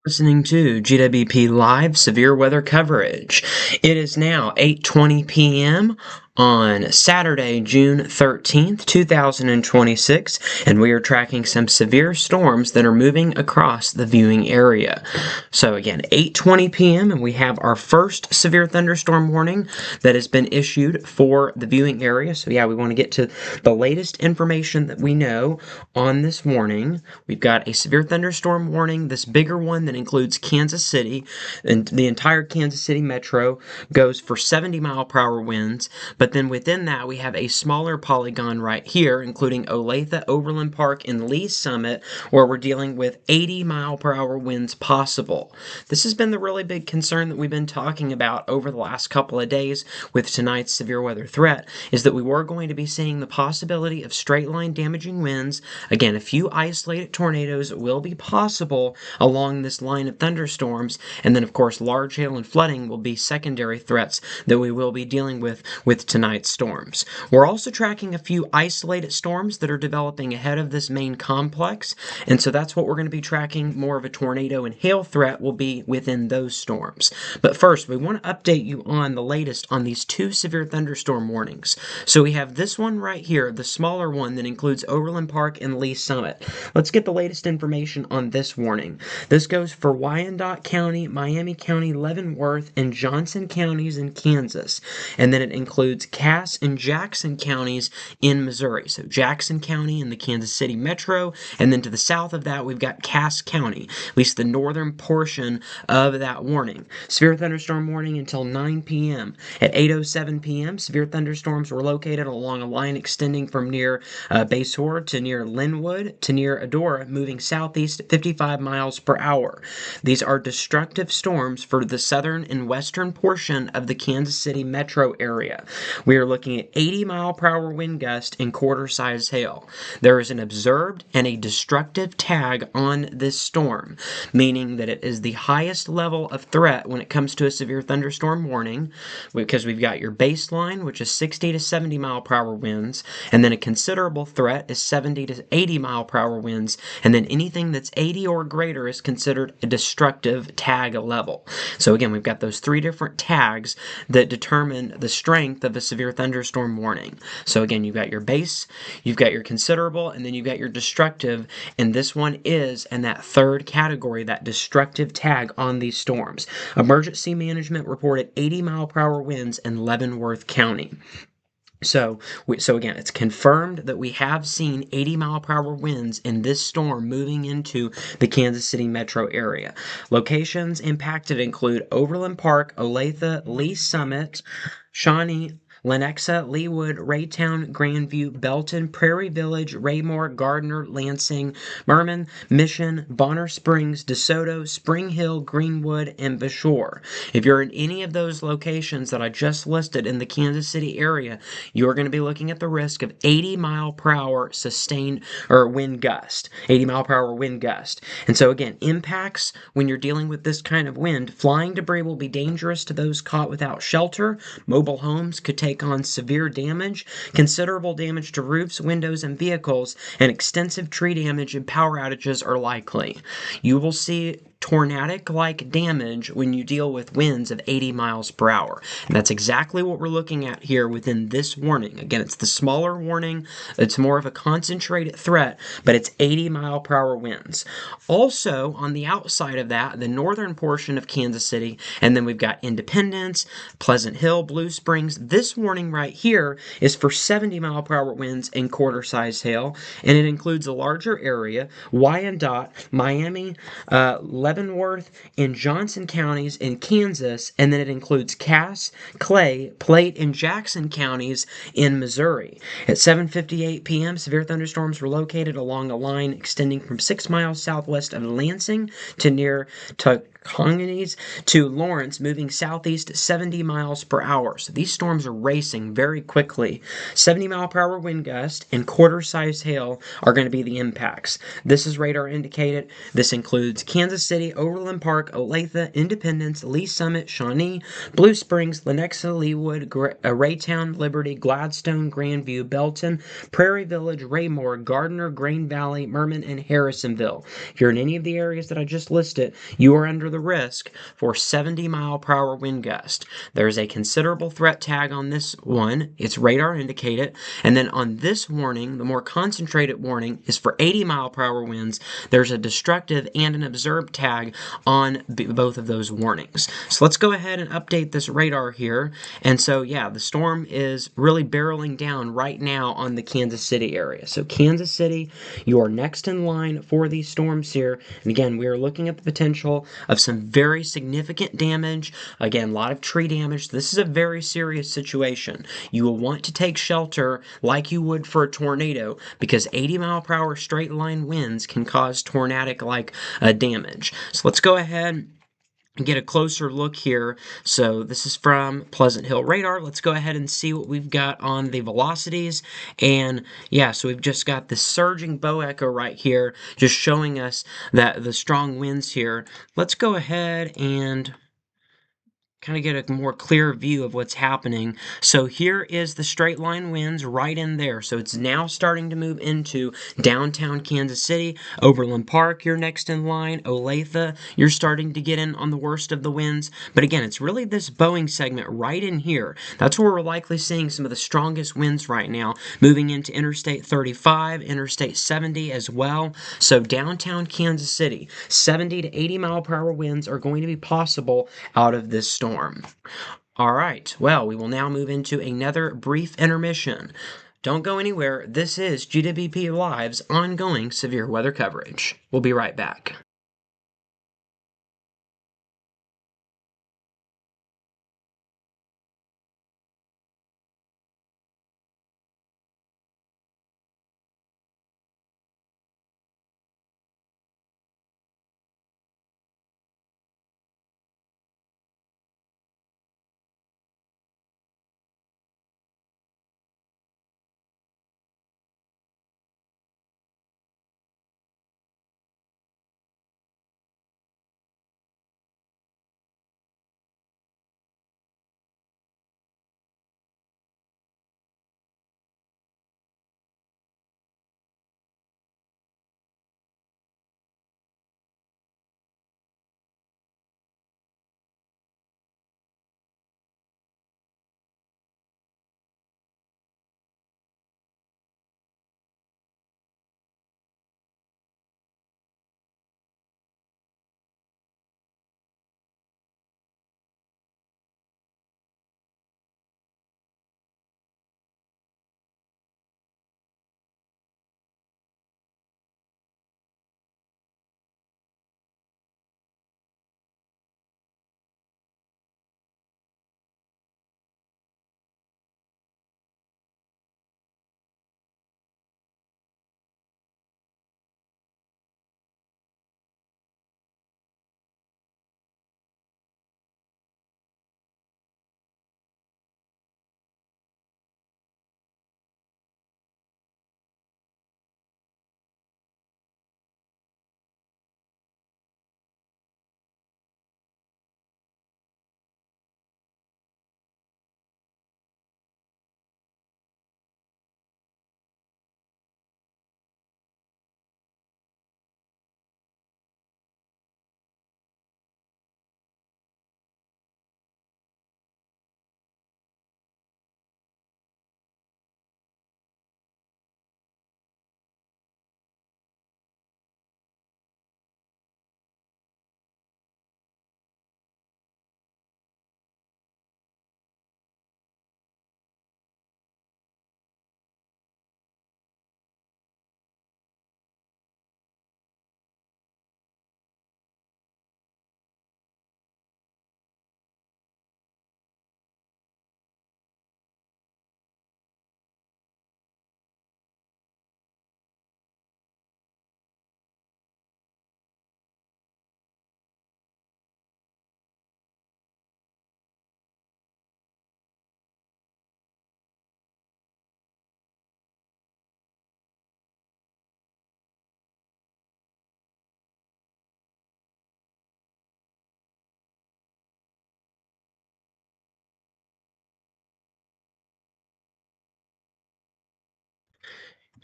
Listening to GWP Live Severe Weather Coverage. It is now 8:20 p.m. on Saturday, June 13th, 2026, and we are tracking some severe storms that are moving across the viewing area. So again, 8:20 p.m. and we have our first severe thunderstorm warning that has been issued for the viewing area. So yeah, we want to get to the latest information that we know on this warning. We've got a severe thunderstorm warning, this bigger one that includes Kansas City, and the entire Kansas City metro goes for 70-mile-per-hour winds. But then within that, we have a smaller polygon right here, including Olathe, Overland Park, and Lee Summit, where we're dealing with 80-mile-per-hour winds possible. This has been the really big concern that we've been talking about over the last couple of days with tonight's severe weather threat, is that we were going to be seeing the possibility of straight-line damaging winds. Again, a few isolated tornadoes will be possible along this line of thunderstorms, and then of course large hail and flooding will be secondary threats that we will be dealing with tonight's storms. We're also tracking a few isolated storms that are developing ahead of this main complex, and so that's what we're going to be tracking. More of a tornado and hail threat will be within those storms. But first, we want to update you on the latest on these two severe thunderstorm warnings. So we have this one right here, the smaller one that includes Overland Park and Lee Summit. Let's get the latest information on this warning. This goes for Wyandotte County, Miami County, Leavenworth, and Johnson counties in Kansas. And then it includes Cass and Jackson counties in Missouri. So Jackson County in the Kansas City metro, and then to the south of that we've got Cass County, at least the northern portion of that warning. Severe thunderstorm warning until 9 p.m. At 8:07 p.m., severe thunderstorms were located along a line extending from near Basehor to near Linwood to near Adora, moving southeast at 55 miles per hour. These are destructive storms for the southern and western portion of the Kansas City metro area. We are looking at 80-mile-per-hour wind gust and quarter-size hail. There is an observed and a destructive tag on this storm, meaning that it is the highest level of threat when it comes to a severe thunderstorm warning, because we've got your baseline, which is 60 to 70 mile-per-hour winds, and then a considerable threat is 70 to 80 mile-per-hour winds, and then anything that's 80 or greater is considered a destructive tag level. So again, we've got those three different tags that determine the strength of a severe thunderstorm warning. So again, you've got your base, you've got your considerable, and then you've got your destructive, and this one is in that third category, that destructive tag on these storms. Emergency management reported 80-mile-per-hour winds in Leavenworth County. So again, it's confirmed that we have seen 80-mile-per-hour winds in this storm moving into the Kansas City metro area. Locations impacted include Overland Park, Olathe, Lee Summit, Shawnee, Lenexa, Leawood, Raytown, Grandview, Belton, Prairie Village, Raymore, Gardner, Lansing, Merman, Mission, Bonner Springs, DeSoto, Spring Hill, Greenwood, and Bashore. If you're in any of those locations that I just listed in the Kansas City area, you're going to be looking at the risk of 80-mile-per-hour sustained or wind gust. 80-mile-per-hour wind gust. And so again, impacts when you're dealing with this kind of wind, flying debris will be dangerous to those caught without shelter. Mobile homes could take on severe damage, considerable damage to roofs, windows, and vehicles, and extensive tree damage and power outages are likely. You will see tornadic-like damage when you deal with winds of 80 miles per hour. And that's exactly what we're looking at here within this warning. Again, it's the smaller warning. It's more of a concentrated threat, but it's 80-mile-per-hour winds. Also, on the outside of that, the northern portion of Kansas City, and then we've got Independence, Pleasant Hill, Blue Springs. This warning right here is for 70-mile-per-hour winds and quarter-size hail, and it includes a larger area, Wyandotte, Miami, Leavenworth, and Johnson counties in Kansas, and then it includes Cass, Clay, Plate, and Jackson counties in Missouri. At 7:58 p.m., severe thunderstorms were located along a line extending from 6 miles southwest of Lansing to near Conganese to Lawrence, moving southeast 70 miles per hour. So these storms are racing very quickly. 70-mile-per-hour wind gust and quarter-size hail are going to be the impacts. This is radar indicated. This includes Kansas City, Overland Park, Olathe, Independence, Lee Summit, Shawnee, Blue Springs, Lenexa, Leawood, Raytown, Liberty, Gladstone, Grandview, Belton, Prairie Village, Raymore, Gardner, Grain Valley, Merman, and Harrisonville. If you're in any of the areas that I just listed, you are under the risk for 70-mile-per-hour wind gust. There's a considerable threat tag on this one. It's radar indicated. And then on this warning, the more concentrated warning is for 80-mile-per-hour winds. There's a destructive and an observed tag on both of those warnings. So let's go ahead and update this radar here. And so, yeah, the storm is really barreling down right now on the Kansas City area. So Kansas City, you are next in line for these storms here. And again, we are looking at the potential of some very significant damage. Again, a lot of tree damage. This is a very serious situation. You will want to take shelter like you would for a tornado because 80-mile-per-hour straight line winds can cause tornadic-like damage. So let's go ahead and get a closer look here. So this is from Pleasant Hill Radar. Let's go ahead and see what we've got on the velocities. And yeah, so we've just got the surging bow echo right here, just showing us that the strong winds here. Let's go ahead and kind of get a more clear view of what's happening. So here is the straight line winds right in there. So it's now starting to move into downtown Kansas City. Overland Park, you're next in line. Olathe, you're starting to get in on the worst of the winds. But again, it's really this Boeing segment right in here. That's where we're likely seeing some of the strongest winds right now, moving into Interstate 35, Interstate 70 as well. So downtown Kansas City, 70 to 80 mile per hour winds are going to be possible out of this storm. All right, well, we will now move into another brief intermission. Don't go anywhere. This is GWP Live's ongoing severe weather coverage. We'll be right back.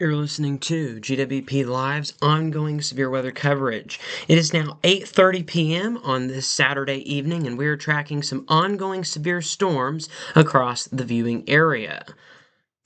You're listening to GWP Live's ongoing severe weather coverage. It is now 8:30 p.m. on this Saturday evening, and we're tracking some ongoing severe storms across the viewing area.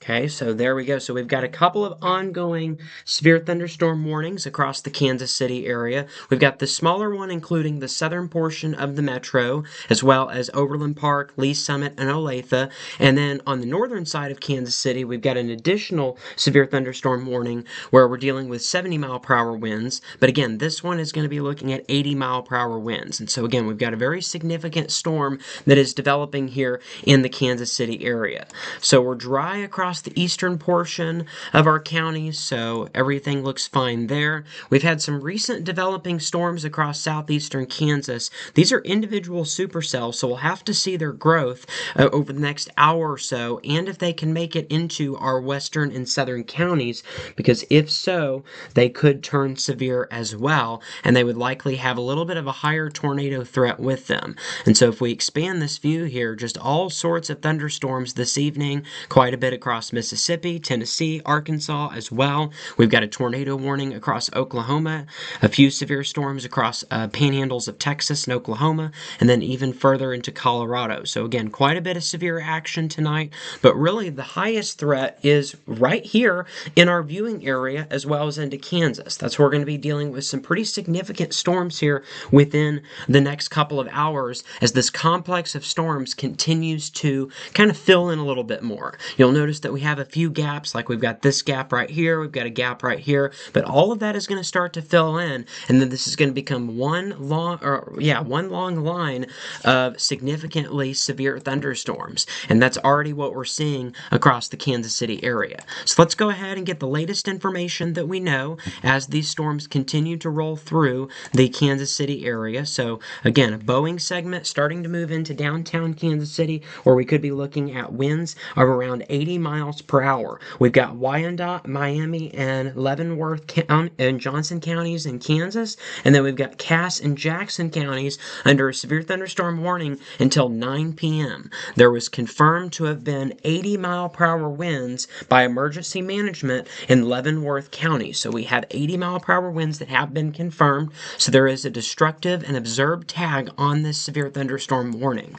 Okay, so there we go. So we've got a couple of ongoing severe thunderstorm warnings across the Kansas City area. We've got the smaller one including the southern portion of the metro, as well as Overland Park, Lee Summit, and Olathe. And then on the northern side of Kansas City, we've got an additional severe thunderstorm warning where we're dealing with 70-mile-per-hour winds. But again, this one is going to be looking at 80-mile-per-hour winds. And so again, we've got a very significant storm that is developing here in the Kansas City area. So we're dry across the eastern portion of our county, so everything looks fine there. We've had some recent developing storms across southeastern Kansas. These are individual supercells, so we'll have to see their growth over the next hour or so, and if they can make it into our western and southern counties, because if so, they could turn severe as well, and they would likely have a little bit of a higher tornado threat with them. And so if we expand this view here, just all sorts of thunderstorms this evening, quite a bit across Mississippi, Tennessee, Arkansas as well. We've got a tornado warning across Oklahoma, a few severe storms across panhandles of Texas and Oklahoma, and then even further into Colorado. So again, quite a bit of severe action tonight, but really the highest threat is right here in our viewing area as well as into Kansas. That's where we're going to be dealing with some pretty significant storms here within the next couple of hours as this complex of storms continues to kind of fill in a little bit more. You'll notice that we have a few gaps, like we've got this gap right here, we've got a gap right here, but all of that is going to start to fill in, and then this is going to become one long line of significantly severe thunderstorms, and that's already what we're seeing across the Kansas City area. So let's go ahead and get the latest information that we know as these storms continue to roll through the Kansas City area. So again, a Boeing segment starting to move into downtown Kansas City, where we could be looking at winds of around 80 miles per hour. We've got Wyandotte, Miami, and Leavenworth and Johnson counties in Kansas, and then we've got Cass and Jackson counties under a severe thunderstorm warning until 9 p.m. There was confirmed to have been 80-mile-per-hour winds by emergency management in Leavenworth County. So we have 80-mile-per-hour winds that have been confirmed. So there is a destructive and observed tag on this severe thunderstorm warning.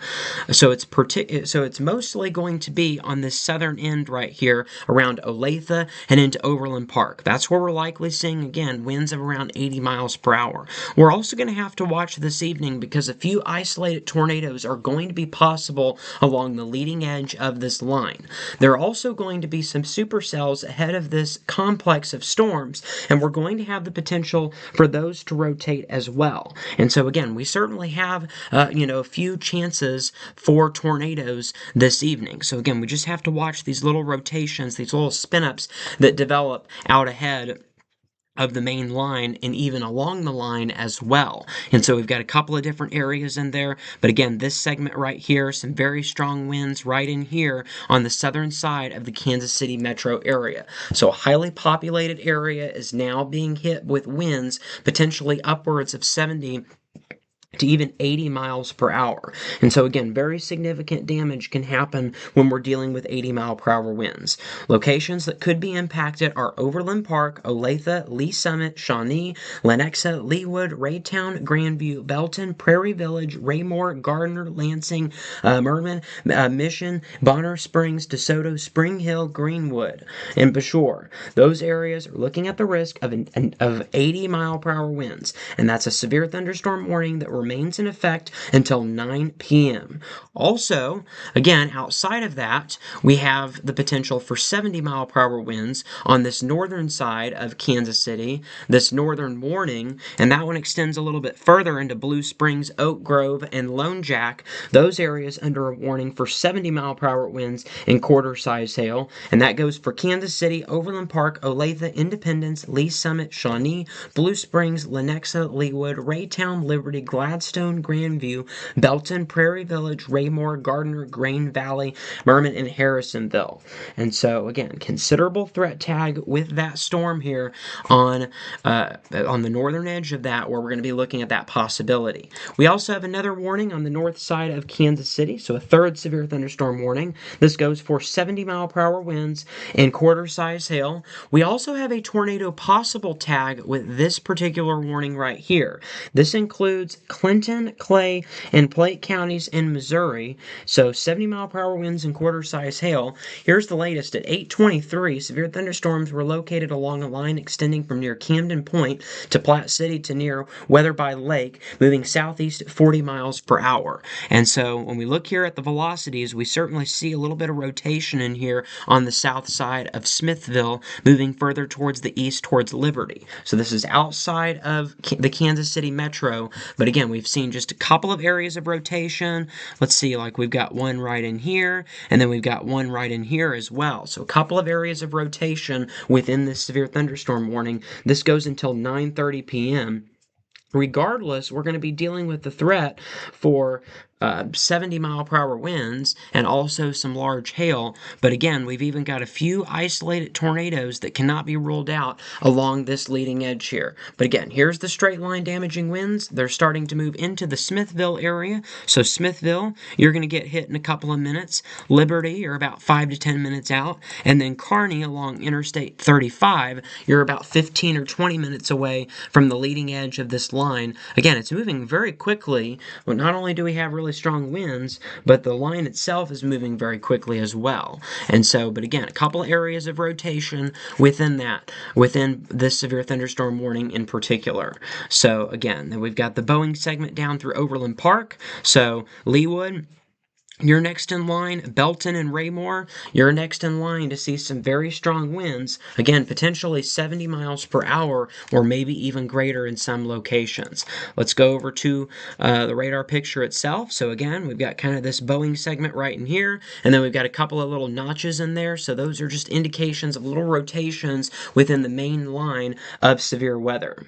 So it's mostly going to be on this southern end right here around Olathe and into Overland Park. That's where we're likely seeing, again, winds of around 80 miles per hour. We're also going to have to watch this evening because a few isolated tornadoes are going to be possible along the leading edge of this line. There are also going to be some supercells ahead of this complex of storms, and we're going to have the potential for those to rotate as well. And so again, we certainly have a few chances for tornadoes this evening. So again, we just have to watch these little rotations, these little spin-ups that develop out ahead of the main line and even along the line as well. And so we've got a couple of different areas in there, but again, this segment right here, some very strong winds right in here on the southern side of the Kansas City metro area. So a highly populated area is now being hit with winds potentially upwards of 70 to even 80 miles per hour. And so again, very significant damage can happen when we're dealing with 80-mile-per-hour winds. Locations that could be impacted are Overland Park, Olathe, Lee Summit, Shawnee, Lenexa, Leawood, Raytown, Grandview, Belton, Prairie Village, Raymore, Gardner, Lansing, Merman, Mission, Bonner Springs, DeSoto, Spring Hill, Greenwood, and Bashore. Those areas are looking at the risk of 80-mile-per-hour winds, and that's a severe thunderstorm warning that remains in effect until 9 p.m. Also, again, outside of that, we have the potential for 70-mile-per-hour winds on this northern side of Kansas City, this northern warning, and that one extends a little bit further into Blue Springs, Oak Grove, and Lone Jack. Those areas under a warning for 70-mile-per-hour winds and quarter-size hail, and that goes for Kansas City, Overland Park, Olathe, Independence, Lee Summit, Shawnee, Blue Springs, Lenexa, Leawood, Raytown, Liberty, Gladstone, Gladstone, Grandview, Belton, Prairie Village, Raymore, Gardner, Grain Valley, Merment, and Harrisonville. And so, again, considerable threat tag with that storm here on the northern edge of that, where we're going to be looking at that possibility. We also have another warning on the north side of Kansas City, so a third severe thunderstorm warning. This goes for 70-mile-per-hour winds and quarter-size hail. We also have a tornado possible tag with this particular warning right here. This includes Clinton, Clay, and Plate counties in Missouri, so 70-mile-per-hour winds and quarter-size hail. Here's the latest. At 8:23, severe thunderstorms were located along a line extending from near Camden Point to Platte City to near Weatherby Lake, moving southeast at 40 miles per hour. And so when we look here at the velocities, we certainly see a little bit of rotation in here on the south side of Smithville, moving further towards the east towards Liberty. So this is outside of the Kansas City metro, but again, we've seen just a couple of areas of rotation. Let's see, like we've got one right in here, and then we've got one right in here as well. So a couple of areas of rotation within this severe thunderstorm warning. This goes until 9:30 p.m. Regardless, we're going to be dealing with the threat for 70-mile-per-hour winds and also some large hail. But again, we've even got a few isolated tornadoes that cannot be ruled out along this leading edge here. But again, here's the straight line damaging winds. They're starting to move into the Smithville area. So Smithville, you're going to get hit in a couple of minutes. Liberty, you're about 5 to 10 minutes out. And then Kearney along Interstate 35, you're about 15 or 20 minutes away from the leading edge of this line. Again, it's moving very quickly. Well, not only do we have really strong winds, but the line itself is moving very quickly as well. And so, but again, a couple areas of rotation within this severe thunderstorm warning in particular. So again, then we've got the Boeing segment down through Overland Park. So Leawood, you're next in line. Belton and Raymore, you're next in line to see some very strong winds. Again, potentially 70 miles per hour or maybe even greater in some locations. Let's go over to the radar picture itself. So again, we've got kind of this Boeing segment right in here, and then we've got a couple of little notches in there. So those are just indications of little rotations within the main line of severe weather.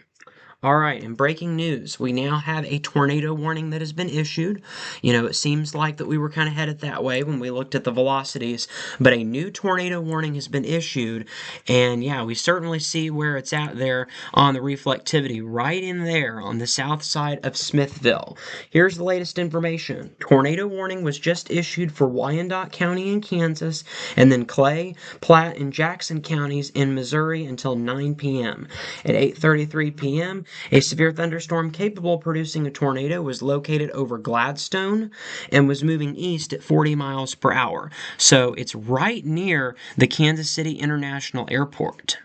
All right, in breaking news, we now have a tornado warning that has been issued. You know, it seems like that we were kind of headed that way when we looked at the velocities, but a new tornado warning has been issued, and yeah, we certainly see where it's at there on the reflectivity, right in there on the south side of Smithville. Here's the latest information. Tornado warning was just issued for Wyandotte County in Kansas, and then Clay, Platte, and Jackson counties in Missouri until 9 p.m. At 8:33 p.m., a severe thunderstorm capable of producing a tornado was located over Gladstone and was moving east at 40 miles per hour. So it's right near the Kansas City International Airport.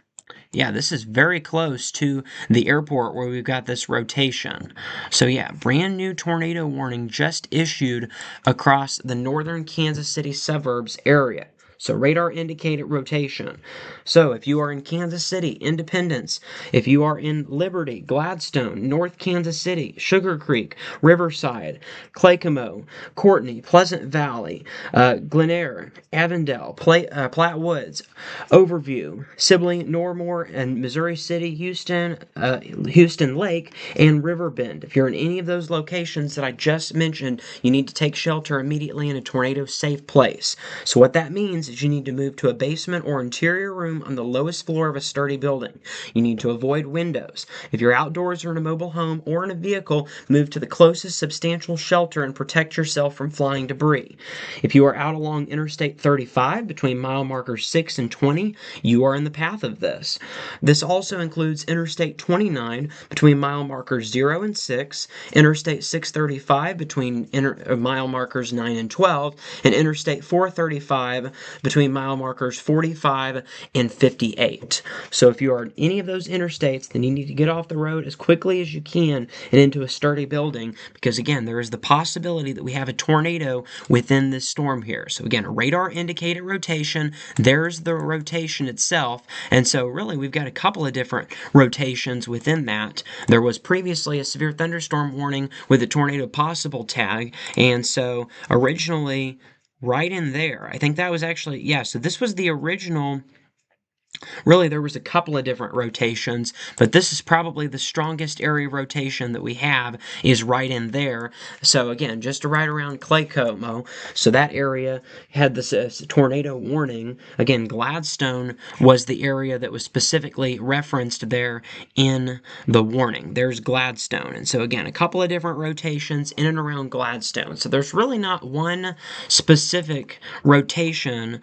Yeah, this is very close to the airport where we've got this rotation. So yeah, brand new tornado warning just issued across the northern Kansas City suburbs area. So radar indicated rotation. So if you are in Kansas City, Independence, if you are in Liberty, Gladstone, North Kansas City, Sugar Creek, Riverside, Clacamo, Courtney, Pleasant Valley, Glen Eyre, Avondale, Platte Woods, Overview, Sibley, Normore, and Missouri City, Houston, Houston Lake, and Riverbend. If you're in any of those locations that I just mentioned, you need to take shelter immediately in a tornado-safe place. So what that means is you need to move to a basement or interior room on the lowest floor of a sturdy building. You need to avoid windows. If you're outdoors or in a mobile home or in a vehicle, move to the closest substantial shelter and protect yourself from flying debris. If you are out along Interstate 35 between mile markers 6 and 20, you are in the path of this. This also includes Interstate 29 between mile markers 0 and 6, Interstate 635 between mile markers 9 and 12, and Interstate 435 between mile markers 45 and 58. So if you are in any of those interstates, then you need to get off the road as quickly as you can and into a sturdy building, because again, there is the possibility that we have a tornado within this storm here. So again, a radar indicated rotation, there's the rotation itself, and so really we've got a couple of different rotations within that. There was previously a severe thunderstorm warning with a tornado possible tag, and so originally right in there, I think that was actually, yeah, so this was the original Really, there was a couple of different rotations, but this is probably the strongest area rotation that we have is right in there. So again, just right around Claycomo. So that area had this tornado warning. Again, Gladstone was the area that was specifically referenced there in the warning. There's Gladstone. And so again, a couple of different rotations in and around Gladstone. So there's really not one specific rotation.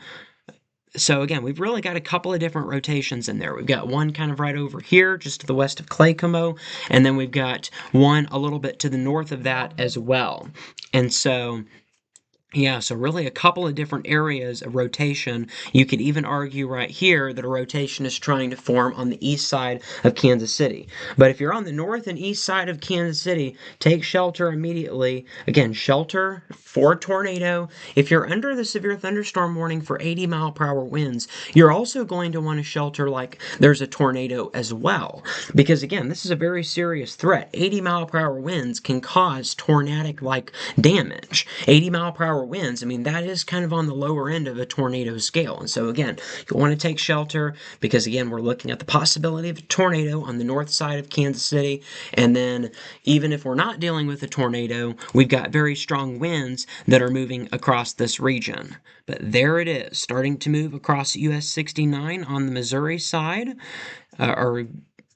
So again, we've really got a couple of different rotations in there. We've got one kind of right over here, just to the west of Claycomo, and then we've got one a little bit to the north of that as well. And so yeah, so really a couple of different areas of rotation. You could even argue right here that a rotation is trying to form on the east side of Kansas City. But if you're on the north and east side of Kansas City, take shelter immediately. Again, shelter for tornado. If you're under the severe thunderstorm warning for 80-mile-per-hour winds, you're also going to want to shelter like there's a tornado as well. Because again, this is a very serious threat. 80-mile-per-hour winds can cause tornadic-like damage. 80-mile-per-hour winds, I mean, that is kind of on the lower end of a tornado scale. And so again, you'll want to take shelter because again, we're looking at the possibility of a tornado on the north side of Kansas City. And then even if we're not dealing with a tornado, we've got very strong winds that are moving across this region. But there it is, starting to move across US 69 on the Missouri side,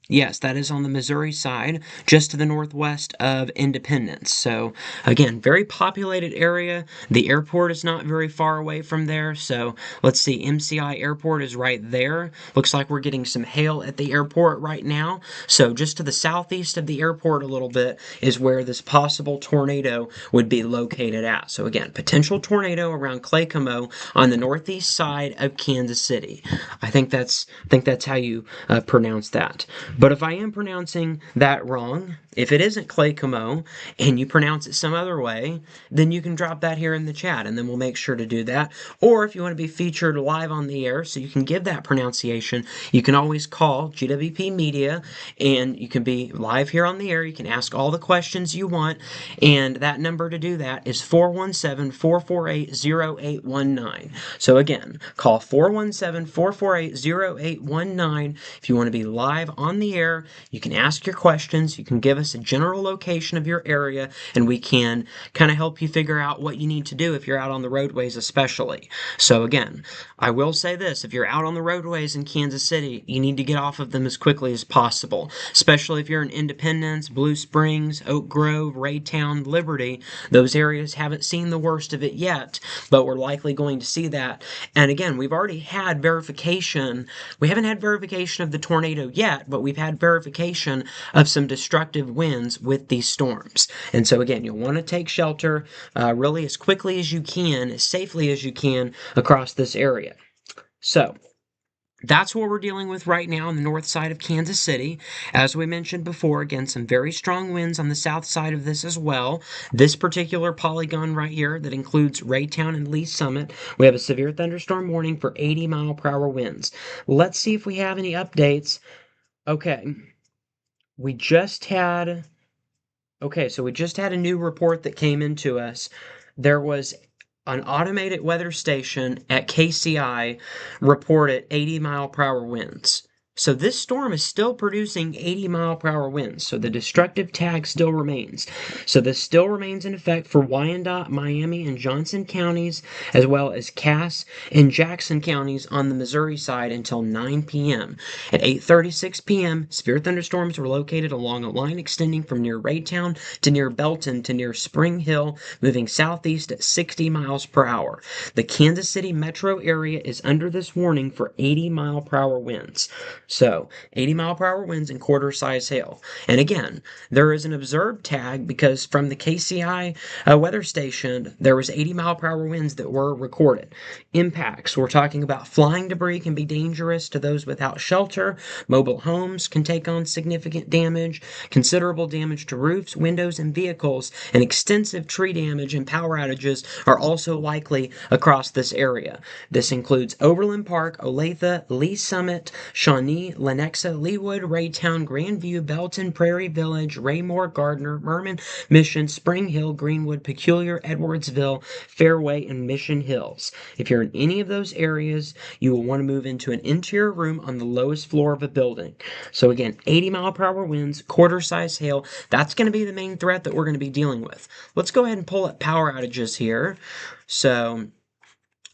Yes, that is on the Missouri side, just to the northwest of Independence. So, again, very populated area. The airport is not very far away from there. So, let's see, MCI Airport is right there. Looks like we're getting some hail at the airport right now. So, just to the southeast of the airport a little bit is where this possible tornado would be located at. So, again, potential tornado around Claycomo on the northeast side of Kansas City. I think that's how you pronounce that. But if I am pronouncing that wrong, if it isn't Claycomo and you pronounce it some other way, then you can drop that here in the chat and then we'll make sure to do that. Or if you want to be featured live on the air so you can give that pronunciation, you can always call GWP Media and you can be live here on the air. You can ask all the questions you want, and that number to do that is 417-448-0819. So again, call 417-448-0819 if you want to be live on the air. You can ask your questions, you can give us a general location of your area, and we can kind of help you figure out what you need to do if you're out on the roadways especially. So again, I will say this, if you're out on the roadways in Kansas City, you need to get off of them as quickly as possible, especially if you're in Independence, Blue Springs, Oak Grove, Raytown, Liberty. Those areas haven't seen the worst of it yet, but we're likely going to see that. And again, we've already had verification. We haven't had verification of the tornado yet, but we've had verification of some destructive winds with these storms. And so again, you'll want to take shelter really as quickly as you can, as safely as you can across this area. So that's what we're dealing with right now on the north side of Kansas City. As we mentioned before, again, some very strong winds on the south side of this as well. This particular polygon right here that includes Raytown and Lee Summit, we have a severe thunderstorm warning for 80-mile-per-hour winds. Let's see if we have any updates. Okay, we just had a new report that came into us. There was an automated weather station at KCI reported 80-mile-per-hour winds. So this storm is still producing 80-mile-per-hour winds, so the destructive tag still remains. So this still remains in effect for Wyandotte, Miami, and Johnson counties, as well as Cass and Jackson counties on the Missouri side until 9 p.m. At 8:36 p.m., severe thunderstorms were located along a line extending from near Raytown to near Belton to near Spring Hill, moving southeast at 60 miles per hour. The Kansas City metro area is under this warning for 80-mile-per-hour winds. So, 80-mile-per-hour winds and quarter-size hail. And again, there is an observed tag because from the KCI weather station, there was 80-mile-per-hour winds that were recorded. Impacts, we're talking about flying debris can be dangerous to those without shelter. Mobile homes can take on significant damage. Considerable damage to roofs, windows, and vehicles. And extensive tree damage and power outages are also likely across this area. This includes Overland Park, Olathe, Lee Summit, Shawnee, Lee, Lenexa, Leawood, Raytown, Grandview, Belton, Prairie Village, Raymore, Gardner, Merman, Mission, Spring Hill, Greenwood, Peculiar, Edwardsville, Fairway, and Mission Hills. If you're in any of those areas, you will want to move into an interior room on the lowest floor of a building. So again, 80-mile-per-hour winds, quarter-size hail, that's going to be the main threat that we're going to be dealing with. Let's go ahead and pull up power outages here. So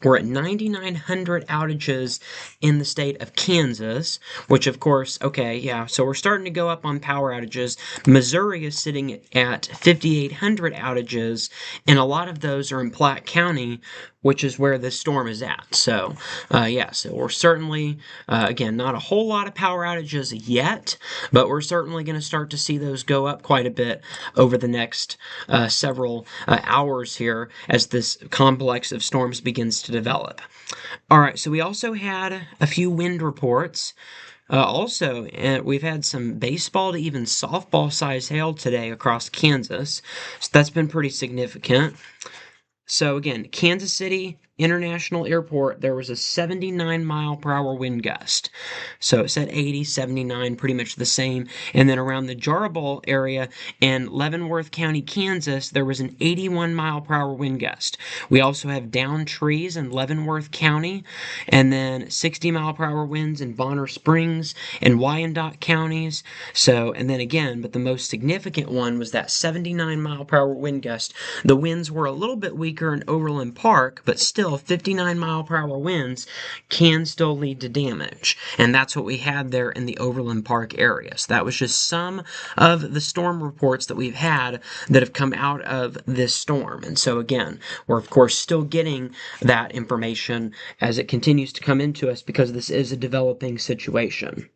we're at 9,900 outages in the state of Kansas, which of course, okay, yeah, so we're starting to go up on power outages. Missouri is sitting at 5,800 outages, and a lot of those are in Platte County, which is where this storm is at. So, yeah, so we're certainly, again, not a whole lot of power outages yet, but we're certainly going to start to see those go up quite a bit over the next several hours here as this complex of storms begins to develop. All right, so we also had a few wind reports. Also, we've had some baseball to even softball size hail today across Kansas, so that's been pretty significant. So again, Kansas City International Airport, there was a 79-mile-per-hour wind gust. So it said 80, 79, pretty much the same. And then around the Jarboe area in Leavenworth County, Kansas, there was an 81-mile-per-hour wind gust. We also have downed trees in Leavenworth County, and then 60-mile-per-hour winds in Bonner Springs and Wyandotte counties. So, and then again, but the most significant one was that 79-mile-per-hour wind gust. The winds were a little bit weaker in Overland Park, but still 59-mile-per-hour winds can still lead to damage. And that's what we had there in the Overland Park area. So that was just some of the storm reports that we've had that have come out of this storm. And so again, we're of course still getting that information as it continues to come into us because this is a developing situation.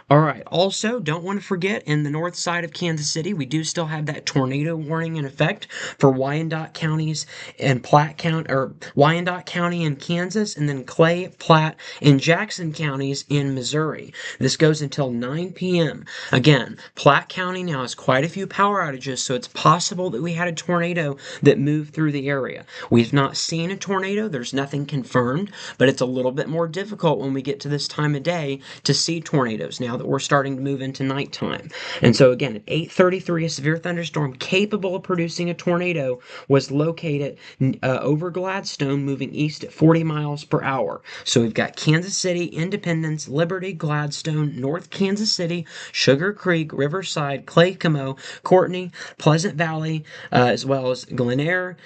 All right, also don't want to forget in the north side of Kansas City, we do still have that tornado warning in effect for Wyandotte counties and Platte County, or Wyandotte County in Kansas, and then Clay, Platte, and Jackson counties in Missouri. This goes until 9 p.m. Again, Platte County now has quite a few power outages, so it's possible that we had a tornado that moved through the area. We've not seen a tornado, there's nothing confirmed, but it's a little bit more difficult when we get to this time of day to see tornadoes now that we're starting to move into nighttime. And so again, at 8:33, a severe thunderstorm capable of producing a tornado was located over Gladstone, moving east at 40 miles per hour. So we've got Kansas City, Independence, Liberty, Gladstone, North Kansas City, Sugar Creek, Riverside, Clacamo, Courtney, Pleasant Valley, as well as Glen Eyre,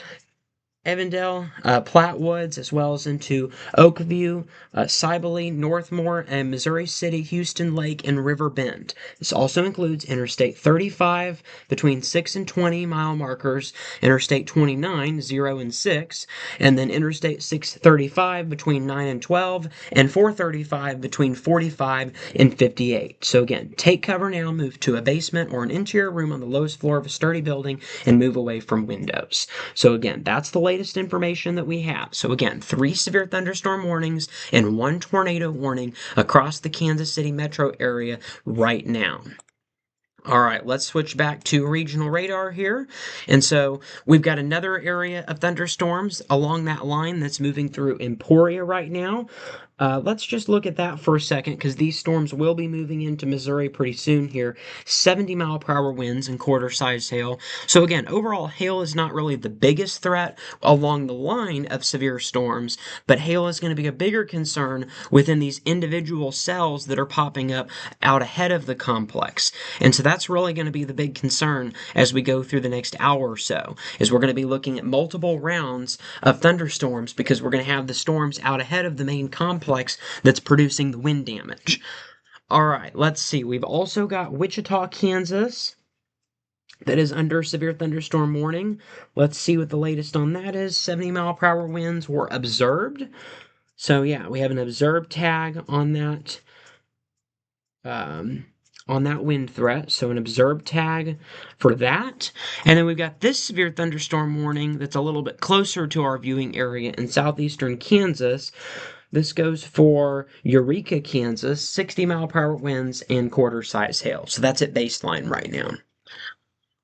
Evandale, Platte Woods, as well as into Oakview, Cybele, Northmore, and Missouri City, Houston Lake, and River Bend. This also includes Interstate 35 between 6 and 20 mile markers, Interstate 29, 0 and 6, and then Interstate 635 between 9 and 12, and 435 between 45 and 58. So again, take cover now, move to a basement or an interior room on the lowest floor of a sturdy building, and move away from windows. So again, that's the latest information that we have. So again, 3 severe thunderstorm warnings and 1 tornado warning across the Kansas City metro area right now. All right, let's switch back to regional radar here. And so we've got another area of thunderstorms along that line that's moving through Emporia right now. Let's just look at that for a second because these storms will be moving into Missouri pretty soon here. 70-mile-per-hour winds and quarter-size hail. So again, overall, hail is not really the biggest threat along the line of severe storms, but hail is going to be a bigger concern within these individual cells that are popping up out ahead of the complex. And so that's really going to be the big concern as we go through the next hour or so, is we're going to be looking at multiple rounds of thunderstorms because we're going to have the storms out ahead of the main complex that's producing the wind damage. All right, let's see. We've also got Wichita, Kansas, that is under severe thunderstorm warning. Let's see what the latest on that is. 70-mile-per-hour winds were observed. So yeah, we have an observed tag on that. On that wind threat, so an observed tag for that. And then we've got this severe thunderstorm warning that's a little bit closer to our viewing area in southeastern Kansas. This goes for Eureka, Kansas, 60-mile-per-hour winds and quarter-size hail. So that's at baseline right now.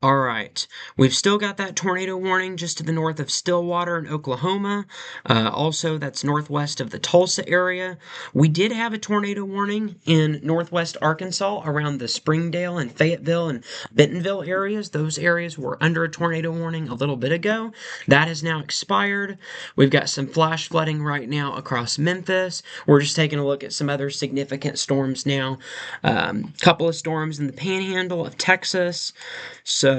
All right, we've still got that tornado warning just to the north of Stillwater in Oklahoma. Also, that's northwest of the Tulsa area. We did have a tornado warning in northwest Arkansas around the Springdale and Fayetteville and Bentonville areas. Those areas were under a tornado warning a little bit ago. That has now expired. We've got some flash flooding right now across Memphis. We're just taking a look at some other significant storms now. Couple of storms in the panhandle of Texas. So,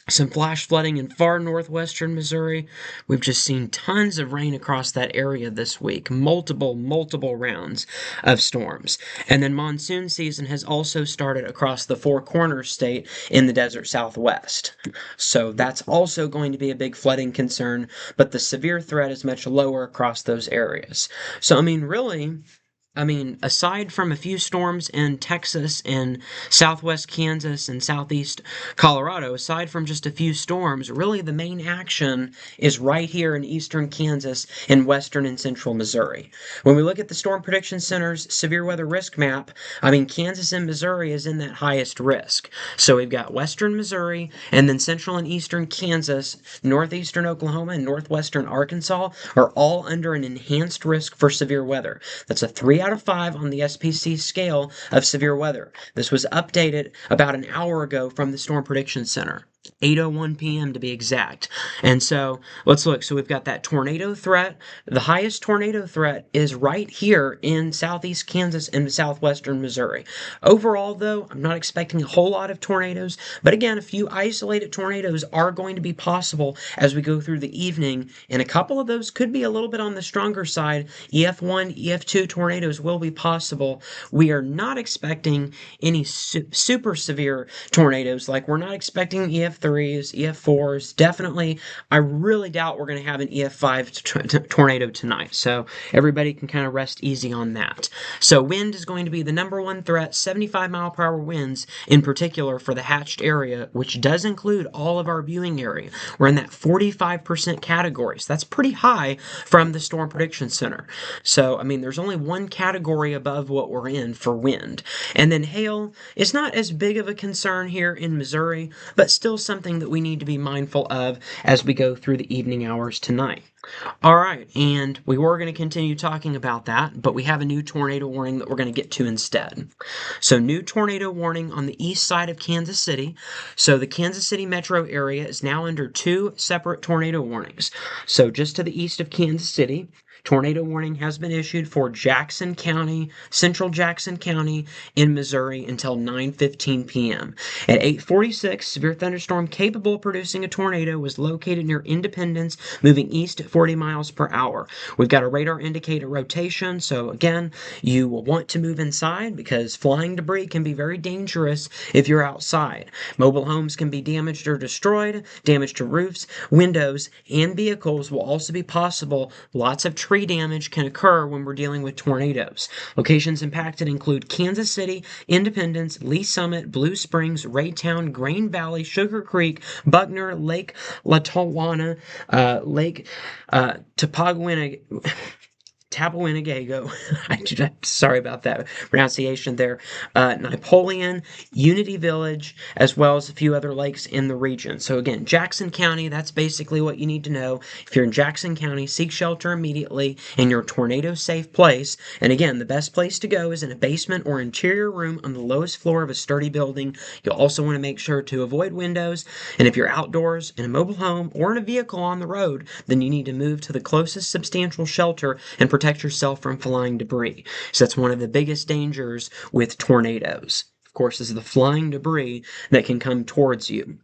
some flash flooding in far northwestern Missouri. We've just seen tons of rain across that area this week. Multiple rounds of storms. And then monsoon season has also started across the Four Corners state in the desert southwest. So that's also going to be a big flooding concern, but the severe threat is much lower across those areas. So, aside from a few storms in Texas and southwest Kansas and southeast Colorado, aside from just a few storms, really the main action is right here in eastern Kansas and western and central Missouri. When we look at the Storm Prediction Center's severe weather risk map, Kansas and Missouri is in that highest risk. So we've got western Missouri and then central and eastern Kansas, northeastern Oklahoma, and northwestern Arkansas are all under an enhanced risk for severe weather. That's a 3 out of 5 on the SPC scale of severe weather. This was updated about an hour ago from the Storm Prediction Center. 8:01 p.m. to be exact. And so let's look. So we've got that tornado threat. The highest tornado threat is right here in southeast Kansas and southwestern Missouri. Overall, though, I'm not expecting a whole lot of tornadoes, but again, a few isolated tornadoes are going to be possible as we go through the evening, and a couple of those could be a little bit on the stronger side. EF1, EF2 tornadoes will be possible. We are not expecting any super severe tornadoes, like we're not expecting EF3s, EF4s. Definitely, I really doubt we're going to have an EF5 tornado tonight. So everybody can kind of rest easy on that. So wind is going to be the number one threat, 75-mile-per-hour winds in particular for the hatched area, which does include all of our viewing area. We're in that 45% category. So that's pretty high from the Storm Prediction Center. So, there's only one category above what we're in for wind. And then hail is not as big of a concern here in Missouri, but still something that we need to be mindful of as we go through the evening hours tonight. All right, and we were going to continue talking about that, but we have a new tornado warning that we're going to get to instead. So, new tornado warning on the east side of Kansas City. So, the Kansas City metro area is now under 2 separate tornado warnings. So, just to the east of Kansas City, tornado warning has been issued for Jackson County, central Jackson County in Missouri until 9:15 p.m. At 8:46, severe thunderstorm capable of producing a tornado was located near Independence, moving east at 40 miles per hour. We've got a radar indicator rotation, so again, you will want to move inside because flying debris can be very dangerous if you're outside. Mobile homes can be damaged or destroyed, damage to roofs, windows, and vehicles will also be possible. Lots of tree damage can occur when we're dealing with tornadoes. Locations impacted include Kansas City, Independence, Lee Summit, Blue Springs, Raytown, Grain Valley, Sugar Creek, Buckner, Lake Latawana, Lake Tapawinnegago. I'm sorry about that pronunciation there. Napoleon, Unity Village, as well as a few other lakes in the region. So again, Jackson County, that's basically what you need to know. If you're in Jackson County, seek shelter immediately in your tornado-safe place. And again, the best place to go is in a basement or interior room on the lowest floor of a sturdy building. You'll also want to make sure to avoid windows. And if you're outdoors, in a mobile home, or in a vehicle on the road, then you need to move to the closest substantial shelter and protect yourself from flying debris. So that's one of the biggest dangers with tornadoes. Of course, is the flying debris that can come towards you.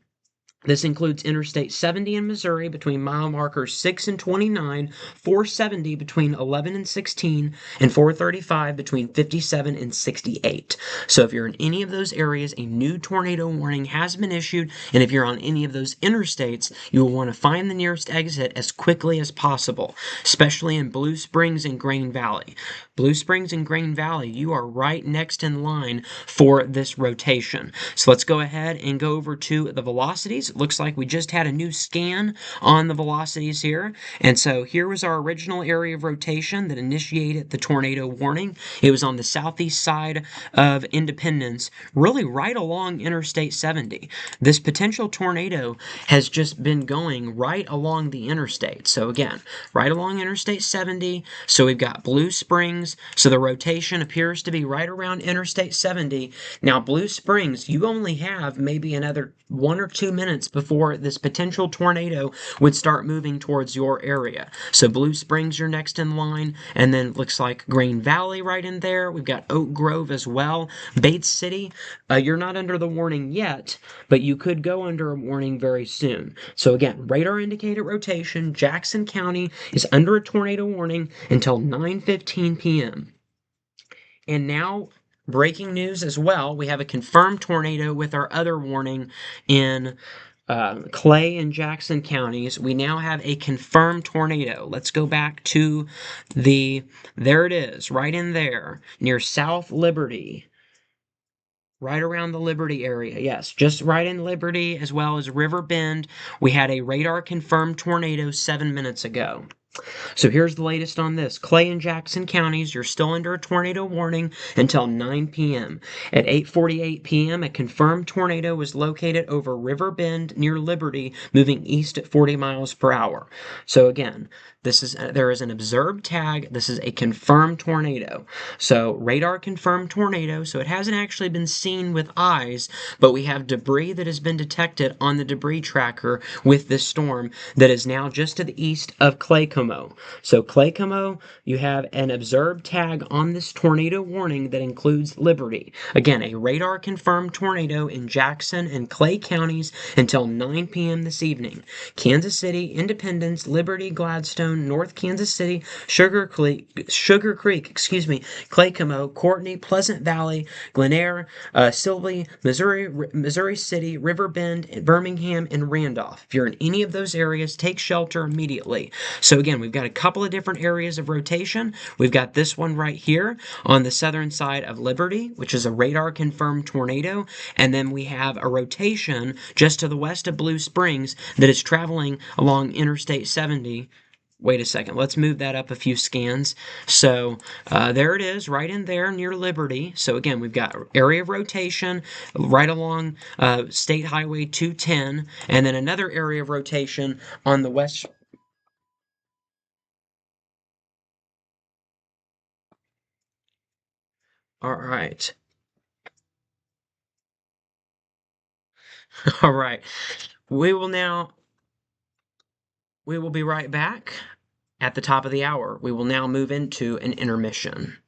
This includes Interstate 70 in Missouri between mile markers 6 and 29, 470 between 11 and 16, and 435 between 57 and 68. So if you're in any of those areas, a new tornado warning has been issued, and if you're on any of those interstates, you will want to find the nearest exit as quickly as possible, especially in Blue Springs and Grain Valley. Blue Springs and Green Valley, you are right next in line for this rotation. So let's go ahead and go over to the velocities. It looks like we just had a new scan on the velocities here. And so here was our original area of rotation that initiated the tornado warning. It was on the southeast side of Independence, really right along Interstate 70. This potential tornado has just been going right along the interstate. So again, right along Interstate 70. So we've got Blue Springs. So the rotation appears to be right around Interstate 70. Now, Blue Springs, you only have maybe another 1 or 2 minutes before this potential tornado would start moving towards your area. So Blue Springs, you're next in line, and then it looks like Green Valley right in there. We've got Oak Grove as well. Bates City, you're not under the warning yet, but you could go under a warning very soon. So again, radar indicated rotation, Jackson County is under a tornado warning until 9:15 p.m. And now, breaking news as well, we have a confirmed tornado with our other warning in Clay and Jackson counties. We now have a confirmed tornado. Let's go back to there it is, right in there, near South Liberty. Right around the Liberty area. Yes, just right in Liberty as well as River Bend. We had a radar confirmed tornado 7 minutes ago. So here's the latest on this. Clay and Jackson counties, you're still under a tornado warning until 9 p.m. At 8:48 p.m., a confirmed tornado was located over River Bend near Liberty, moving east at 40 miles per hour. So again, there is an observed tag. This is a confirmed tornado. So radar confirmed tornado. So it hasn't actually been seen with eyes, but we have debris that has been detected on the debris tracker with this storm that is now just to the east of Claycomo. So Claycomo, you have an observed tag on this tornado warning that includes Liberty. Again, a radar confirmed tornado in Jackson and Clay counties until 9 p.m. this evening. Kansas City, Independence, Liberty, Gladstone, North Kansas City, Sugar Creek, Claycomo, Courtney, Pleasant Valley, Glen Sylvie, Missouri City, River Bend, Birmingham, and Randolph. If you're in any of those areas, take shelter immediately. So again, we've got a couple of different areas of rotation. We've got this one right here on the southern side of Liberty, which is a radar confirmed tornado, and then we have a rotation just to the west of Blue Springs that is traveling along Interstate 70. Wait a second, let's move that up a few scans. So there it is, right in there near Liberty. So again, we've got area of rotation right along State Highway 210, and then another area of rotation on the west. All right. All right. We will now, we will be right back at the top of the hour. We will now move into an intermission.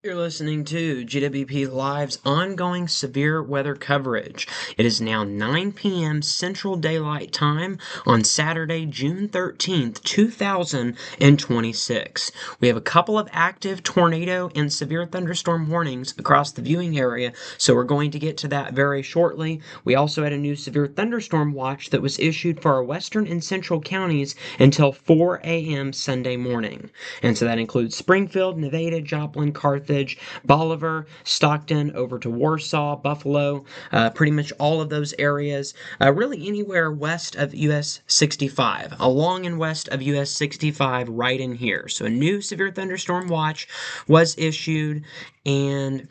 You're listening to GWP Live's ongoing severe weather coverage. It is now 9 p.m. Central Daylight Time on Saturday, June 13th, 2026. We have a couple of active tornado and severe thunderstorm warnings across the viewing area, so we're going to get to that very shortly. We also had a new severe thunderstorm watch that was issued for our western and central counties until 4 a.m. Sunday morning. And so that includes Springfield, Nevada, Joplin, Carthage, Bolivar, Stockton, over to Warsaw, Buffalo, pretty much all of those areas, really anywhere west of US 65, along and west of US 65, right in here. So a new severe thunderstorm watch was issued, and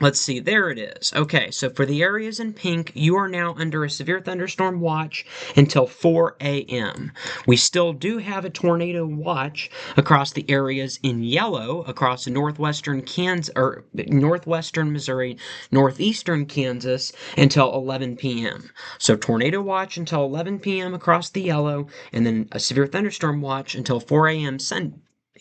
let's see, there it is. Okay, so for the areas in pink, you are now under a severe thunderstorm watch until 4 a.m. We still do have a tornado watch across the areas in yellow across northwestern Kansas or northwestern Missouri, northeastern Kansas until 11 p.m. So tornado watch until 11 p.m. across the yellow, and then a severe thunderstorm watch until 4 a.m.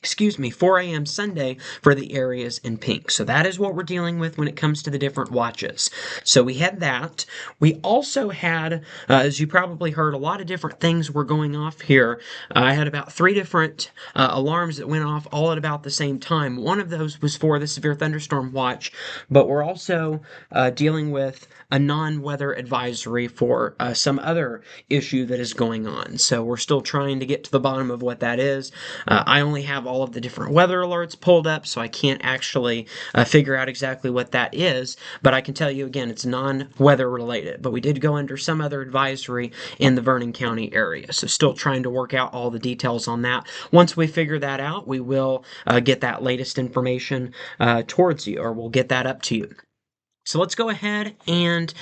4 a.m. Sunday for the areas in pink. So that is what we're dealing with when it comes to the different watches. So we had that. We also had, as you probably heard, a lot of different things were going off here. I had about 3 different alarms that went off all at about the same time. One of those was for the severe thunderstorm watch, but we're also dealing with a non-weather advisory for some other issue that is going on. So we're still trying to get to the bottom of what that is. I only have all of the different weather alerts pulled up, so I can't actually figure out exactly what that is, but I can tell you again, it's non-weather related. But we did go under some other advisory in the Vernon County area, so still trying to work out all the details on that. Once we figure that out, we will get that latest information towards you, or we'll get that up to you. So let's go ahead and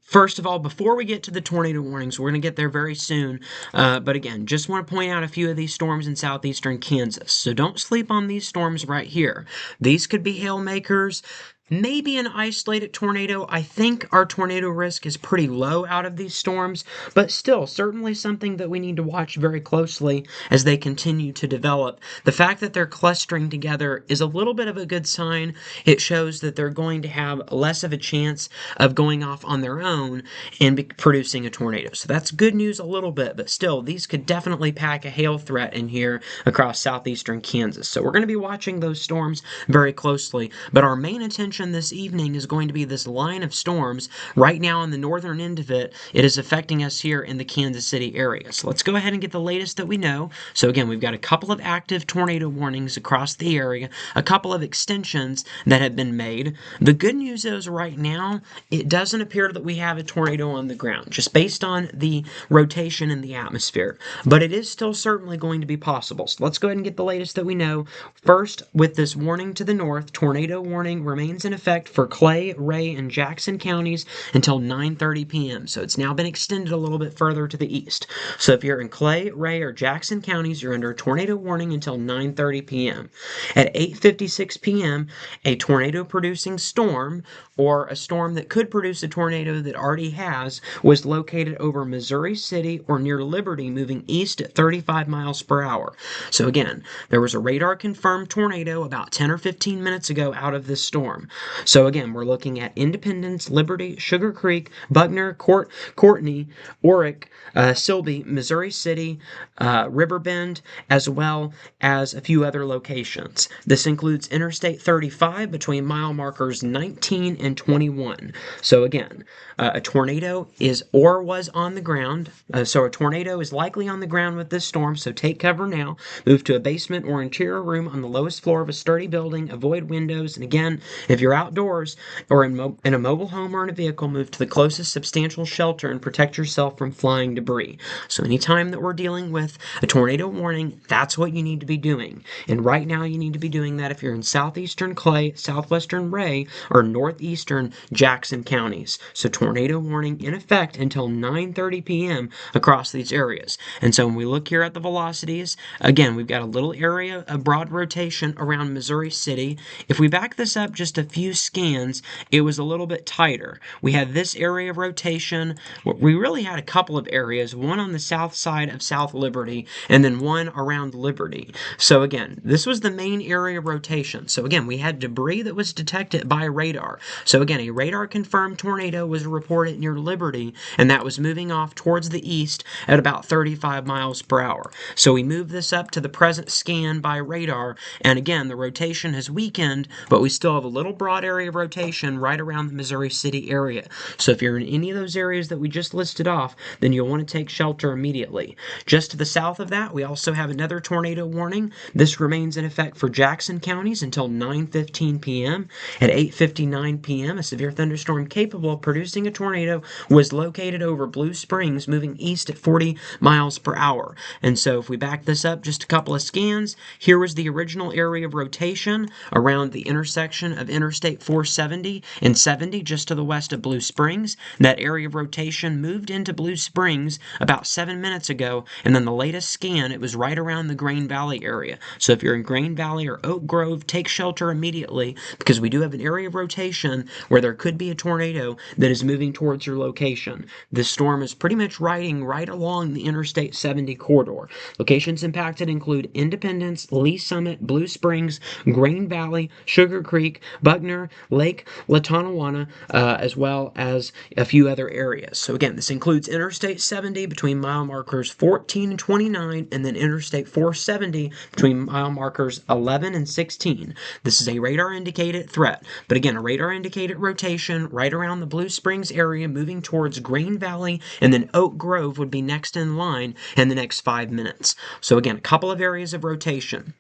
first of all, before we get to the tornado warnings, we're going to get there very soon. But again, just want to point out a few of these storms in southeastern Kansas. So don't sleep on these storms right here. These could be hail makers. Maybe an isolated tornado. I think our tornado risk is pretty low out of these storms, but still, certainly something that we need to watch very closely as they continue to develop. The fact that they're clustering together is a little bit of a good sign. It shows that they're going to have less of a chance of going off on their own and producing a tornado. So that's good news a little bit, but still, these could definitely pack a hail threat in here across southeastern Kansas. So we're going to be watching those storms very closely, but our main attention this evening is going to be this line of storms. Right now on the northern end of it, it is affecting us here in the Kansas City area. So let's go ahead and get the latest that we know. So again, we've got a couple of active tornado warnings across the area, a couple of extensions that have been made. The good news is right now, it doesn't appear that we have a tornado on the ground, just based on the rotation in the atmosphere, but it is still certainly going to be possible. So let's go ahead and get the latest that we know. First, with this warning to the north, tornado warning remains in effect for Clay, Ray, and Jackson counties until 9:30 p.m. So it's now been extended a little bit further to the east. So if you're in Clay, Ray, or Jackson counties, you're under a tornado warning until 9:30 p.m. At 8:56 p.m., a tornado-producing storm, or a storm that could produce a tornado that already has, was located over Missouri City or near Liberty, moving east at 35 miles per hour. So again, there was a radar-confirmed tornado about 10 or 15 minutes ago out of this storm. So again, we're looking at Independence, Liberty, Sugar Creek, Buckner, Courtney, Oric, Silby, Missouri City, Riverbend, as well as a few other locations. This includes Interstate 35 between mile markers 19 and 21. So again, a tornado is or was on the ground. So a tornado is likely on the ground with this storm, so take cover now. Move to a basement or interior room on the lowest floor of a sturdy building. Avoid windows. And again, if you're outdoors or in a mobile home or in a vehicle, move to the closest substantial shelter and protect yourself from flying debris. So anytime that we're dealing with a tornado warning, that's what you need to be doing. And right now you need to be doing that if you're in southeastern Clay, southwestern Ray, or northeastern Jackson counties. So tornado tornado warning in effect until 9:30 p.m. across these areas. And so when we look here at the velocities, again, we've got a little area of broad rotation around Missouri City. If we back this up just a few scans, it was a little bit tighter. We had this area of rotation. We really had a couple of areas, one on the south side of South Liberty and then one around Liberty. So again, this was the main area of rotation. So again, we had debris that was detected by radar. So again, a radar confirmed tornado was reported near Liberty, and that was moving off towards the east at about 35 miles per hour. So we moved this up to the present scan by radar, and again, the rotation has weakened, but we still have a little broad area of rotation right around the Missouri City area. So if you're in any of those areas that we just listed off, then you'll want to take shelter immediately. Just to the south of that, we also have another tornado warning. This remains in effect for Jackson counties until 9:15 p.m. At 8:59 p.m., a severe thunderstorm capable of producing a tornado was located over Blue Springs, moving east at 40 miles per hour. And so if we back this up just a couple of scans, here was the original area of rotation around the intersection of Interstate 470 and 70 just to the west of Blue Springs. That area of rotation moved into Blue Springs about 7 minutes ago, and then the latest scan, it was right around the Grain Valley area. So if you're in Grain Valley or Oak Grove, take shelter immediately, because we do have an area of rotation where there could be a tornado that is moving towards your location. This storm is pretty much riding right along the Interstate 70 corridor. Locations impacted include Independence, Lee Summit, Blue Springs, Grain Valley, Sugar Creek, Buckner, Lake Latanawana, as well as a few other areas. So again, this includes Interstate 70 between mile markers 14 and 29, and then Interstate 470 between mile markers 11 and 16. This is a radar indicated threat, but again, a radar indicated rotation right around the Blue Springs area moving towards Grain Valley, and then Oak Grove would be next in line in the next 5 minutes. So again, a couple of areas of rotation.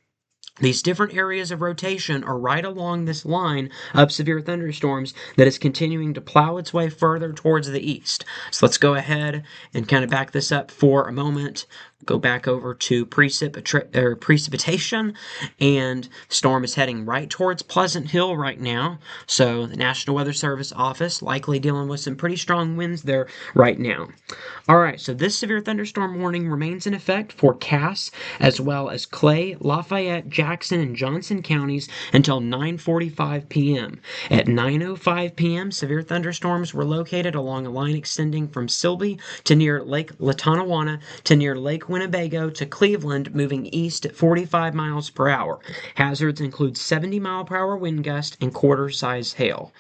These different areas of rotation are right along this line of severe thunderstorms that is continuing to plow its way further towards the east. So let's go ahead and kind of back this up for a moment. Go back over to precipitation, and storm is heading right towards Pleasant Hill right now. So the National Weather Service office likely dealing with some pretty strong winds there right now. All right, so this severe thunderstorm warning remains in effect for Cass as well as Clay, Lafayette, Jackson, and Johnson counties until 9:45 p.m. At 9:05 p.m., severe thunderstorms were located along a line extending from Silby to near Lake Latanawana to near Lake Winnebago to Cleveland, moving east at 45 miles per hour. Hazards include 70 mile per hour wind gust and quarter-size hail.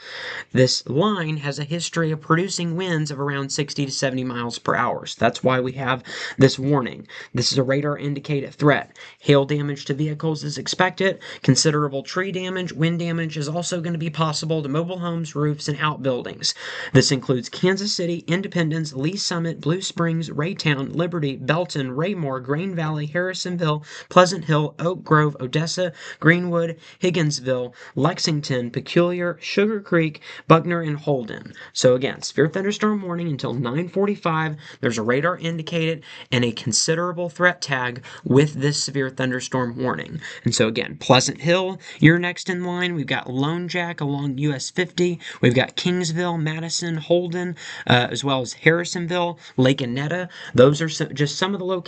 This line has a history of producing winds of around 60 to 70 miles per hour. So that's why we have this warning. This is a radar indicated threat. Hail damage to vehicles is expected. Considerable tree damage, wind damage is also going to be possible to mobile homes, roofs, and outbuildings. This includes Kansas City, Independence, Lee Summit, Blue Springs, Raytown, Liberty, Belton, Raymore, Grain Valley, Harrisonville, Pleasant Hill, Oak Grove, Odessa, Greenwood, Higginsville, Lexington, Peculiar, Sugar Creek, Buckner, and Holden. So again, severe thunderstorm warning until 9:45. There's a radar indicated and a considerable threat tag with this severe thunderstorm warning. And so again, Pleasant Hill, you're next in line. We've got Lone Jack along US 50. We've got Kingsville, Madison, Holden, as well as Harrisonville, Lake Annetta. Those are just some of the locations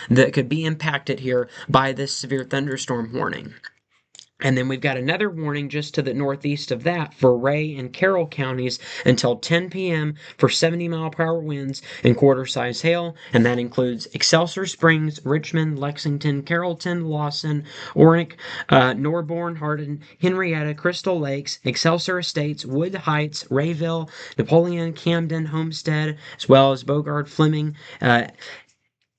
that could be impacted here by this severe thunderstorm warning. And then we've got another warning just to the northeast of that for Ray and Carroll counties until 10 p.m. for 70 mile per hour winds and quarter-size hail, and that includes Excelsior Springs, Richmond, Lexington, Carrollton, Lawson, Ornick, Norborn, Hardin, Henrietta, Crystal Lakes, Excelsior Estates, Wood Heights, Rayville, Napoleon, Camden, Homestead, as well as Bogard, Fleming,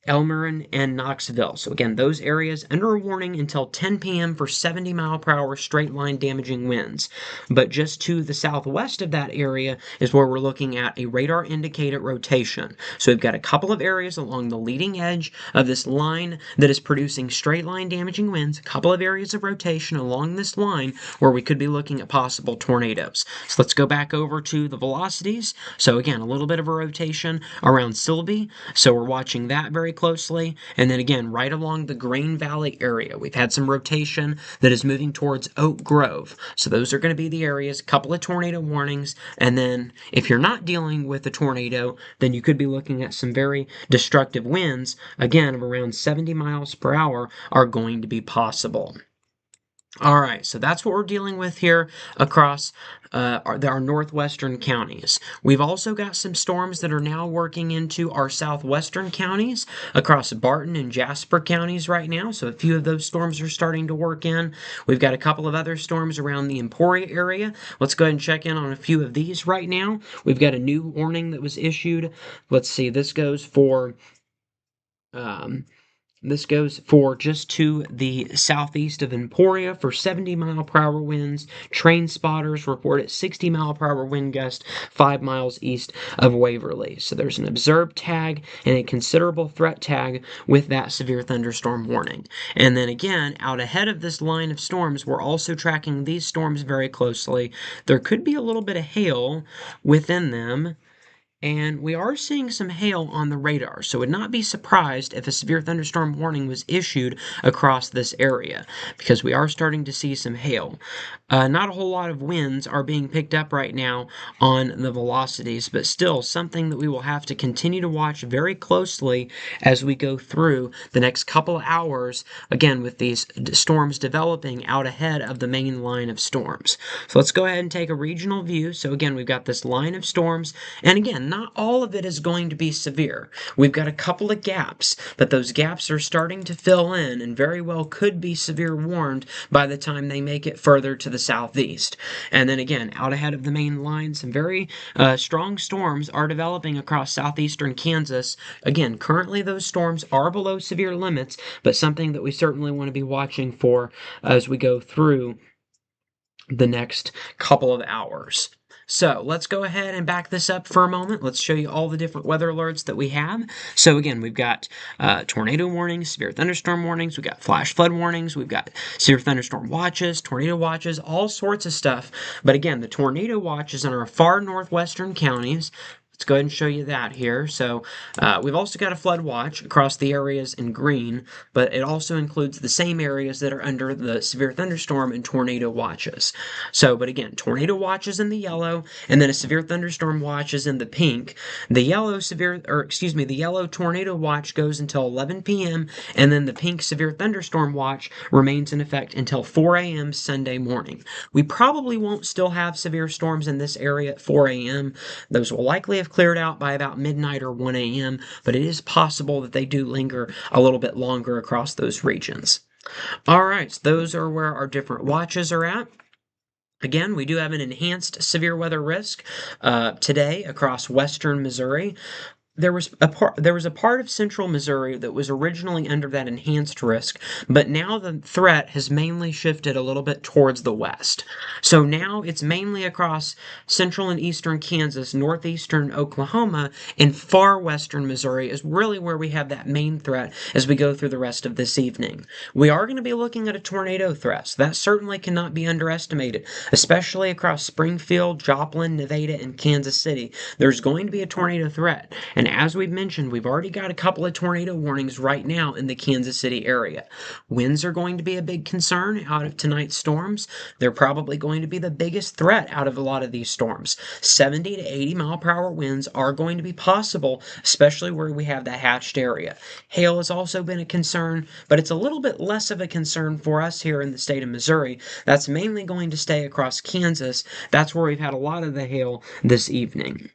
Elmerin, and Knoxville. So again, those areas under a warning until 10 p.m. for 70 mile per hour straight line damaging winds. But just to the southwest of that area is where we're looking at a radar indicated rotation. So we've got a couple of areas along the leading edge of this line that is producing straight line damaging winds, a couple of areas of rotation along this line where we could be looking at possible tornadoes. So let's go back over to the velocities. So again, a little bit of a rotation around Silby. So we're watching that very closely. And then again, right along the Green Valley area, we've had some rotation that is moving towards Oak Grove. So those are going to be the areas, a couple of tornado warnings. And then if you're not dealing with a tornado, then you could be looking at some very destructive winds, again, of around 70 miles per hour are going to be possible. All right, so that's what we're dealing with here across our northwestern counties. We've also got some storms that are now working into our southwestern counties across Barton and Jasper counties right now. So a few of those storms are starting to work in. We've got a couple of other storms around the Emporia area. Let's go ahead and check in on a few of these right now. We've got a new warning that was issued. Let's see, this goes for just to the southeast of Emporia for 70-mile-per-hour winds. Train spotters report at 60-mile-per-hour wind gust 5 miles east of Waverly. So there's an observed tag and a considerable threat tag with that severe thunderstorm warning. And then again, out ahead of this line of storms, we're also tracking these storms very closely. There could be a little bit of hail within them. And we are seeing some hail on the radar, so would not be surprised if a severe thunderstorm warning was issued across this area, because we are starting to see some hail. Not a whole lot of winds are being picked up right now on the velocities, but still something that we will have to continue to watch very closely as we go through the next couple of hours, again, with these storms developing out ahead of the main line of storms. So let's go ahead and take a regional view. So again, we've got this line of storms, and again, not all of it is going to be severe. We've got a couple of gaps, but those gaps are starting to fill in and very well could be severe warned by the time they make it further to the southeast. And then again, out ahead of the main line, some very strong storms are developing across southeastern Kansas. Again, currently those storms are below severe limits, but something that we certainly want to be watching for as we go through the next couple of hours. So let's go ahead and back this up for a moment. Let's show you all the different weather alerts that we have. So again, we've got tornado warnings, severe thunderstorm warnings, we've got flash flood warnings, we've got severe thunderstorm watches, tornado watches, all sorts of stuff. But again, the tornado watch is in our far northwestern counties. Let's go ahead and show you that here. So we've also got a flood watch across the areas in green, but it also includes the same areas that are under the severe thunderstorm and tornado watches. So, but again, tornado watch is in the yellow, and then a severe thunderstorm watch is in the pink. The yellow the yellow tornado watch goes until 11 p.m., and then the pink severe thunderstorm watch remains in effect until 4 a.m. Sunday morning. We probably won't still have severe storms in this area at 4 a.m. Those will likely have cleared out by about midnight or 1 a.m., but it is possible that they do linger a little bit longer across those regions. All right, so those are where our different watches are at. Again, we do have an enhanced severe weather risk today across western Missouri. There was a part of central Missouri that was originally under that enhanced risk, but now the threat has mainly shifted a little bit towards the west. So now it's mainly across central and eastern Kansas, northeastern Oklahoma, and far western Missouri is really where we have that main threat as we go through the rest of this evening. We are going to be looking at a tornado threat, so that certainly cannot be underestimated, especially across Springfield, Joplin, Nevada, and Kansas City. There's going to be a tornado threat, and as we've mentioned, we've already got a couple of tornado warnings right now in the Kansas City area. Winds are going to be a big concern out of tonight's storms. They're probably going to be the biggest threat out of a lot of these storms. 70 to 80 mile per hour winds are going to be possible, especially where we have that hatched area. Hail has also been a concern, but it's a little bit less of a concern for us here in the state of Missouri. That's mainly going to stay across Kansas. That's where we've had a lot of the hail this evening.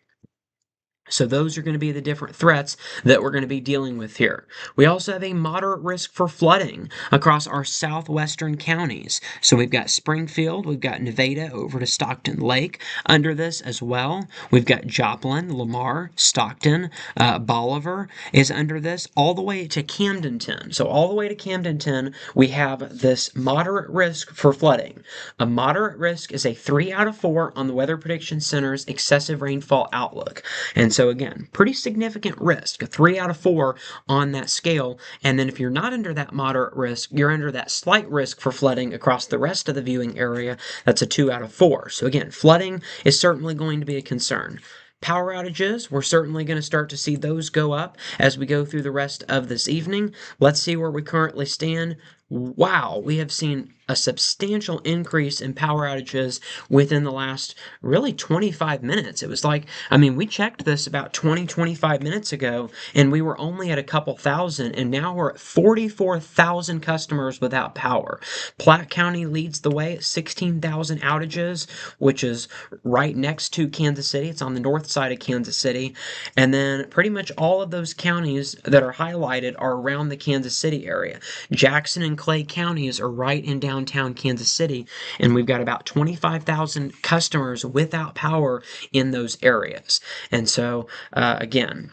So those are going to be the different threats that we're going to be dealing with here. We also have a moderate risk for flooding across our southwestern counties. So we've got Springfield, we've got Nevada over to Stockton Lake under this as well. We've got Joplin, Lamar, Stockton, Bolivar is under this all the way to Camdenton. So all the way to Camdenton, we have this moderate risk for flooding. A moderate risk is a 3 out of 4 on the Weather Prediction Center's excessive rainfall outlook. And so again, pretty significant risk, a 3 out of 4 on that scale. And then if you're not under that moderate risk, you're under that slight risk for flooding across the rest of the viewing area. That's a 2 out of 4. So again, flooding is certainly going to be a concern. Power outages, we're certainly going to start to see those go up as we go through the rest of this evening. Let's see where we currently stand. Wow, we have seen a substantial increase in power outages within the last really 25 minutes. It was like, I mean, we checked this about 25 minutes ago, and we were only at a couple thousand, and now we're at 44,000 customers without power. Platte County leads the way at 16,000 outages, which is right next to Kansas City. It's on the north side of Kansas City. And then pretty much all of those counties that are highlighted are around the Kansas City area. Jackson and Clay counties are right in downtown Kansas City, and we've got about 25,000 customers without power in those areas. And so, again,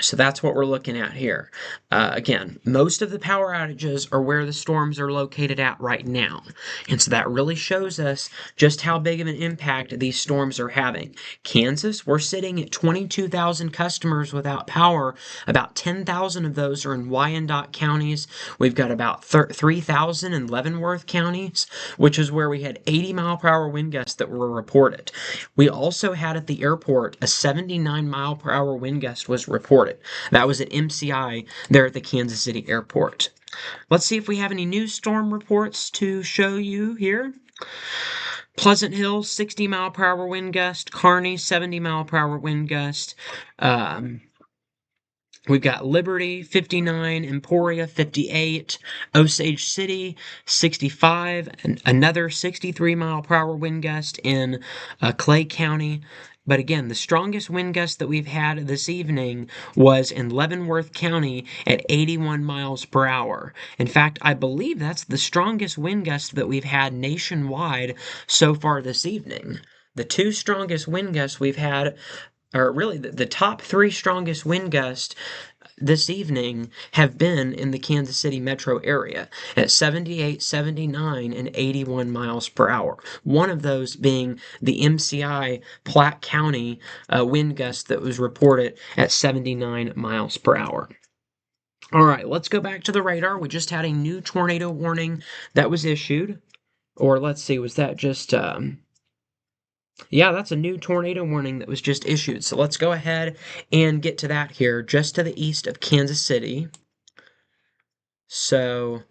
so that's what we're looking at here. Again, most of the power outages are where the storms are located at right now. And so that really shows us just how big of an impact these storms are having. Kansas, we're sitting at 22,000 customers without power. About 10,000 of those are in Wyandotte counties. We've got about 3,000 in Leavenworth counties, which is where we had 80-mile-per-hour wind gusts that were reported. We also had at the airport a 79-mile-per-hour wind gust was reported. That was at MCI there at the Kansas City airport. Let's see if we have any new storm reports to show you here. Pleasant Hill, 60-mile-per-hour wind gust. Kearney, 70-mile-per-hour wind gust. We've got Liberty, 59, Emporia, 58, Osage City, 65, and another 63-mile-per-hour wind gust in Clay County. But again, the strongest wind gust that we've had this evening was in Leavenworth County at 81 miles per hour. In fact, I believe that's the strongest wind gust that we've had nationwide so far this evening. The two strongest wind gusts we've had, or really the top three strongest wind gusts this evening have been in the Kansas City metro area at 78, 79, and 81 miles per hour. One of those being the MCI Platte County wind gust that was reported at 79 miles per hour. All right, let's go back to the radar. We just had a new tornado warning that was issued. Or let's see, was that just... Yeah, that's a new tornado warning that was just issued. So let's go ahead and get to that here, just to the east of Kansas City. So,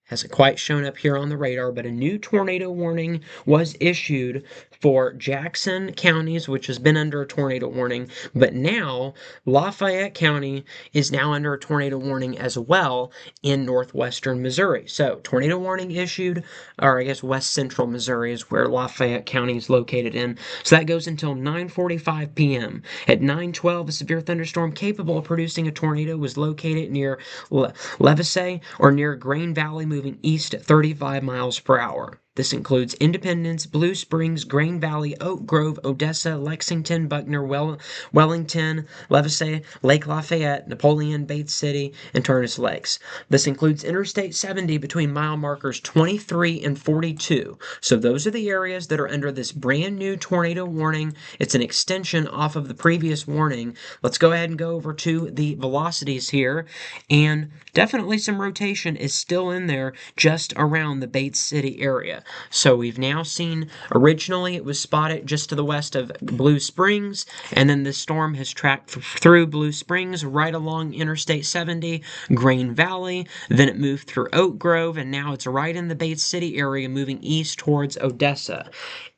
hasn't quite shown up here on the radar, but a new tornado warning was issued for Jackson counties, which has been under a tornado warning, but now Lafayette County is now under a tornado warning as well in northwestern Missouri. So, tornado warning issued, or I guess west central Missouri is where Lafayette County is located in. So that goes until 9:45 p.m. At 9:12, a severe thunderstorm capable of producing a tornado was located near Levisay or near Grain Valley, moving east at 35 miles per hour. This includes Independence, Blue Springs, Grain Valley, Oak Grove, Odessa, Lexington, Buckner, Wellington, Levisay, Lake Lafayette, Napoleon, Bates City, and Turnus Lakes. This includes Interstate 70 between mile markers 23 and 42. So those are the areas that are under this brand new tornado warning. It's an extension off of the previous warning. Let's go ahead and go over to the velocities here, and definitely some rotation is still in there just around the Bates City area. So we've now seen, originally it was spotted just to the west of Blue Springs, and then the storm has tracked through Blue Springs, right along Interstate 70, Grain Valley, then it moved through Oak Grove, and now it's right in the Bates City area, moving east towards Odessa.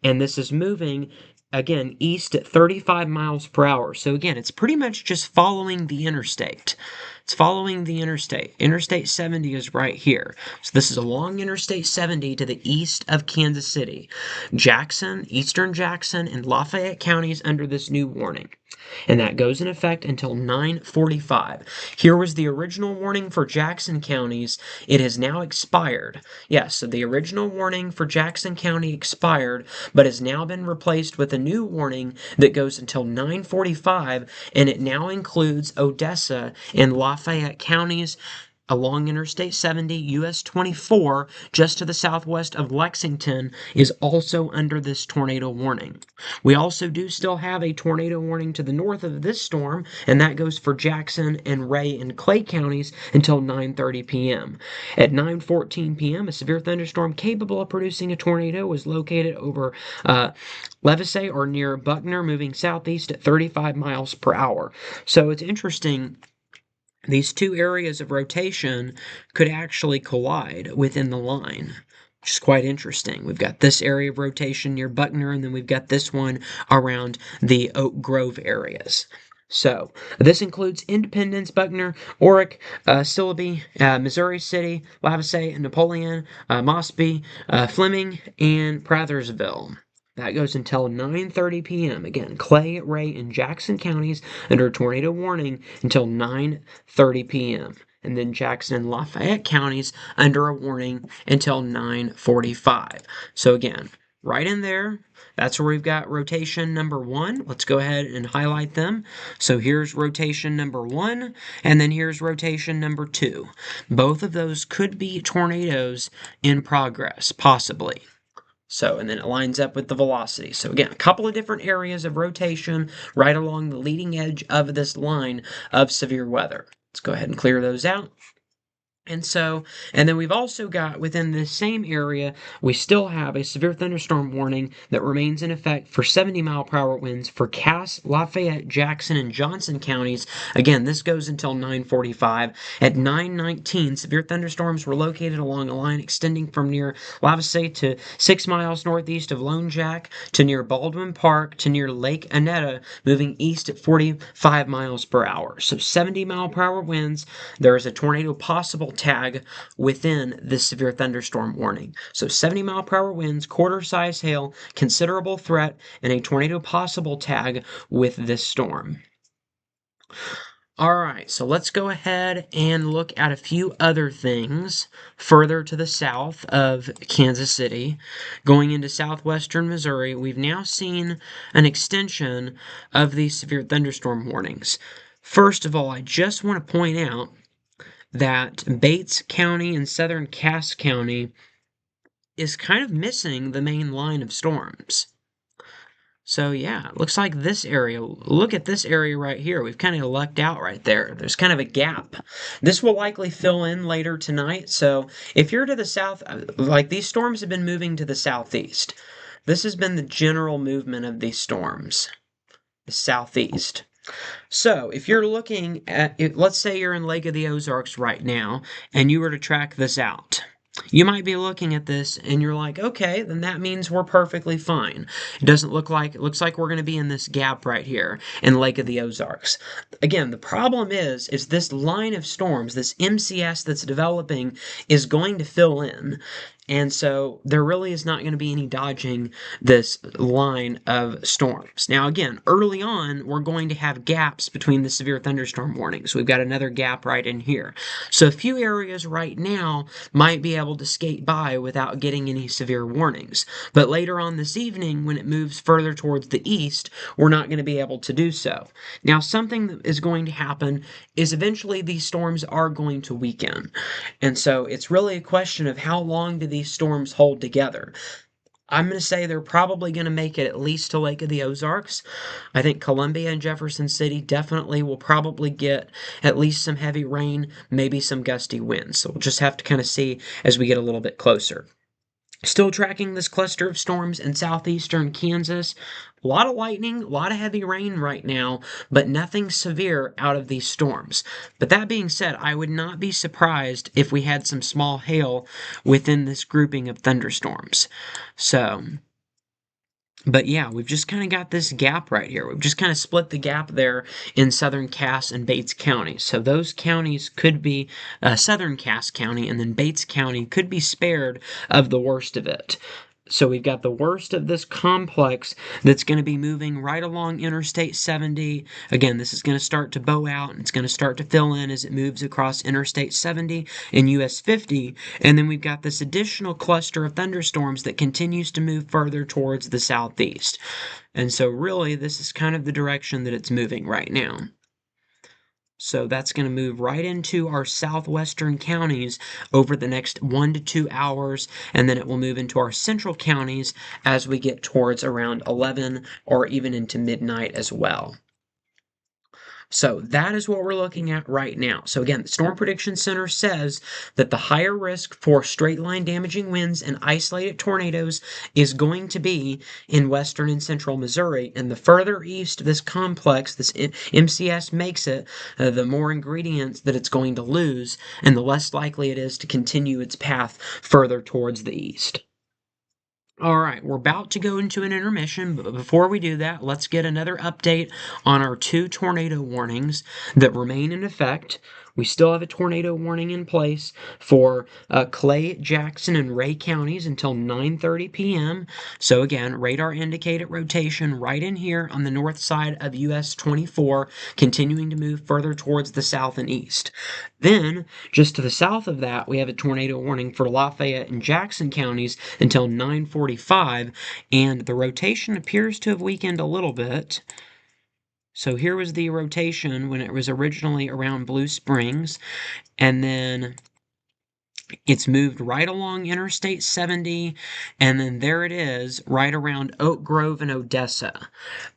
And this is moving again east at 35 miles per hour. So again, it's pretty much just following the interstate. It's following the interstate. Interstate 70 is right here. So this is along Interstate 70 to the east of Kansas City. Jackson, eastern Jackson, and Lafayette counties under this new warning. And that goes in effect until 9:45. Here was the original warning for Jackson counties. It has now expired. Yes, so the original warning for Jackson County expired, but has now been replaced with a new warning that goes until 9:45, and it now includes Odessa and Lafayette counties. along Interstate 70, US 24, just to the southwest of Lexington, is also under this tornado warning. We also do still have a tornado warning to the north of this storm, and that goes for Jackson and Ray and Clay counties until 9:30 p.m. At 9:14 p.m., a severe thunderstorm capable of producing a tornado was located over Levisay or near Buckner, moving southeast at 35 miles per hour. So it's interesting. These two areas of rotation could actually collide within the line, which is quite interesting. We've got this area of rotation near Buckner, and then we've got this one around the Oak Grove areas. So this includes Independence, Buckner, Oric, Sillaby, Missouri City, Levisay, Napoleon, Mosby, Fleming, and Prathersville. That goes until 9:30 p.m. Again, Clay, Ray, and Jackson counties under tornado warning until 9:30 p.m. And then Jackson and Lafayette counties under a warning until 9:45. So again, right in there, that's where we've got rotation number 1. Let's go ahead and highlight them. So here's rotation number 1, and then here's rotation number 2. Both of those could be tornadoes in progress, possibly. So, and then it lines up with the velocity. So again, a couple of different areas of rotation right along the leading edge of this line of severe weather. Let's go ahead and clear those out. And then we've also got within this same area, we still have a severe thunderstorm warning that remains in effect for 70-mile-per-hour winds for Cass, Lafayette, Jackson, and Johnson counties. Again, this goes until 9:45. At 9:19, severe thunderstorms were located along a line extending from near Levisay to 6 miles northeast of Lone Jack to near Baldwin Park to near Lake Annetta, moving east at 45 miles per hour. So 70-mile-per-hour winds. There is a tornado possible tag within this severe thunderstorm warning. So 70-mile-per-hour winds, quarter-size hail, considerable threat, and a tornado possible tag with this storm. All right, so let's go ahead and look at a few other things further to the south of Kansas City. Going into southwestern Missouri, we've now seen an extension of these severe thunderstorm warnings. First of all, I just want to point out that Bates County and southern Cass County is kind of missing the main line of storms. So yeah, it looks like this area, look at this area right here. We've kind of lucked out right there. There's kind of a gap. This will likely fill in later tonight. So if you're to the south, like these storms have been moving to the southeast. This has been the general movement of these storms, the southeast. So, if you're looking at, let's say you're in Lake of the Ozarks right now, and you were to track this out, you might be looking at this and you're like, okay, then that means we're perfectly fine. It looks like we're going to be in this gap right here in Lake of the Ozarks. Again, the problem is this line of storms, this MCS that's developing is going to fill in. And so there really is not going to be any dodging this line of storms. Now, again, early on, we're going to have gaps between the severe thunderstorm warnings. We've got another gap right in here. So a few areas right now might be able to skate by without getting any severe warnings. But later on this evening, when it moves further towards the east, we're not going to be able to do so. Now, something that is going to happen is eventually these storms are going to weaken. And so it's really a question of how long do these storms hold together. I'm going to say they're probably going to make it at least to Lake of the Ozarks. I think Columbia and Jefferson City definitely will probably get at least some heavy rain, maybe some gusty winds. So we'll just have to kind of see as we get a little bit closer. Still tracking this cluster of storms in southeastern Kansas. A lot of lightning, a lot of heavy rain right now, but nothing severe out of these storms. But that being said, I would not be surprised if we had some small hail within this grouping of thunderstorms. But yeah, we've just kind of got this gap right here. We've just kind of split the gap there in southern Cass and Bates County. So those counties could be, southern Cass County and then Bates County could be spared of the worst of it. So we've got the worst of this complex that's going to be moving right along Interstate 70. Again, this is going to start to bow out and it's going to start to fill in as it moves across Interstate 70 and US 50. And then we've got this additional cluster of thunderstorms that continues to move further towards the southeast. And so really, this is kind of the direction that it's moving right now. So that's going to move right into our southwestern counties over the next 1 to 2 hours, and then it will move into our central counties as we get towards around 11 or even into midnight as well. So that is what we're looking at right now. So again, the Storm Prediction Center says that the higher risk for straight line damaging winds and isolated tornadoes is going to be in western and central Missouri. And the further east this complex, this MCS makes it, the more ingredients that it's going to lose, and the less likely it is to continue its path further towards the east. All right, we're about to go into an intermission, but before we do that, let's get another update on our 2 tornado warnings that remain in effect. We still have a tornado warning in place for Clay, Jackson, and Ray counties until 9:30 p.m. So again, radar indicated rotation right in here on the north side of US 24, continuing to move further towards the south and east. Then, just to the south of that, we have a tornado warning for Lafayette and Jackson counties until 9:45, and the rotation appears to have weakened a little bit. So here was the rotation when it was originally around Blue Springs, and then it's moved right along Interstate 70, and then there it is, right around Oak Grove and Odessa.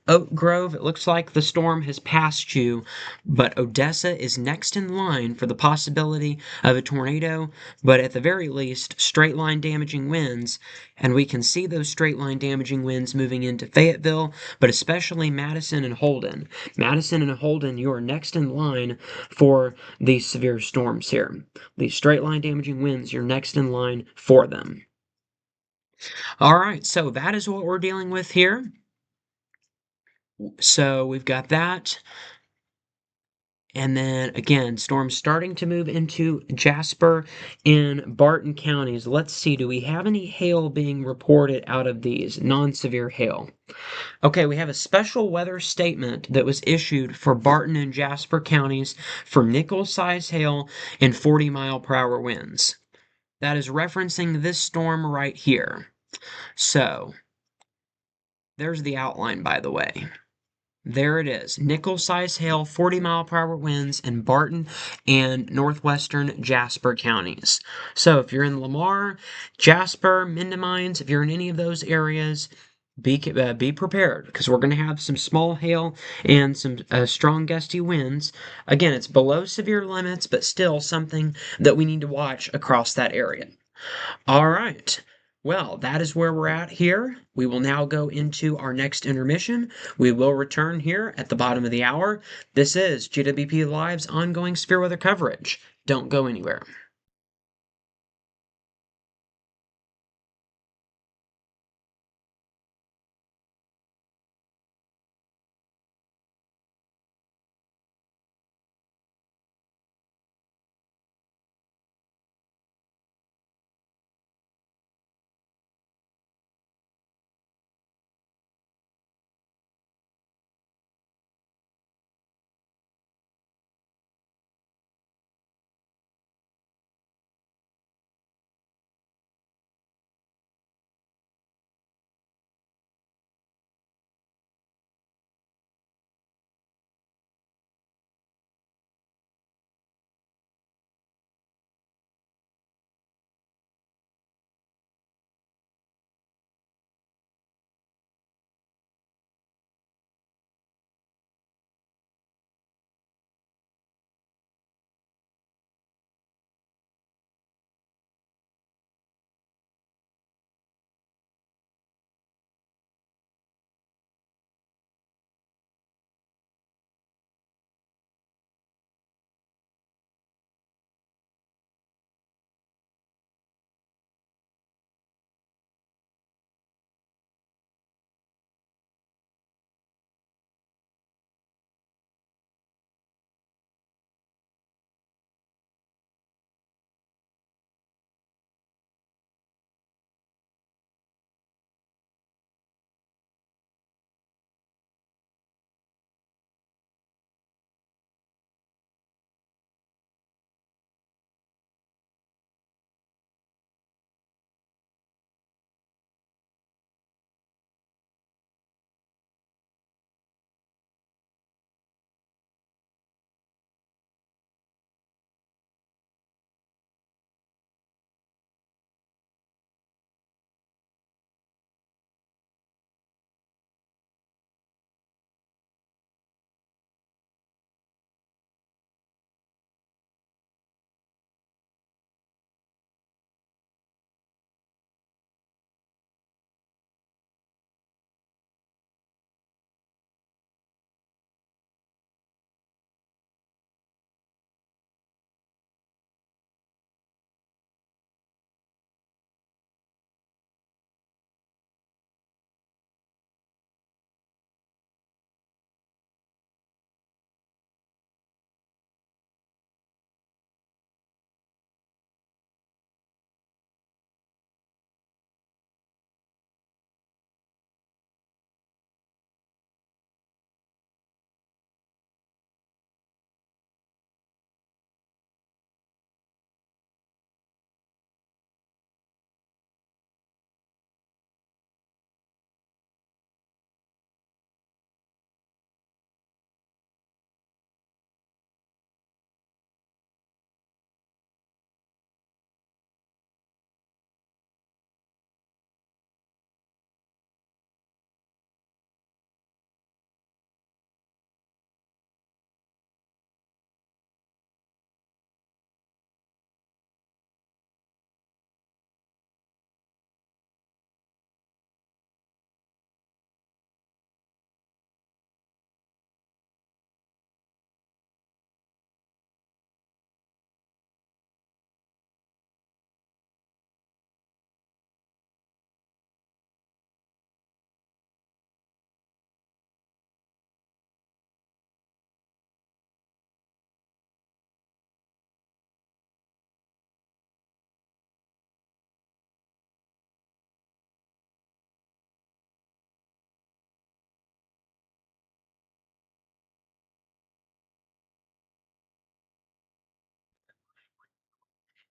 Oak Grove, it looks like the storm has passed you, but Odessa is next in line for the possibility of a tornado, but at the very least, straight line damaging winds, and we can see those straight line damaging winds moving into Fayetteville, but especially Madison and Holden. Madison and Holden, you are next in line for these severe storms here. These straight line damaging winds, you're next in line for them. All right, so that is what we're dealing with here. So we've got that. And then again, storms starting to move into Jasper and Barton counties. Let's see, do we have any hail being reported out of these non-severe hail? Okay, we have a special weather statement that was issued for Barton and Jasper counties for nickel-size hail and 40-mile-per-hour winds. That is referencing this storm right here. So, there's the outline, by the way. There it is. Nickel-size hail, 40-mile-per-hour winds in Barton and northwestern Jasper counties. So if you're in Lamar, Jasper, Mendamines, if you're in any of those areas, be prepared because we're going to have some small hail and some strong gusty winds. Again, it's below severe limits, but still something that we need to watch across that area. All right. Well, that is where we're at here. We will now go into our next intermission. We will return here at the bottom of the hour. This is GWP Live's ongoing severe weather coverage. Don't go anywhere.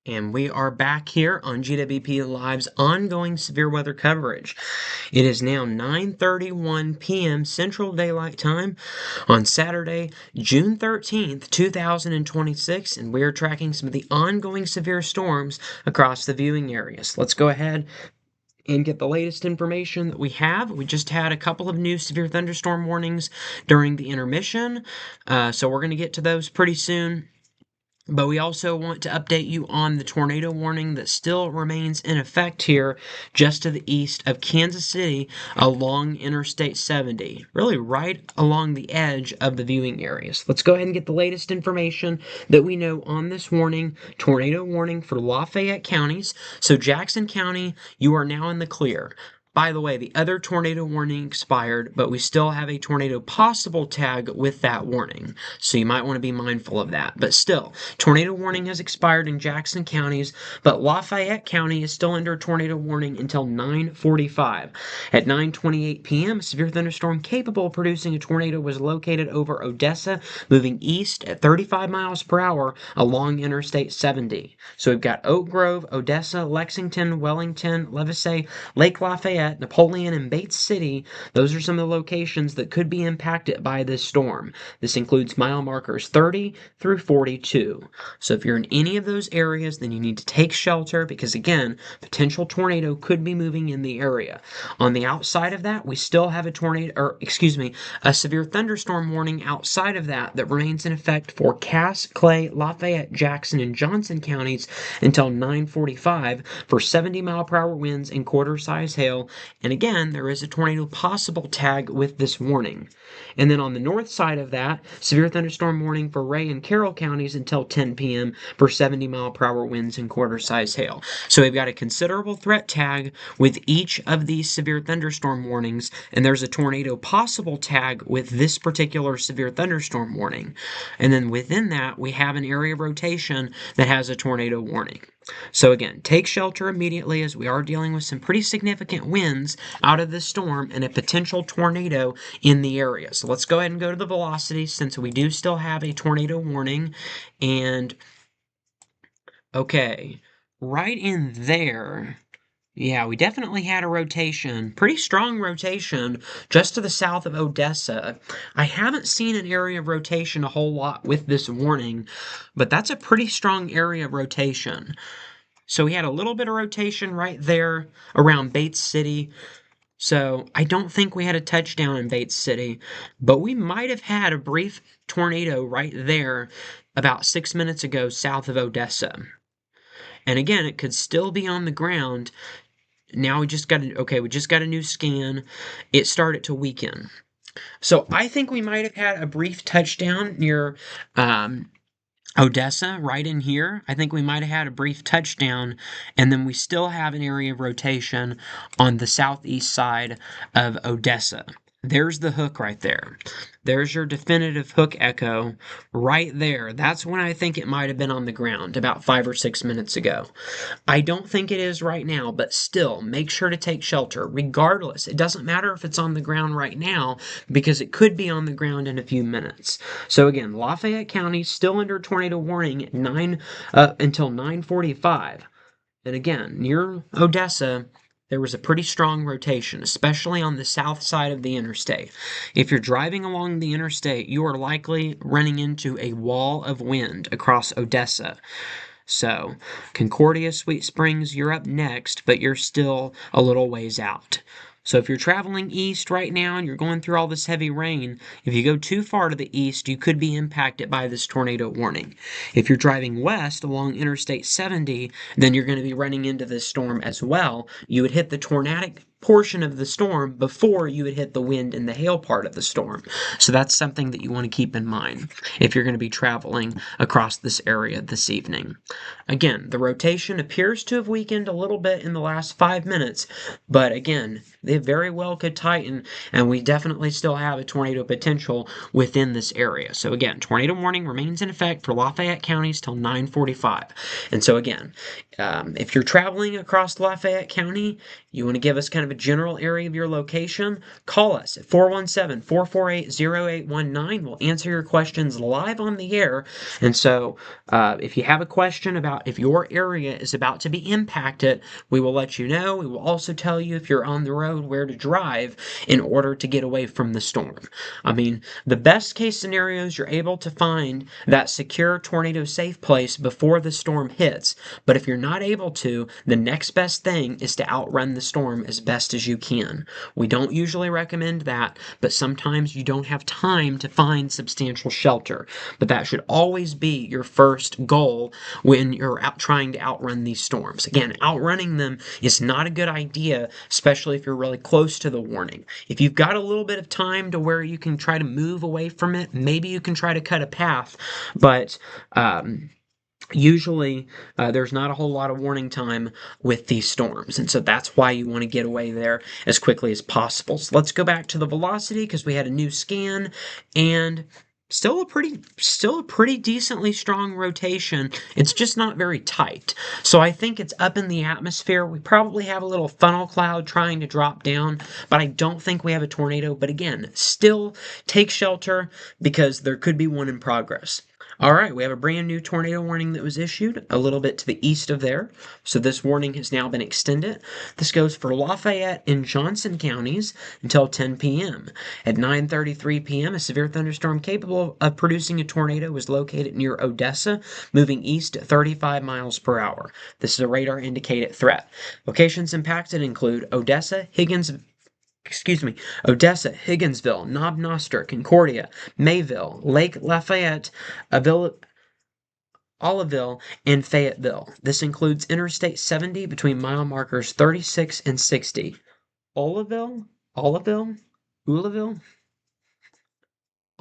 And we are back here on GWP Live's ongoing severe weather coverage. It is now 9:31 p.m. Central Daylight Time on Saturday, June 13th, 2026, and we are tracking some of the ongoing severe storms across the viewing areas. Let's go ahead and get the latest information that we have. We just had a couple of new severe thunderstorm warnings during the intermission, so we're going to get to those pretty soon. But we also want to update you on the tornado warning that still remains in effect here just to the east of Kansas City along Interstate 70, really right along the edge of the viewing areas. Let's go ahead and get the latest information that we know on this warning, tornado warning for Lafayette counties. So Jackson County, you are now in the clear. By the way, the other tornado warning expired, but we still have a tornado possible tag with that warning. So you might want to be mindful of that. But still, tornado warning has expired in Jackson counties, but Lafayette County is still under tornado warning until 9:45. At 9:28 p.m., a severe thunderstorm capable of producing a tornado was located over Odessa, moving east at 35 miles per hour along Interstate 70. So we've got Oak Grove, Odessa, Lexington, Wellington, Levisay, Lake Lafayette, Napoleon, and Bates City. Those are some of the locations that could be impacted by this storm. This includes mile markers 30 through 42. So if you're in any of those areas, then you need to take shelter because, again, potential tornado could be moving in the area. On the outside of that, we still have a severe thunderstorm warning outside of that remains in effect for Cass, Clay, Lafayette, Jackson, and Johnson counties until 9:45 for 70-mile-per-hour winds and quarter-size hail. And again, there is a tornado possible tag with this warning. And then on the north side of that, severe thunderstorm warning for Ray and Carroll counties until 10 p.m. for 70-mile-per-hour winds and quarter-size hail. So we've got a considerable threat tag with each of these severe thunderstorm warnings, and there's a tornado possible tag with this particular severe thunderstorm warning. And then within that, we have an area of rotation that has a tornado warning. So again, take shelter immediately as we are dealing with some pretty significant winds out of this storm and a potential tornado in the area. So let's go ahead and go to the velocity since we do still have a tornado warning. And okay, right in there, yeah, we definitely had a rotation, pretty strong rotation, just to the south of Odessa. I haven't seen an area of rotation a whole lot with this warning, but that's a pretty strong area of rotation. So we had a little bit of rotation right there around Bates City. So I don't think we had a touchdown in Bates City, but we might have had a brief tornado right there about 6 minutes ago south of Odessa. And again, it could still be on the ground. Now we just got a new scan. It started to weaken. So I think we might have had a brief touchdown near Odessa right in here. I think we might have had a brief touchdown, and then we still have an area of rotation on the southeast side of Odessa. There's the hook right there. There's your definitive hook echo right there. That's when I think it might have been on the ground about 5 or 6 minutes ago. I don't think it is right now, but still, make sure to take shelter. Regardless, it doesn't matter if it's on the ground right now because it could be on the ground in a few minutes. So again, Lafayette County still under tornado warning until 9:45. And again, near Odessa, there was a pretty strong rotation, especially on the south side of the interstate. If you're driving along the interstate, you are likely running into a wall of wind across Odessa. So, Concordia, Sweet Springs, you're up next, but you're still a little ways out. So if you're traveling east right now and you're going through all this heavy rain, if you go too far to the east, you could be impacted by this tornado warning. If you're driving west along Interstate 70, then you're going to be running into this storm as well. You would hit the tornadic portion of the storm before you would hit the wind and the hail part of the storm. So that's something that you want to keep in mind if you're going to be traveling across this area this evening. Again, the rotation appears to have weakened a little bit in the last 5 minutes, but again, they very well could tighten, and we definitely still have a tornado potential within this area. So again, tornado warning remains in effect for Lafayette counties till 9:45. And so again, if you're traveling across Lafayette County, you want to give us kind of a a general area of your location, call us at 417-448-0819. We'll answer your questions live on the air. And so if you have a question about if your area is about to be impacted, we will let you know. We will also tell you if you're on the road where to drive in order to get away from the storm. I mean, the best case scenario is you're able to find that secure tornado safe place before the storm hits. But if you're not able to, the next best thing is to outrun the storm as best as you can. We don't usually recommend that, but sometimes you don't have time to find substantial shelter. But that should always be your first goal when you're out trying to outrun these storms. Again, outrunning them is not a good idea, especially if you're really close to the warning. If you've got a little bit of time to where you can try to move away from it, maybe you can try to cut a path, but usually there's not a whole lot of warning time with these storms, and so that's why you want to get away there as quickly as possible. So let's go back to the velocity because we had a new scan, and still a pretty decently strong rotation. It's just not very tight. So I think it's up in the atmosphere. We probably have a little funnel cloud trying to drop down, but I don't think we have a tornado. But again, still take shelter because there could be one in progress. All right, we have a brand new tornado warning that was issued a little bit to the east of there. So this warning has now been extended. This goes for Lafayette and Johnson counties until 10 p.m. At 9:33 p.m., a severe thunderstorm capable of producing a tornado was located near Odessa, moving east at 35 miles per hour. This is a radar indicated threat. Locations impacted include Odessa, Higginsville, Knob Noster, Concordia, Mayville, Lake Lafayette, Oliveville, and Fayetteville. This includes Interstate 70 between mile markers 36 and 60. Oliveville? Oliveville?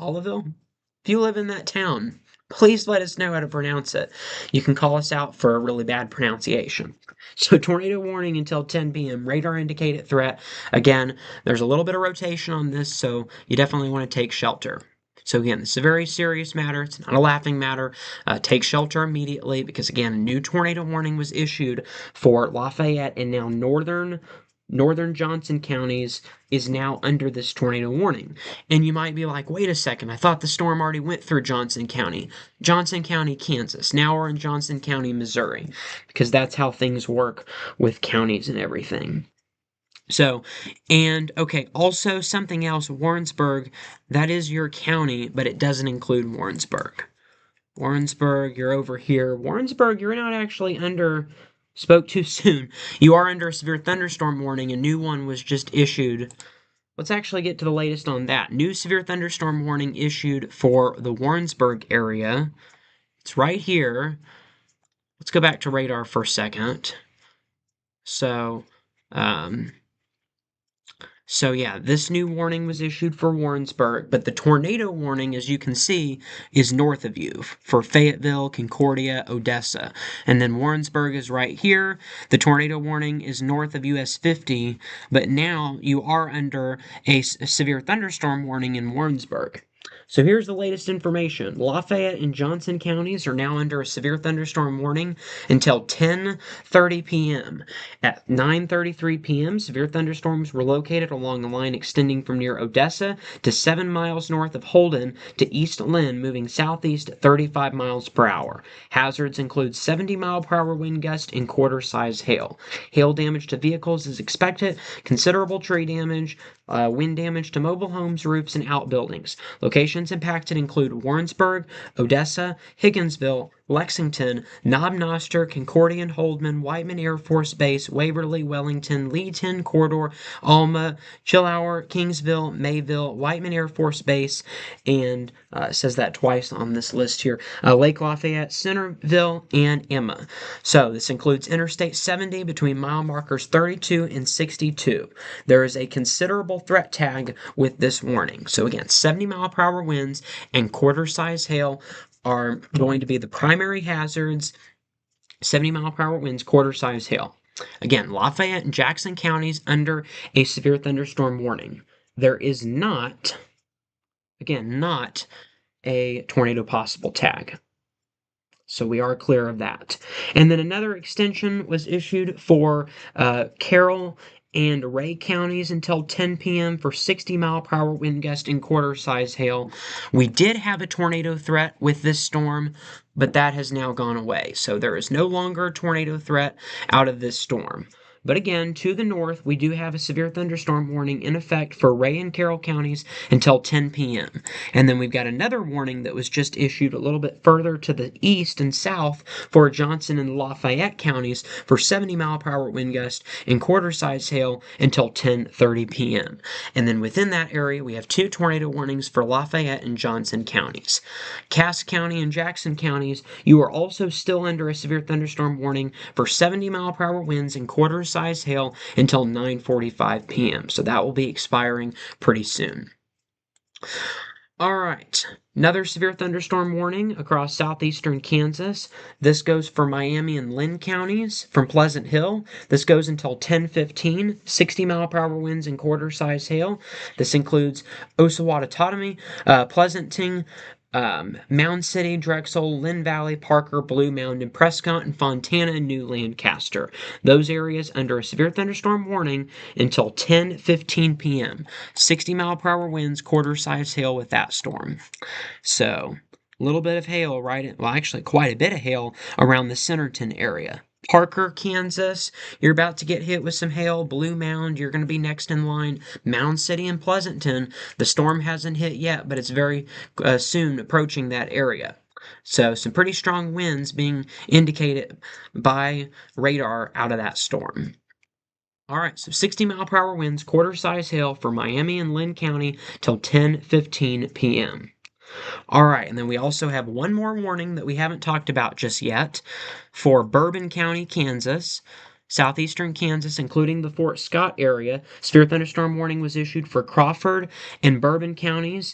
If you live in that town, please let us know how to pronounce it. You can call us out for a really bad pronunciation. So tornado warning until 10 p.m. Radar indicated threat. Again, there's a little bit of rotation on this, so you definitely want to take shelter. So again, this is a very serious matter. It's not a laughing matter. Take shelter immediately because again, a new tornado warning was issued for Lafayette and now northern Johnson counties is now under this tornado warning. And you might be like, wait a second, I thought the storm already went through Johnson County, Kansas. Now we're in Johnson County, Missouri, because that's how things work with counties and everything. So, and okay, also something else, Warrensburg, that is your county, but it doesn't include Warrensburg. Warrensburg, you're over here. Warrensburg, you're not actually under, spoke too soon. You are under a severe thunderstorm warning. A new one was just issued. Let's actually get to the latest on that. New severe thunderstorm warning issued for the Warrensburg area. It's right here. Let's go back to radar for a second. So yeah, this new warning was issued for Warrensburg, but the tornado warning, as you can see, is north of you for Fayetteville, Concordia, Odessa. And then Warrensburg is right here. The tornado warning is north of US 50, but now you are under a severe thunderstorm warning in Warrensburg. So here's the latest information. Lafayette and Johnson counties are now under a severe thunderstorm warning until 10:30 p.m. At 9:33 p.m., severe thunderstorms were located along the line extending from near Odessa to 7 miles north of Holden to East Lynn, moving southeast at 35 miles per hour. Hazards include 70-mile-per-hour wind gust and quarter-size hail. Hail damage to vehicles is expected, considerable tree damage, wind damage to mobile homes, roofs, and outbuildings. Locations impacted include Warrensburg, Odessa, Higginsville, Lexington, Knob Noster, Concordia and Holdman, Whiteman Air Force Base, Waverly, Wellington, Lee 10 Corridor, Alma, Chilhour, Kingsville, Mayville, Whiteman Air Force Base, and it says that twice on this list here, Lake Lafayette, Centerville, and Emma. So this includes Interstate 70 between mile markers 32 and 62. There is a considerable threat tag with this warning. So again, 70-mile-per-hour winds and quarter-size hail are going to be the primary hazards. 70-mile-per-hour winds, quarter-size hail. Again, Lafayette and Jackson counties under a severe thunderstorm warning. There is not a tornado possible tag. So we are clear of that. And then another extension was issued for Carroll and Ray counties until 10 p.m. for 60-mile-per-hour wind gust and quarter-size hail. We did have a tornado threat with this storm, but that has now gone away. So there is no longer a tornado threat out of this storm. But again, to the north, we do have a severe thunderstorm warning in effect for Ray and Carroll counties until 10 p.m. And then we've got another warning that was just issued a little bit further to the east and south for Johnson and Lafayette counties for 70-mile-per-hour wind gust and quarter-size hail until 10:30 p.m. And then within that area, we have 2 tornado warnings for Lafayette and Johnson counties. Cass County and Jackson counties, you are also still under a severe thunderstorm warning for 70-mile-per-hour winds and quarter-size hail until 9:45 p.m. So that will be expiring pretty soon. All right, another severe thunderstorm warning across southeastern Kansas. This goes for Miami and Lynn counties from Pleasant Hill. This goes until 10:15, 60-mile-per-hour winds and quarter-size hail. This includes Osawatomie, Pleasanton, Mound City, Drexel, Lynn Valley, Parker, Blue Mound, and Prescott, and Fontana and New Lancaster. Those areas under a severe thunderstorm warning until 10:15 p.m. 60-mile-per-hour winds, quarter-size hail with that storm. So, a little bit of hail, right? Well, actually, quite a bit of hail around the Centerton area. Parker, Kansas, you're about to get hit with some hail. Blue Mound, you're going to be next in line. Mound City and Pleasanton, the storm hasn't hit yet, but it's very soon approaching that area. So some pretty strong winds being indicated by radar out of that storm. All right, so 60-mile-per-hour winds, quarter-size hail for Miami and Lynn County till 10:15 p.m. All right, and then we also have one more warning that we haven't talked about just yet for Bourbon County, Kansas, southeastern Kansas, including the Fort Scott area. Severe thunderstorm warning was issued for Crawford and Bourbon counties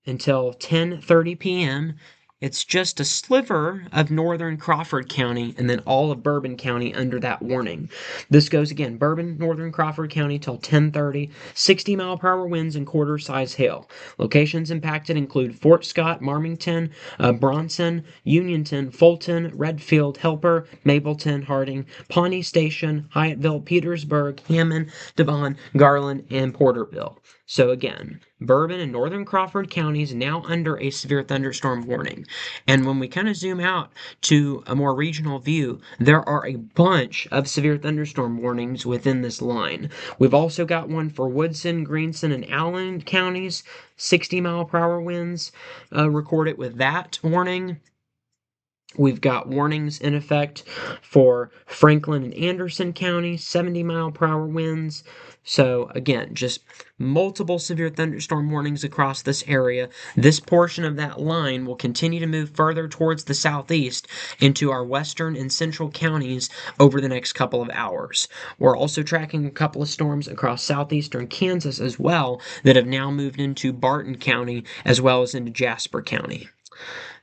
until 10:30 p.m. It's just a sliver of northern Crawford County and then all of Bourbon County under that warning. This goes again, Bourbon, northern Crawford County till 10:30, 60-mile-per-hour winds and quarter-size hail. Locations impacted include Fort Scott, Marmington, Bronson, Unionton, Fulton, Redfield, Helper, Mapleton, Harding, Pawnee Station, Hyattville, Petersburg, Hammond, Devon, Garland, and Porterville. So again, Bourbon and northern Crawford counties now under a severe thunderstorm warning. And when we kind of zoom out to a more regional view, there are a bunch of severe thunderstorm warnings within this line. We've also got one for Woodson, Greenson, and Allen counties, 60-mile-per-hour winds recorded with that warning. We've got warnings in effect for Franklin and Anderson County, 70-mile-per-hour winds. So again, just multiple severe thunderstorm warnings across this area. This portion of that line will continue to move further towards the southeast into our western and central counties over the next couple of hours. We're also tracking a couple of storms across southeastern Kansas as well that have now moved into Barton County as well as into Jasper County.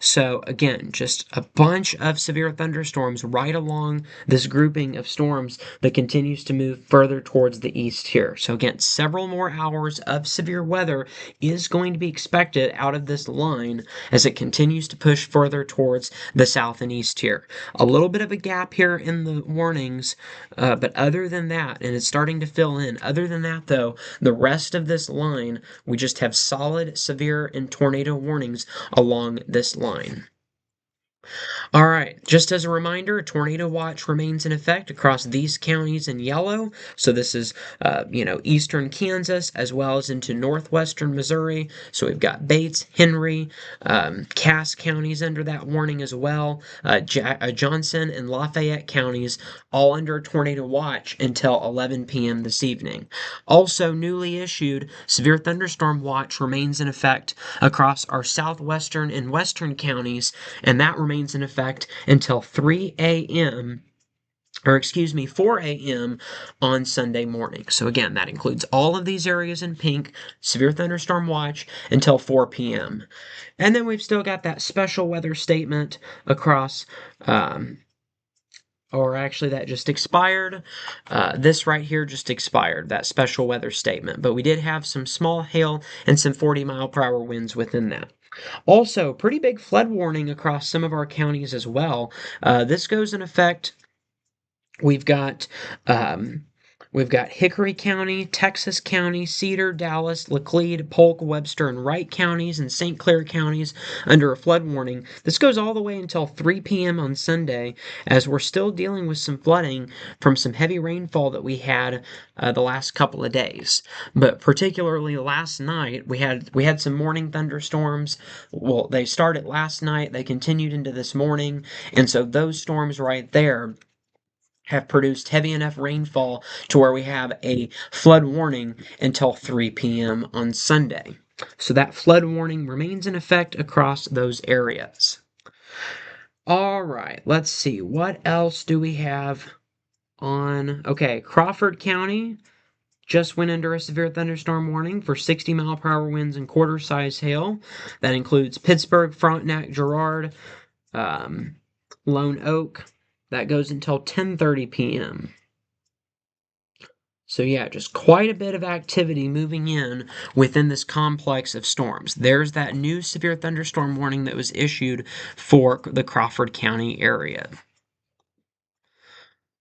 So again, just a bunch of severe thunderstorms right along this grouping of storms that continues to move further towards the east here. So again, several more hours of severe weather is going to be expected out of this line as it continues to push further towards the south and east here. A little bit of a gap here in the warnings, but other than that, and it's starting to fill in, other than that though, the rest of this line, we just have solid, severe, and tornado warnings along this line. All right, just as a reminder, a tornado watch remains in effect across these counties in yellow. So this is, eastern Kansas as well as into northwestern Missouri. So we've got Bates, Henry, Cass counties under that warning as well. Johnson and Lafayette counties all under a tornado watch until 11 p.m. this evening. Also newly issued severe thunderstorm watch remains in effect across our southwestern and western counties, and that remains in effect until 4 a.m. on Sunday morning. So again, that includes all of these areas in pink, severe thunderstorm watch until 4 p.m. And then we've still got that special weather statement across, or actually that just expired. This right here just expired, that special weather statement. But we did have some small hail and some 40-mile-per-hour winds within that. Also, pretty big flood warning across some of our counties as well. This goes in effect. We've got We've got Hickory County, Texas County, Cedar, Dallas, Laclede, Polk, Webster, and Wright counties and St. Clair counties under a flood warning. This goes all the way until 3 p.m. on Sunday, as we're still dealing with some flooding from some heavy rainfall that we had the last couple of days. But particularly last night, we had some morning thunderstorms. Well, they started last night, they continued into this morning, and so those storms right there have produced heavy enough rainfall to where we have a flood warning until 3 p.m. on Sunday. So that flood warning remains in effect across those areas. All right, let's see. What else do we have on? Okay, Crawford County just went under a severe thunderstorm warning for 60-mile-per-hour winds and quarter-size hail. That includes Pittsburgh, Frontenac, Girard, Lone Oak. That goes until 10:30 p.m. So yeah, just quite a bit of activity moving in within this complex of storms. There's that new severe thunderstorm warning that was issued for the Crawford County area.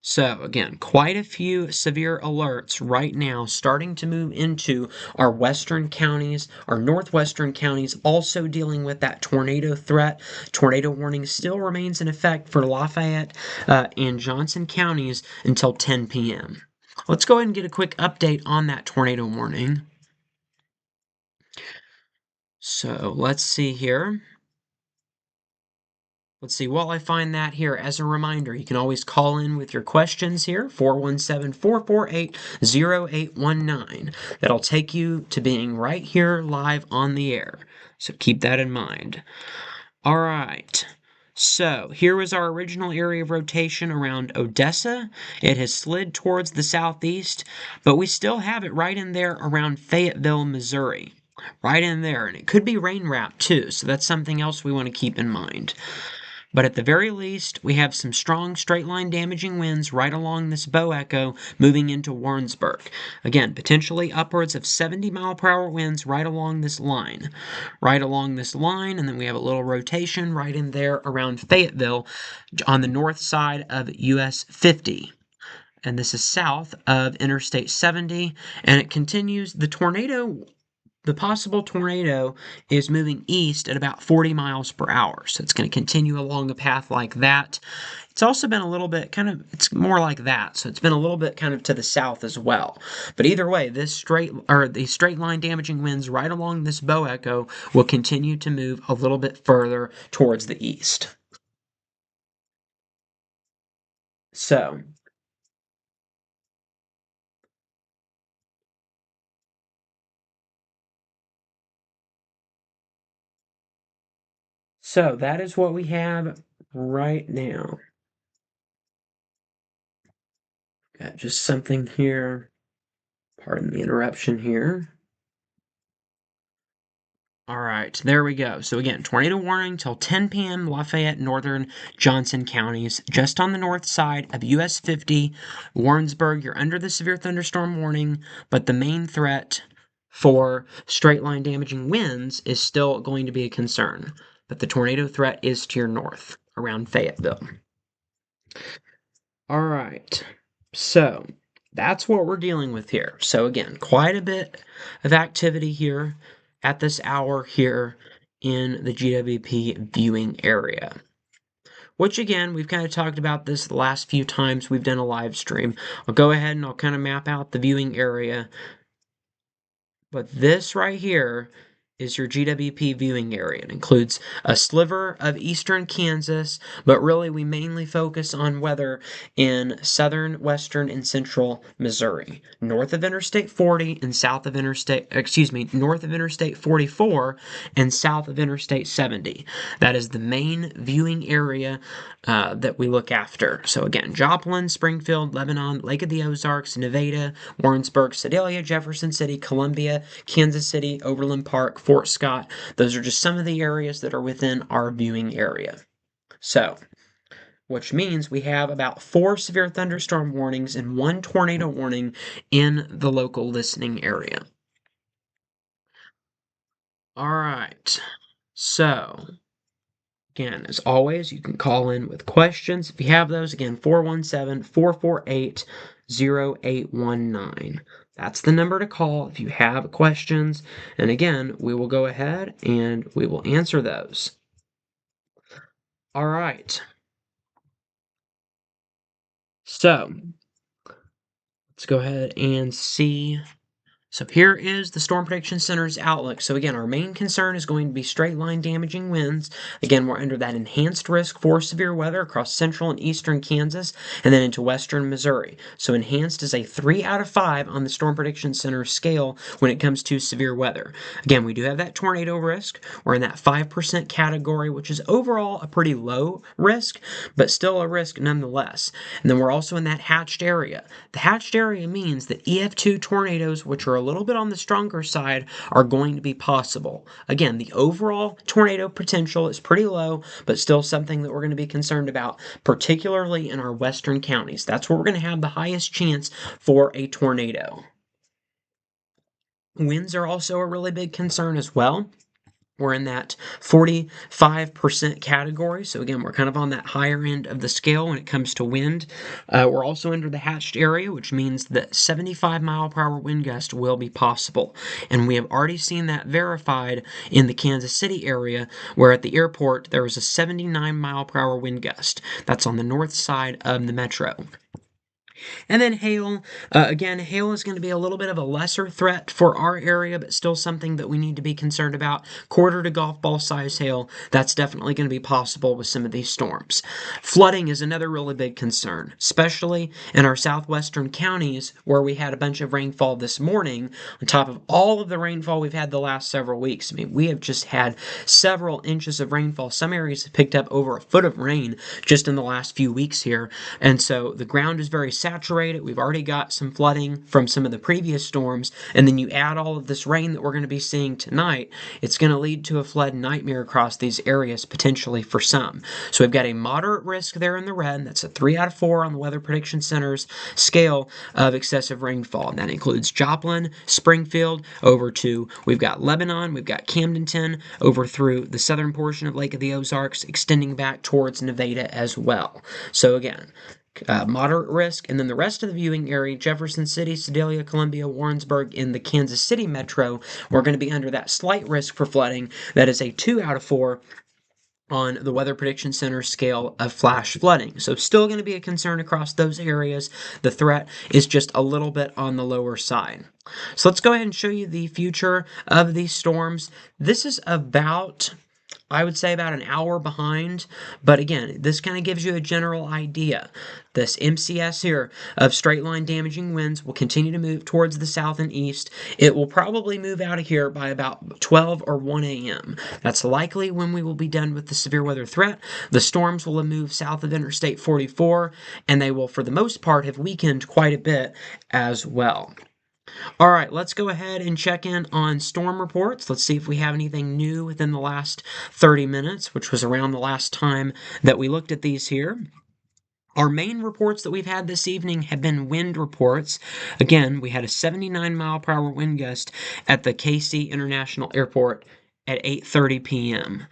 So again, quite a few severe alerts right now starting to move into our western counties, our northwestern counties, also dealing with that tornado threat. Tornado warning still remains in effect for Lafayette and Johnson counties until 10 p.m. Let's go ahead and get a quick update on that tornado warning. So let's see here. Let's see, while I find that here, as a reminder, you can always call in with your questions here, 417-448-0819. That'll take you to being right here live on the air. So keep that in mind. All right. So here was our original area of rotation around Odessa. It has slid towards the southeast, but we still have it right in there around Fayetteville, Missouri. Right in there, and it could be rain wrapped too, so that's something else we want to keep in mind. But at the very least, we have some strong straight-line damaging winds right along this bow echo moving into Warrensburg. Again, potentially upwards of 70-mile-per-hour winds right along this line. Right along this line, and then we have a little rotation right in there around Fayetteville on the north side of US 50. And this is south of Interstate 70, and it continues. The possible tornado is moving east at about 40 miles per hour, so it's going to continue along a path like that. It's also been a little bit it's more like that, so it's been a little bit kind of to the south as well. But either way, the straight line damaging winds right along this bow echo will continue to move a little bit further towards the east. So that is what we have right now. Got just something here. Pardon the interruption here. All right, there we go. So again, tornado warning till 10 p.m. Lafayette, northern Johnson counties, just on the north side of US 50. Warrensburg, you're under the severe thunderstorm warning, but the main threat for straight line damaging winds is still going to be a concern. But the tornado threat is to your north, around Fayetteville. All right, so that's what we're dealing with here. So again, quite a bit of activity here at this hour here in the GWP viewing area. Which again, we've kind of talked about this the last few times we've done a live stream. I'll go ahead and I'll kind of map out the viewing area. But this right here is your GWP viewing area. It includes a sliver of eastern Kansas, but really we mainly focus on weather in southern, western, and central Missouri. North of Interstate 40 and north of Interstate 44 and south of Interstate 70. That is the main viewing area that we look after. So again, Joplin, Springfield, Lebanon, Lake of the Ozarks, Nevada, Warrensburg, Sedalia, Jefferson City, Columbia, Kansas City, Overland Park, Fort Scott. Those are just some of the areas that are within our viewing area. So, which means we have about 4 severe thunderstorm warnings and 1 tornado warning in the local listening area. All right. So, again, as always, you can call in with questions if you have those. Again, 417-448 0819. That's the number to call if you have questions. And again, we will go ahead and we will answer those. All right. So let's go ahead and see. So here is the Storm Prediction Center's outlook. So again, our main concern is going to be straight line damaging winds. Again, we're under that enhanced risk for severe weather across central and eastern Kansas and then into western Missouri. So enhanced is a 3 out of 5 on the Storm Prediction Center scale when it comes to severe weather. Again, we do have that tornado risk. We're in that 5% category, which is overall a pretty low risk, but still a risk nonetheless. And then we're also in that hatched area. The hatched area means that EF2 tornadoes, which are a little bit on the stronger side, are going to be possible. Again, the overall tornado potential is pretty low, but still something that we're going to be concerned about, particularly in our western counties. That's where we're going to have the highest chance for a tornado. Winds are also a really big concern as well. We're in that 45% category. So again, we're kind of on that higher end of the scale when it comes to wind. We're also under the hatched area, which means that 75 mile per hour wind gust will be possible. And we have already seen that verified in the Kansas City area, where at the airport there was a 79 mile per hour wind gust. That's on the north side of the metro. And then hail. Again, hail is going to be a little bit of a lesser threat for our area, but still something that we need to be concerned about. Quarter to golf ball size hail, that's definitely going to be possible with some of these storms. Flooding is another really big concern, especially in our southwestern counties where we had a bunch of rainfall this morning, on top of all of the rainfall we've had the last several weeks. I mean, we have just had several inches of rainfall. Some areas have picked up over a foot of rain just in the last few weeks here. And so the ground is very saturated. We've already got some flooding from some of the previous storms. And then you add all of this rain that we're going to be seeing tonight, it's going to lead to a flood nightmare across these areas, potentially for some. So we've got a moderate risk there in the red. That's a 3 out of 4 on the Weather Prediction Center's scale of excessive rainfall. And that includes Joplin, Springfield, over to, we've got Lebanon, we've got Camdenton, over through the southern portion of Lake of the Ozarks, extending back towards Nevada as well. So again, moderate risk, and then the rest of the viewing area, Jefferson City, Sedalia, Columbia, Warrensburg, in the Kansas City metro, we're going to be under that slight risk for flooding. That is a 2 out of 4 on the Weather Prediction Center scale of flash flooding. So still going to be a concern across those areas. The threat is just a little bit on the lower side. So let's go ahead and show you the future of these storms. This is about, I would say, about an hour behind, but again, this kind of gives you a general idea. This MCS here of straight line damaging winds will continue to move towards the south and east. It will probably move out of here by about 12 or 1 a.m. That's likely when we will be done with the severe weather threat. The storms will have moved south of Interstate 44, and they will, for the most part, have weakened quite a bit as well. All right, let's go ahead and check in on storm reports. Let's see if we have anything new within the last 30 minutes, which was around the last time that we looked at these here. Our main reports that we've had this evening have been wind reports. Again, we had a 79 mile per hour wind gust at the KC International Airport at 8:30 p.m.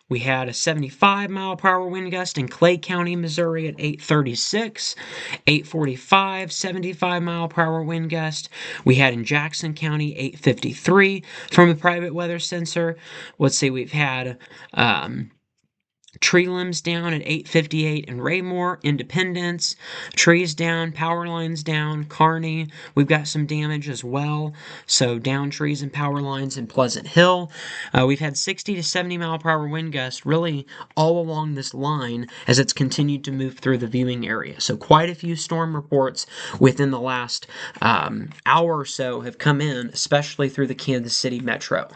We had a 75 mile per hour wind gust in Clay County, Missouri at 8:36, 8:45, 75 mile per hour wind gust. We had in Jackson County 8:53 from a private weather sensor. Let's see, we've had tree limbs down at 8:58 in Raymore, Independence, trees down, power lines down, Kearney. We've got some damage as well, so down trees and power lines in Pleasant Hill. We've had 60 to 70 mile per hour wind gusts really all along this line as it's continued to move through the viewing area. So quite a few storm reports within the last hour or so have come in, especially through the Kansas City metro.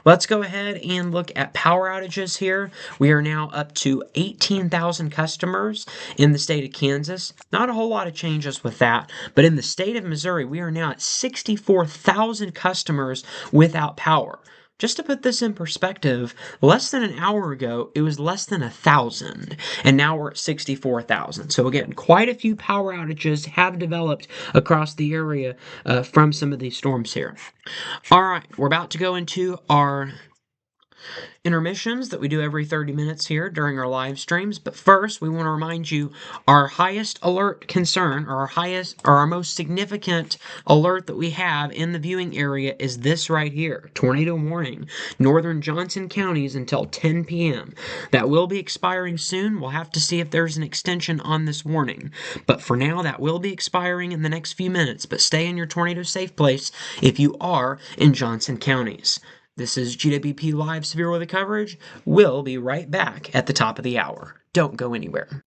Let's go ahead and look at power outages here. We are now up to 18,000 customers in the state of Kansas. Not a whole lot of changes with that, but in the state of Missouri, we are now at 64,000 customers without power. Just to put this in perspective, less than an hour ago, it was less than 1,000, and now we're at 64,000. So again, quite a few power outages have developed across the area from some of these storms here. All right, we're about to go into our intermissions that we do every 30 minutes here during our live streams. But first, we want to remind you our highest alert concern, or our most significant alert that we have in the viewing area is this right here: tornado warning, northern Johnson counties until 10 p.m. That will be expiring soon. We'll have to see if there's an extension on this warning. But for now, that will be expiring in the next few minutes. But stay in your tornado safe place if you are in Johnson counties. This is GWP Live Severe Weather Coverage. We'll be right back at the top of the hour. Don't go anywhere.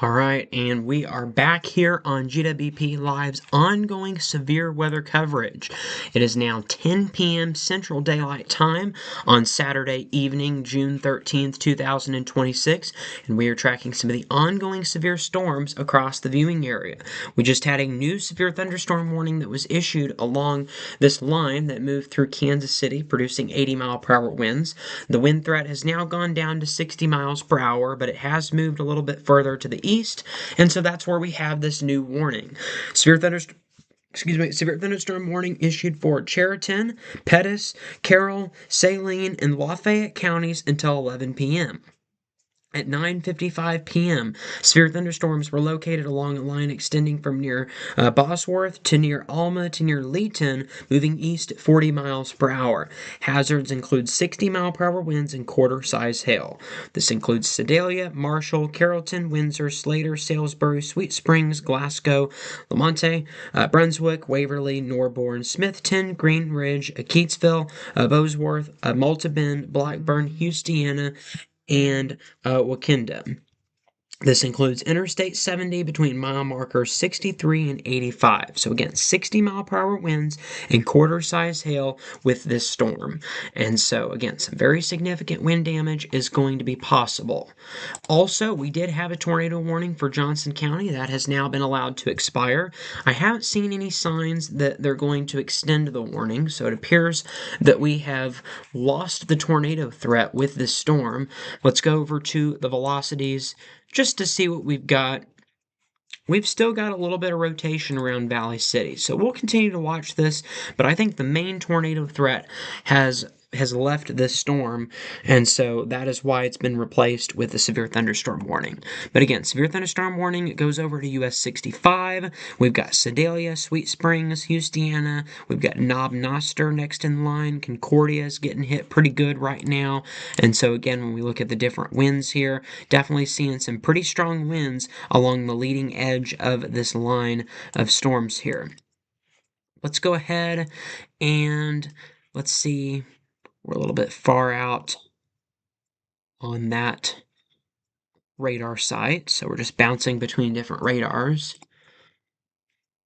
All right, and we are back here on GWP Live's ongoing severe weather coverage. It is now 10 p.m. Central Daylight Time on Saturday evening, June 13th, 2026, and we are tracking some of the ongoing severe storms across the viewing area. We just had a new severe thunderstorm warning that was issued along this line that moved through Kansas City, producing 80-mile-per-hour winds. The wind threat has now gone down to 60 miles per hour, but it has moved a little bit further to the east, and so that's where we have this new warning. Severe thunderstorm warning issued for Chariton, Pettis, Carroll, Saline, and Lafayette counties until 11 p.m. At 9:55 p.m., severe thunderstorms were located along a line extending from near Bosworth to near Alma to near Leeton, moving east at 40 miles per hour. Hazards include 60-mile-per-hour winds and quarter-size hail. This includes Sedalia, Marshall, Carrollton, Windsor, Slater, Salisbury, Sweet Springs, Glasgow, Lamont, Brunswick, Waverly, Norborne, Smithton, Green Ridge, Keatsville, Bosworth, Malta Bend, Blackburn, Houstoniana, and Wakanda. This includes Interstate 70 between mile markers 63 and 85. So again, 60-mile-per-hour winds and quarter-size hail with this storm. And so again, some very significant wind damage is going to be possible. Also, we did have a tornado warning for Johnson County that has now been allowed to expire. I haven't seen any signs that they're going to extend the warning, so it appears that we have lost the tornado threat with this storm. Let's go over to the velocities just to see what we've got. We've still got a little bit of rotation around Valley City, so we'll continue to watch this, but I think the main tornado threat has left this storm, and so that is why it's been replaced with a severe thunderstorm warning. But again, severe thunderstorm warning, it goes over to US 65. We've got Sedalia, Sweet Springs, Houstoniana. We've got Knob Noster next in line. Concordia is getting hit pretty good right now. And so again, when we look at the different winds here, definitely seeing some pretty strong winds along the leading edge of this line of storms here. Let's go ahead and let's see. We're a little bit far out on that radar site, so we're just bouncing between different radars.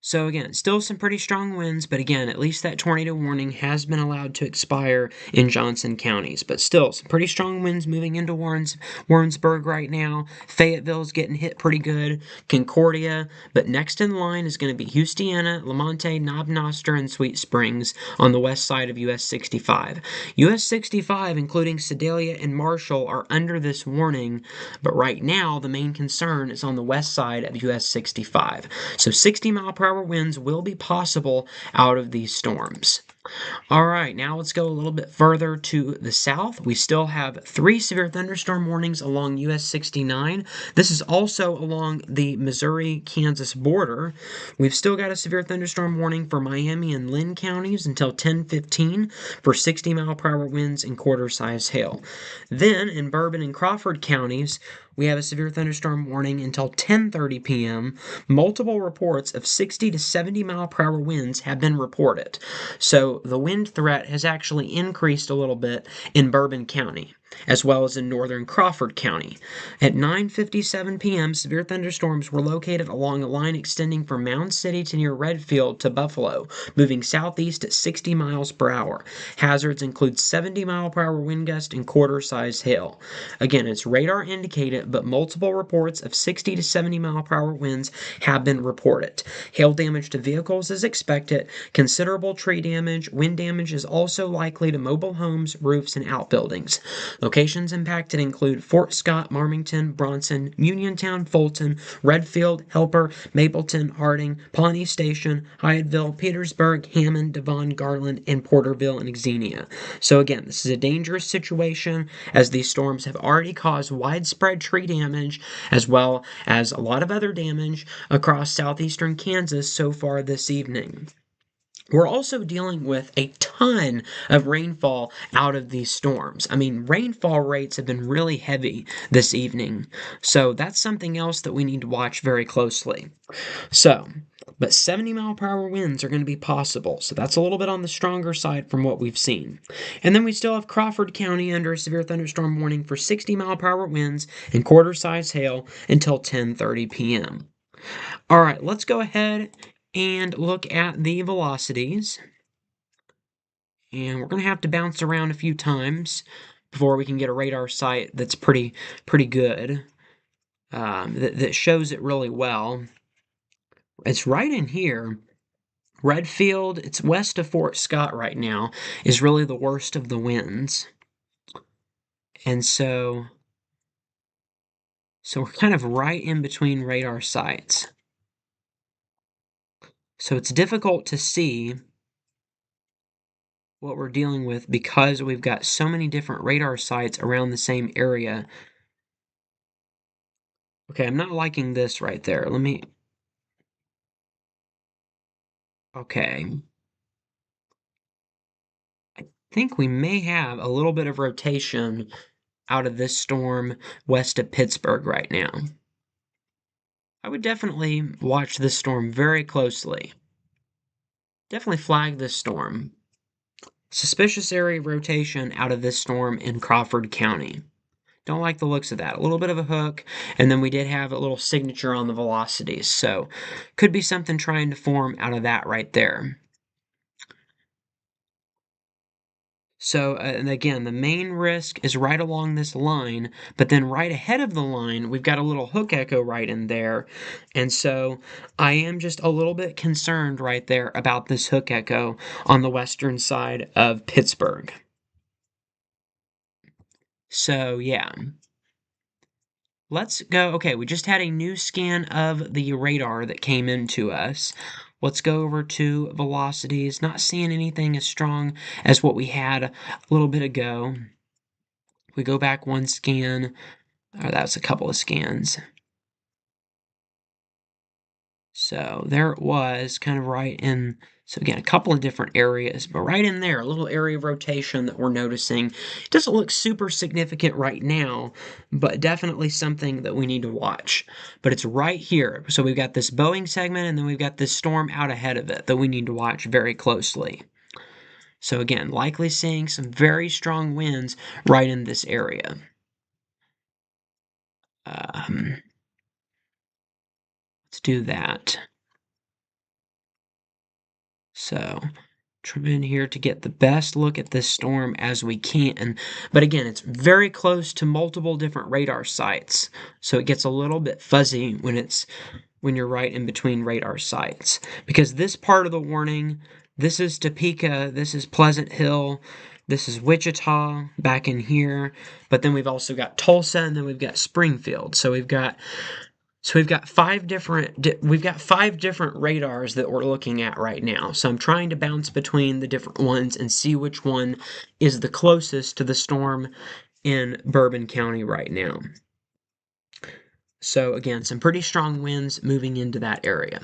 So again, still some pretty strong winds, but again, at least that tornado warning has been allowed to expire in Johnson counties. But still, some pretty strong winds moving into Warrensburg right now. Fayetteville's getting hit pretty good. Concordia, but next in line is going to be Houstoniana, Lamont, Knob Noster, and Sweet Springs on the west side of US 65. US 65, including Sedalia and Marshall, are under this warning, but right now the main concern is on the west side of US 65. So 60-mile-per-hour winds will be possible out of these storms. All right, now let's go a little bit further to the south. We still have 3 severe thunderstorm warnings along US 69. This is also along the Missouri-Kansas border. We've still got a severe thunderstorm warning for Miami and Lynn counties until 10:15 for 60-mile-per-hour winds and quarter-size hail. Then in Bourbon and Crawford counties, we have a severe thunderstorm warning until 10:30 p.m. Multiple reports of 60 to 70 mile per hour winds have been reported. So the wind threat has actually increased a little bit in Bourbon County, as well as in northern Crawford County. At 9:57 p.m., severe thunderstorms were located along a line extending from Mound City to near Redfield to Buffalo, moving southeast at 60 miles per hour. Hazards include 70 mile per hour wind gust and quarter-size hail. Again, it's radar indicated, but multiple reports of 60 to 70 mile per hour winds have been reported. Hail damage to vehicles is expected. Considerable tree damage. Wind damage is also likely to mobile homes, roofs, and outbuildings. Locations impacted include Fort Scott, Marmington, Bronson, Uniontown, Fulton, Redfield, Helper, Mapleton, Harding, Pawnee Station, Hyattville, Petersburg, Hammond, Devon, Garland, and Porterville and Xenia. So again, this is a dangerous situation as these storms have already caused widespread tree damage as well as a lot of other damage across southeastern Kansas so far this evening. We're also dealing with a ton of rainfall out of these storms. I mean, rainfall rates have been really heavy this evening, so that's something else that we need to watch very closely. So, but 70-mile-per-hour winds are going to be possible, so that's a little bit on the stronger side from what we've seen. And then we still have Crawford County under a severe thunderstorm warning for 60-mile-per-hour winds and quarter-size hail until 10:30 p.m. All right, let's go ahead and look at the velocities. And we're going to have to bounce around a few times before we can get a radar site that's pretty good, that shows it really well. It's right in here. Redfield, it's west of Fort Scott right now, is really the worst of the winds. And so we're kind of right in between radar sites. So it's difficult to see what we're dealing with because we've got so many different radar sites around the same area. Okay, I'm not liking this right there. Okay. I think we may have a little bit of rotation out of this storm west of Pittsburgh right now. I would definitely watch this storm very closely. Definitely flag this storm. Suspicious area rotation out of this storm in Crawford County. Don't like the looks of that. A little bit of a hook, and then we did have a little signature on the velocities, so could be something trying to form out of that right there. So, and again, the main risk is right along this line, but then right ahead of the line, we've got a little hook echo right in there. And so I am just a little bit concerned right there about this hook echo on the western side of Pittsburgh. So, yeah. Let's go. Okay, we just had a new scan of the radar that came into us. Let's go over to velocities. Not seeing anything as strong as what we had a little bit ago. We go back one scan. Oh, that was a couple of scans. So there it was, kind of right in. So again, a couple of different areas, but right in there, a little area of rotation that we're noticing. It doesn't look super significant right now, but definitely something that we need to watch. But it's right here. So we've got this Boeing segment, and then we've got this storm out ahead of it that we need to watch very closely. So again, likely seeing some very strong winds right in this area. Let's do that. So trim in here to get the best look at this storm as we can. But again, it's very close to multiple different radar sites, so it gets a little bit fuzzy when you're right in between radar sites. Because this part of the warning, this is Topeka, this is Pleasant Hill, this is Wichita back in here, but then we've also got Tulsa, and then we've got Springfield. So we've got five different radars that we're looking at right now. So I'm trying to bounce between the different ones and see which one is the closest to the storm in Bourbon County right now. So again, some pretty strong winds moving into that area.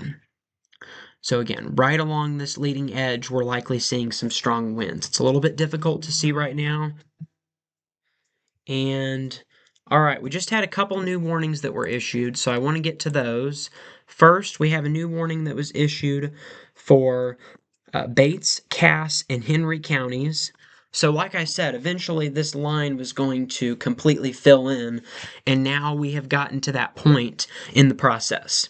So again, right along this leading edge, we're likely seeing some strong winds. It's a little bit difficult to see right now. And all right, we just had a couple new warnings that were issued, so I want to get to those. First, we have a new warning that was issued for Bates, Cass, and Henry counties. So like I said, eventually this line was going to completely fill in, and now we have gotten to that point in the process.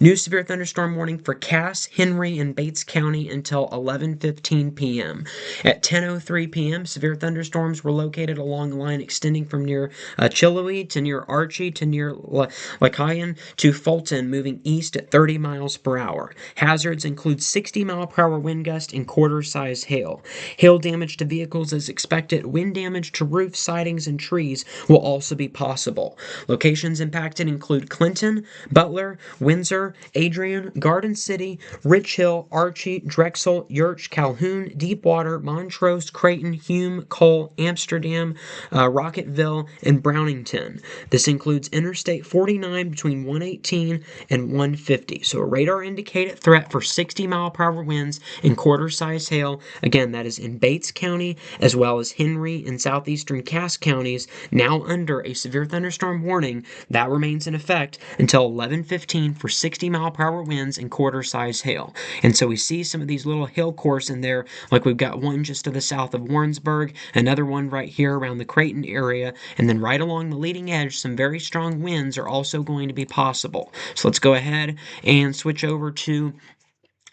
New severe thunderstorm warning for Cass, Henry, and Bates County until 11:15 p.m. At 10:03 p.m., severe thunderstorms were located along the line extending from near Chillouee to near Archie to near Lacayon to Fulton, moving east at 30 miles per hour. Hazards include 60-mile-per-hour wind gust and quarter-size hail. Hail damage to vehicles is expected. Wind damage to roofs, sidings, and trees will also be possible. Locations impacted include Clinton, Butler, Windsor, Adrian, Garden City, Rich Hill, Archie, Drexel, Yurch, Calhoun, Deepwater, Montrose, Creighton, Hume, Cole, Amsterdam, Rocketville, and Brownington. This includes Interstate 49 between 118 and 150. So a radar indicated threat for 60-mile-per-hour winds and quarter-size hail. Again, that is in Bates County as well as Henry and southeastern Cass counties, now under a severe thunderstorm warning that remains in effect until 11:15 for 60-mile-per-hour winds and quarter-size hail. And so we see some of these little hail cores in there, like we've got one just to the south of Warrensburg, another one right here around the Creighton area, and then right along the leading edge, some very strong winds are also going to be possible. So let's go ahead and switch over to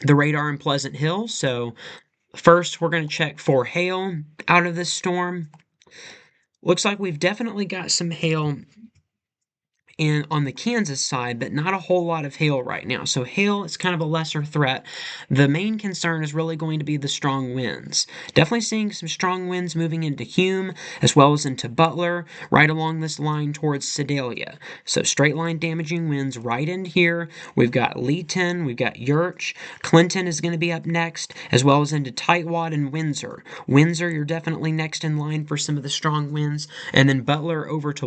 the radar in Pleasant Hill. So first, we're going to check for hail out of this storm. Looks like we've definitely got some hail on the Kansas side, but not a whole lot of hail right now. So hail is kind of a lesser threat. The main concern is really going to be the strong winds. Definitely seeing some strong winds moving into Hume as well as into Butler, right along this line towards Sedalia. So straight line damaging winds right in here. We've got Leeton, we've got Yurch. Clinton is going to be up next, as well as into Tightwad and Windsor. Windsor, you're definitely next in line for some of the strong winds. And then Butler over to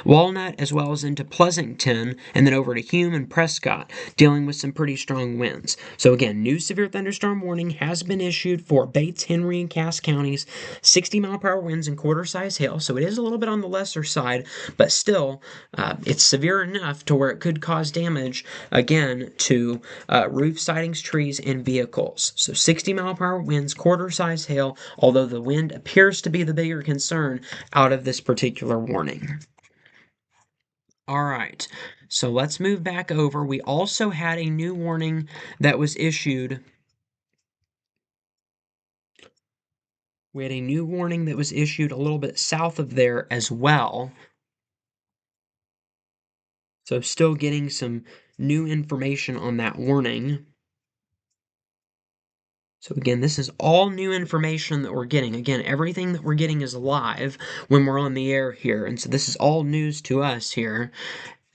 Walnut, as well as into Pleasanton, and then over to Hume and Prescott, dealing with some pretty strong winds. So again, new severe thunderstorm warning has been issued for Bates, Henry, and Cass counties, 60-mile-per-hour winds and quarter-size hail. So it is a little bit on the lesser side, but still, it's severe enough to where it could cause damage, again, to roof sidings, trees, and vehicles. So 60-mile-per-hour winds, quarter-size hail, although the wind appears to be the bigger concern out of this particular warning. All right, so let's move back over. We also had a new warning that was issued. We had a new warning that was issued a little bit south of there as well. So still getting some new information on that warning. So again, this is all new information that we're getting. Again, everything that we're getting is live when we're on the air here. And so this is all news to us here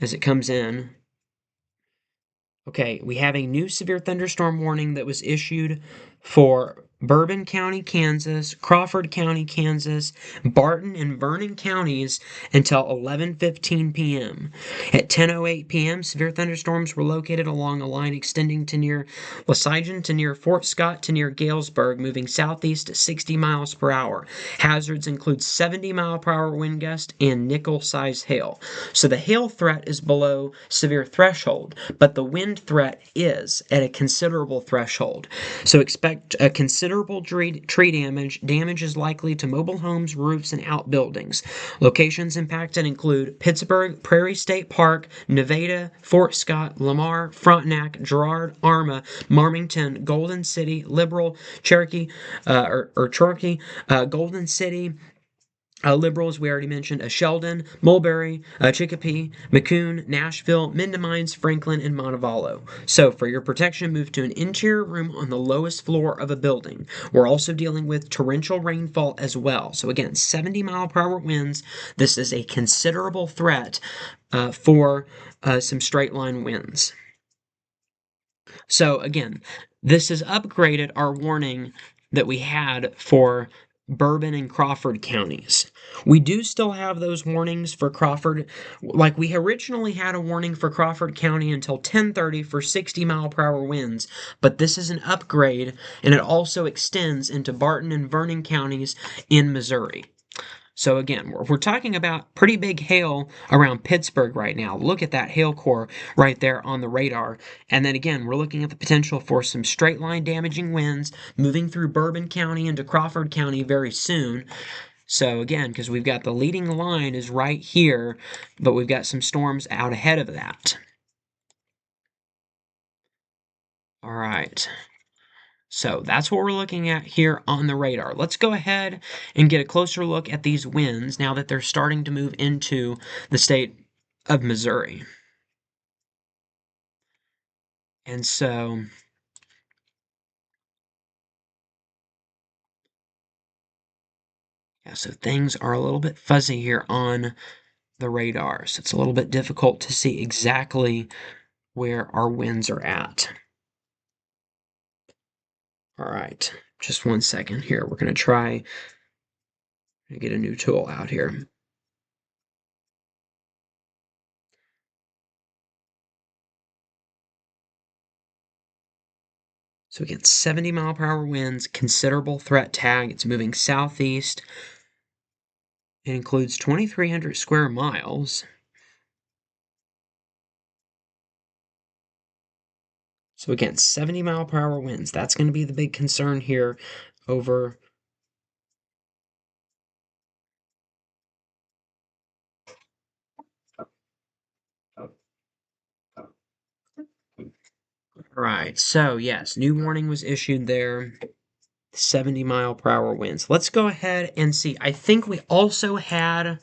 as it comes in. Okay, we have a new severe thunderstorm warning that was issued for Bourbon County, Kansas, Crawford County, Kansas, Barton, and Vernon counties until 11:15 p.m. At 10:08 p.m., severe thunderstorms were located along a line extending to near Lasigan to near Fort Scott to near Galesburg, moving southeast at 60 miles per hour. Hazards include 70-mile-per-hour wind gust and nickel-sized hail. So the hail threat is below severe threshold, but the wind threat is at a considerable threshold. So expect a considerable tree damage. Damage is likely to mobile homes, roofs, and outbuildings. Locations impacted include Pittsburgh, Prairie State Park, Nevada, Fort Scott, Lamar, Frontenac, Girard, Arma, Marmington, Golden City, Liberal, Cherokee, Golden City, Liberal, as we already mentioned, Sheldon, Mulberry, Chicopee, McCoon, Nashville, Mendamines, Franklin, and Montevallo. So, for your protection, move to an interior room on the lowest floor of a building. We're also dealing with torrential rainfall as well. So, again, 70-mile-per-hour winds. This is a considerable threat for some straight line winds. So, again, this has upgraded our warning that we had for Bourbon and Crawford counties. We do still have those warnings for Crawford. Like we originally had a warning for Crawford County until 10:30 for 60-mile-per-hour winds, but this is an upgrade and it also extends into Barton and Vernon counties in Missouri. So again, we're talking about pretty big hail around Pittsburgh right now. Look at that hail core right there on the radar. And then again, we're looking at the potential for some straight line damaging winds moving through Bourbon County into Crawford County very soon. So again, because we've got the leading line is right here, but we've got some storms out ahead of that. All right. So that's what we're looking at here on the radar. Let's go ahead and get a closer look at these winds now that they're starting to move into the state of Missouri. And so things are a little bit fuzzy here on the radar. So it's a little bit difficult to see exactly where our winds are at. All right, just one second here. We're going to try to get a new tool out here. So again, 70-mile-per-hour winds, considerable threat tag. It's moving southeast. It includes 2,300 square miles. So again, 70-mile-per-hour winds. That's going to be the big concern here over. Right, so yes, new warning was issued there. 70-mile-per-hour winds. Let's go ahead and see. I think we also had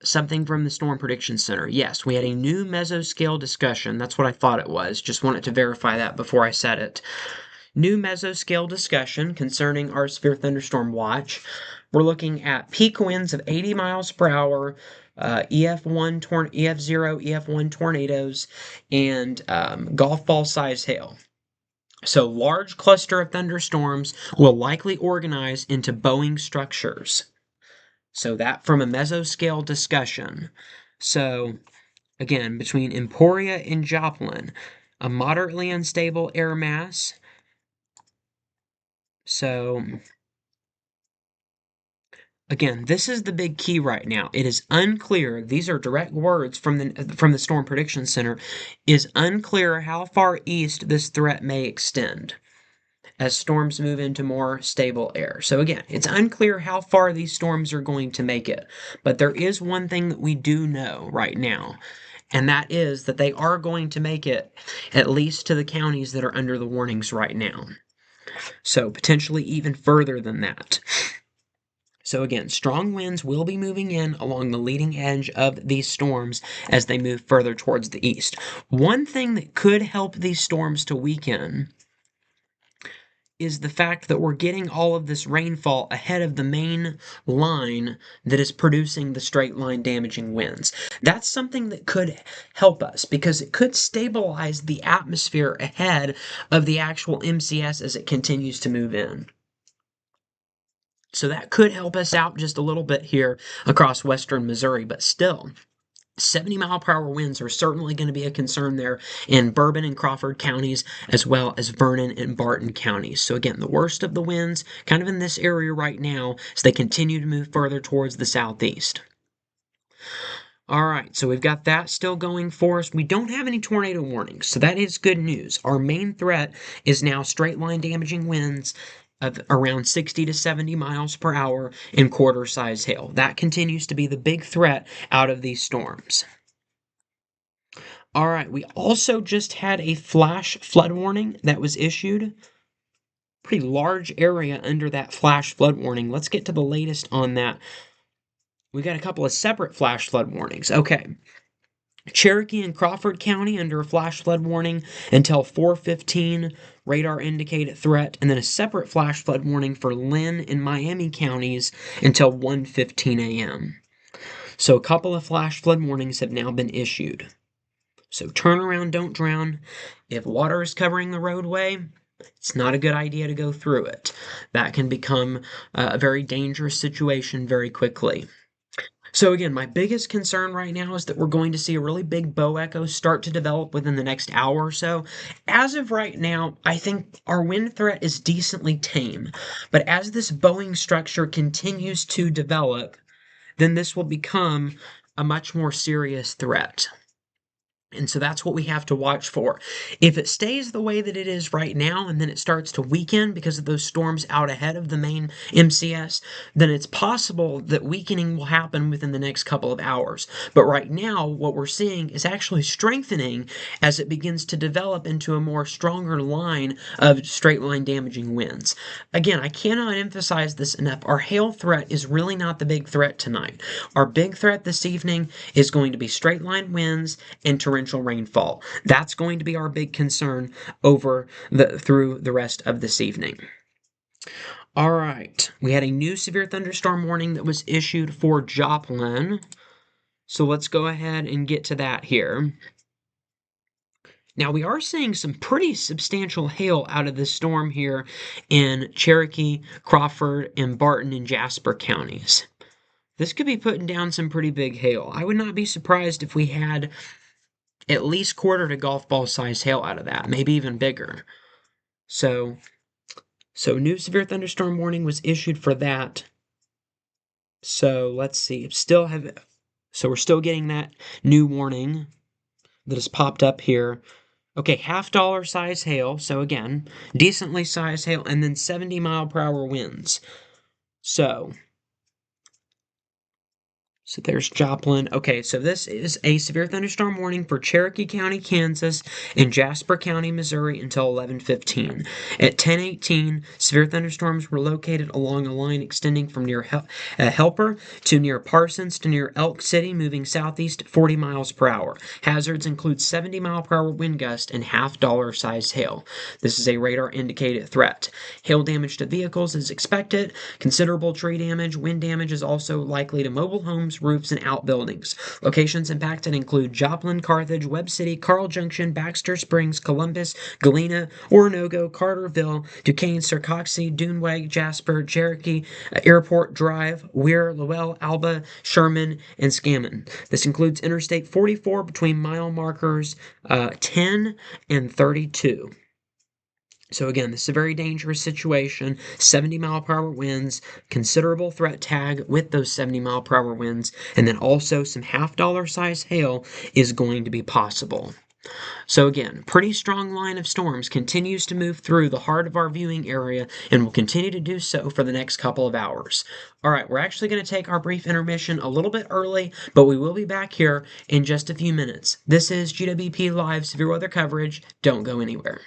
something from the Storm Prediction Center. Yes, we had a new mesoscale discussion. That's what I thought it was. Just wanted to verify that before I said it. New mesoscale discussion concerning our severe thunderstorm watch. We're looking at peak winds of 80 miles per hour, EF1, EF0, EF1 tornadoes, and golf ball size hail. So, large cluster of thunderstorms will likely organize into bowing structures. So, that from a mesoscale discussion. So, again, between Emporia and Joplin, a moderately unstable air mass. So, again, this is the big key right now. It is unclear. These are direct words from the Storm Prediction Center. Is unclear how far east this threat may extend as storms move into more stable air. So again, it's unclear how far these storms are going to make it. But there is one thing that we do know right now, and that is that they are going to make it at least to the counties that are under the warnings right now. So potentially even further than that. So again, strong winds will be moving in along the leading edge of these storms as they move further towards the east. One thing that could help these storms to weaken is the fact that we're getting all of this rainfall ahead of the main line that is producing the straight line damaging winds. That's something that could help us because it could stabilize the atmosphere ahead of the actual MCS as it continues to move in. So that could help us out just a little bit here across western Missouri, but still, 70-mile-per-hour winds are certainly going to be a concern there in Bourbon and Crawford counties, as well as Vernon and Barton counties. So again, the worst of the winds kind of in this area right now as they continue to move further towards the southeast. All right, so we've got that still going for us. We don't have any tornado warnings, so that is good news. Our main threat is now straight line damaging winds of around 60 to 70 miles per hour in quarter size hail. That continues to be the big threat out of these storms. All right, we also just had a flash flood warning that was issued. Pretty large area under that flash flood warning. Let's get to the latest on that. We got a couple of separate flash flood warnings. Okay. Cherokee and Crawford County under a flash flood warning until 4:15, radar indicated threat, and then a separate flash flood warning for Lynn and Miami counties until 1:15 a.m. So a couple of flash flood warnings have now been issued. So turn around, don't drown. If water is covering the roadway, it's not a good idea to go through it. That can become a very dangerous situation very quickly. So again, my biggest concern right now is that we're going to see a really big bow echo start to develop within the next hour or so. As of right now, I think our wind threat is decently tame. But as this bowing structure continues to develop, then this will become a much more serious threat. And so that's what we have to watch for. If it stays the way that it is right now and then it starts to weaken because of those storms out ahead of the main MCS, then it's possible that weakening will happen within the next couple of hours. But right now, what we're seeing is actually strengthening as it begins to develop into a more stronger line of straight line damaging winds. Again, I cannot emphasize this enough. Our hail threat is really not the big threat tonight. Our big threat this evening is going to be straight line winds and torrential rainfall. That's going to be our big concern through the rest of this evening. All right, we had a new severe thunderstorm warning that was issued for Joplin. So let's go ahead and get to that here. Now, we are seeing some pretty substantial hail out of this storm here in Cherokee, Crawford, and Barton and Jasper counties. This could be putting down some pretty big hail. I would not be surprised if we had at least quarter to golf ball size hail out of that, maybe even bigger. So new severe thunderstorm warning was issued for that. So let's see. So we're still getting that new warning that has popped up here Okay, $half size hail, so again, decently sized hail, and then 70-mile-per-hour winds. So there's Joplin. Okay, so this is a severe thunderstorm warning for Cherokee County, Kansas, and Jasper County, Missouri until 11:15. At 10:18, severe thunderstorms were located along a line extending from near Helper to near Parsons to near Elk City, moving southeast at 40 miles per hour. Hazards include 70-mile-per-hour wind gust and half-dollar sized hail. This is a radar indicated threat. Hail damage to vehicles is expected. Considerable tree damage. Wind damage is also likely to mobile homes, roofs, and outbuildings. Locations impacted include Joplin, Carthage, Webb City, Carl Junction, Baxter Springs, Columbus, Galena, Oronogo, Carterville, Duquesne, Sarcoxie, Duneweg, Jasper, Cherokee, Airport Drive, Weir, Lowell, Alba, Sherman, and Scammon. This includes Interstate 44 between mile markers 10 and 32. So again, this is a very dangerous situation. 70-mile-per-hour winds, considerable threat tag with those 70-mile-per-hour winds, and then also some half-dollar size hail is going to be possible. So again, pretty strong line of storms continues to move through the heart of our viewing area and will continue to do so for the next couple of hours. All right, we're actually going to take our brief intermission a little bit early, but we will be back here in just a few minutes. This is GWP Live Severe Weather Coverage. Don't go anywhere.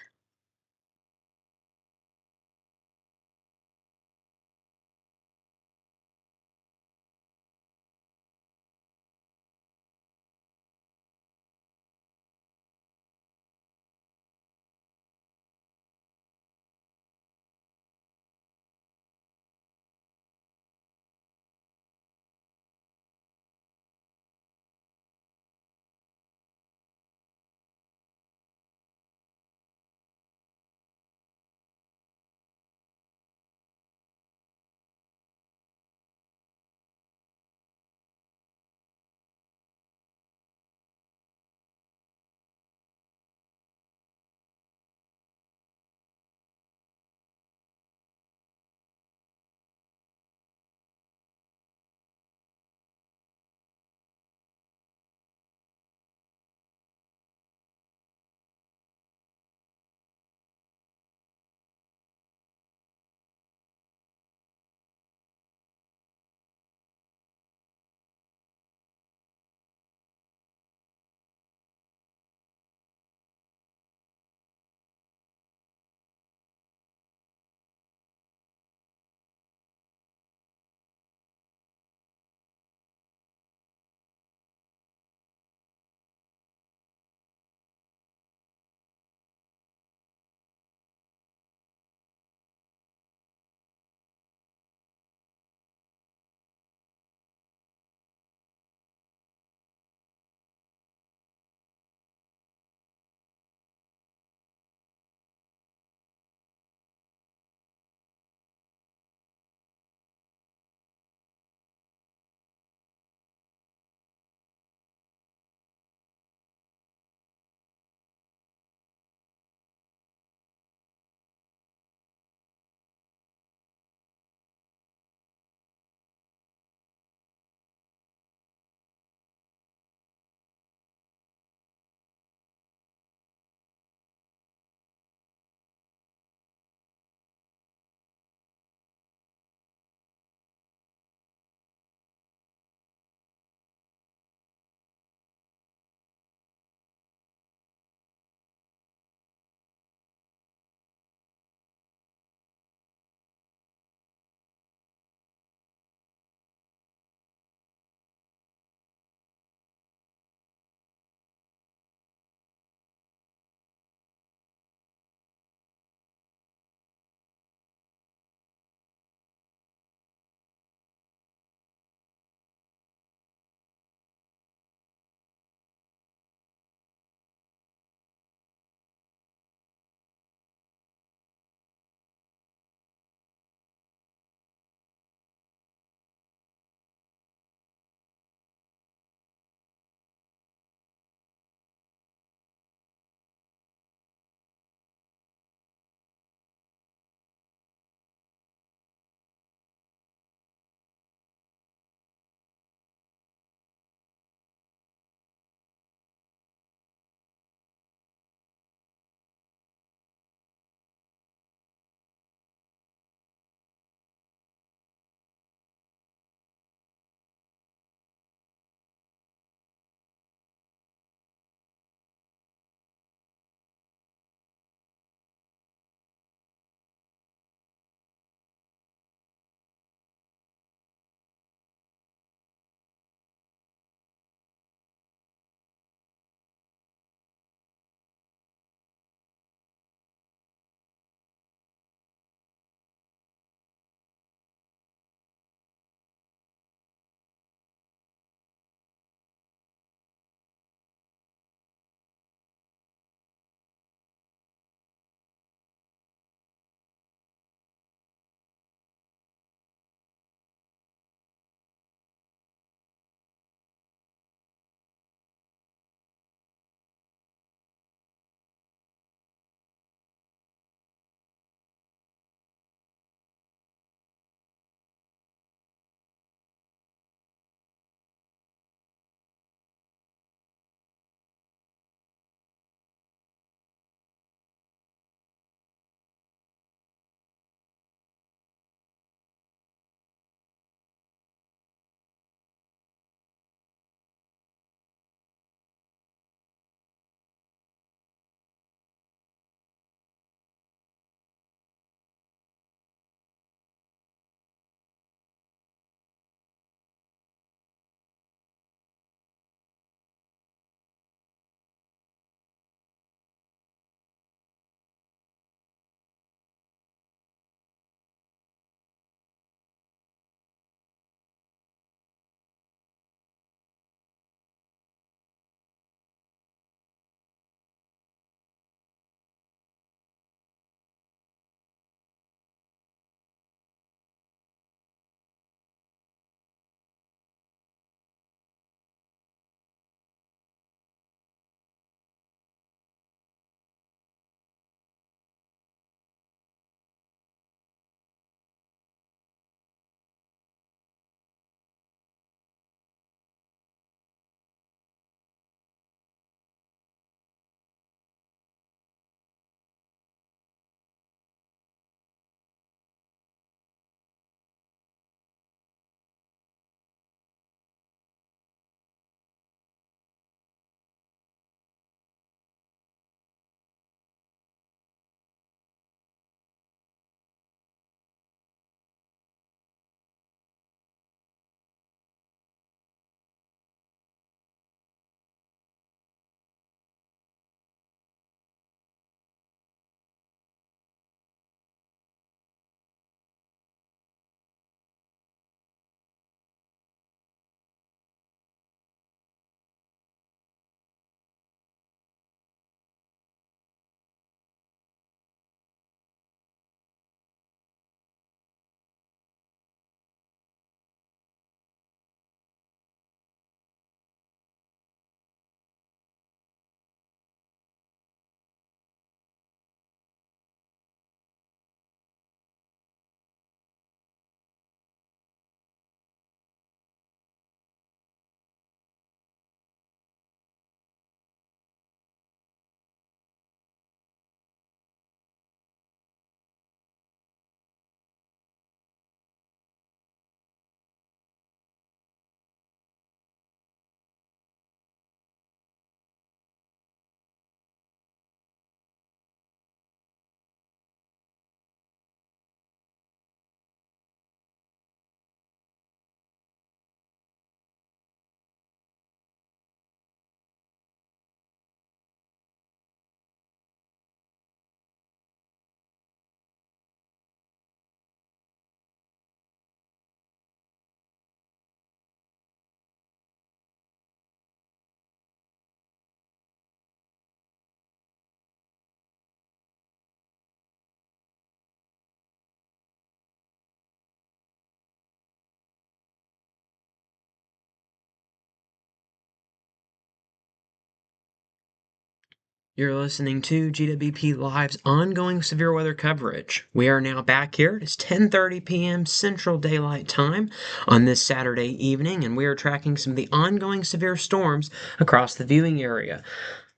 You're listening to GWP Live's ongoing severe weather coverage. We are now back here. It's 10:30 p.m. Central Daylight Time on this Saturday evening, and we are tracking some of the ongoing severe storms across the viewing area.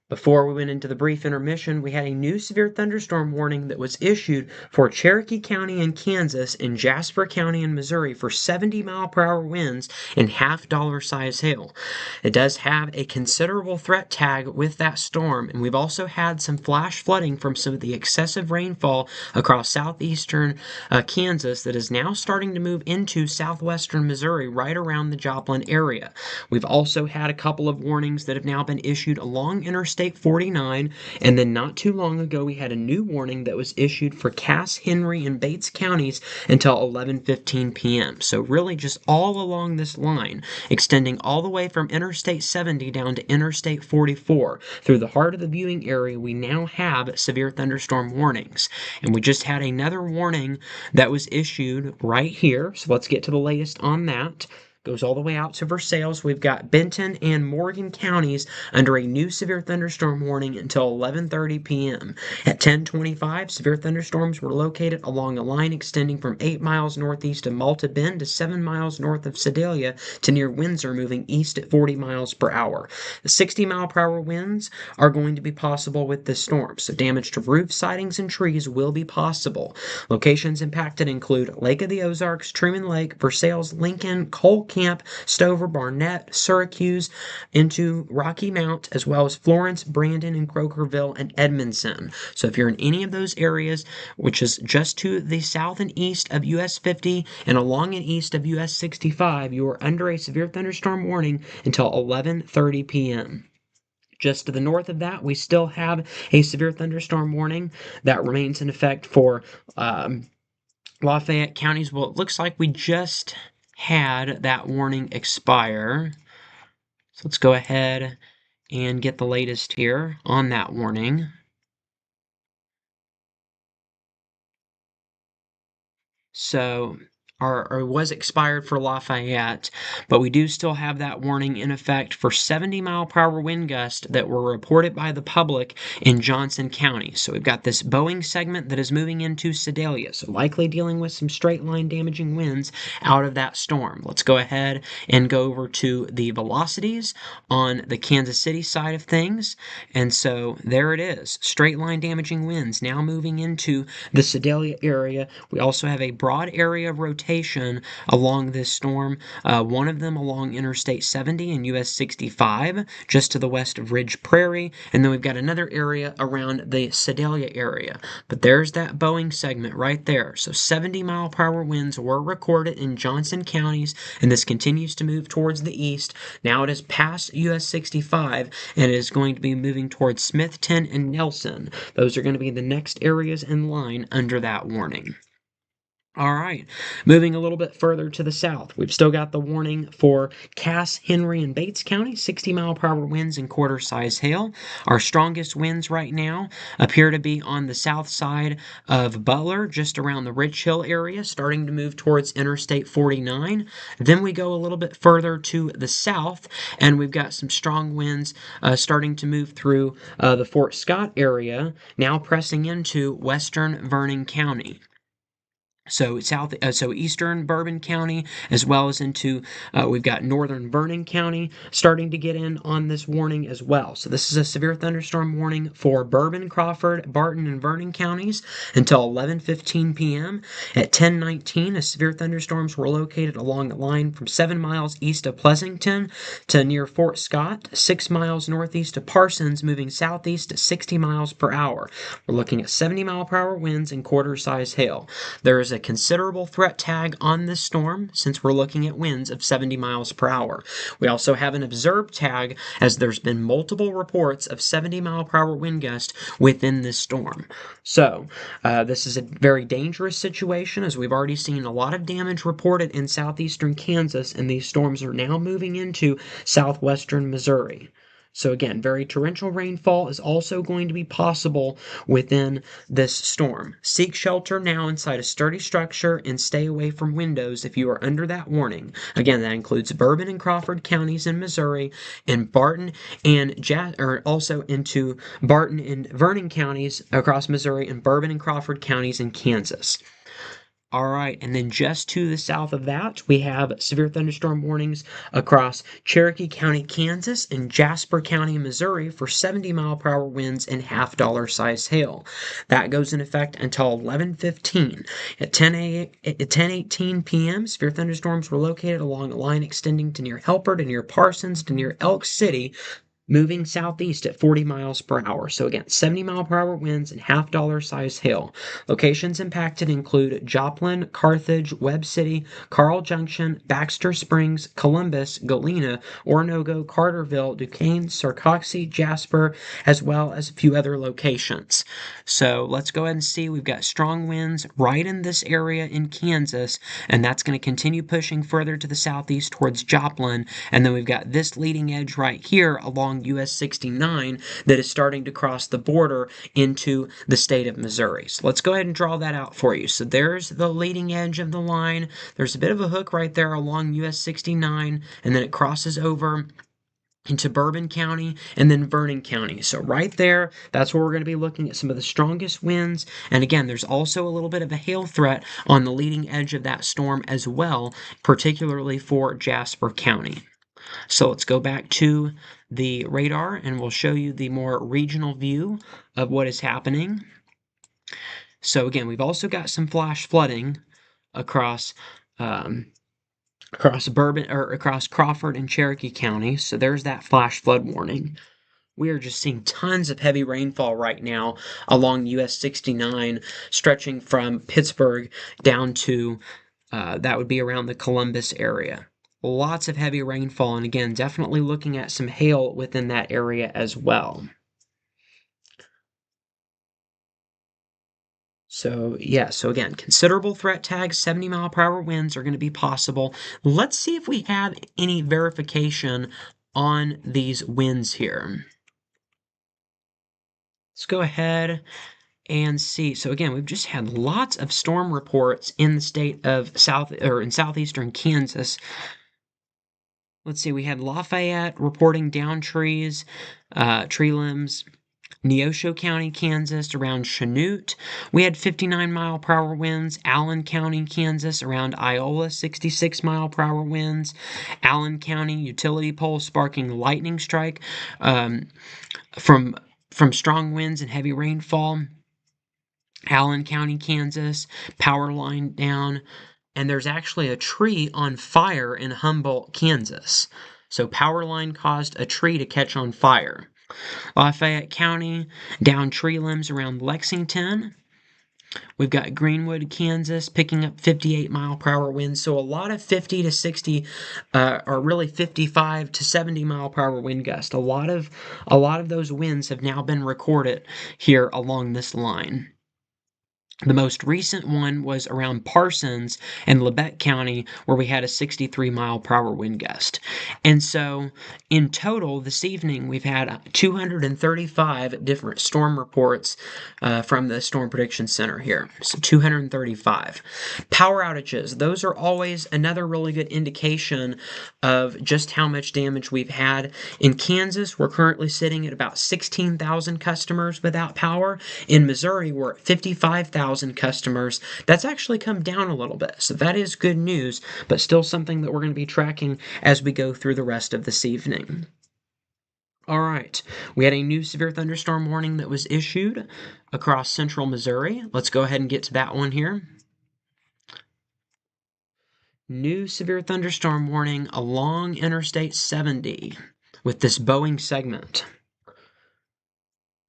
Before we went into the brief intermission, we had a new severe thunderstorm warning that was issued for Cherokee County in Kansas and Jasper County in Missouri for 70-mile-per-hour winds and half-dollar size hail. It does have a considerable threat tag with that storm, and we've also had some flash flooding from some of the excessive rainfall across southeastern Kansas that is now starting to move into southwestern Missouri right around the Joplin area. We've also had a couple of warnings that have now been issued along Interstate 49, and then not too long ago we had a new warning that was issued for Cass, Henry, and Bates counties until 11:15 p.m. So really just all along this line, extending all the way from Interstate 70 down to Interstate 44. Through the heart of the viewing area, we now have severe thunderstorm warnings. And we just had another warning that was issued right here. So let's get to the latest on that. Goes all the way out to Versailles. We've got Benton and Morgan counties under a new severe thunderstorm warning until 11:30 p.m. At 10:25, severe thunderstorms were located along a line extending from 8 miles northeast of Malta Bend to 7 miles north of Sedalia to near Windsor, moving east at 40 miles per hour. The 60-mile-per-hour winds are going to be possible with this storm, so damage to roof sidings and trees will be possible. Locations impacted include Lake of the Ozarks, Truman Lake, Versailles, Lincoln, Cole Camp, Stover, Barnett, Syracuse, into Rocky Mount, as well as Florence, Brandon, and Crokerville, and Edmondson. So if you're in any of those areas, which is just to the south and east of US 50 and along and east of US 65, you are under a severe thunderstorm warning until 11:30 p.m. Just to the north of that, we still have a severe thunderstorm warning that remains in effect for Lafayette counties. Well, it looks like we just had that warning expire. So let's go ahead and get the latest here on that warning. So or was expired for Lafayette, but we do still have that warning in effect for 70-mile-per-hour wind gusts that were reported by the public in Johnson County. So we've got this Boeing segment that is moving into Sedalia, so likely dealing with some straight-line damaging winds out of that storm. Let's go ahead and go over to the velocities on the Kansas City side of things. And so there it is, straight-line damaging winds now moving into the Sedalia area. We also have a broad area of rotation along this storm, one of them along Interstate 70 and US 65, just to the west of Ridge Prairie, and then we've got another area around the Sedalia area. But there's that Boeing segment right there. So 70-mile-per-hour winds were recorded in Johnson counties, and this continues to move towards the east. Now it is past US 65, and it is going to be moving towards Smithton and Nelson. Those are going to be the next areas in line under that warning. All right, moving a little bit further to the south, we've still got the warning for Cass, Henry, and Bates County, 60-mile-per-hour winds and quarter-size hail. Our strongest winds right now appear to be on the south side of Butler, just around the Rich Hill area, starting to move towards Interstate 49. Then we go a little bit further to the south, and we've got some strong winds starting to move through the Fort Scott area, now pressing into western Vernon County. So eastern Bourbon County, as well as into, we've got northern Vernon County starting to get in on this warning as well. So this is a severe thunderstorm warning for Bourbon, Crawford, Barton, and Vernon counties until 11:15 p.m. At 10:19, severe thunderstorms were located along the line from 7 miles east of Pleasanton to near Fort Scott, 6 miles northeast of Parsons, moving southeast at 60 miles per hour. We're looking at 70-mile-per-hour winds and quarter-size hail. There is a considerable threat tag on this storm since we're looking at winds of 70 miles per hour. We also have an observed tag as there's been multiple reports of 70-mile-per-hour wind gusts within this storm. So this is a very dangerous situation, as we've already seen a lot of damage reported in southeastern Kansas, and these storms are now moving into southwestern Missouri. So again, very torrential rainfall is also going to be possible within this storm. Seek shelter now inside a sturdy structure and stay away from windows if you are under that warning. Again, that includes Bourbon and Crawford counties in Missouri, and Barton and also into Barton and Vernon counties across Missouri, and Bourbon and Crawford counties in Kansas. All right, and then just to the south of that, we have severe thunderstorm warnings across Cherokee County, Kansas, and Jasper County, Missouri for 70-mile-per-hour winds and half-dollar size hail. That goes in effect until 11:15. At 10:18 p.m., severe thunderstorms were located along a line extending to near Helper, to near Parsons, to near Elk City, moving southeast at 40 miles per hour. So again, 70-mile-per-hour winds and half-dollar size hail. Locations impacted include Joplin, Carthage, Webb City, Carl Junction, Baxter Springs, Columbus, Galena, Oronogo, Carterville, Duquesne, Sarcoxie, Jasper, as well as a few other locations. So let's go ahead and see. We've got strong winds right in this area in Kansas, and that's going to continue pushing further to the southeast towards Joplin. And then we've got this leading edge right here along US 69 that is starting to cross the border into the state of Missouri. So let's go ahead and draw that out for you. So there's the leading edge of the line. There's a bit of a hook right there along US 69, and then it crosses over into Bourbon County and then Vernon County. So right there, that's where we're going to be looking at some of the strongest winds. And again, there's also a little bit of a hail threat on the leading edge of that storm as well, particularly for Jasper County. So let's go back to the radar and we'll show you the more regional view of what is happening. So again, we've also got some flash flooding across Bourbon or across Crawford and Cherokee County. So there's that flash flood warning. We are just seeing tons of heavy rainfall right now along US 69, stretching from Pittsburgh down to that would be around the Columbus area. Lots of heavy rainfall, and again, definitely looking at some hail within that area as well. So again, considerable threat tags, 70-mile-per-hour winds are going to be possible. Let's see if we have any verification on these winds here. Let's go ahead and see. So again, we've just had lots of storm reports in the state of in southeastern Kansas. Let's see, we had Lafayette reporting down trees, tree limbs. Neosho County, Kansas, around Chanute. We had 59-mile-per-hour winds. Allen County, Kansas, around Iola, 66-mile-per-hour winds. Allen County, utility pole sparking lightning strike from strong winds and heavy rainfall. Allen County, Kansas, power line down. And there's actually a tree on fire in Humboldt, Kansas. So power line caused a tree to catch on fire. Lafayette County, down tree limbs around Lexington. We've got Greenwood, Kansas, picking up 58-mile-per-hour winds. So a lot of 50 to 60, or really 55 to 70-mile-per-hour wind gusts. A lot of those winds have now been recorded here along this line. The most recent one was around Parsons and Lebec County, where we had a 63-mile-per-hour wind gust. And so, in total, this evening, we've had 235 different storm reports from the Storm Prediction Center here. So 235. Power outages, those are always another really good indication of just how much damage we've had. In Kansas, we're currently sitting at about 16,000 customers without power. In Missouri, we're at 55,000 customers. That's actually come down a little bit, so that is good news, but still something that we're going to be tracking as we go through the rest of this evening. All right, we had a new severe thunderstorm warning that was issued across central Missouri. Let's go ahead and get to that one here. New severe thunderstorm warning along Interstate 70 with this Boeing segment.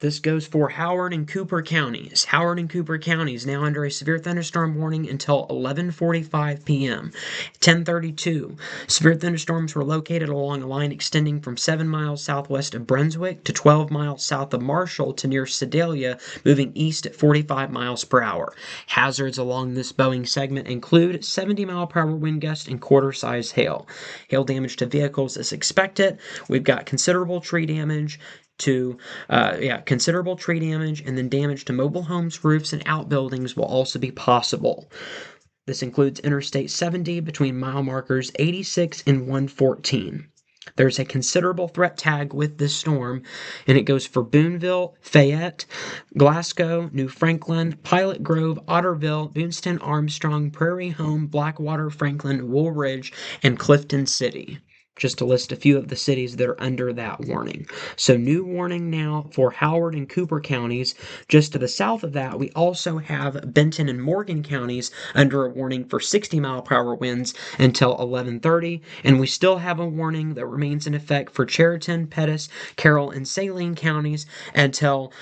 This goes for Howard and Cooper counties. Howard and Cooper counties now under a severe thunderstorm warning until 11:45 p.m. 10:32. Severe thunderstorms were located along a line extending from 7 miles southwest of Brunswick to 12 miles south of Marshall to near Sedalia, moving east at 45 miles per hour. Hazards along this bowing segment include 70-mile-per-hour wind gusts and quarter-size hail. Hail damage to vehicles is expected. We've got considerable tree damage, considerable tree damage, and then damage to mobile homes, roofs, and outbuildings will also be possible. This includes Interstate 70 between mile markers 86 and 114. There's a considerable threat tag with this storm, and it goes for Boonville, Fayette, Glasgow, New Franklin, Pilot Grove, Otterville, Boonston, Armstrong, Prairie Home, Blackwater, Franklin, Woolridge, and Clifton City. Just to list a few of the cities that are under that warning. So new warning now for Howard and Cooper counties. Just to the south of that, we also have Benton and Morgan counties under a warning for 60-mile-per-hour winds until 11:30, and we still have a warning that remains in effect for Chariton, Pettis, Carroll, and Saline counties until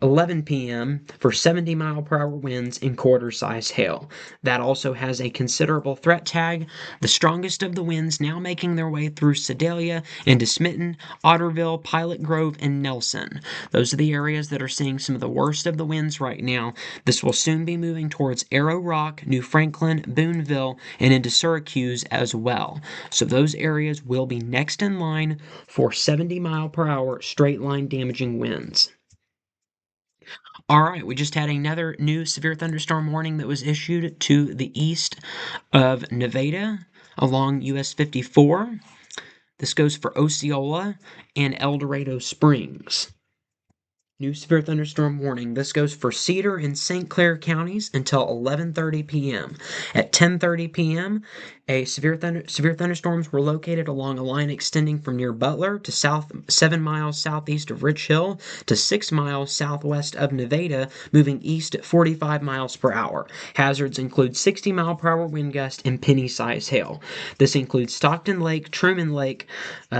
11 p.m. for 70-mile-per-hour winds and quarter-size hail. That also has a considerable threat tag. The strongest of the winds now making their way through Sedalia into Smitten, Otterville, Pilot Grove, and Nelson. Those are the areas that are seeing some of the worst of the winds right now. This will soon be moving towards Arrow Rock, New Franklin, Boonville, and into Syracuse as well. So those areas will be next in line for 70-mile-per-hour straight-line damaging winds. All right, we just had another new severe thunderstorm warning that was issued to the east of Nevada along US 54. This goes for Osceola and El Dorado Springs. New severe thunderstorm warning. This goes for Cedar and St. Clair counties until 11:30 p.m. At 10:30 p.m., severe thunderstorms were located along a line extending from near Butler to 7 miles southeast of Rich Hill to 6 miles southwest of Nevada, moving east at 45 miles per hour. Hazards include 60-mile-per-hour wind gust and penny-size hail. This includes Stockton Lake, Truman Lake,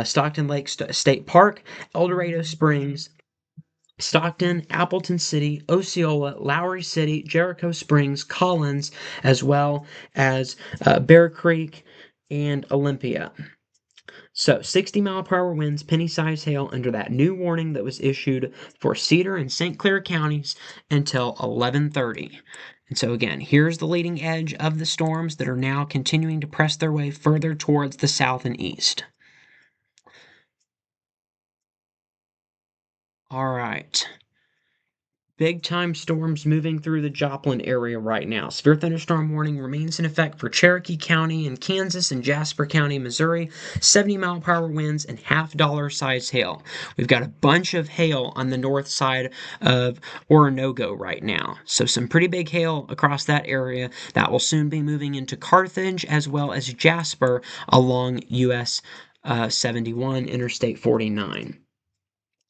Stockton Lake State Park, El Dorado Springs, Stockton, Appleton City, Osceola, Lowry City, Jericho Springs, Collins, as well as Bear Creek and Olympia. So 60-mile-per-hour winds, penny-size hail under that new warning that was issued for Cedar and St. Clair counties until 11:30. And so again, here's the leading edge of the storms that are now continuing to press their way further towards the south and east. All right. Big time storms moving through the Joplin area right now. Severe thunderstorm warning remains in effect for Cherokee County in Kansas and Jasper County, Missouri. 70-mile-per-hour winds and half-dollar size hail. We've got a bunch of hail on the north side of Oronogo right now. So some pretty big hail across that area. That will soon be moving into Carthage as well as Jasper along US 71, Interstate 49.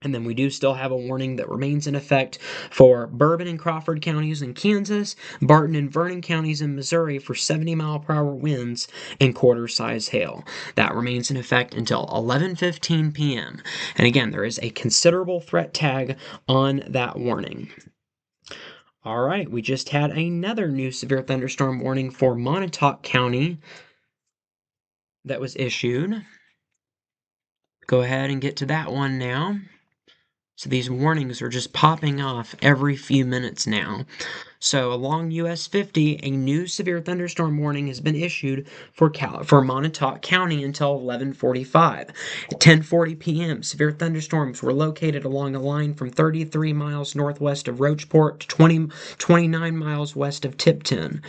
And then we do still have a warning that remains in effect for Bourbon and Crawford counties in Kansas, Barton and Vernon counties in Missouri for 70-mile-per-hour winds and quarter-size hail. That remains in effect until 11:15 p.m. And again, there is a considerable threat tag on that warning. All right, we just had another new severe thunderstorm warning for Montauk County that was issued. Go ahead and get to that one now. So these warnings are just popping off every few minutes now. So along US 50, a new severe thunderstorm warning has been issued for Montauk County until 11:45. At 10:40 p.m., severe thunderstorms were located along a line from 33 miles northwest of Rocheport to 29 miles west of Tipton,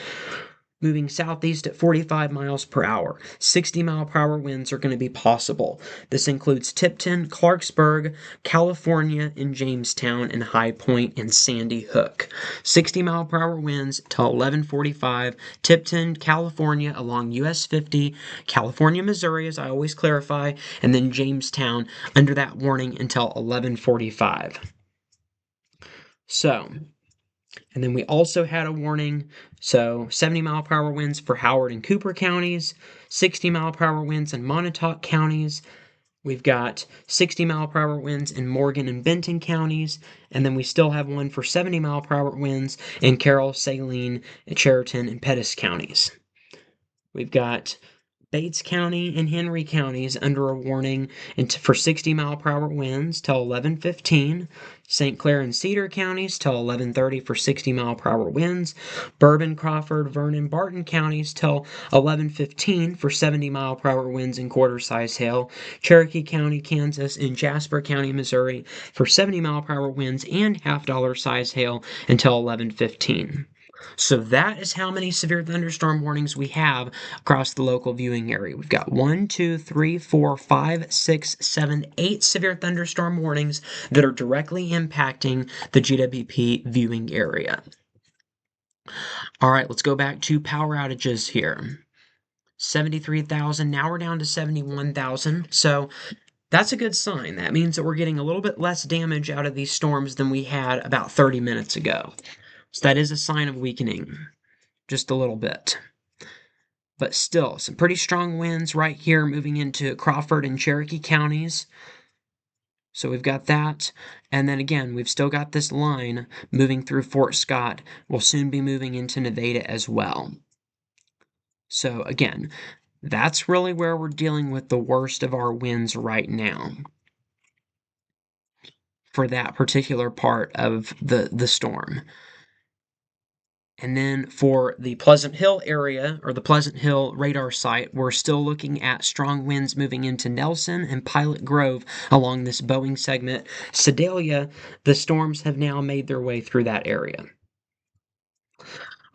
moving southeast at 45 miles per hour. 60-mile-per-hour winds are going to be possible. This includes Tipton, Clarksburg, California, and Jamestown, and High Point and Sandy Hook. 60-mile-per-hour winds till 11:45. Tipton, California, along US 50, California, Missouri, as I always clarify, and then Jamestown under that warning until 11:45. So, and then we also had a warning, so 70-mile-per-hour winds for Howard and Cooper counties, 60-mile-per-hour winds in Montauk counties, We've got 60-mile-per-hour winds in Morgan and Benton counties, and then we still have one for 70-mile-per-hour winds in Carroll, Saline, Chariton, and Pettis counties. We've got Bates County and Henry counties under a warning for 60-mile-per-hour winds till 11:15. St. Clair and Cedar counties till 11:30 for 60-mile-per-hour winds. Bourbon, Crawford, Vernon, Barton counties till 11:15 for 70-mile-per-hour winds and quarter-size hail. Cherokee County, Kansas, and Jasper County, Missouri for 70-mile-per-hour winds and half-dollar size hail until 11:15. So that is how many severe thunderstorm warnings we have across the local viewing area. We've got 1, 2, 3, 4, 5, 6, 7, 8 severe thunderstorm warnings that are directly impacting the GWP viewing area. All right, let's go back to power outages here. 73,000, now we're down to 71,000. So that's a good sign. That means that we're getting a little bit less damage out of these storms than we had about 30 minutes ago. So that is a sign of weakening, just a little bit. But still, some pretty strong winds right here moving into Crawford and Cherokee counties. So we've got that. And then again, we've still got this line moving through Fort Scott. We'll soon be moving into Nevada as well. So again, that's really where we're dealing with the worst of our winds right now for that particular part of the storm. And then for the Pleasant Hill area, or the Pleasant Hill radar site, we're still looking at strong winds moving into Nelson and Pilot Grove along this Boeing segment. Sedalia, the storms have now made their way through that area.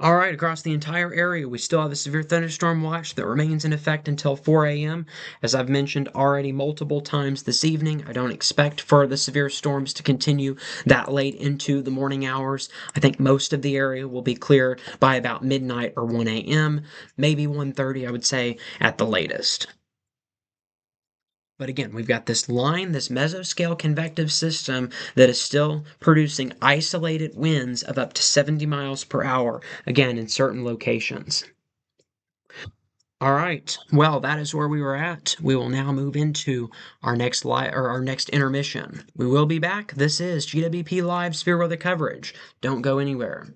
All right, across the entire area, we still have a severe thunderstorm watch that remains in effect until 4 a.m. As I've mentioned already multiple times this evening, I don't expect for the severe storms to continue that late into the morning hours. I think most of the area will be clear by about midnight or 1 a.m., maybe 1:30, I would say, at the latest. But again, we've got this line, this mesoscale convective system that is still producing isolated winds of up to 70 miles per hour, again, in certain locations. All right, well, that is where we were at. We will now move into our next intermission. We will be back. This is GWP Live Severe Weather Coverage. Don't go anywhere.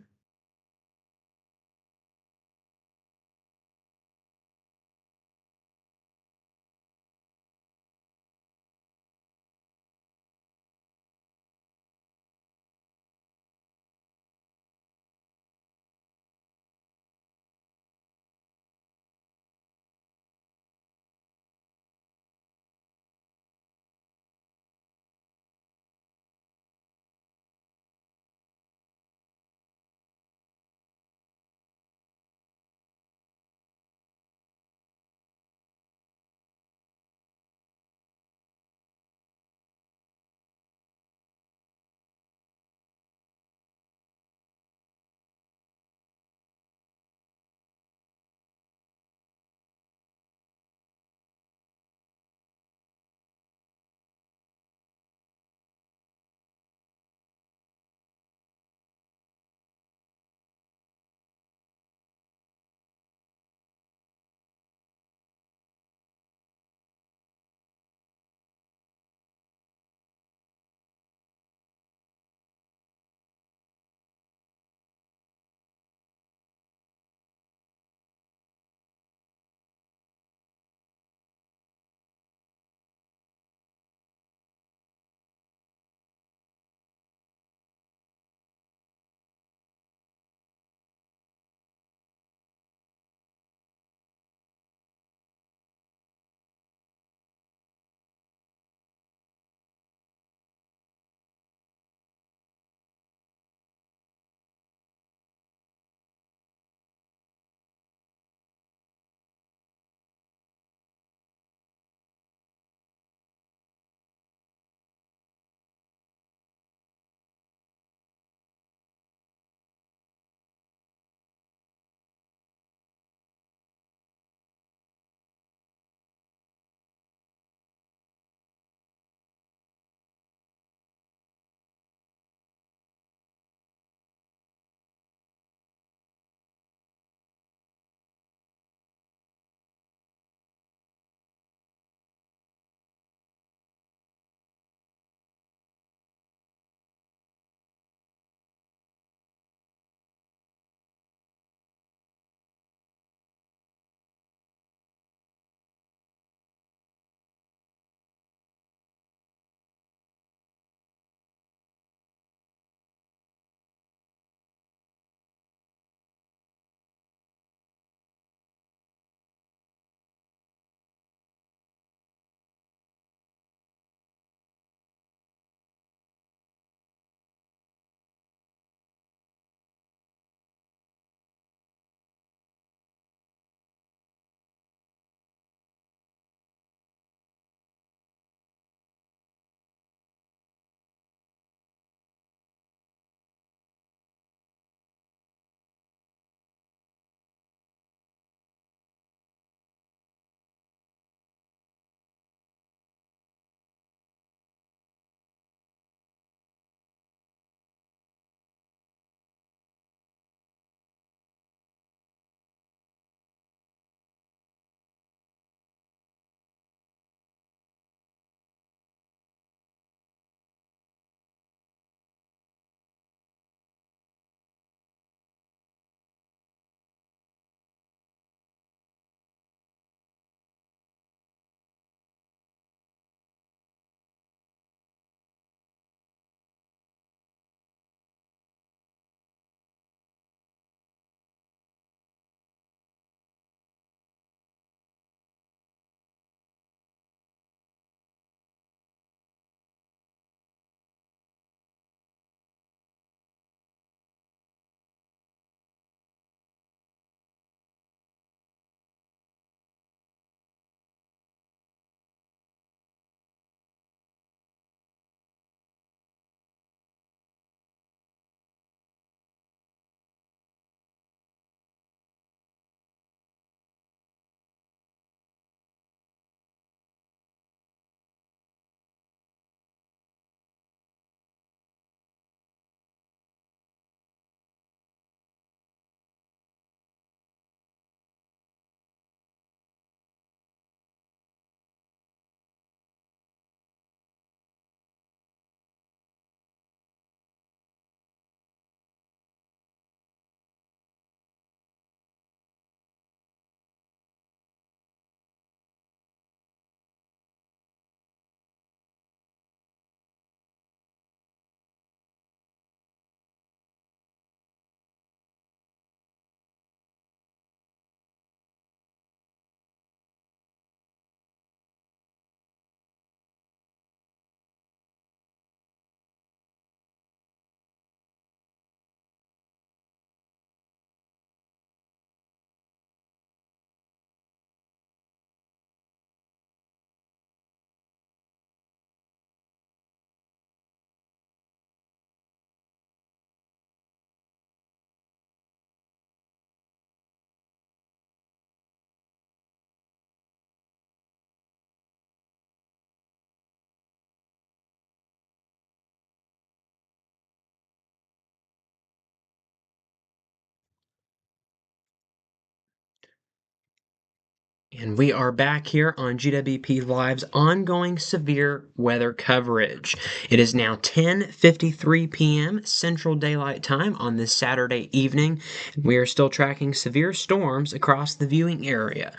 And we are back here on GWP Live's ongoing severe weather coverage. It is now 10:53 p.m. Central Daylight Time on this Saturday evening. We are still tracking severe storms across the viewing area.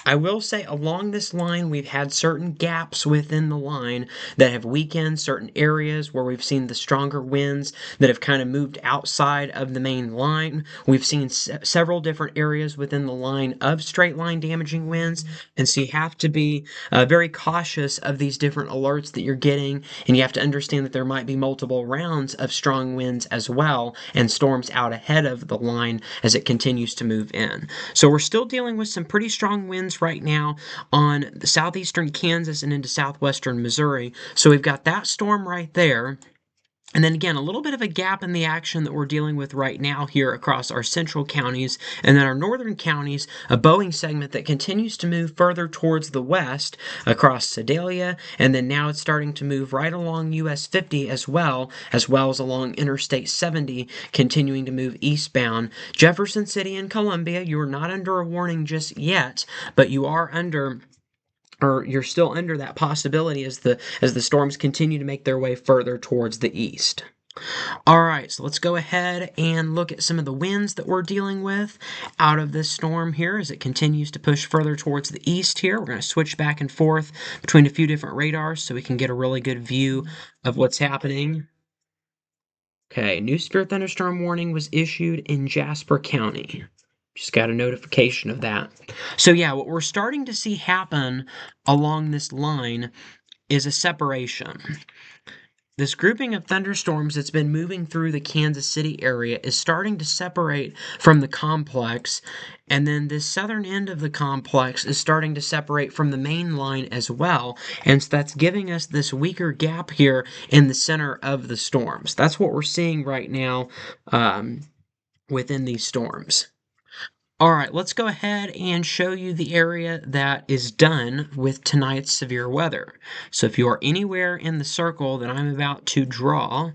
I will say along this line, we've had certain gaps within the line that have weakened, certain areas where we've seen the stronger winds that have kind of moved outside of the main line. We've seen several different areas within the line of straight line damaging winds. And so you have to be very cautious of these different alerts that you're getting, and you have to understand that there might be multiple rounds of strong winds as well, and storms out ahead of the line as it continues to move in. So we're still dealing with some pretty strong winds right now on the southeastern Kansas and into southwestern Missouri. So we've got that storm right there. And then again, a little bit of a gap in the action that we're dealing with right now here across our central counties, and then our northern counties, a bowing segment that continues to move further towards the west across Sedalia, and then now it's starting to move right along US 50 as well as along Interstate 70, continuing to move eastbound. Jefferson City and Columbia, you are not under a warning just yet, but you are under, or you're still under that possibility as the storms continue to make their way further towards the east. All right, so let's go ahead and look at some of the winds that we're dealing with out of this storm here as it continues to push further towards the east here. We're going to switch back and forth between a few different radars so we can get a really good view of what's happening. Okay, new severe thunderstorm warning was issued in Jasper County. Just got a notification of that. So yeah, what we're starting to see happen along this line is a separation. This grouping of thunderstorms that's been moving through the Kansas City area is starting to separate from the complex, and then this southern end of the complex is starting to separate from the main line as well, and so that's giving us this weaker gap here in the center of the storms. That's what we're seeing right now within these storms. All right, let's go ahead and show you the area that is done with tonight's severe weather. So if you are anywhere in the circle that I'm about to draw,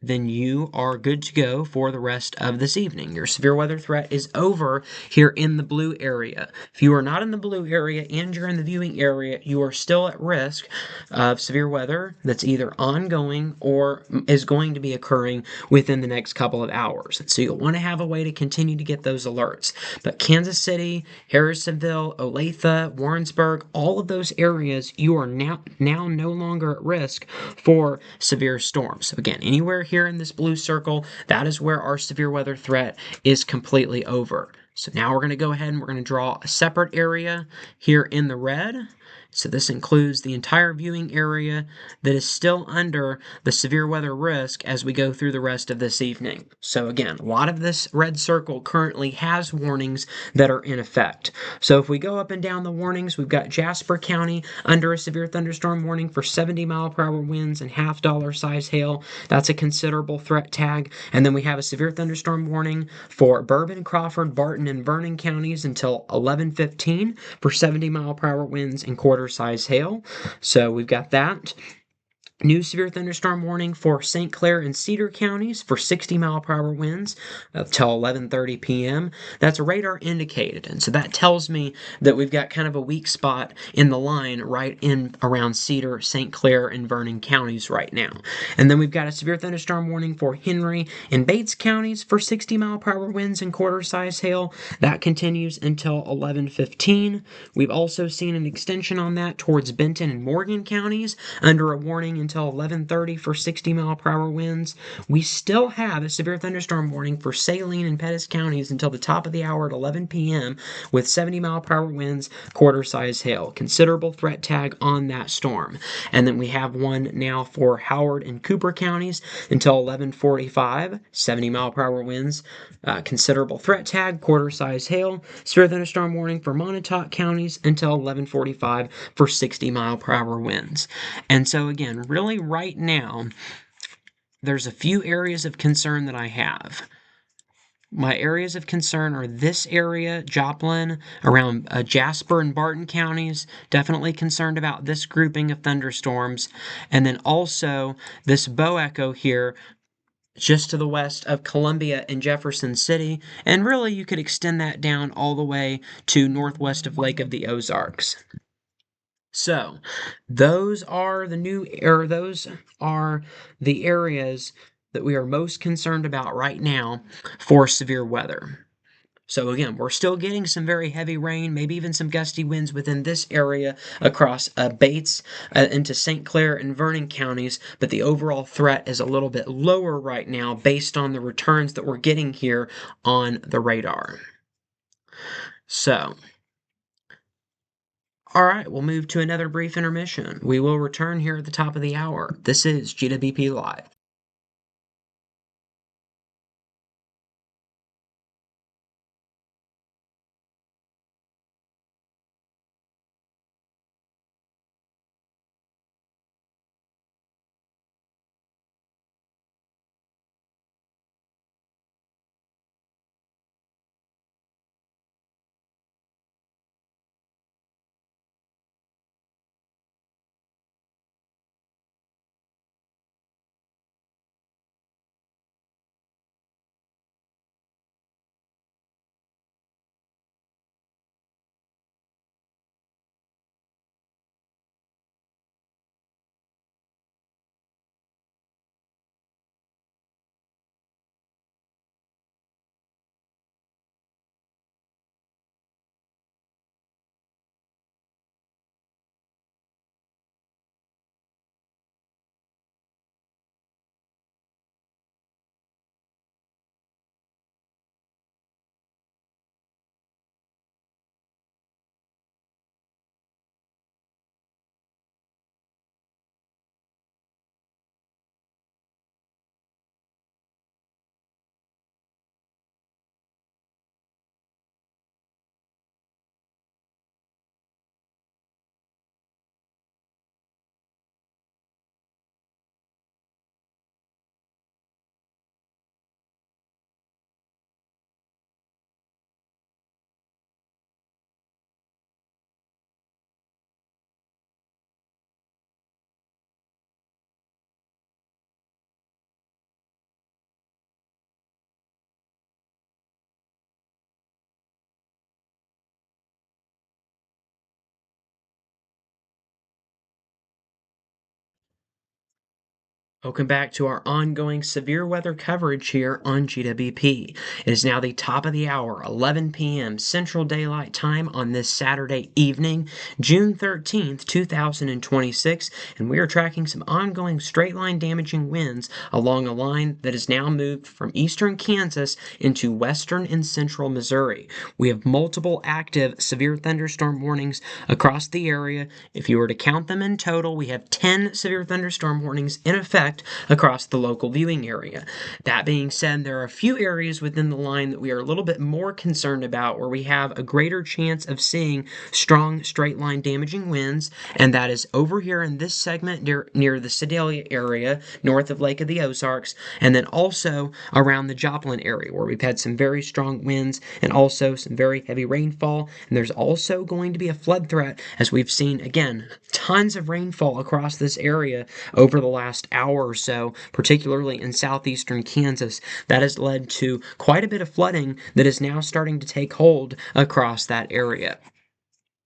then you are good to go for the rest of this evening. Your severe weather threat is over here in the blue area. If you are not in the blue area and you're in the viewing area, you are still at risk of severe weather that's either ongoing or is going to be occurring within the next couple of hours. So you'll want to have a way to continue to get those alerts. But Kansas City, Harrisonville, Olathe, Warrensburg, all of those areas, you are now no longer at risk for severe storms. So again, anywhere here in this blue circle, that is where our severe weather threat is completely over. So now we're going to go ahead and we're going to draw a separate area here in the red. So this includes the entire viewing area that is still under the severe weather risk as we go through the rest of this evening. So again, a lot of this red circle currently has warnings that are in effect. So if we go up and down the warnings, we've got Jasper County under a severe thunderstorm warning for 70-mile-per-hour winds and half-dollar size hail. That's a considerable threat tag. And then we have a severe thunderstorm warning for Bourbon, Crawford, Barton, and Vernon counties until 11:15 for 70-mile-per-hour winds and quarter-size hail. So we've got that. New severe thunderstorm warning for St. Clair and Cedar counties for 60-mile-per-hour winds until 11:30 p.m. That's radar indicated, and so that tells me that we've got kind of a weak spot in the line right in around Cedar, St. Clair, and Vernon counties right now. And then we've got a severe thunderstorm warning for Henry and Bates counties for 60-mile-per-hour winds and quarter-size hail. That continues until 11:15. We've also seen an extension on that towards Benton and Morgan counties under a warning until 11:30 for 60-mile-per-hour winds. We still have a severe thunderstorm warning for Saline and Pettis counties until the top of the hour at 11 p.m. with 70-mile-per-hour winds, quarter-size hail. Considerable threat tag on that storm. And then we have one now for Howard and Cooper counties until 11:45, 70-mile-per-hour winds, considerable threat tag, quarter-size hail. Severe thunderstorm warning for Montauk counties until 11:45 for 60-mile-per-hour winds. And so again, really right now, there's a few areas of concern that I have. My areas of concern are this area, Joplin, around Jasper and Barton counties. Definitely concerned about this grouping of thunderstorms. And then also this bow echo here just to the west of Columbia and Jefferson City, and really you could extend that down all the way to northwest of Lake of the Ozarks. So, those are the areas that we are most concerned about right now for severe weather. So again, we're still getting some very heavy rain, maybe even some gusty winds within this area across Bates into St. Clair and Vernon counties, but the overall threat is a little bit lower right now based on the returns that we're getting here on the radar. So, all right, we'll move to another brief intermission. We will return here at the top of the hour. This is GWP Live. Welcome back to our ongoing severe weather coverage here on GWP. It is now the top of the hour, 11 p.m. Central Daylight Time on this Saturday evening, June 13th, 2026, and we are tracking some ongoing straight-line damaging winds along a line that has now moved from eastern Kansas into western and central Missouri. We have multiple active severe thunderstorm warnings across the area. If you were to count them in total, we have 10 severe thunderstorm warnings in effect across the local viewing area. That being said, there are a few areas within the line that we are a little bit more concerned about where we have a greater chance of seeing strong straight line damaging winds, and that is over here in this segment near the Sedalia area, north of Lake of the Ozarks, and then also around the Joplin area where we've had some very strong winds and also some very heavy rainfall. And there's also going to be a flood threat as we've seen, again, tons of rainfall across this area over the last hour or so, particularly in southeastern Kansas. That has led to quite a bit of flooding that is now starting to take hold across that area.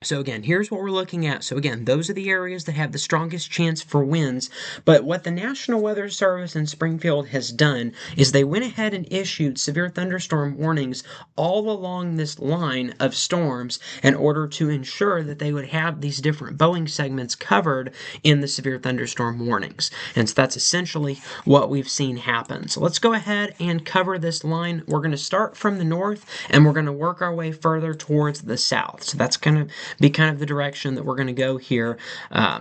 So again, here's what we're looking at. So again, those are the areas that have the strongest chance for winds. But what the National Weather Service in Springfield has done is they went ahead and issued severe thunderstorm warnings all along this line of storms in order to ensure that they would have these different Boeing segments covered in the severe thunderstorm warnings. And so that's essentially what we've seen happen. So let's go ahead and cover this line. We're going to start from the north and we're going to work our way further towards the south. So that's going to be kind of the direction that we're going to go here.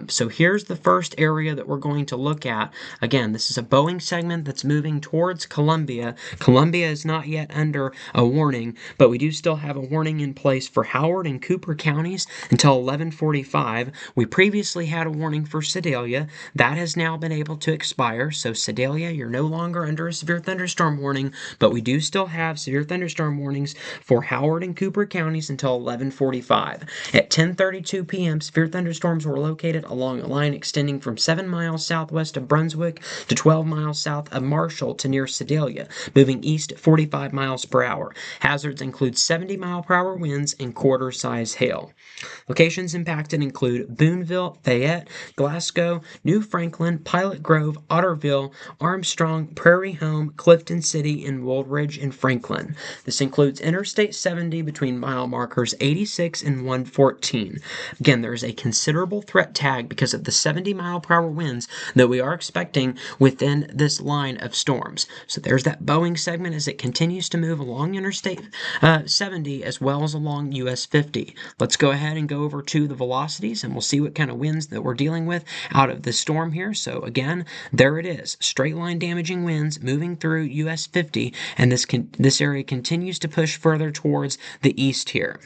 So here's the first area that we're going to look at. Again, this is a Boeing segment that's moving towards Columbia. Columbia is not yet under a warning, but we do still have a warning in place for Howard and Cooper counties until 11:45. We previously had a warning for Sedalia. That has now been able to expire. So Sedalia, you're no longer under a severe thunderstorm warning, but we do still have severe thunderstorm warnings for Howard and Cooper counties until 11:45. At 10:32 p.m., severe thunderstorms were located along a line extending from 7 miles southwest of Brunswick to 12 miles south of Marshall to near Sedalia, moving east at 45 miles per hour. Hazards include 70-mile-per-hour winds and quarter-size hail. Locations impacted include Boonville, Fayette, Glasgow, New Franklin, Pilot Grove, Otterville, Armstrong, Prairie Home, Clifton City, and Woolridge and Franklin. This includes Interstate 70 between mile markers 86 and 114. Again, there is a considerable threat tag because of the 70-mile-per-hour winds that we are expecting within this line of storms. So there's that Boeing segment as it continues to move along Interstate 70 as well as along US 50. Let's go ahead and go over to the velocities and we'll see what kind of winds that we're dealing with out of the storm here. So again, there it is. Straight line damaging winds moving through US 50, and this area continues to push further towards the east here.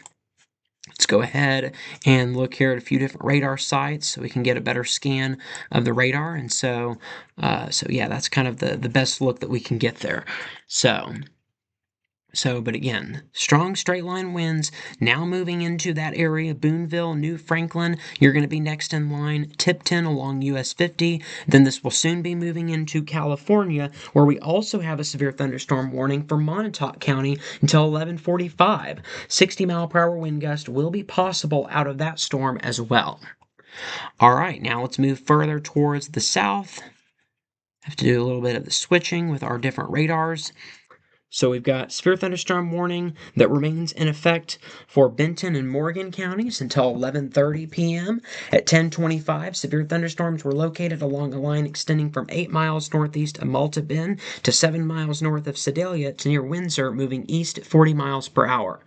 Let's go ahead and look here at a few different radar sites so we can get a better scan of the radar. And so yeah, that's kind of the best look that we can get there. But again, strong straight line winds now moving into that area. Boonville, New Franklin, you're going to be next in line. Tipton along US 50. Then this will soon be moving into California, where we also have a severe thunderstorm warning for Montauk County until 11:45. 60-mile-per-hour wind gust will be possible out of that storm as well. All right, now let's move further towards the south. Have to do a little bit of the switching with our different radars. So we've got severe thunderstorm warning that remains in effect for Benton and Morgan counties until 11:30 p.m. At 10:25, severe thunderstorms were located along a line extending from 8 miles northeast of Malta Bend to 7 miles north of Sedalia to near Windsor, moving east at 40 miles per hour.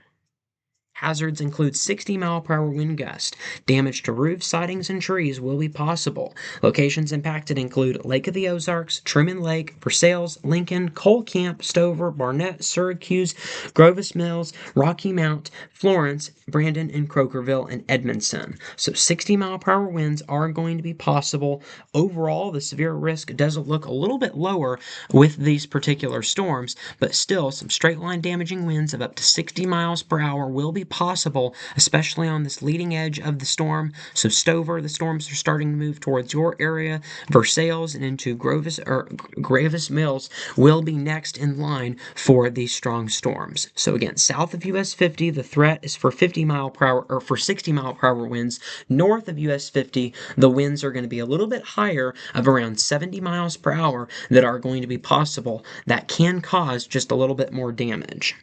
Hazards include 60-mile-per-hour wind gusts. Damage to roofs, sidings, and trees will be possible. Locations impacted include Lake of the Ozarks, Truman Lake, Versailles, Lincoln, Cole Camp, Stover, Barnett, Syracuse, Grovis Mills, Rocky Mount, Florence, Brandon, and Crokerville, and Edmondson. So 60-mile-per-hour winds are going to be possible. Overall, the severe risk does look a little bit lower with these particular storms, but still some straight-line damaging winds of up to 60 miles per hour will be possible, especially on this leading edge of the storm. So Stover, the storms are starting to move towards your area. Versailles and into Gravis Mills will be next in line for these strong storms. So again, south of US 50, the threat is for 50 mile per hour or for 60 mile per hour winds. North of US 50, the winds are going to be a little bit higher of around 70 miles per hour that are going to be possible. That can cause just a little bit more damage.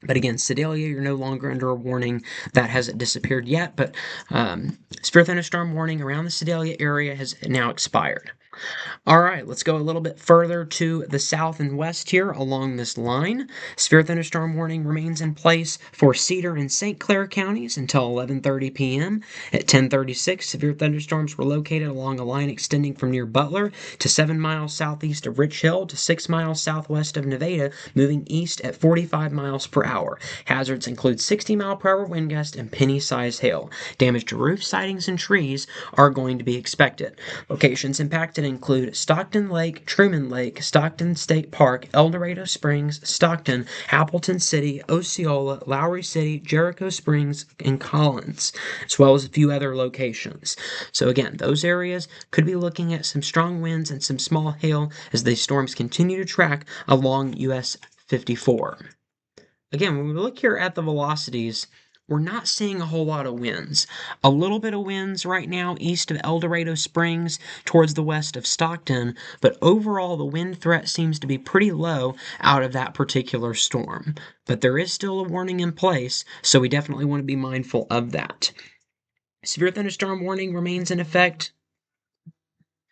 But again, Sedalia, you're no longer under a warning. That hasn't disappeared yet, but severe thunderstorm warning around the Sedalia area has now expired. All right, let's go a little bit further to the south and west here along this line. Severe thunderstorm warning remains in place for Cedar and St. Clair counties until 11:30 p.m. At 10:36, severe thunderstorms were located along a line extending from near Butler to 7 miles southeast of Rich Hill to 6 miles southwest of Nevada, moving east at 45 miles per hour. Hazards include 60-mile-per-hour wind gust and penny-sized hail. Damage to roofs, sidings, and trees are going to be expected. Locations impacted include Stockton Lake, Truman Lake, Stockton State Park, El Dorado Springs, Stockton, Appleton City, Osceola, Lowry City, Jericho Springs, and Collins, as well as a few other locations. So again, those areas could be looking at some strong winds and some small hail as these storms continue to track along US 54. Again, when we look here at the velocities, we're not seeing a whole lot of winds. A little bit of winds right now east of El Dorado Springs towards the west of Stockton, but overall the wind threat seems to be pretty low out of that particular storm. But there is still a warning in place, so we definitely want to be mindful of that. Severe thunderstorm warning remains in effect.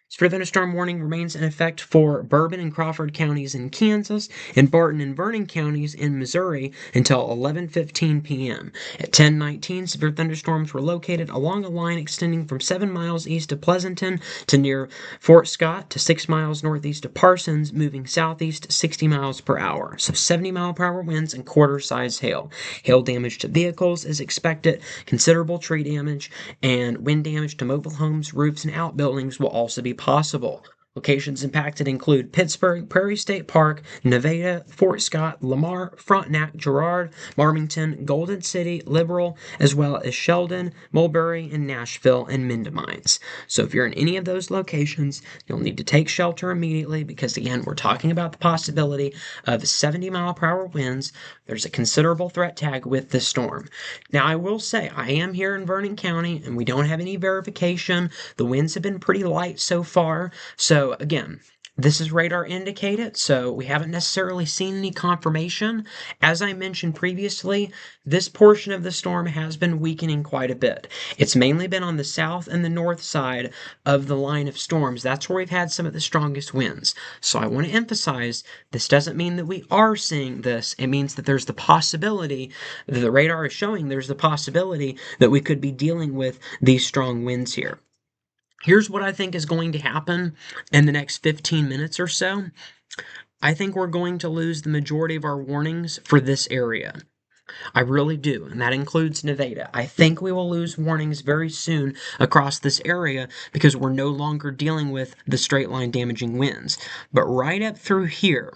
Severe thunderstorm warning remains in effect for Bourbon and Crawford counties in Kansas and Barton and Vernon counties in Missouri until 11:15 p.m. At 10:19, severe thunderstorms were located along a line extending from 7 miles east of Pleasanton to near Fort Scott to 6 miles northeast of Parsons, moving southeast 60 miles per hour. So 70-mile-per-hour winds and quarter-size hail. Hail damage to vehicles is expected. Considerable tree damage and wind damage to mobile homes, roofs, and outbuildings will also be possible. Locations impacted include Pittsburgh, Prairie State Park, Nevada, Fort Scott, Lamar, Frontenac, Girard, Marmington, Golden City, Liberal, as well as Sheldon, Mulberry, and Nashville, and Mendamines. So if you're in any of those locations, you'll need to take shelter immediately because, again, we're talking about the possibility of 70-mile-per-hour winds. There's a considerable threat tag with this storm. Now, I will say, I am here in Vernon County, and we don't have any verification. The winds have been pretty light so far. So again, this is radar indicated, so we haven't necessarily seen any confirmation. As I mentioned previously, this portion of the storm has been weakening quite a bit. It's mainly been on the south and the north side of the line of storms. That's where we've had some of the strongest winds. So I want to emphasize, this doesn't mean that we are seeing this. It means that there's the possibility, that the radar is showing there's the possibility that we could be dealing with these strong winds here. Here's what I think is going to happen in the next 15 minutes or so. I think we're going to lose the majority of our warnings for this area. I really do, and that includes Nevada. I think we will lose warnings very soon across this area because we're no longer dealing with the straight line damaging winds. But right up through here,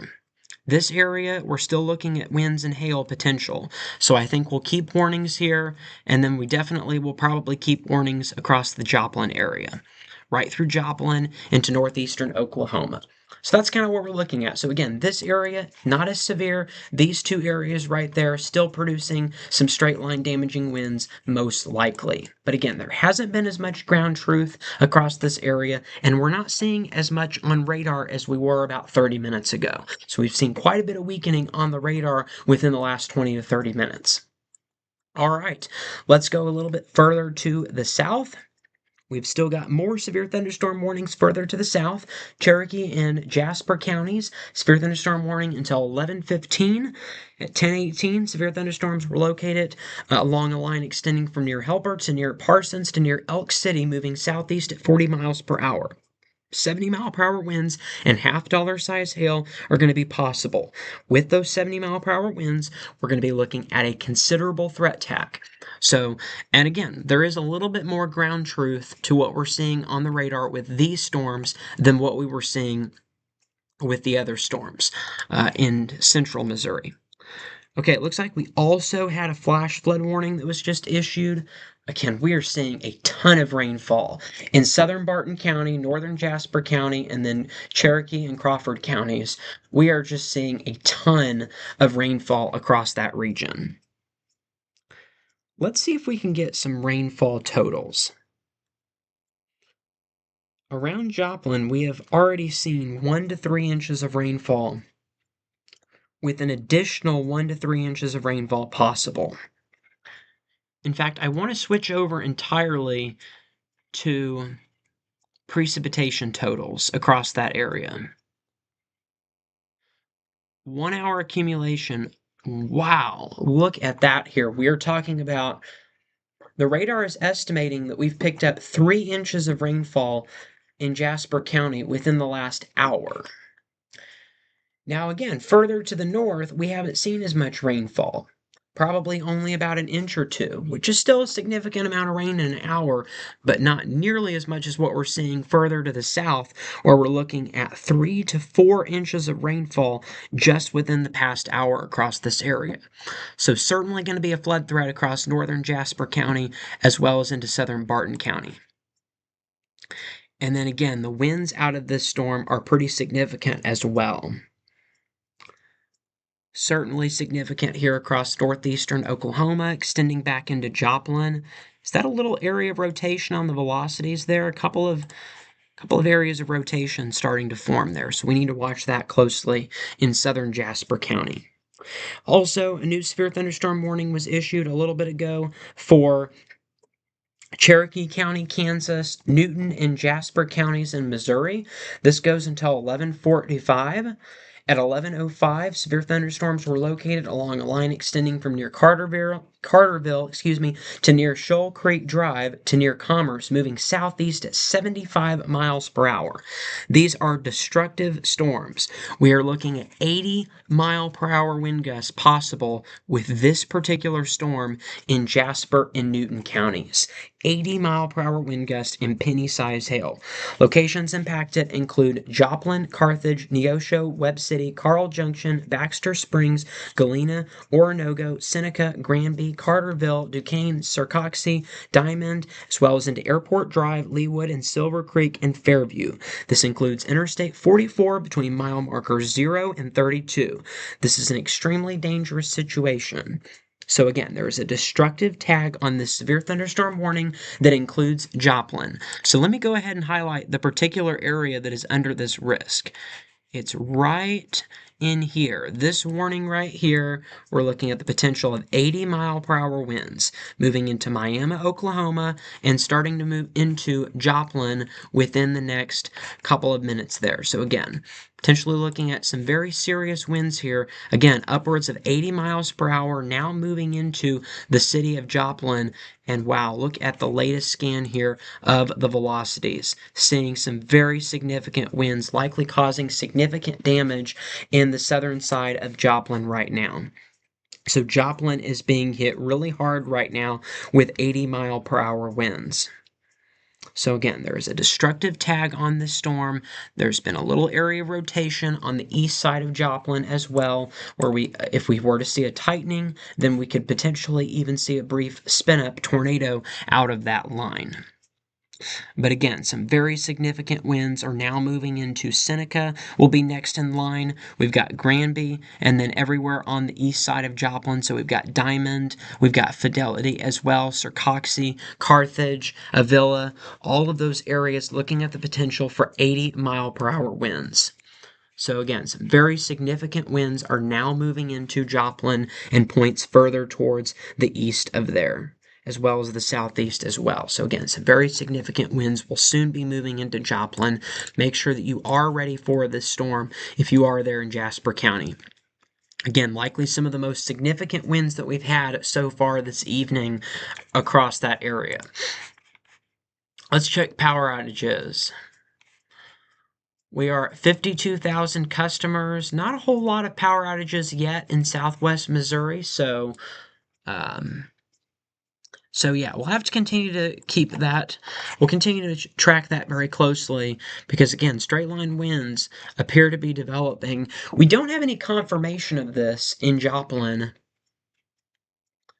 this area, we're still looking at winds and hail potential. So I think we'll keep warnings here, and then we definitely will probably keep warnings across the Joplin area, right through Joplin into northeastern Oklahoma. So that's kind of what we're looking at. So again, this area, not as severe. These two areas right there, still producing some straight line damaging winds, most likely. But again, there hasn't been as much ground truth across this area, and we're not seeing as much on radar as we were about 30 minutes ago. So we've seen quite a bit of weakening on the radar within the last 20 to 30 minutes. All right, let's go a little bit further to the south. We've still got more severe thunderstorm warnings further to the south. Cherokee and Jasper counties, severe thunderstorm warning until 11:15. At 10:18, severe thunderstorms were located along a line extending from near Helper to near Parsons to near Elk City, moving southeast at 40 miles per hour. 70-mile-per-hour winds and half-dollar size hail are going to be possible. With those 70-mile-per-hour winds, we're going to be looking at a considerable threat tag. So, and again, there is a little bit more ground truth to what we're seeing on the radar with these storms than what we were seeing with the other storms in central Missouri. Okay, it looks like we also had a flash flood warning that was just issued. Again, we are seeing a ton of rainfall in southern Barton County, northern Jasper County, and then Cherokee and Crawford counties. We are just seeing a ton of rainfall across that region. Let's see if we can get some rainfall totals. Around Joplin, we have already seen 1 to 3 inches of rainfall, with an additional 1 to 3 inches of rainfall possible. In fact, I want to switch over entirely to precipitation totals across that area. 1 hour accumulation. Wow, look at that here. We are talking about, the radar is estimating that we've picked up 3 inches of rainfall in Jasper County within the last hour. Now again, further to the north, we haven't seen as much rainfall. Probably only about an inch or two, which is still a significant amount of rain in an hour, but not nearly as much as what we're seeing further to the south, where we're looking at 3 to 4 inches of rainfall just within the past hour across this area. So certainly going to be a flood threat across northern Jasper County as well as into southern Barton County. And then again, the winds out of this storm are pretty significant as well. Certainly significant here across northeastern Oklahoma, extending back into Joplin. Is that a little area of rotation on the velocities there? A couple of areas of rotation starting to form there, so we need to watch that closely in southern Jasper County. Also, a new severe thunderstorm warning was issued a little bit ago for Cherokee County, Kansas, Newton, and Jasper counties in Missouri. This goes until 11:45. At 11:05, severe thunderstorms were located along a line extending from near Carterville Carterville, to near Shoal Creek Drive to near Commerce, moving southeast at 75 miles per hour. These are destructive storms. We are looking at 80-mile-per-hour wind gusts possible with this particular storm in Jasper and Newton counties. 80-mile-per-hour wind gusts and penny-sized hail. Locations impacted include Joplin, Carthage, Neosho, Webb City, Carl Junction, Baxter Springs, Galena, Oronogo, Seneca, Granby, Carterville, Duquesne, Sarcoxie, Diamond, as well as into Airport Drive, Leawood, and Silver Creek and Fairview. This includes Interstate 44 between mile markers 0 and 32. This is an extremely dangerous situation. So again, there is a destructive tag on this severe thunderstorm warning that includes Joplin. So let me go ahead and highlight the particular area that is under this risk. It's right in here. This warning right here, we're looking at the potential of 80-mile-per-hour winds moving into Miami, Oklahoma, and starting to move into Joplin within the next couple of minutes there. So again, potentially looking at some very serious winds here. Again, upwards of 80 miles per hour now moving into the city of Joplin. And wow, look at the latest scan here of the velocities. Seeing some very significant winds, likely causing significant damage in the southern side of Joplin right now. So Joplin is being hit really hard right now with 80-mile-per-hour winds. So again, there is a destructive tag on this storm. There's been a little area of rotation on the east side of Joplin as well, where if we were to see a tightening, then we could potentially even see a brief spin-up tornado out of that line. But again, some very significant winds are now moving into Seneca, will be next in line. We've got Granby, and then everywhere on the east side of Joplin. So we've got Diamond, we've got Fidelity as well, Sarcoxie, Carthage, Avila, all of those areas looking at the potential for 80-mile-per-hour winds. So again, some very significant winds are now moving into Joplin and points further towards the east of there, as well as the southeast as well. So again, some very significant winds will soon be moving into Joplin. Make sure that you are ready for this storm if you are there in Jasper County. Again, likely some of the most significant winds that we've had so far this evening across that area. Let's check power outages. We are at 52,000 customers. Not a whole lot of power outages yet in southwest Missouri, so yeah, we'll have to continue to keep that. We'll continue to track that very closely because, again, straight line winds appear to be developing. We don't have any confirmation of this in Joplin.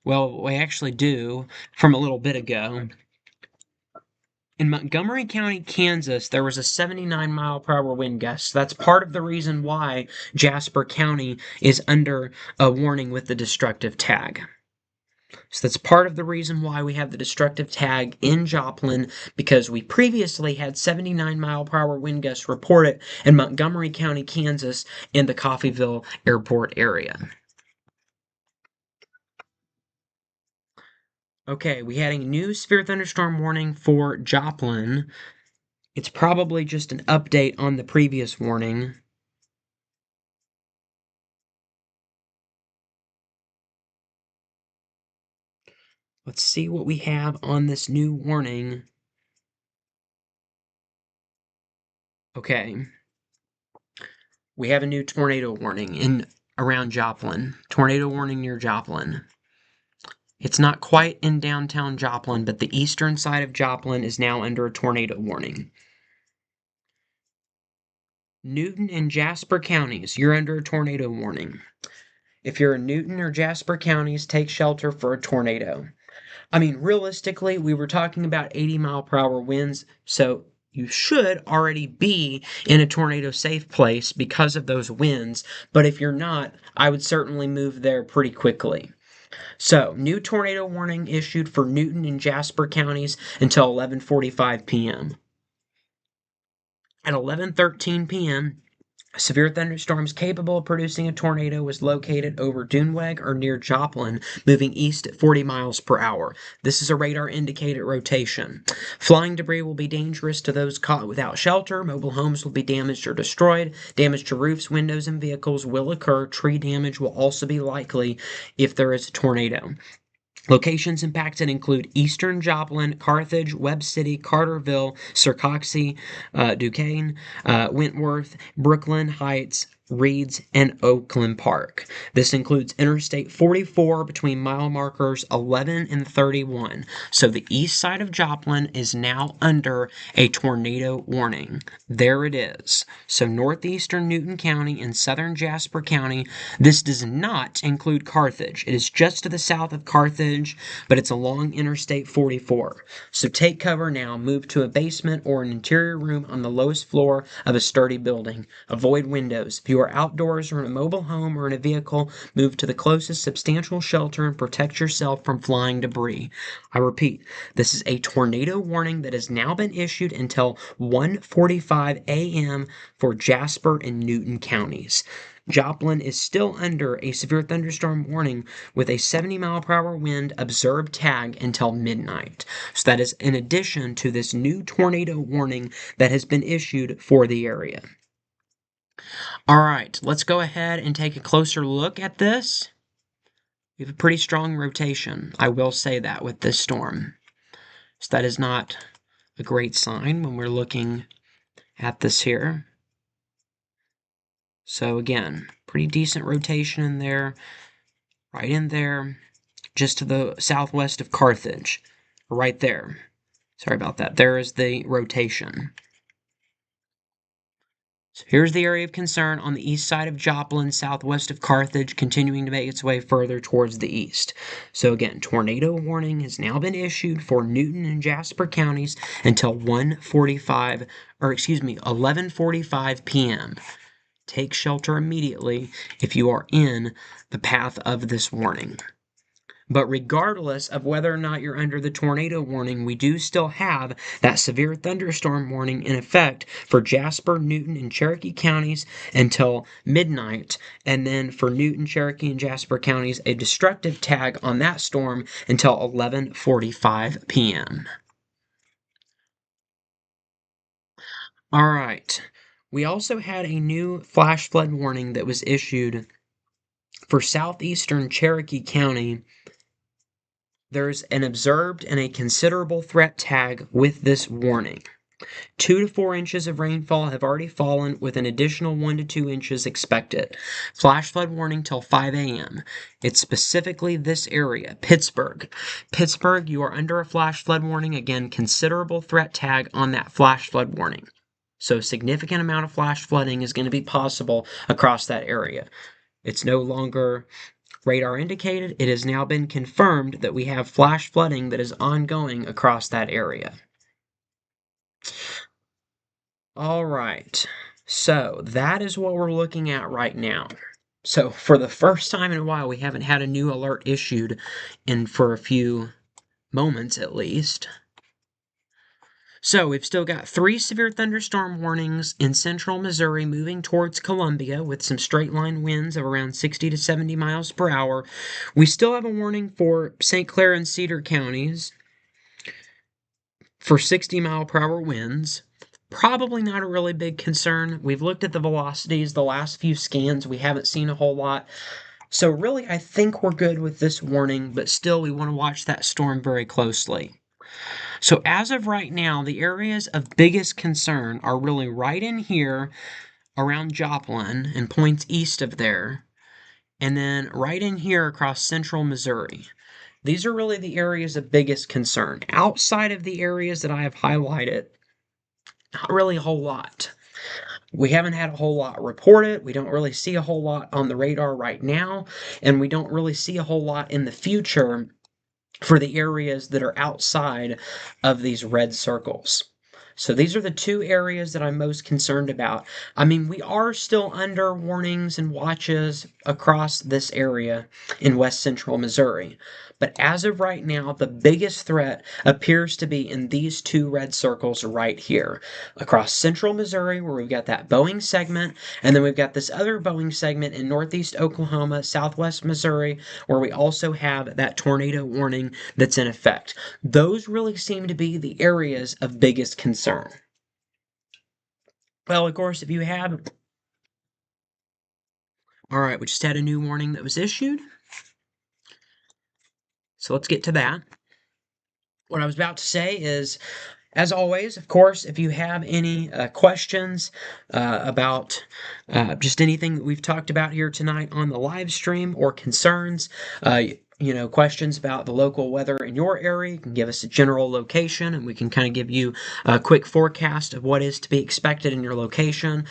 Well, we actually do from a little bit ago. In Montgomery County, Kansas, there was a 79-mile-per-hour wind gust. That's part of the reason why Jasper County is under a warning with the destructive tag. So that's part of the reason why we have the destructive tag in Joplin, because we previously had 79-mile-per-hour wind gusts reported in Montgomery County, Kansas, in the Coffeyville Airport area. Okay, we had a new severe thunderstorm warning for Joplin. It's probably just an update on the previous warning. Let's see what we have on this new warning. Okay. We have a new tornado warning around Joplin. Tornado warning near Joplin. It's not quite in downtown Joplin, but the eastern side of Joplin is now under a tornado warning. Newton and Jasper counties, you're under a tornado warning. If you're in Newton or Jasper counties, take shelter for a tornado. I mean, realistically, we were talking about 80-mile-per-hour winds, so you should already be in a tornado safe place because of those winds, but if you're not, I would certainly move there pretty quickly. So, new tornado warning issued for Newton and Jasper counties until 11:45 p.m. At 11:13 p.m., a severe thunderstorms capable of producing a tornado was located over Duneweg or near Joplin, moving east at 40 miles per hour. This is a radar-indicated rotation. Flying debris will be dangerous to those caught without shelter. Mobile homes will be damaged or destroyed. Damage to roofs, windows, and vehicles will occur. Tree damage will also be likely if there is a tornado. Locations impacted include eastern Joplin, Carthage, Webb City, Carterville, Surcoxie, Duquesne, Wentworth, Brooklyn Heights, Reeds, and Oakland Park. This includes Interstate 44 between mile markers 11 and 31. So the east side of Joplin is now under a tornado warning. There it is. So northeastern Newton County and southern Jasper County. This does not include Carthage. It is just to the south of Carthage, but it's along Interstate 44. So take cover now. Move to a basement or an interior room on the lowest floor of a sturdy building. Avoid windows. If you are outdoors or in a mobile home or in a vehicle, move to the closest substantial shelter and protect yourself from flying debris. I repeat, this is a tornado warning that has now been issued until 1:45 a.m. for Jasper and Newton counties. Joplin is still under a severe thunderstorm warning with a 70-mile-per-hour wind observed tag until midnight. So that is in addition to this new tornado warning that has been issued for the area. All right, let's go ahead and take a closer look at this. We have a pretty strong rotation, I will say that, with this storm. So that is not a great sign when we're looking at this here. So again, pretty decent rotation in there, right in there, just to the southwest of Carthage, right there. Sorry about that. There is the rotation. So here's the area of concern on the east side of Joplin, southwest of Carthage, continuing to make its way further towards the east. So again, tornado warning has now been issued for Newton and Jasper counties until 11:45 p.m. Take shelter immediately if you are in the path of this warning. But regardless of whether or not you're under the tornado warning, we do still have that severe thunderstorm warning in effect for Jasper, Newton, and Cherokee counties until midnight. And then for Newton, Cherokee, and Jasper counties, a destructive tag on that storm until 11:45 p.m. All right. We also had a new flash flood warning that was issued for southeastern Cherokee County. There's an observed and a considerable threat tag with this warning. 2 to 4 inches of rainfall have already fallen, with an additional 1 to 2 inches expected. Flash flood warning till 5 a.m. It's specifically this area, Pittsburgh. Pittsburgh, you are under a flash flood warning. Again, considerable threat tag on that flash flood warning. So a significant amount of flash flooding is going to be possible across that area. It's no longer radar indicated. It has now been confirmed that we have flash flooding that is ongoing across that area. All right, so that is what we're looking at right now. So for the first time in a while, we haven't had a new alert issued for a few moments at least. So we've still got 3 severe thunderstorm warnings in central Missouri moving towards Columbia with some straight line winds of around 60 to 70 miles per hour. We still have a warning for St. Clair and Cedar counties for 60-mile-per-hour winds. Probably not a really big concern. We've looked at the velocities, the last few scans, we haven't seen a whole lot. So really, I think we're good with this warning, but still we want to watch that storm very closely. So as of right now, the areas of biggest concern are really right in here around Joplin and points east of there, and then right in here across central Missouri. These are really the areas of biggest concern. Outside of the areas that I have highlighted, not really a whole lot. We haven't had a whole lot reported. We don't really see a whole lot on the radar right now, and we don't really see a whole lot in the future for the areas that are outside of these red circles. So these are the 2 areas that I'm most concerned about. I mean, we are still under warnings and watches across this area in west central Missouri. But as of right now, the biggest threat appears to be in these 2 red circles right here. Across central Missouri, where we've got that Boeing segment, and then we've got this other Boeing segment in northeast Oklahoma, southwest Missouri, where we also have that tornado warning that's in effect. Those really seem to be the areas of biggest concern. Well, of course, if you have... All right, we just had a new warning that was issued. So let's get to that. What I was about to say is, as always, of course, if you have any questions about just anything that we've talked about here tonight on the live stream, or concerns, questions about the local weather in your area, you can give us a general location and we can kind of give you a quick forecast of what is to be expected in your location.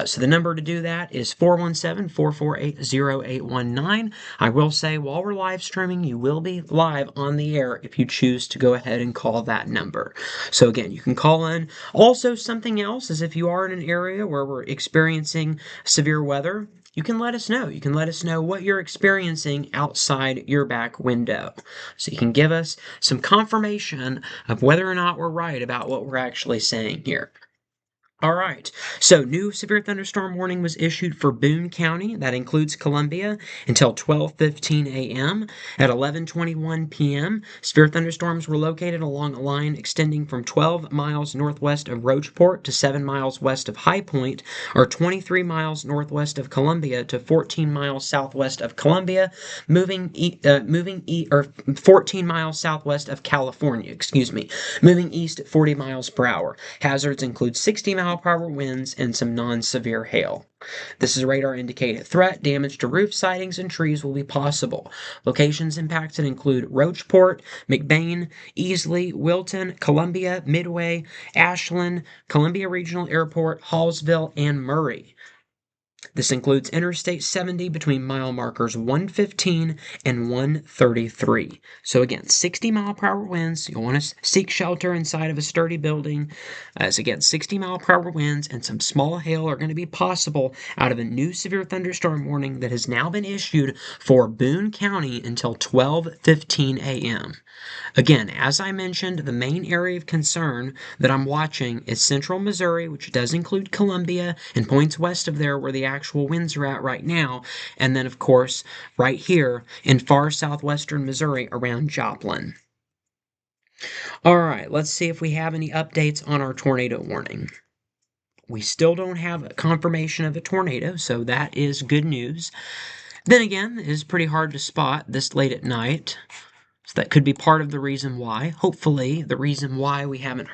So the number to do that is 417-448-0819. I will say, while we're live streaming, you will be live on the air if you choose to go ahead and call that number. So again, you can call in. Also, something else is, if you are in an area where we're experiencing severe weather, you can let us know. You can let us know what you're experiencing outside your back window. So you can give us some confirmation of whether or not we're right about what we're actually saying here. All right. So, new severe thunderstorm warning was issued for Boone County. That includes Columbia until 12:15 a.m. At 11:21 p.m., severe thunderstorms were located along a line extending from 12 miles northwest of Rocheport to 7 miles west of High Point, or 23 miles northwest of Columbia to 14 miles southwest of Columbia, or 14 miles southwest of California, moving east at 40 miles per hour. Hazards include 60-mile-per-hour winds and some non-severe hail. This is a radar indicated threat. Damage to roof sidings and trees will be possible. Locations impacted include Rocheport, McBain, Easley, Wilton, Columbia, Midway, Ashland, Columbia Regional Airport, Hallsville, and Murray. This includes Interstate 70 between mile markers 115 and 133. So again, 60-mile-per-hour winds. You'll want to seek shelter inside of a sturdy building. As again, 60-mile-per-hour winds and some small hail are going to be possible out of a new severe thunderstorm warning that has now been issued for Boone County until 12:15 a.m. Again, as I mentioned, the main area of concern that I'm watching is central Missouri, which does include Columbia and points west of there where the actual winds are at right now, and then, of course, right here in far southwestern Missouri around Joplin. All right, let's see if we have any updates on our tornado warning. We still don't have confirmation of a tornado, so that is good news. Then again, it is pretty hard to spot this late at night. So that could be part of the reason why. Hopefully, the reason why we haven't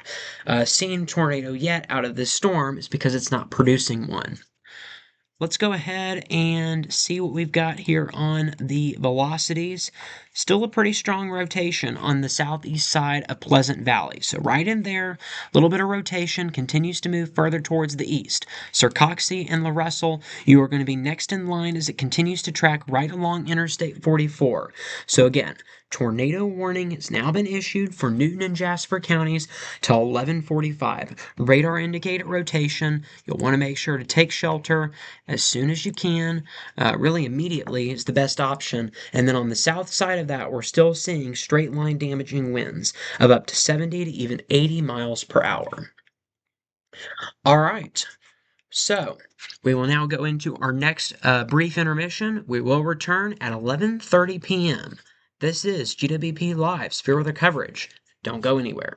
seen tornado yet out of this storm is because it's not producing one. Let's go ahead and see what we've got here on the velocities. Still a pretty strong rotation on the southeast side of Pleasant Valley. So right in there, a little bit of rotation, continues to move further towards the east. Sircoxie and La Russell, you are going to be next in line as it continues to track right along Interstate 44. So again, tornado warning has now been issued for Newton and Jasper counties till 11:45. Radar indicated rotation. You'll want to make sure to take shelter as soon as you can. Really immediately is the best option. And then on the south side of that, we're still seeing straight line damaging winds of up to 70 to even 80 miles per hour. All right. So, we will now go into our next brief intermission. We will return at 11:30 p.m. This is GWP Live, Severe Weather Coverage. Don't go anywhere.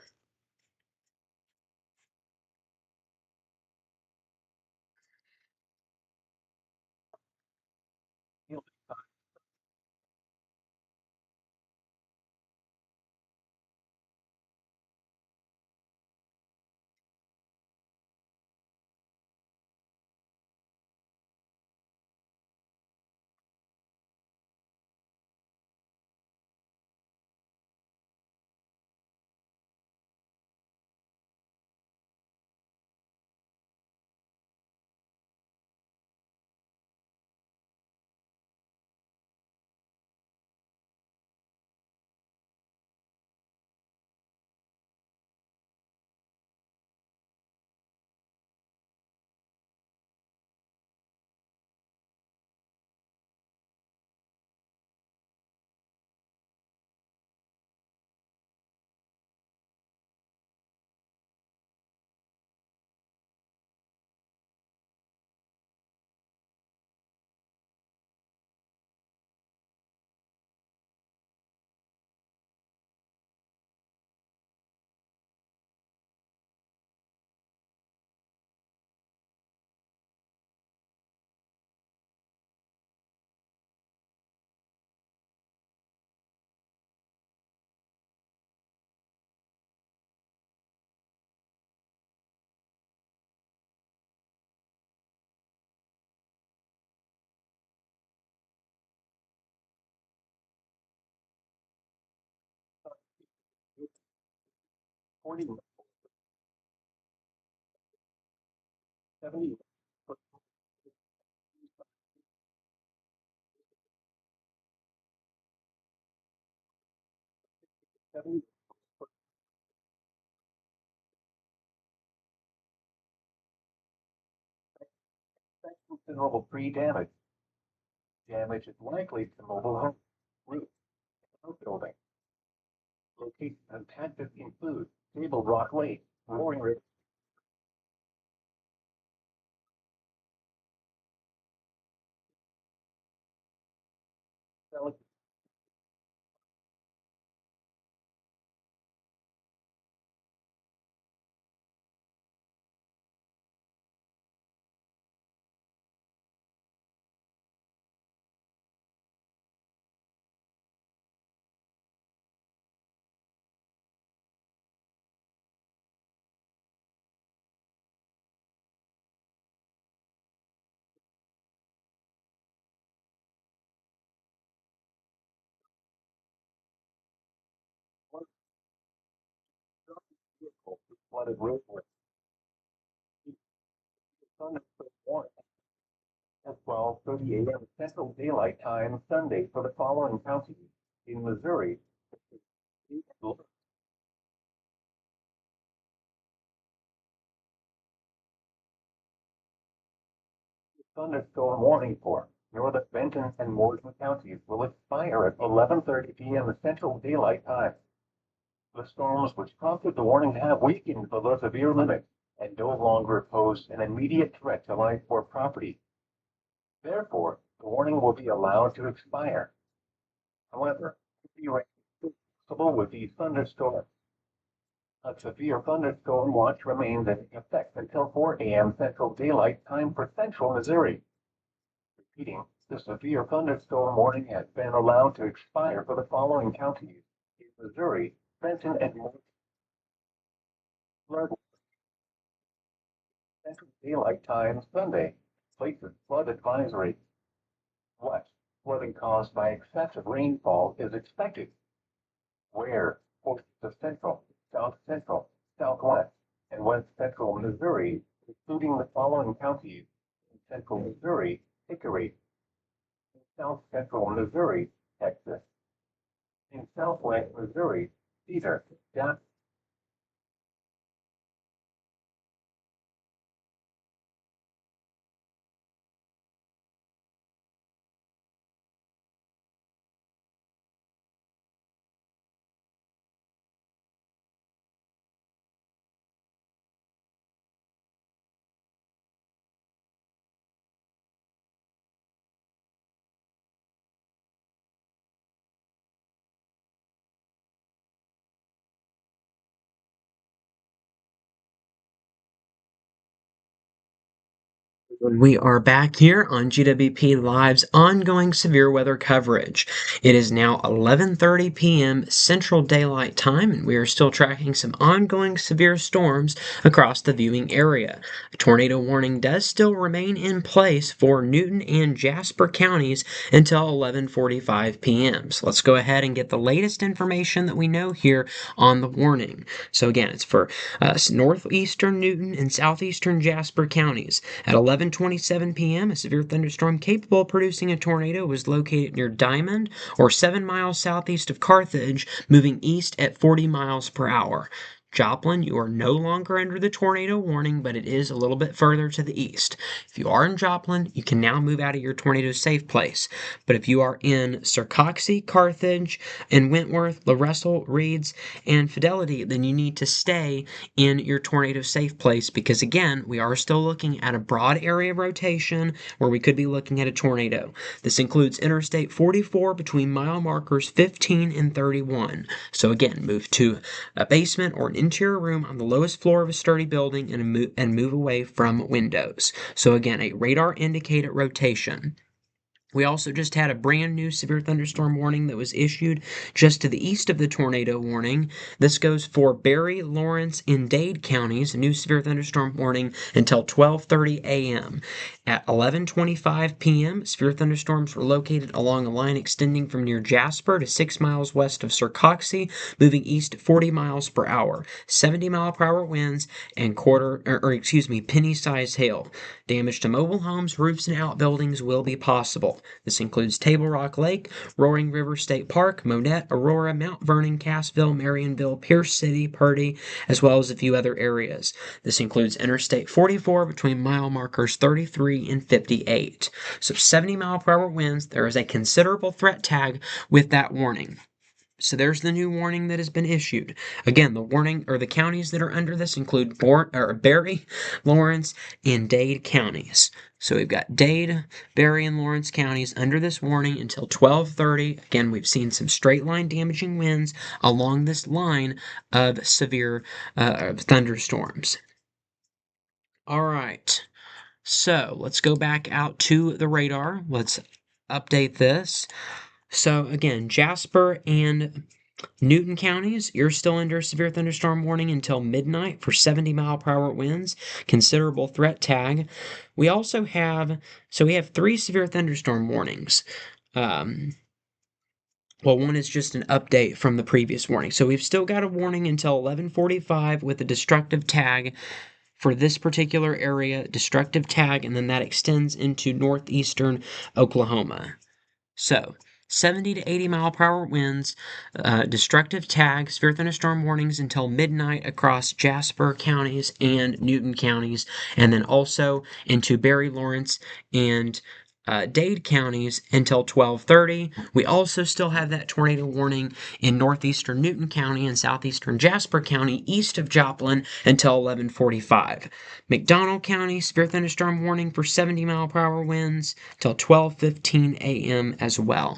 70. Considerable tree damage. Damage is likely to mobile home, roof, outbuilding. Locations impacted include Table Rock Lake, Roaring River, flooded roadways. Thunderstorm warning at 12:30 a.m. Central Daylight Time Sunday for the following counties in Missouri. Thunderstorm warning for northern Benton and Morgan counties will expire at 11:30 p.m. Central Daylight Time. The storms which prompted the warning have weakened below severe limit and no longer pose an immediate threat to life or property. Therefore, the warning will be allowed to expire. However, heavy rain is possible with these thunderstorms. A severe thunderstorm watch remains in effect until 4 a.m. Central Daylight Time for central Missouri. Repeating, the severe thunderstorm warning has been allowed to expire for the following counties in Missouri, Benton and Morgan. Central Daylight Time Sunday. Places flood advisory. What? Flooding caused by excessive rainfall is expected. Where? Portions of central, south central, southwest, and west central Missouri, including the following counties: in central Missouri, Hickory; in south central Missouri, Texas; in southwest Missouri, Cedar, Jackson. We are back here on GWP Live's ongoing severe weather coverage. It is now 11:30 p.m. Central Daylight Time, and we are still tracking some ongoing severe storms across the viewing area. A tornado warning does still remain in place for Newton and Jasper counties until 11:45 p.m. So let's go ahead and get the latest information that we know here on the warning. So again, it's for northeastern Newton and southeastern Jasper counties. At 11:27 p.m., a severe thunderstorm capable of producing a tornado was located near Diamond, or 7 miles southeast of Carthage, moving east at 40 miles per hour. Joplin, you are no longer under the tornado warning, but it is a little bit further to the east. If you are in Joplin, you can now move out of your tornado safe place. But if you are in Sarcoxy, Carthage, and Wentworth, LaRussell, Reeds, and Fidelity, then you need to stay in your tornado safe place because, again, we are still looking at a broad area rotation where we could be looking at a tornado. This includes Interstate 44 between mile markers 15 and 31. So, again, move to a basement or an interior room on the lowest floor of a sturdy building and move away from windows. So, again, a radar indicated rotation. We also just had a brand new severe thunderstorm warning that was issued just to the east of the tornado warning. This goes for Barry, Lawrence, and Dade counties, a new severe thunderstorm warning until 12:30 a.m. At 11:25 p.m., severe thunderstorms were located along a line extending from near Jasper to 6 miles west of Circoxie, moving east at 40 miles per hour, 70-mile-per-hour winds, and penny-sized hail. Damage to mobile homes, roofs, and outbuildings will be possible. This includes Table Rock Lake, Roaring River State Park, Monette, Aurora, Mount Vernon, Cassville, Marionville, Pierce City, Purdy, as well as a few other areas. This includes Interstate 44 between mile markers 33 and 58. So 70-mile-per-hour winds. There is a considerable threat tag with that warning. So there's the new warning that has been issued. Again, the warning or the counties that are under this include Barry, Lawrence, and Dade counties. So we've got Dade, Barry, and Lawrence counties under this warning until 12:30. Again, we've seen some straight line damaging winds along this line of severe thunderstorms. All right. So let's go back out to the radar. Let's update this. So again, Jasper and Newton counties, you're still under severe thunderstorm warning until midnight for 70-mile-per-hour winds, considerable threat tag. We also have, we have 3 severe thunderstorm warnings. Well, one is just an update from the previous warning. So we've still got a warning until 11:45 with a destructive tag for this particular area, destructive tag, and then that extends into northeastern Oklahoma. So 70 to 80 mile per hour winds, destructive tag, severe thunderstorm warnings until midnight across Jasper counties and Newton counties, and then also into Barry, Lawrence, and Dade counties until 12:30. We also still have that tornado warning in northeastern Newton County and southeastern Jasper County east of Joplin until 11:45. McDonald County, severe thunderstorm warning for 70-mile-per-hour winds till 12:15 a.m. as well.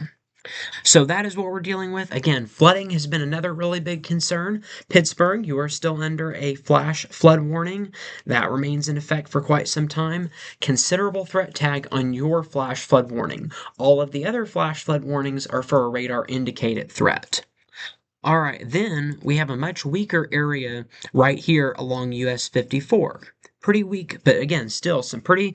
So that is what we're dealing with. Again, flooding has been another really big concern. Pittsburgh, you are still under a flash flood warning that remains in effect for quite some time. Considerable threat tag on your flash flood warning. All of the other flash flood warnings are for a radar indicated threat. All right, then we have a much weaker area right here along US 54. Pretty weak, but again, still some pretty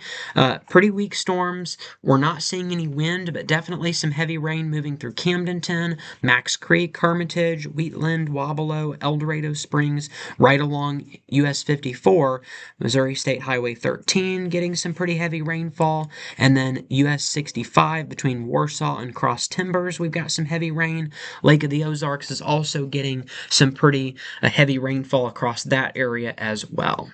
weak storms. We're not seeing any wind, but definitely some heavy rain moving through Camdenton, Max Creek, Hermitage, Wheatland, Wabalo, El Dorado Springs, right along US 54, Missouri State Highway 13 getting some pretty heavy rainfall, and then US 65 between Warsaw and Cross Timbers, we've got some heavy rain. Lake of the Ozarks is also getting some pretty heavy rainfall across that area as well.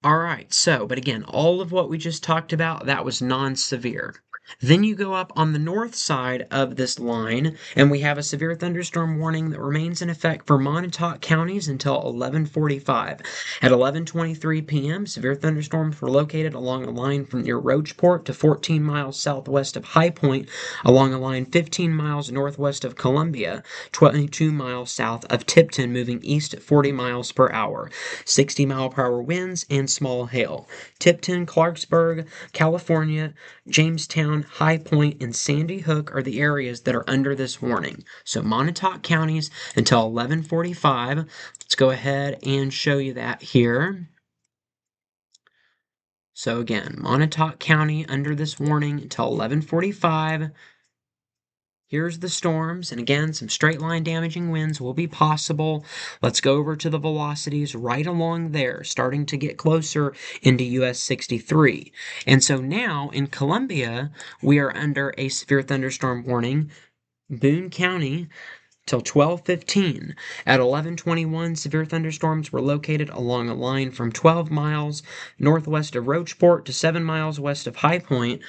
All right, but again, all of what we just talked about, that was non-severe. Then you go up on the north side of this line, and we have a severe thunderstorm warning that remains in effect for Montauk counties until 11:45. At 11:23 p.m., severe thunderstorms were located along a line from near Roachport to 14 miles southwest of High Point, along a line 15 miles northwest of Columbia, 22 miles south of Tipton, moving east at 40 miles per hour, 60-mile-per-hour winds, and small hail. Tipton, Clarksburg, California, Jamestown, High Point, and Sandy Hook are the areas that are under this warning. So Montauk counties until 11:45. Let's go ahead and show you that here. So again, Montauk County under this warning until 11:45. Here's the storms, and again, some straight line damaging winds will be possible. Let's go over to the velocities right along there, starting to get closer into US 63. And so now in Columbia, we are under a severe thunderstorm warning. Boone County till 12:15. At 11:21, severe thunderstorms were located along a line from 12 miles northwest of Roachport to 7 miles west of High Point,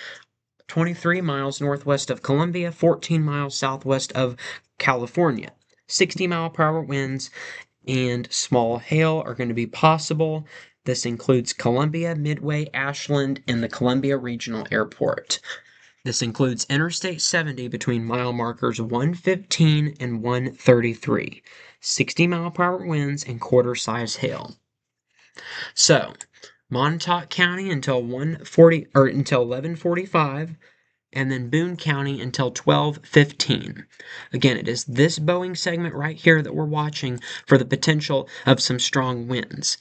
23 miles northwest of Columbia, 14 miles southwest of California. 60-mile-per-hour winds and small hail are going to be possible. This includes Columbia, Midway, Ashland, and the Columbia Regional Airport. This includes Interstate 70 between mile markers 115 and 133. 60-mile-per-hour winds and quarter-size hail. So, Montauk County until 11:45. and then Boone County until 12:15. Again, it is this Boeing segment right here that we're watching for the potential of some strong winds.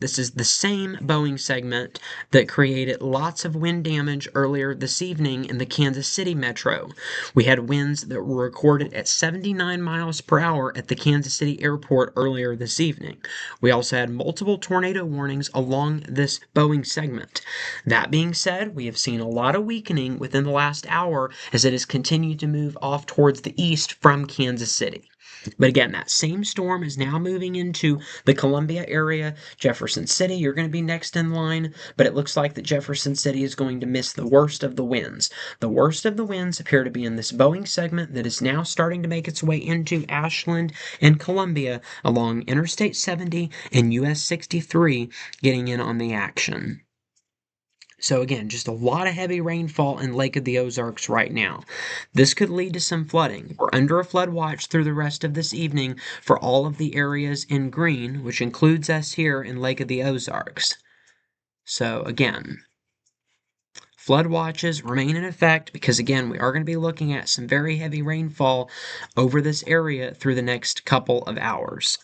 This is the same Boeing segment that created lots of wind damage earlier this evening in the Kansas City metro. We had winds that were recorded at 79 miles per hour at the Kansas City airport earlier this evening. We also had multiple tornado warnings along this Boeing segment. That being said, we have seen a lot of weakening within the last hour as it has continued to move off towards the east from Kansas City. But again, that same storm is now moving into the Columbia area. Jefferson City, you're going to be next in line, but it looks like that Jefferson City is going to miss the worst of the winds. The worst of the winds appear to be in this Boeing segment that is now starting to make its way into Ashland and Columbia along Interstate 70 and US 63, getting in on the action. So again, just a lot of heavy rainfall in Lake of the Ozarks right now. This could lead to some flooding. We're under a flood watch through the rest of this evening for all of the areas in green, which includes us here in Lake of the Ozarks. So again, flood watches remain in effect because again, we are going to be looking at some very heavy rainfall over this area through the next couple of hours.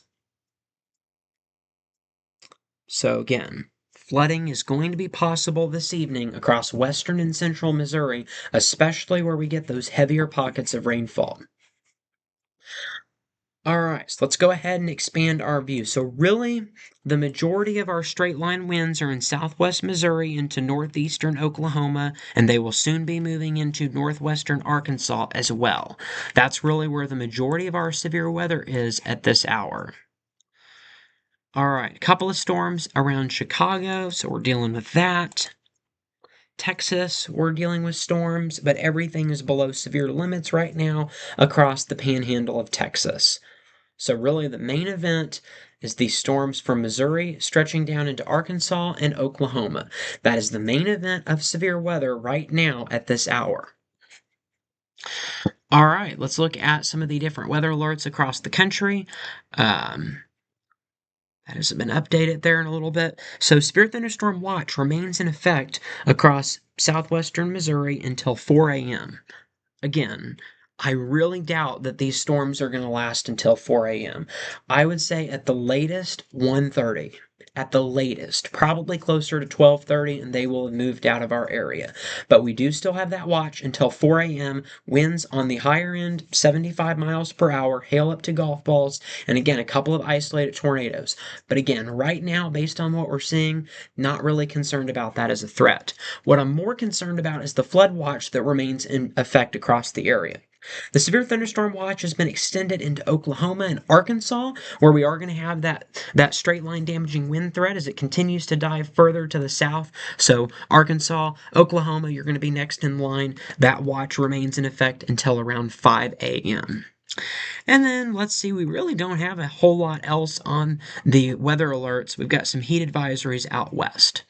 So again, flooding is going to be possible this evening across western and central Missouri, especially where we get those heavier pockets of rainfall. All right, so let's go ahead and expand our view. So really, the majority of our straight line winds are in southwest Missouri into northeastern Oklahoma, and they will soon be moving into northwestern Arkansas as well. That's really where the majority of our severe weather is at this hour. All right, a couple of storms around Chicago, so we're dealing with that. Texas, we're dealing with storms, but everything is below severe limits right now across the panhandle of Texas. So really the main event is these storms from Missouri stretching down into Arkansas and Oklahoma. That is the main event of severe weather right now at this hour. All right, let's look at some of the different weather alerts across the country. That hasn't been updated there in a little bit. So severe thunderstorm watch remains in effect across southwestern Missouri until 4 a.m. Again, I really doubt that these storms are going to last until 4 a.m. I would say at the latest 1:30. At the latest, probably closer to 12:30, and they will have moved out of our area. But we do still have that watch until 4 a.m. Winds on the higher end, 75 miles per hour, hail up to golf balls, and again, a couple of isolated tornadoes. But again, right now, based on what we're seeing, not really concerned about that as a threat. What I'm more concerned about is the flood watch that remains in effect across the area. The severe thunderstorm watch has been extended into Oklahoma and Arkansas, where we are going to have that straight line damaging wind threat as it continues to dive further to the south. So Arkansas, Oklahoma, you're going to be next in line. That watch remains in effect until around 5 a.m. And then let's see, we really don't have a whole lot else on the weather alerts. We've got some heat advisories out west.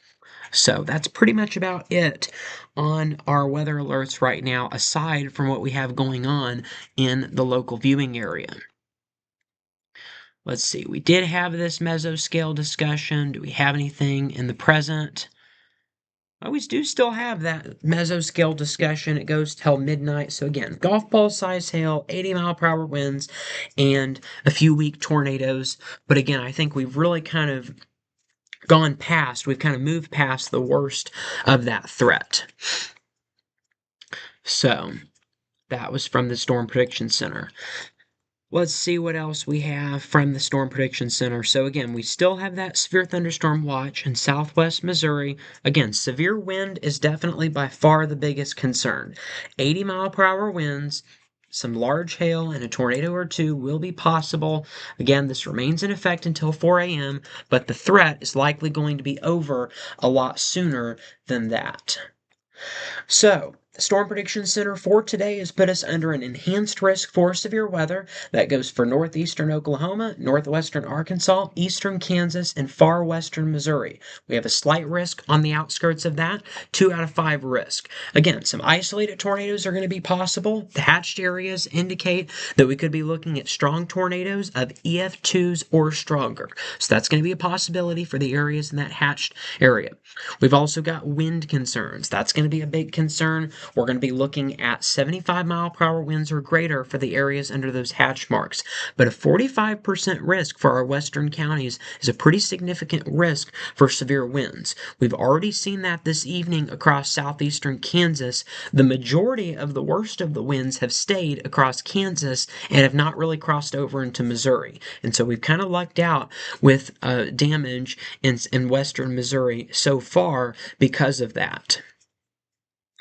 So that's pretty much about it on our weather alerts right now, aside from what we have going on in the local viewing area. Let's see, we did have this mesoscale discussion. Do we have anything in the present? We do still have that mesoscale discussion. It goes till midnight. So again, golf ball size hail, 80 mile per hour winds, and a few weak tornadoes. But again, I think we've really kind of we've kind of moved past the worst of that threat. So that was from the Storm Prediction Center. Let's see what else we have from the Storm Prediction Center. So again, we still have that severe thunderstorm watch in southwest Missouri. Again, severe wind is definitely by far the biggest concern. 80 mile per hour winds, some large hail, and a tornado or two will be possible. Again, this remains in effect until 4 a.m., but the threat is likely going to be over a lot sooner than that. So, the Storm Prediction Center for today has put us under an enhanced risk for severe weather. That goes for northeastern Oklahoma, northwestern Arkansas, eastern Kansas, and far western Missouri. We have a slight risk on the outskirts of that, 2 out of 5 risk. Again, some isolated tornadoes are going to be possible. The hatched areas indicate that we could be looking at strong tornadoes of EF2s or stronger. So that's going to be a possibility for the areas in that hatched area. We've also got wind concerns. That's going to be a big concern. we're going to be looking at 75-mile-per-hour winds or greater for the areas under those hatch marks. But a 45% risk for our western counties is a pretty significant risk for severe winds. We've already seen that this evening across southeastern Kansas. The majority of the worst of the winds have stayed across Kansas and have not really crossed over into Missouri. And so we've kind of lucked out with damage in western Missouri so far because of that.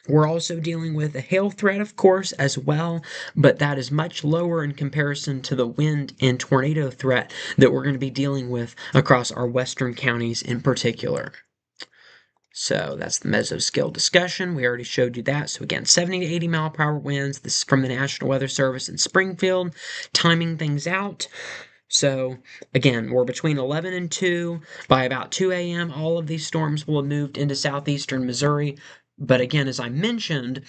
We're also dealing with a hail threat, of course, as well, but that is much lower in comparison to the wind and tornado threat that we're going to be dealing with across our western counties in particular. So that's the mesoscale discussion. We already showed you that. So again, 70 to 80 mile per hour winds. This is from the National Weather Service in Springfield, timing things out. So again, we're between 11 and 2. By about 2 a.m., all of these storms will have moved into southeastern Missouri. But again, as I mentioned,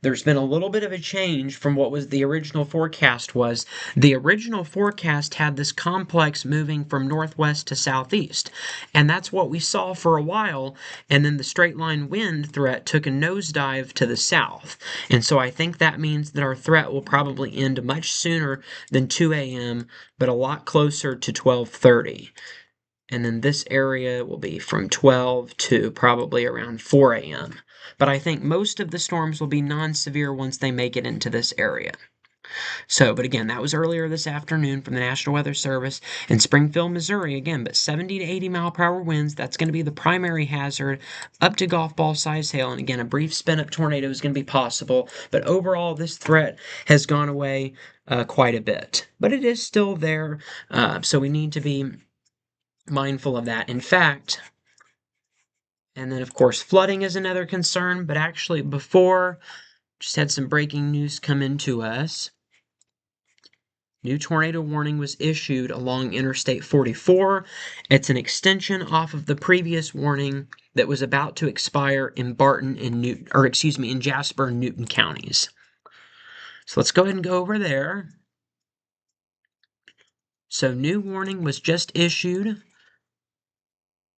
there's been a little bit of a change from what was the original forecast was. The original forecast had this complex moving from northwest to southeast, and that's what we saw for a while, and then the straight line wind threat took a nosedive to the south. And so I think that means that our threat will probably end much sooner than 2 a.m., but a lot closer to 12:30. And then this area will be from 12 to probably around 4 a.m. But I think most of the storms will be non-severe once they make it into this area. So, but again, that was earlier this afternoon from the National Weather Service in Springfield, Missouri. Again, but 70 to 80 mile per hour winds, that's going to be the primary hazard, up to golf ball size hail. And again, a brief spin up tornado is going to be possible. But overall, this threat has gone away quite a bit. But it is still there, so we need to be mindful of that. In fact, and then of course flooding is another concern, but actually before, just had some breaking news come into us. New tornado warning was issued along Interstate 44. It's an extension off of the previous warning that was about to expire in Barton and Newton, or excuse me, in Jasper and Newton counties. So let's go ahead and go over there. So new warning was just issued.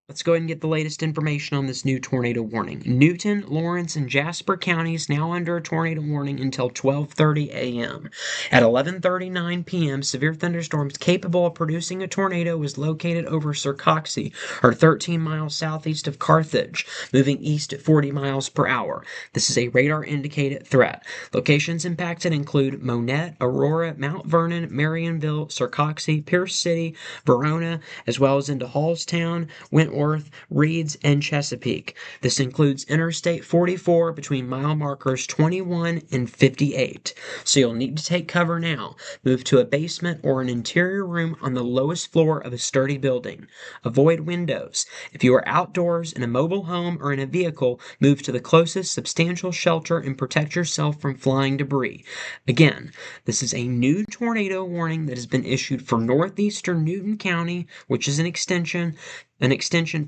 Let's go ahead and get the latest information on this new tornado warning. Newton, Lawrence, and Jasper counties now under a tornado warning until 12:30 a.m. At 11:39 p.m., severe thunderstorms capable of producing a tornado was located over Surcoxie, or 13 miles southeast of Carthage, moving east at 40 miles per hour. This is a radar-indicated threat. Locations impacted include Monette, Aurora, Mount Vernon, Marionville, Surcoxie, Pierce City, Verona, as well as into Hallstown, Wentworth, Reeds, and Chesapeake. This includes Interstate 44 between mile markers 21 and 58. So you'll need to take cover now. Move to a basement or an interior room on the lowest floor of a sturdy building. Avoid windows. If you are outdoors in a mobile home or in a vehicle, move to the closest substantial shelter and protect yourself from flying debris. Again, this is a new tornado warning that has been issued for northeastern Newton County, which is an extension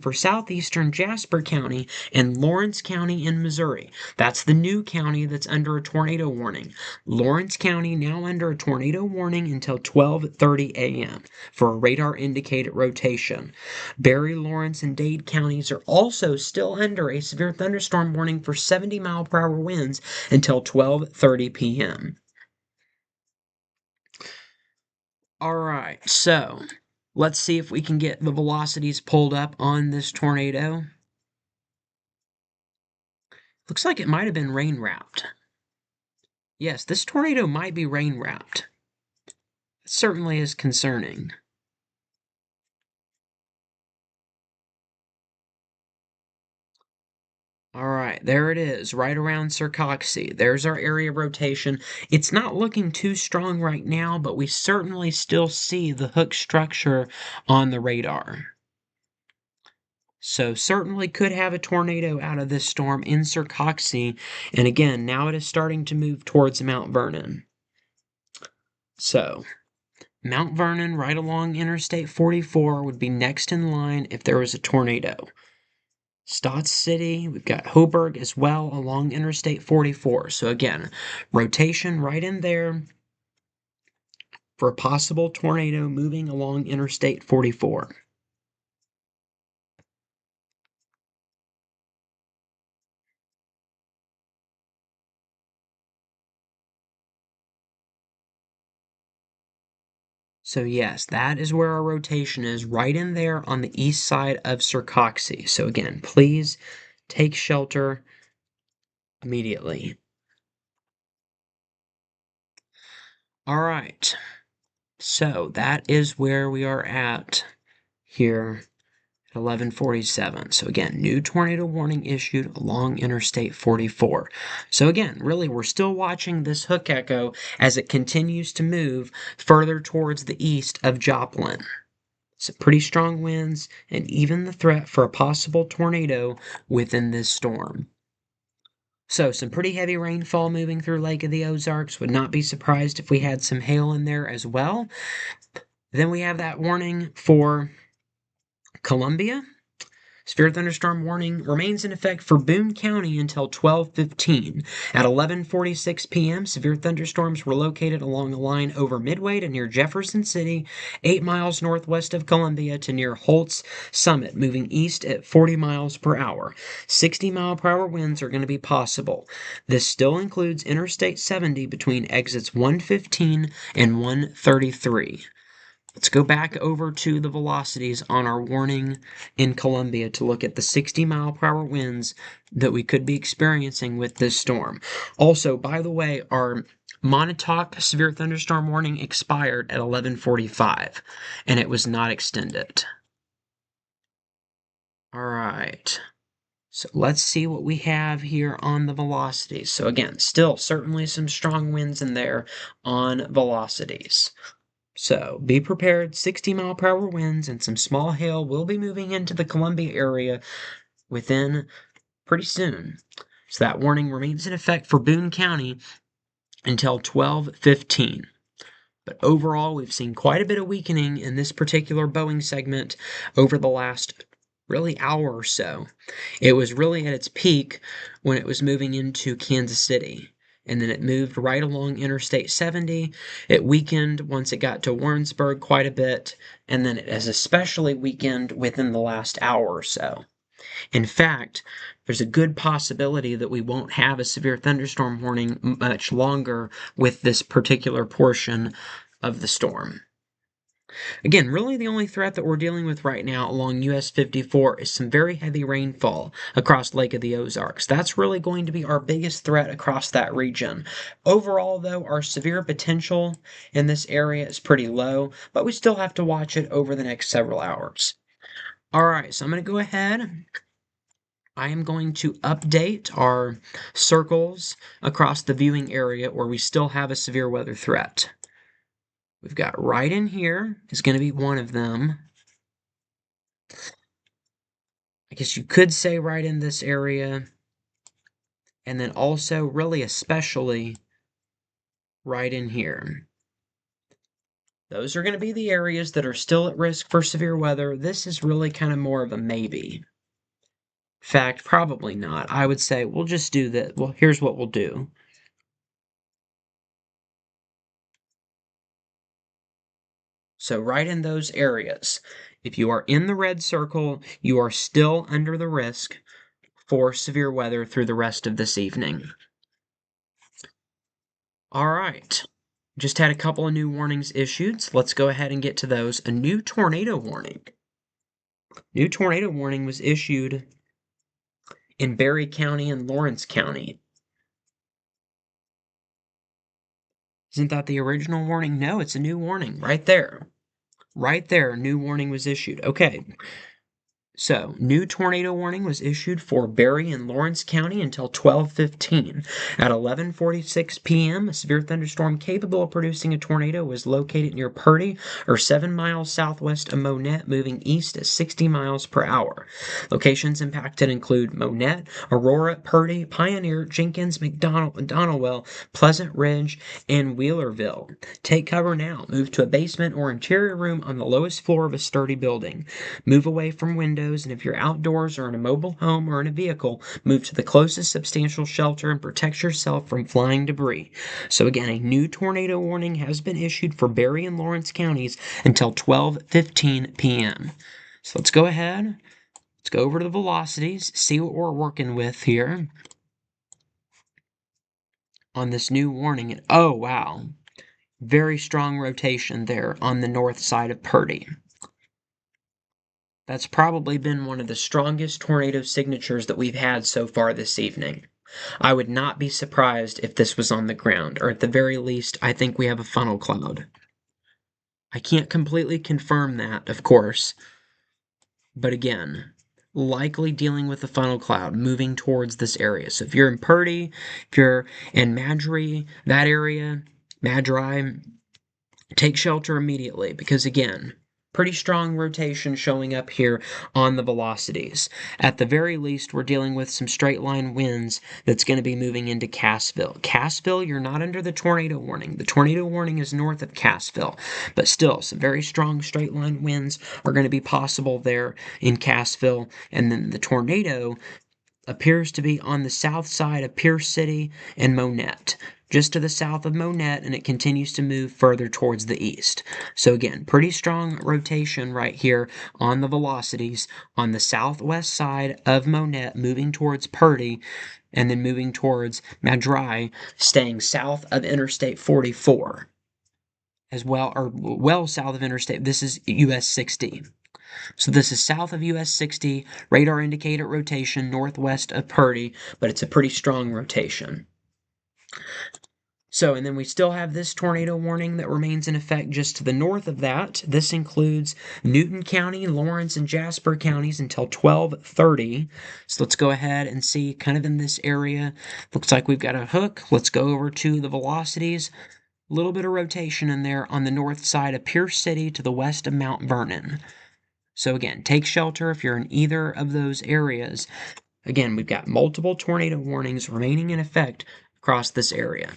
for southeastern Jasper County and Lawrence County in Missouri. That's the new county that's under a tornado warning. Lawrence County now under a tornado warning until 12:30 a.m. for a radar indicated rotation. Berry, Lawrence, and Dade counties are also still under a severe thunderstorm warning for 70 mile per hour winds until 12:30 p.m. All right, so let's see if we can get the velocities pulled up on this tornado. Looks like it might have been rain wrapped. Yes, this tornado might be rain wrapped. It certainly is concerning. All right, there it is, right around Surcoxie. There's our area rotation. It's not looking too strong right now, but we certainly still see the hook structure on the radar. So certainly could have a tornado out of this storm in Surcoxie. And again, now it is starting to move towards Mount Vernon. So Mount Vernon right along Interstate 44 would be next in line if there was a tornado. Stotts City, we've got Hoburg as well along Interstate 44. So again, rotation right in there for a possible tornado moving along Interstate 44. So yes, that is where our rotation is, right in there on the east side of Surcoxie. So again, please take shelter immediately. All right, so that is where we are at here at 11:47. So again, new tornado warning issued along Interstate 44. So again, really, we're still watching this hook echo as it continues to move further towards the east of Joplin. Some pretty strong winds and even the threat for a possible tornado within this storm. So, some pretty heavy rainfall moving through Lake of the Ozarks. Would not be surprised if we had some hail in there as well. Then we have that warning for Columbia. Severe thunderstorm warning remains in effect for Boone County until 12:15. At 11:46 p.m., severe thunderstorms were located along a line over Midway to near Jefferson City, 8 miles northwest of Columbia to near Holt's Summit, moving east at 40 miles per hour. 60-mile-per-hour winds are going to be possible. This still includes Interstate 70 between exits 115 and 133. Let's go back over to the velocities on our warning in Columbia to look at the 60-mile-per-hour winds that we could be experiencing with this storm. Also, by the way, our Montauk severe thunderstorm warning expired at 11:45, and it was not extended. All right. So let's see what we have here on the velocities. So again, still certainly some strong winds in there on velocities. So be prepared, 60-mile-per-hour winds and some small hail will be moving into the Columbia area within pretty soon. So that warning remains in effect for Boone County until 12:15. But overall, we've seen quite a bit of weakening in this particular Boeing segment over the last really hour or so. It was really at its peak when it was moving into Kansas City. And then it moved right along Interstate 70. It weakened once it got to Warrensburg quite a bit, and then it has especially weakened within the last hour or so. In fact, there's a good possibility that we won't have a severe thunderstorm warning much longer with this particular portion of the storm. Again, really the only threat that we're dealing with right now along US 54 is some very heavy rainfall across Lake of the Ozarks. That's really going to be our biggest threat across that region. Overall, though, our severe potential in this area is pretty low, but we still have to watch it over the next several hours. All right, so I'm going to go ahead. I am going to update our circles across the viewing area where we still have a severe weather threat. We've got right in here is going to be one of them. I guess you could say right in this area. And then also, really especially, right in here. Those are going to be the areas that are still at risk for severe weather. This is really kind of more of a maybe. In fact, probably not. I would say we'll just do that. Well, here's what we'll do. So right in those areas, if you are in the red circle, you are still under the risk for severe weather through the rest of this evening. All right. Just had a couple of new warnings issued, so let's go ahead and get to those. A new tornado warning. New tornado warning was issued in Berry County and Lawrence County. Isn't that the original warning? No, it's a new warning right there. Right there, a new warning was issued. Okay. So, new tornado warning was issued for Berry and Lawrence County until 12:15. At 11:46 p.m., a severe thunderstorm capable of producing a tornado was located near Purdy, or 7 miles southwest of Monette, moving east at 60 miles per hour. Locations impacted include Monette, Aurora, Purdy, Pioneer, Jenkins, McDonaldville, Pleasant Ridge, and Wheelerville. Take cover now. Move to a basement or interior room on the lowest floor of a sturdy building. Move away from windows, and if you're outdoors or in a mobile home or in a vehicle, move to the closest substantial shelter and protect yourself from flying debris. So again, a new tornado warning has been issued for Berry and Lawrence counties until 12:15 p.m. So let's go ahead. Let's go over to the velocities, see what we're working with here on this new warning. And oh, wow. Very strong rotation there on the north side of Purdy. That's probably been one of the strongest tornado signatures that we've had so far this evening. I would not be surprised if this was on the ground, or at the very least, I think we have a funnel cloud. I can't completely confirm that, of course, but again, likely dealing with a funnel cloud moving towards this area. So if you're in Purdy, if you're in Madry, that area, Madry, take shelter immediately because, again, pretty strong rotation showing up here on the velocities. At the very least, we're dealing with some straight line winds that's going to be moving into Cassville. Cassville, you're not under the tornado warning. The tornado warning is north of Cassville, but still, some very strong straight line winds are going to be possible there in Cassville. And then the tornado appears to be on the south side of Pierce City and Monette, just to the south of Monette, and it continues to move further towards the east. So again, pretty strong rotation right here on the velocities on the southwest side of Monette, moving towards Purdy, and then moving towards Madry, staying south of Interstate 44 as well, or well south of Interstate. This is US 60. So this is south of US 60, radar indicated rotation northwest of Purdy, but it's a pretty strong rotation. So, and then we still have this tornado warning that remains in effect just to the north of that. This includes Newton County, Lawrence, and Jasper counties until 12:30. So let's go ahead and see kind of in this area. Looks like we've got a hook. Let's go over to the velocities. A little bit of rotation in there on the north side of Pierce City to the west of Mount Vernon. So again, take shelter if you're in either of those areas. Again, we've got multiple tornado warnings remaining in effect across this area.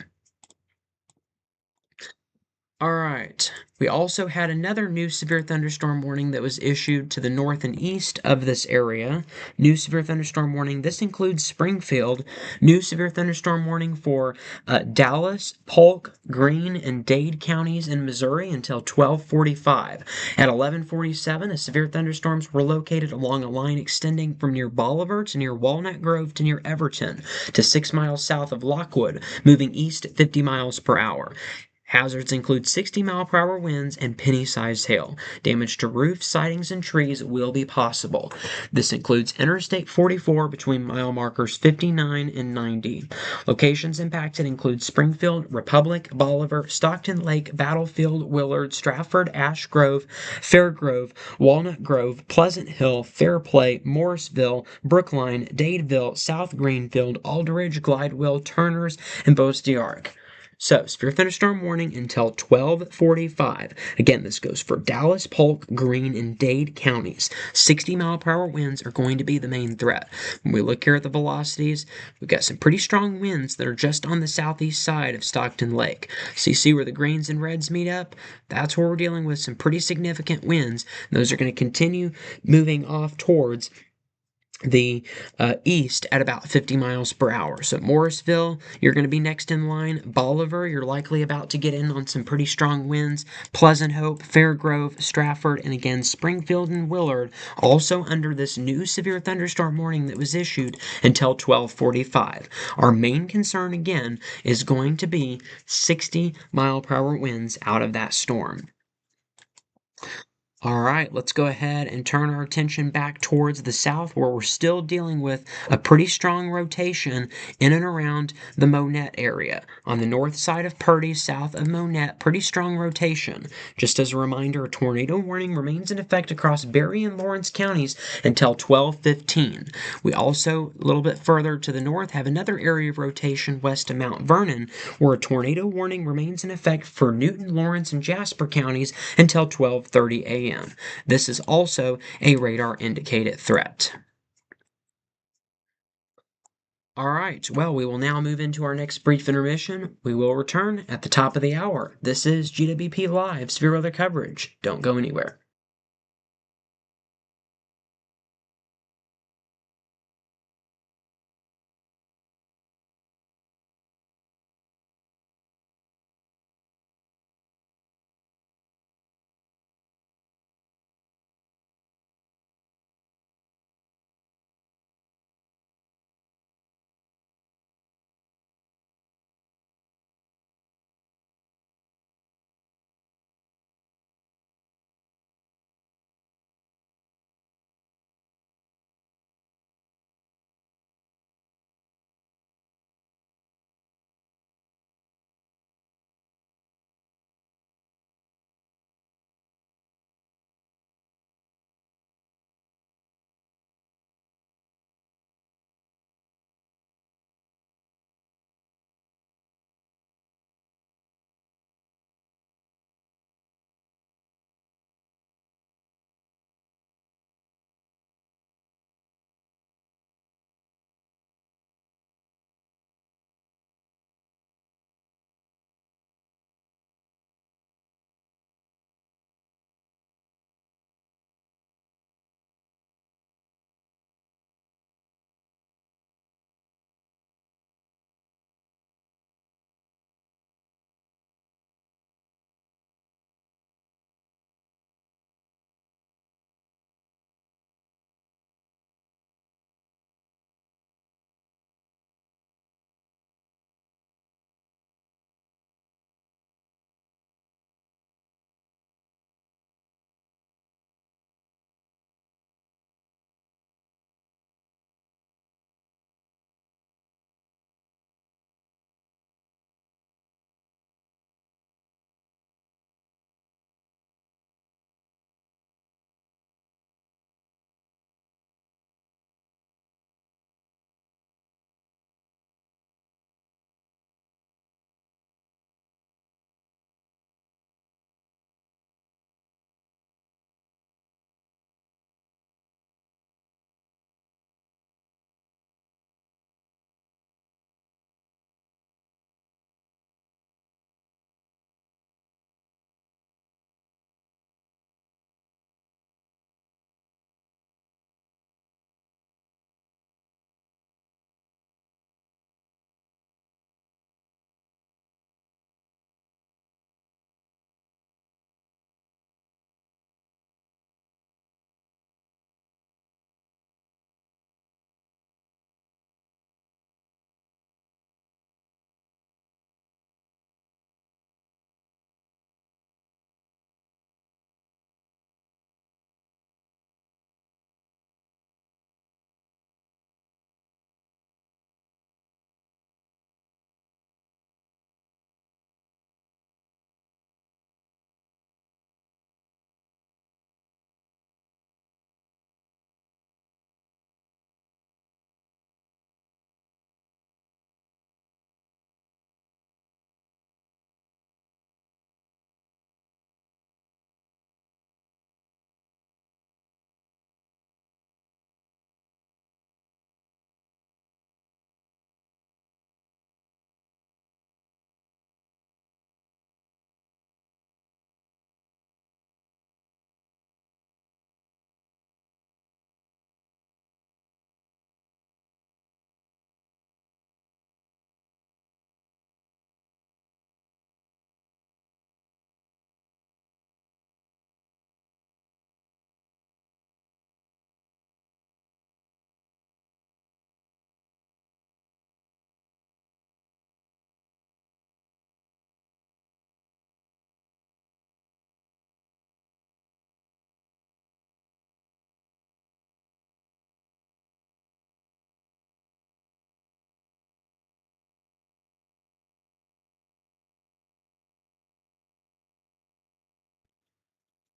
All right. We also had another new severe thunderstorm warning that was issued to the north and east of this area. New severe thunderstorm warning. This includes Springfield. New severe thunderstorm warning for Dallas, Polk, Greene, and Dade counties in Missouri until 12:45. At 11:47, a severe thunderstorms were located along a line extending from near Bolivar to near Walnut Grove to near Everton to 6 miles south of Lockwood, moving east at 50 miles per hour. Hazards include 60-mile-per-hour winds and penny-sized hail. Damage to roofs, sidings, and trees will be possible. This includes Interstate 44 between mile markers 59 and 90. Locations impacted include Springfield, Republic, Bolivar, Stockton Lake, Battlefield, Willard, Stratford, Ash Grove, Fairgrove, Walnut Grove, Pleasant Hill, Fairplay, Morrisville, Brookline, Dadeville, South Greenfield, Aldridge, Glidewell, Turners, and Beauce-d'Arc. So, severe thunderstorm warning until 12:45. Again, this goes for Dallas, Polk, Greene, and Dade counties. 60-mile-per-hour winds are going to be the main threat. When we look here at the velocities, we've got some pretty strong winds that are just on the southeast side of Stockton Lake. So you see where the greens and reds meet up? That's where we're dealing with some pretty significant winds. Those are going to continue moving off towards the east at about 50 miles per hour. So Morrisville, you're going to be next in line. Bolivar, you're likely about to get in on some pretty strong winds. Pleasant Hope, Fairgrove, Stratford, and again Springfield and Willard also under this new severe thunderstorm warning that was issued until 12:45. Our main concern again is going to be 60-mile-per-hour winds out of that storm. All right, let's go ahead and turn our attention back towards the south where we're still dealing with a pretty strong rotation in and around the Monette area. On the north side of Purdy, south of Monette, pretty strong rotation. Just as a reminder, a tornado warning remains in effect across Berry and Lawrence counties until 12:15. We also, a little bit further to the north, have another area of rotation west of Mount Vernon where a tornado warning remains in effect for Newton, Lawrence, and Jasper counties until 12:30 a.m. This is also a radar indicated threat. All right, well, we will now move into our next brief intermission. We will return at the top of the hour. This is GWP Live Severe Weather Coverage. Don't go anywhere.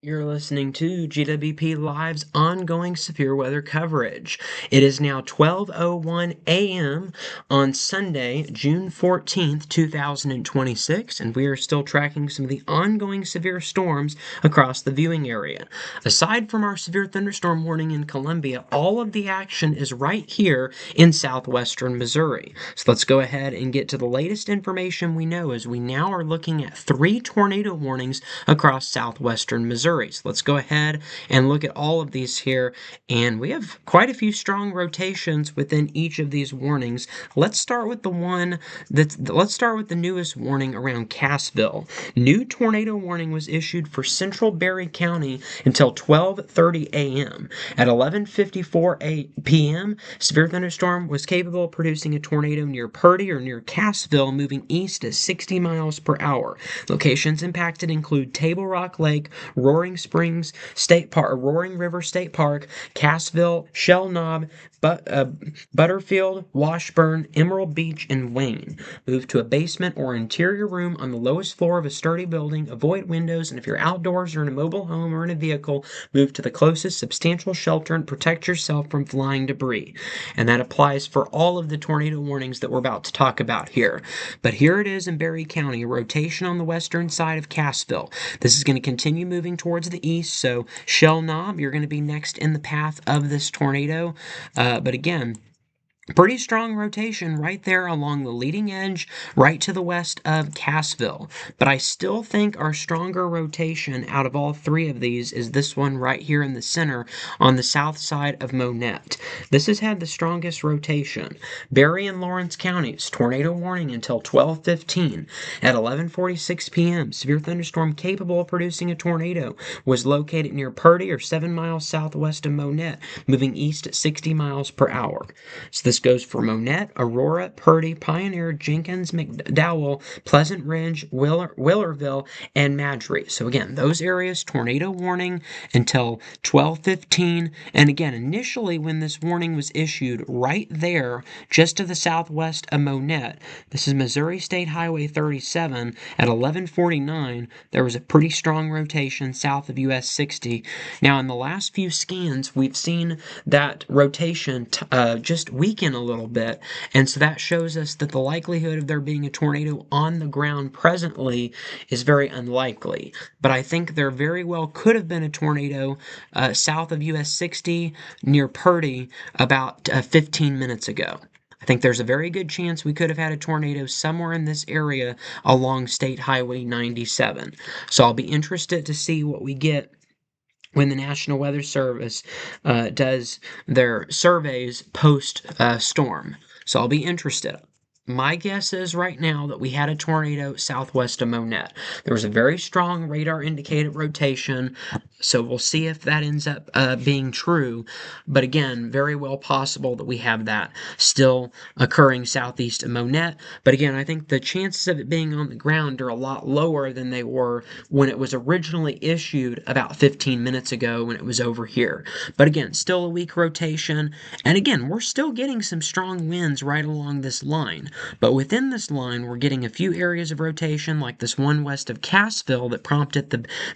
You're listening to GWP Live's ongoing severe weather coverage. It is now 12:01 a.m. on Sunday, June 14th, 2026, and we are still tracking some of the ongoing severe storms across the viewing area. Aside from our severe thunderstorm warning in Columbia, all of the action is right here in southwestern Missouri. So let's go ahead and get to the latest information we know as we now are looking at 3 tornado warnings across southwestern Missouri. So let's go ahead and look at all of these here, and we have quite a few strong rotations within each of these warnings. Let's start with the newest warning around Cassville. New tornado warning was issued for central Berry County until 12:30 a.m. At 11:54 p.m., severe thunderstorm was capable of producing a tornado near Purdy or near Cassville, moving east at 60 miles per hour. Locations impacted include Table Rock Lake, Roaring Springs State Park, Roaring River State Park, Cassville, Shell Knob, Butterfield, Washburn, Emerald Beach, and Wayne. Move to a basement or interior room on the lowest floor of a sturdy building. Avoid windows, and if you're outdoors or in a mobile home or in a vehicle, move to the closest substantial shelter and protect yourself from flying debris. And that applies for all of the tornado warnings that we're about to talk about here. But here it is in Berry County, a rotation on the western side of Cassville. This is going to continue moving towards the east, so Shell Knob, you're going to be next in the path of this tornado. But again, pretty strong rotation right there along the leading edge, right to the west of Cassville. But I still think our stronger rotation out of all three of these is this one right here in the center on the south side of Monette. This has had the strongest rotation. Berry and Lawrence counties, tornado warning until 12:15. At 11:46 p.m., severe thunderstorm capable of producing a tornado was located near Purdy or 7 miles southwest of Monette, moving east at 60 miles per hour. So this goes for Monette, Aurora, Purdy, Pioneer, Jenkins, McDowell, Pleasant Ridge, Willerville, and Madry. So again, those areas, tornado warning until 12:15. And again, initially when this warning was issued, right there, just to the southwest of Monette, this is Missouri State Highway 37, at 11:49, there was a pretty strong rotation south of US 60. Now, in the last few scans, we've seen that rotation just weaken a little bit, and so that shows us that the likelihood of there being a tornado on the ground presently is very unlikely. But I think there very well could have been a tornado south of US 60 near Purdy about 15 minutes ago. I think there's a very good chance we could have had a tornado somewhere in this area along State Highway 97. So I'll be interested to see what we get when the National Weather Service does their surveys post-storm. So I'll be interested. My guess is right now that we had a tornado southwest of Monette. There was a very strong radar-indicated rotation, so we'll see if that ends up being true. But again, very well possible that we have that still occurring southeast of Monette. But again, I think the chances of it being on the ground are a lot lower than they were when it was originally issued about 15 minutes ago when it was over here. But again, still a weak rotation. And again, we're still getting some strong winds right along this line. But within this line, we're getting a few areas of rotation, like this one west of Cassville that prompted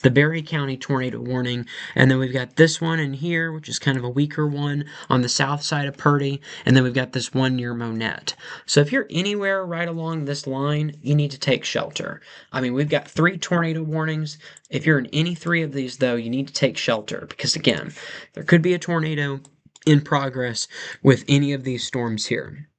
the Berry County tornado warning. And then we've got this one in here, which is kind of a weaker one on the south side of Purdy. And then we've got this one near Monette. So if you're anywhere right along this line, you need to take shelter. I mean, we've got 3 tornado warnings. If you're in any 3 of these, though, you need to take shelter because, again, there could be a tornado in progress with any of these storms here.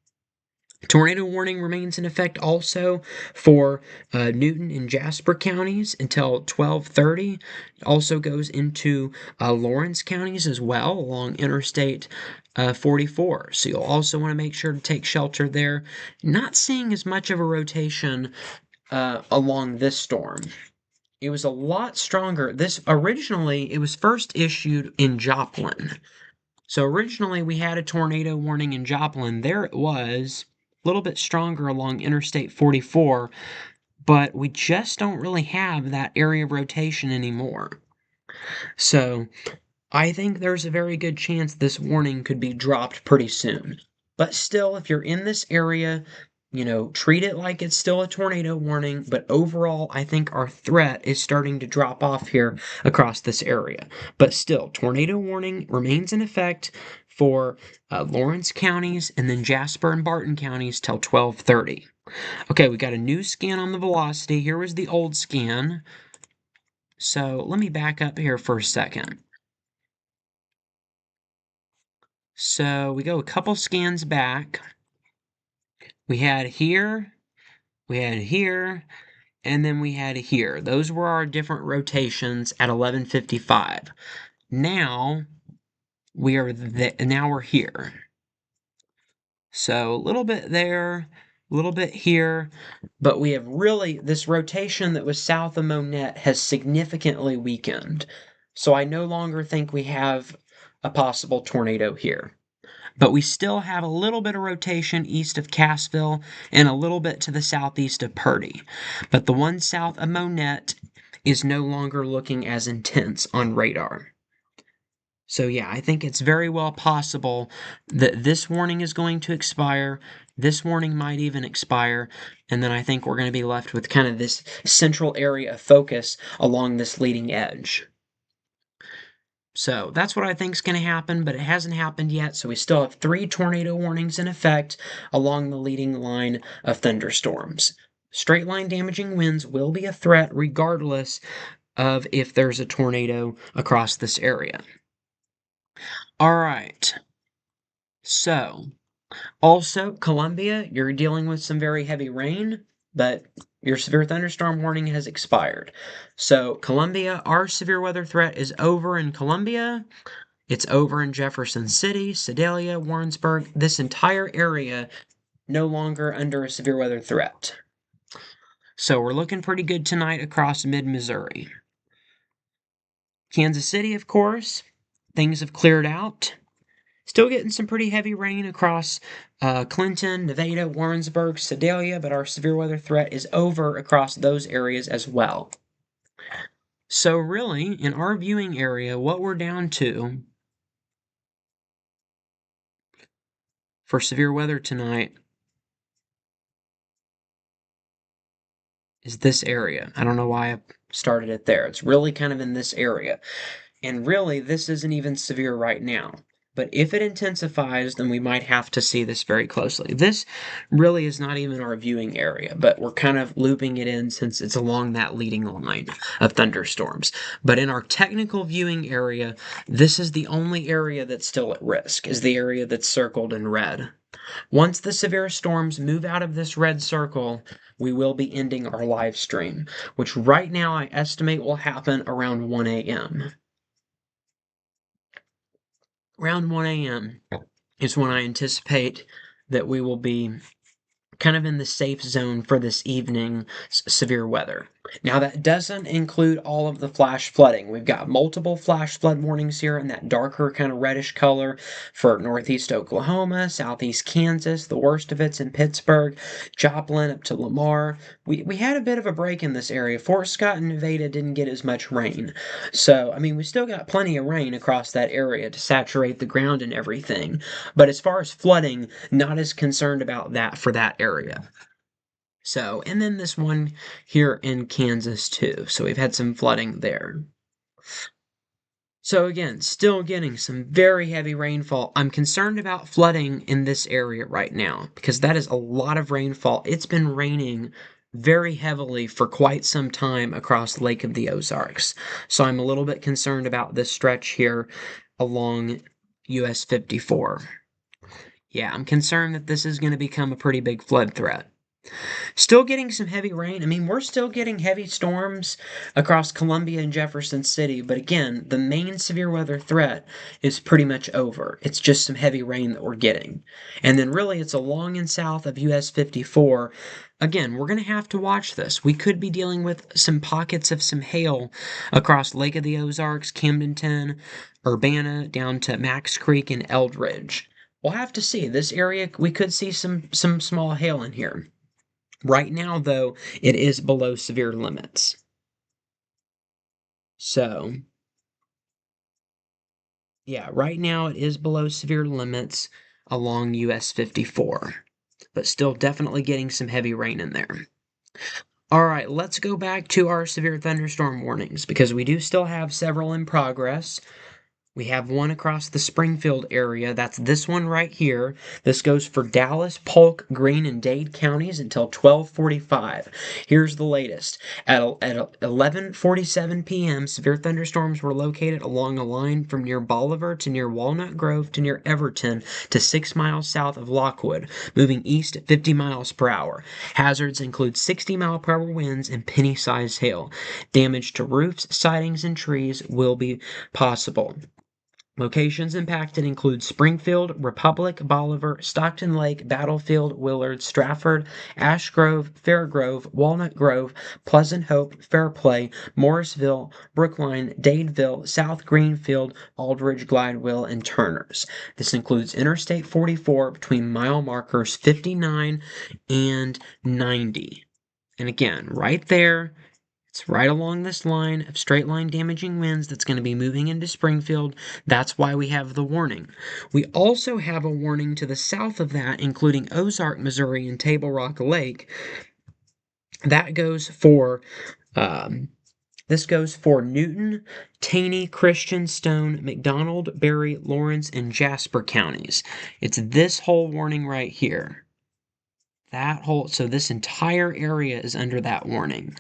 Tornado warning remains in effect also for Newton and Jasper counties until 12:30. It also goes into Lawrence counties as well along Interstate 44. So you'll also want to make sure to take shelter there. Not seeing as much of a rotation along this storm. It was a lot stronger. This originally, it was first issued in Joplin. So originally we had a tornado warning in Joplin. There it was, a little bit stronger along Interstate 44, but we just don't really have that area of rotation anymore. So I think there's a very good chance this warning could be dropped pretty soon. But still, if you're in this area, treat it like it's still a tornado warning, but overall, I think our threat is starting to drop off here across this area. But still, tornado warning remains in effect for Lawrence counties and then Jasper and Barton counties till 12:30. Okay, we got a new scan on the velocity. Here was the old scan. So let me back up here for a second. So we go a couple scans back. We had here, and then we had here. Those were our different rotations at 11:55. Now we're here. So a little bit there, a little bit here, but we have really this rotation that was south of Monette has significantly weakened. So I no longer think we have a possible tornado here. But we still have a little bit of rotation east of Cassville and a little bit to the southeast of Purdy. But the one south of Monette is no longer looking as intense on radar. So yeah, I think it's very well possible that this warning is going to expire. This warning might even expire. And then I think we're going to be left with kind of this central area of focus along this leading edge. So that's what I think is going to happen, but it hasn't happened yet. So we still have 3 tornado warnings in effect along the leading line of thunderstorms. Straight line damaging winds will be a threat regardless of if there's a tornado across this area. All right. So also Columbia, you're dealing with some very heavy rain, but your severe thunderstorm warning has expired. So Columbia, our severe weather threat is over in Columbia. It's over in Jefferson City, Sedalia, Warrensburg. This entire area no longer under a severe weather threat. So we're looking pretty good tonight across mid-Missouri. Kansas City, of course, things have cleared out. Still getting some pretty heavy rain across Clinton, Nevada, Warrensburg, Sedalia, but our severe weather threat is over across those areas as well. So really, in our viewing area, what we're down to for severe weather tonight is this area. I don't know why I started it there. It's really kind of in this area. And really, this isn't even severe right now. But if it intensifies, then we might have to see this very closely. This really is not even our viewing area, but we're kind of looping it in since it's along that leading line of thunderstorms. But in our technical viewing area, this is the only area that's still at risk, is the area that's circled in red. Once the severe storms move out of this red circle, we will be ending our live stream, which right now I estimate will happen around 1 a.m. Around 1 a.m. is when I anticipate that we will be kind of in the safe zone for this evening severe weather. Now that doesn't include all of the flash flooding. We've got multiple flash flood warnings here in that darker kind of reddish color for northeast Oklahoma, southeast Kansas. The worst of it's in Pittsburgh, Joplin up to Lamar. We had a bit of a break in this area. Fort Scott and Nevada didn't get as much rain. So, I mean, we still got plenty of rain across that area to saturate the ground and everything. But as far as flooding, not as concerned about that for that area. So, and then this one here in Kansas too. So we've had some flooding there. So again, still getting some very heavy rainfall. I'm concerned about flooding in this area right now because that is a lot of rainfall. It's been raining very heavily for quite some time across Lake of the Ozarks. So I'm a little bit concerned about this stretch here along US 54. Yeah, I'm concerned that this is going to become a pretty big flood threat. Still getting some heavy rain. I mean, we're still getting heavy storms across Columbia and Jefferson City, but again, the main severe weather threat is pretty much over. It's just some heavy rain that we're getting. And then really, it's along and south of US 54. Again, we're going to have to watch this. We could be dealing with some pockets of some hail across Lake of the Ozarks, Camdenton, Urbana, down to Max Creek and Eldridge. We'll have to see. This area, we could see some small hail in here. Right now, though, it is below severe limits. So, yeah, right now it is below severe limits along US 54. but still definitely getting some heavy rain in there. All right, let's go back to our severe thunderstorm warnings because we do still have several in progress. We have one across the Springfield area. That's this one right here. This goes for Dallas, Polk, Greene, and Dade counties until 12:45. Here's the latest. At 11:47 p.m., severe thunderstorms were located along a line from near Bolivar to near Walnut Grove to near Everton to 6 miles south of Lockwood, moving east at 50 miles per hour. Hazards include 60-mile-per-hour winds and penny-sized hail. Damage to roofs, sidings, and trees will be possible. Locations impacted include Springfield, Republic, Bolivar, Stockton Lake, Battlefield, Willard, Stratford, Ash Grove, Fairgrove, Walnut Grove, Pleasant Hope, Fairplay, Morrisville, Brookline, Dadeville, South Greenfield, Aldridge, Glidewell, and Turners. This includes Interstate 44 between mile markers 59 and 90. And again, right there, it's right along this line of straight line damaging winds that's going to be moving into Springfield. That's why we have the warning. We also have a warning to the south of that, including Ozark, Missouri, and Table Rock Lake. That goes for this goes for Newton, Taney, Christian, Stone, McDonald, Berry, Lawrence, and Jasper counties. It's this whole warning right here. So this entire area is under that warning.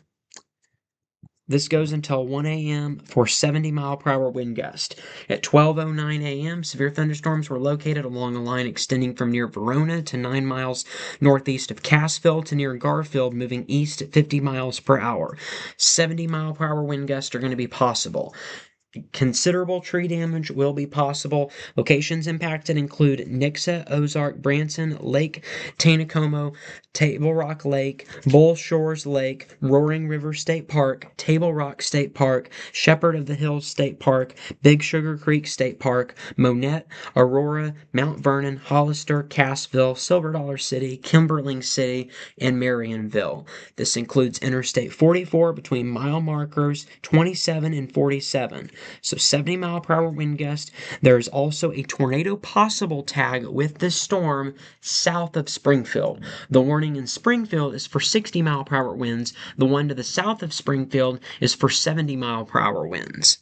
This goes until 1 a.m. for 70-mile-per-hour wind gust. At 12:09 a.m., severe thunderstorms were located along a line extending from near Verona to 9 miles northeast of Cassville to near Garfield, moving east at 50 miles per hour. 70-mile-per-hour wind gusts are going to be possible. Considerable tree damage will be possible. Locations impacted include Nixa, Ozark, Branson, Lake Taneycomo, Table Rock Lake, Bull Shores Lake, Roaring River State Park, Table Rock State Park, Shepherd of the Hills State Park, Big Sugar Creek State Park, Monette, Aurora, Mount Vernon, Hollister, Cassville, Silver Dollar City, Kimberling City, and Marionville. This includes Interstate 44 between mile markers 27 and 47. So 70-mile-per-hour wind gust. There's also a tornado possible tag with this storm south of Springfield. The warning in Springfield is for 60-mile-per-hour winds. The one to the south of Springfield is for 70-mile-per-hour winds.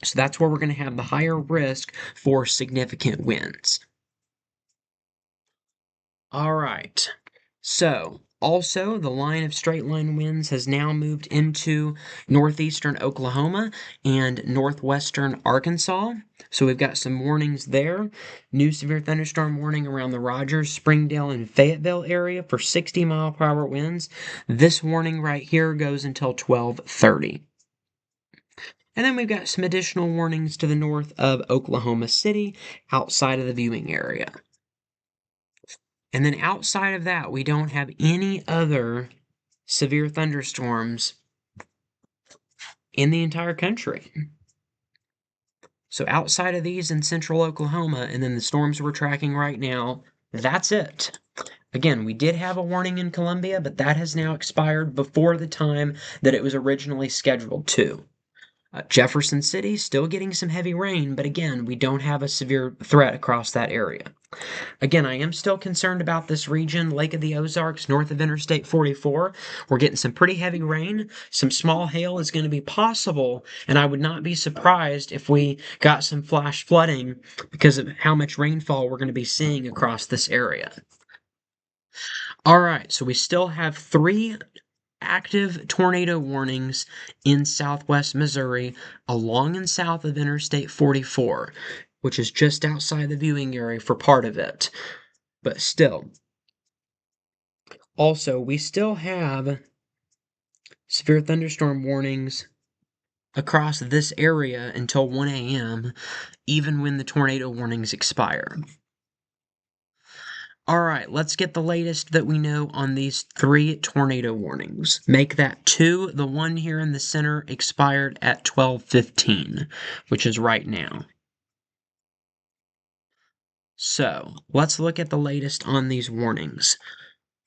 So that's where we're going to have the higher risk for significant winds. All right. So also, the line of straight line winds has now moved into northeastern Oklahoma and northwestern Arkansas. So we've got some warnings there. New severe thunderstorm warning around the Rogers, Springdale, and Fayetteville area for 60-mile-per-hour winds. This warning right here goes until 12:30. And then we've got some additional warnings to the north of Oklahoma City outside of the viewing area. And then outside of that, we don't have any other severe thunderstorms in the entire country. So outside of these in central Oklahoma and then the storms we're tracking right now, that's it. Again, we did have a warning in Columbia, but that has now expired before the time that it was originally scheduled to. Jefferson City still getting some heavy rain, but again, we don't have a severe threat across that area. Again, I am still concerned about this region, Lake of the Ozarks, north of Interstate 44. We're getting some pretty heavy rain. Some small hail is going to be possible, and I would not be surprised if we got some flash flooding because of how much rainfall we're going to be seeing across this area. All right, so we still have 3 active tornado warnings in southwest Missouri along and south of Interstate 44, which is just outside the viewing area for part of it. But still. Also, we still have severe thunderstorm warnings across this area until 1 a.m., even when the tornado warnings expire. All right, let's get the latest that we know on these 3 tornado warnings. Make that 2. The one here in the center expired at 12:15, which is right now. So, let's look at the latest on these warnings.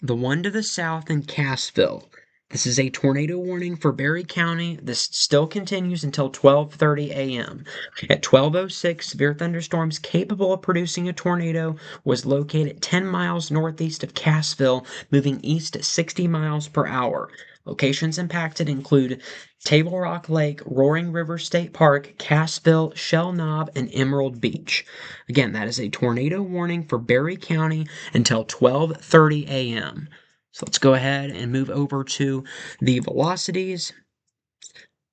The one to the south in Cassville This is a tornado warning for Berry County. This still continues until 12:30 a.m. At 12:06, severe thunderstorms capable of producing a tornado was located 10 miles northeast of Cassville, moving east at 60 miles per hour. Locations impacted include Table Rock Lake, Roaring River State Park, Cassville, Shell Knob, and Emerald Beach. Again, that is a tornado warning for Berry County until 12:30 a.m. So let's go ahead and move over to the velocities.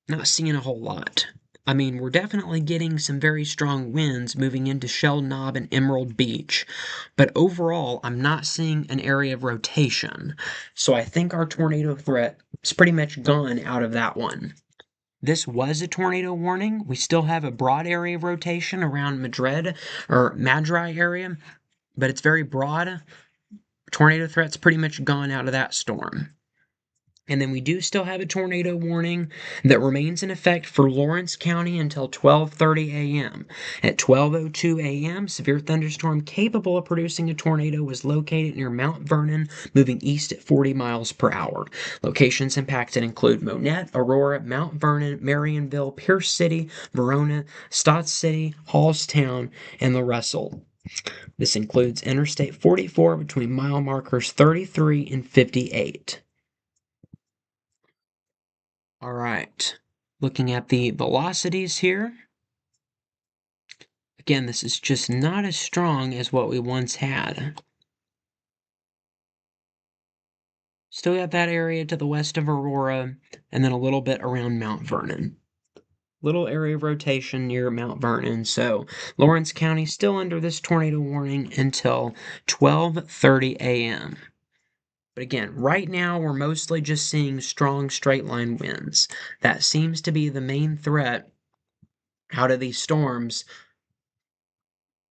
Not seeing a whole lot. I mean, we're definitely getting some very strong winds moving into Shell Knob and Emerald Beach, but overall, I'm not seeing an area of rotation. So I think our tornado threat is pretty much gone out of that one. This was a tornado warning. We still have a broad area of rotation around Madrid or Madry area, but it's very broad. Tornado threat's pretty much gone out of that storm. And then we do still have a tornado warning that remains in effect for Lawrence County until 12:30 a.m. At 12:02 a.m., severe thunderstorm capable of producing a tornado was located near Mount Vernon, moving east at 40 miles per hour. Locations impacted include Monette, Aurora, Mount Vernon, Marionville, Pierce City, Verona, Stott City, Hallstown, and the Russell. This includes Interstate 44 between mile markers 33 and 58. All right, looking at the velocities here. Again, this is just not as strong as what we once had. Still got that area to the west of Aurora, and then a little bit around Mount Vernon. Little area of rotation near Mount Vernon, so Lawrence County still under this tornado warning until 12:30 a.m. But again, right now we're mostly just seeing strong straight line winds. That seems to be the main threat out of these storms.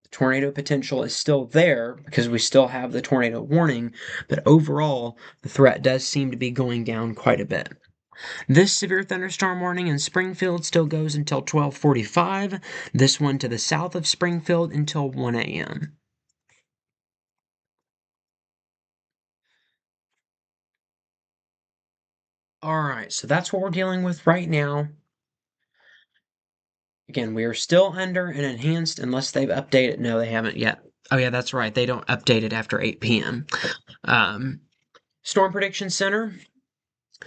The tornado potential is still there because we still have the tornado warning, but overall, the threat does seem to be going down quite a bit. This severe thunderstorm warning in Springfield still goes until 12:45. This one to the south of Springfield until 1 a.m. All right, so that's what we're dealing with right now. Again, we are still under an enhanced unless they've updated. No, they haven't yet. Oh, yeah, that's right. They don't update it after 8 p.m. Storm Prediction Center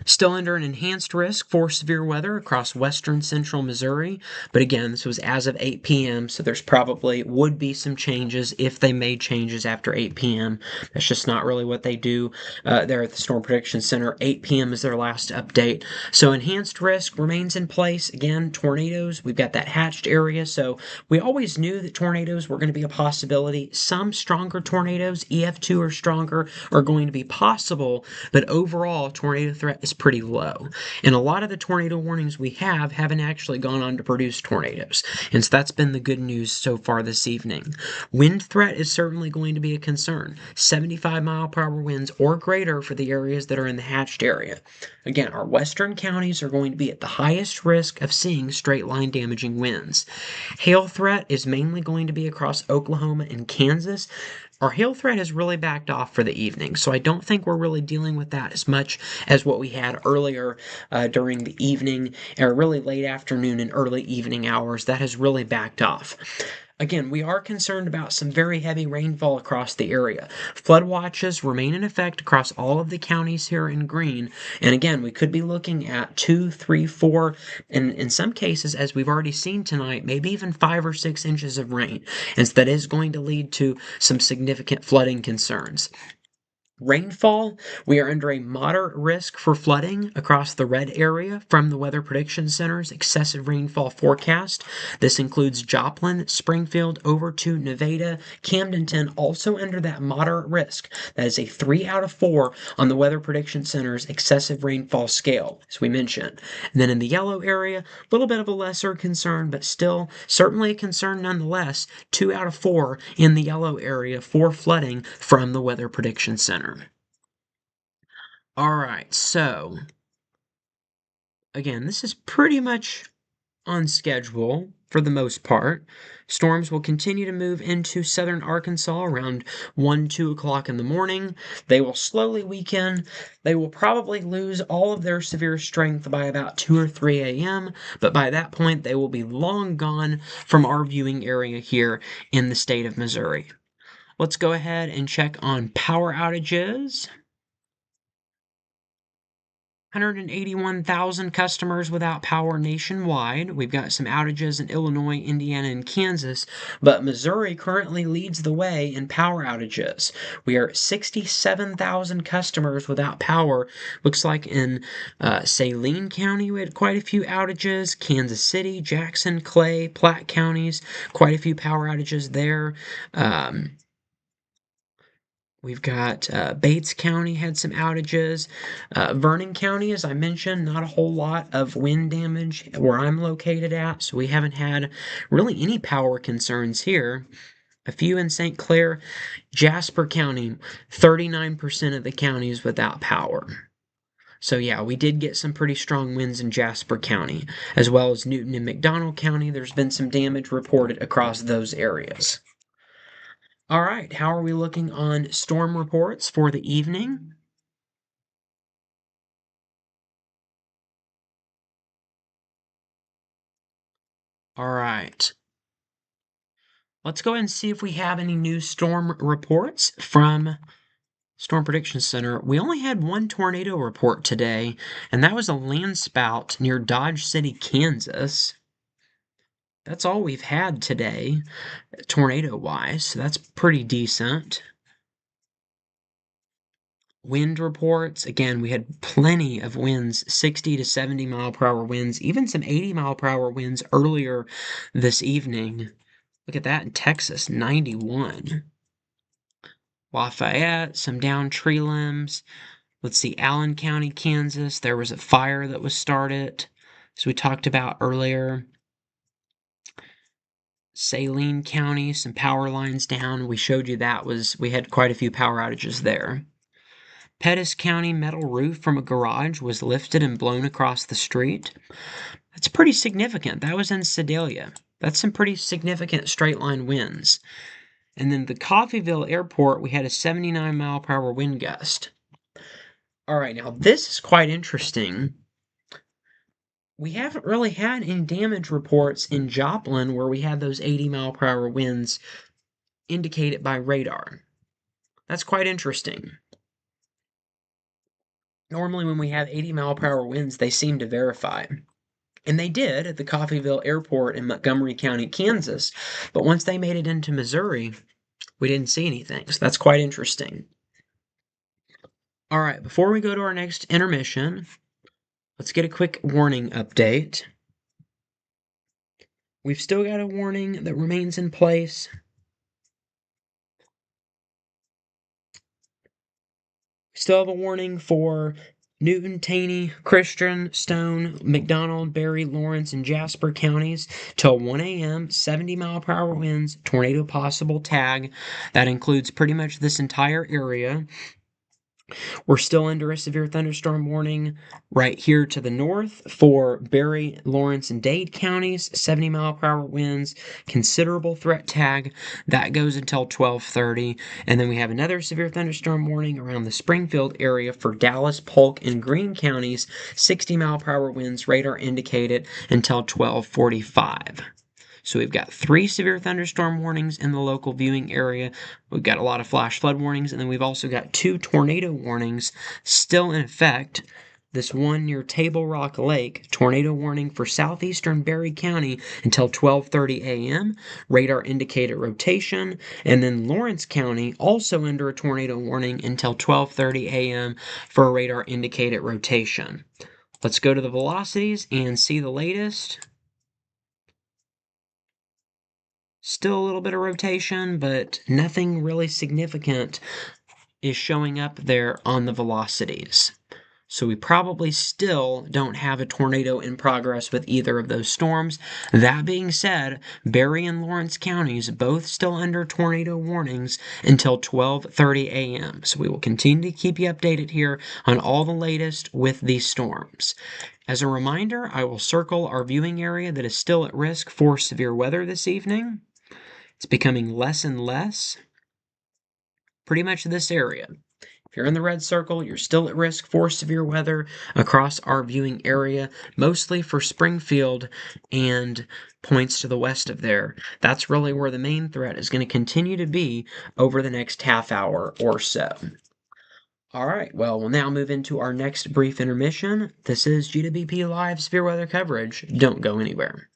still under an enhanced risk for severe weather across western central Missouri. But again, this was as of 8 p.m., so there's probably would be some changes if they made changes after 8 p.m. That's just not really what they do there at the Storm Prediction Center. 8 p.m. is their last update. So enhanced risk remains in place. Again, tornadoes, we've got that hatched area, so we always knew that tornadoes were going to be a possibility. Some stronger tornadoes, EF2 or stronger, are going to be possible, but overall, tornado threat is pretty low. And a lot of the tornado warnings we haven't actually gone on to produce tornadoes. And so that's been the good news so far this evening. Wind threat is certainly going to be a concern. 75 mile per hour winds or greater for the areas that are in the hatched area. Again, our western counties are going to be at the highest risk of seeing straight line damaging winds. Hail threat is mainly going to be across Oklahoma and Kansas. Our hail threat has really backed off for the evening, so I don't think we're really dealing with that as much as what we had earlier during the evening, or really late afternoon and early evening hours. That has really backed off. Again, we are concerned about some very heavy rainfall across the area. Flood watches remain in effect across all of the counties here in green. And again, we could be looking at 2, 3, 4, and in some cases, as we've already seen tonight, maybe even 5 or 6 inches of rain. And so that is going to lead to some significant flooding concerns. Rainfall, we are under a moderate risk for flooding across the red area from the Weather Prediction Center's excessive rainfall forecast. This includes Joplin, Springfield, over to Nevada, Camdenton, also under that moderate risk. That is a 3 out of 4 on the Weather Prediction Center's excessive rainfall scale, as we mentioned. And then in the yellow area, a little bit of a lesser concern, but still certainly a concern nonetheless. 2 out of 4 in the yellow area for flooding from the Weather Prediction Center. All right, so again, this is pretty much on schedule. for the most part. Storms will continue to move into southern Arkansas around 1, 2 o'clock in the morning. They will slowly weaken. They will probably lose all of their severe strength by about 2 or 3 a.m., but by that point they will be long gone from our viewing area here in the state of Missouri. Let's go ahead and check on power outages. 181,000 customers without power nationwide. We've got some outages in Illinois, Indiana, and Kansas, but Missouri currently leads the way in power outages. We are at 67,000 customers without power. Looks like in Saline County we had quite a few outages. Kansas City, Jackson, Clay, Platte counties, quite a few power outages there. We've got Bates County had some outages. Vernon County, as I mentioned, not a whole lot of wind damage where I'm located at, so we haven't had really any power concerns here. A few in St. Clair. Jasper County, 39% of the county is without power. So yeah, we did get some pretty strong winds in Jasper County, as well as Newton and McDonald County. There's been some damage reported across those areas. All right, how are we looking on storm reports for the evening? All right. Let's go ahead and see if we have any new storm reports from Storm Prediction Center. We only had one tornado report today, and that was a landspout near Dodge City, Kansas. That's all we've had today, tornado-wise, so that's pretty decent. Wind reports, again, we had plenty of winds, 60 to 70 mile per hour winds, even some 80 mile per hour winds earlier this evening. Look at that in Texas, 91. Lafayette, some downed tree limbs. Let's see, Allen County, Kansas, there was a fire that was started, as we talked about earlier. Saline County, some power lines down. We showed you we had quite a few power outages there. Pettis County, metal roof from a garage was lifted and blown across the street. That's pretty significant. That was in Sedalia. That's some pretty significant straight line winds. And then the Coffeyville Airport, we had a 79 mile per hour wind gust. All right, now this is quite interesting. We haven't really had any damage reports in Joplin where we had those 80 mile per hour winds indicated by radar. That's quite interesting. Normally when we have 80 mile per hour winds, they seem to verify. And they did at the Coffeyville Airport in Montgomery County, Kansas. But once they made it into Missouri, we didn't see anything. So that's quite interesting. All right, before we go to our next intermission, let's get a quick warning update. We've still got a warning that remains in place. We still have a warning for Newton, Taney, Christian, Stone, McDonald, Berry, Lawrence, and Jasper counties till 1 a.m., 70 mile per hour winds, tornado possible tag. That includes pretty much this entire area. We're still under a severe thunderstorm warning right here to the north for Berry, Lawrence, and Dade counties, 70 mile per hour winds, considerable threat tag. That goes until 12:30. And then we have another severe thunderstorm warning around the Springfield area for Dallas, Polk, and Greene counties, 60 mile per hour winds, radar indicated until 12:45. So we've got 3 severe thunderstorm warnings in the local viewing area. We've got a lot of flash flood warnings, and then we've also got 2 tornado warnings still in effect. This one near Table Rock Lake, tornado warning for southeastern Berry County until 12:30 a.m., radar indicated rotation, and then Lawrence County also under a tornado warning until 12:30 a.m. for a radar indicated rotation. Let's go to the velocities and see the latest. Still a little bit of rotation, but nothing really significant is showing up there on the velocities. So we probably still don't have a tornado in progress with either of those storms. That being said, Berry and Lawrence counties both still under tornado warnings until 12:30 a.m. So we will continue to keep you updated here on all the latest with these storms. As a reminder, I will circle our viewing area that is still at risk for severe weather this evening. It's becoming less and less. Pretty much this area. If you're in the red circle, you're still at risk for severe weather across our viewing area, mostly for Springfield and points to the west of there. That's really where the main threat is going to continue to be over the next half hour or so. All right, well, we'll now move into our next brief intermission. This is GWP Live Severe Weather Coverage. Don't go anywhere.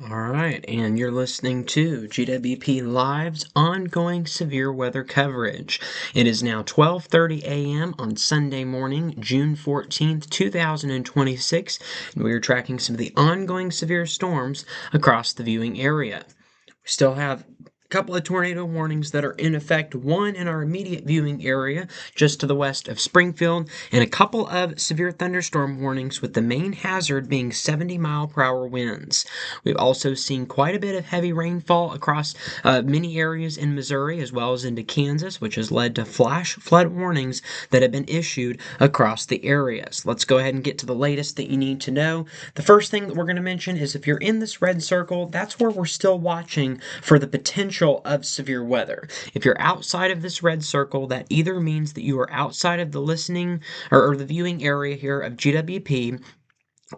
All right, and you're listening to GWP Live's ongoing severe weather coverage. It is now 12:30 a.m. on Sunday morning, June 14th, 2026, and we are tracking some of the ongoing severe storms across the viewing area. We still have a couple of tornado warnings that are in effect, one in our immediate viewing area just to the west of Springfield, and a couple of severe thunderstorm warnings with the main hazard being 70-mile-per-hour winds. We've also seen quite a bit of heavy rainfall across many areas in Missouri as well as into Kansas, which has led to flash flood warnings that have been issued across the areas. Let's go ahead and get to the latest that you need to know. The first thing that we're going to mention is if you're in this red circle, that's where we're still watching for the potential of severe weather. If you're outside of this red circle, that either means that you are outside of the listening or the viewing area here of GWP,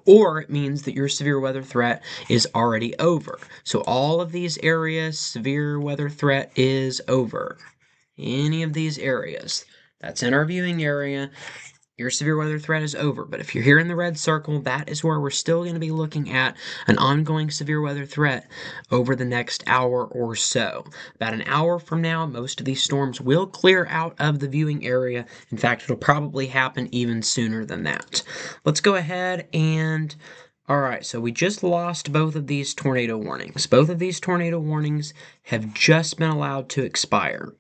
or it means that your severe weather threat is already over. So all of these areas, severe weather threat is over. Any of these areas, that's in our viewing area, your severe weather threat is over. But if you're here in the red circle, that is where we're still going to be looking at an ongoing severe weather threat over the next hour or so. About an hour from now, most of these storms will clear out of the viewing area. In fact, it'll probably happen even sooner than that. Let's go ahead and all right, so we just lost both of these tornado warnings. Both of these tornado warnings have just been allowed to expire.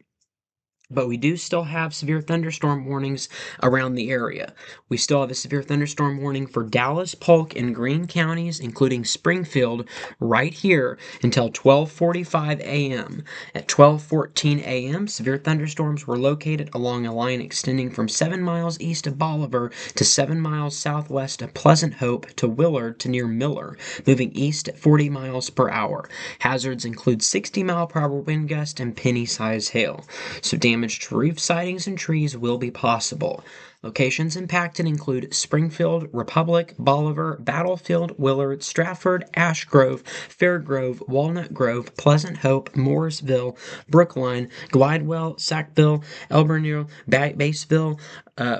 But we do still have severe thunderstorm warnings around the area. We still have a severe thunderstorm warning for Dallas, Polk, and Greene counties, including Springfield, right here until 12:45 a.m. At 12:14 a.m., severe thunderstorms were located along a line extending from 7 miles east of Bolivar to 7 miles southwest of Pleasant Hope to Willard to near Miller, moving east at 40 miles per hour. Hazards include 60-mile-per-hour wind gust and penny-size hail. So damage to roof sidings and trees will be possible. Locations impacted include Springfield, Republic, Bolivar, Battlefield, Willard, Stratford, Ash Grove, Fairgrove, Walnut Grove, Pleasant Hope, Morrisville, Brookline, Glidewell, Sackville, Elbernville, Batesville,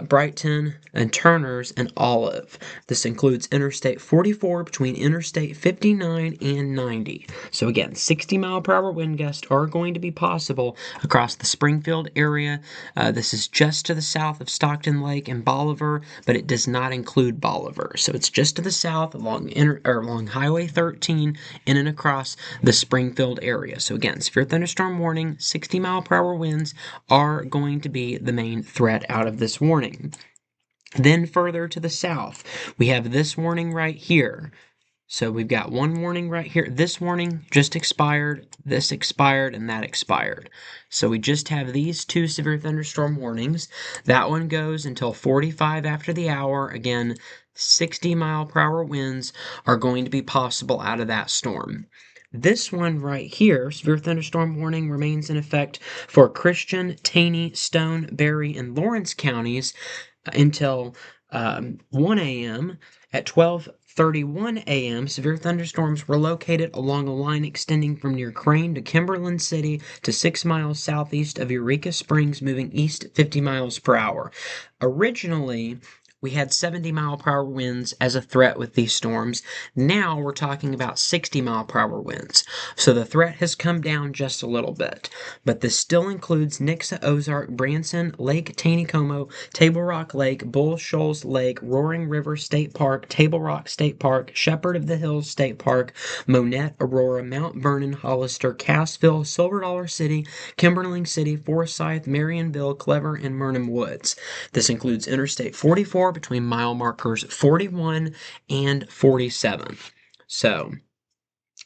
Brighton, and Turners, and Olive. This includes Interstate 44 between Interstate 59 and 90. So again, 60-mile-per-hour wind gusts are going to be possible across the Springfield area. This is just to the south of Stockton Lake and Bolivar, but it does not include Bolivar. So it's just to the south along Highway 13 in and across the Springfield area. So again, severe thunderstorm warning, 60-mile-per-hour winds are going to be the main threat out of this warning. Then further to the south, we have this warning right here. So we've got one warning right here. This warning just expired, this expired, and that expired. So we just have these two severe thunderstorm warnings. That one goes until 45 after the hour. Again, 60-mile-per-hour winds are going to be possible out of that storm. This one right here, severe thunderstorm warning, remains in effect for Christian, Taney, Stone, Berry, and Lawrence counties until 1 a.m. At 12:31 a.m., severe thunderstorms were located along a line extending from near Crane to Kimberlin City to 6 miles southeast of Eureka Springs, moving east at 50 miles per hour. Originally, we had 70-mile-per-hour winds as a threat with these storms. Now we're talking about 60-mile-per-hour winds. So the threat has come down just a little bit. But this still includes Nixa, Ozark, Branson, Lake Taneycomo, Table Rock Lake, Bull Shoals Lake, Roaring River State Park, Table Rock State Park, Shepherd of the Hills State Park, Monette, Aurora, Mount Vernon, Hollister, Cassville, Silver Dollar City, Kimberling City, Forsyth, Marionville, Clever, and Murnham Woods. This includes Interstate 44 between mile markers 41 and 47. So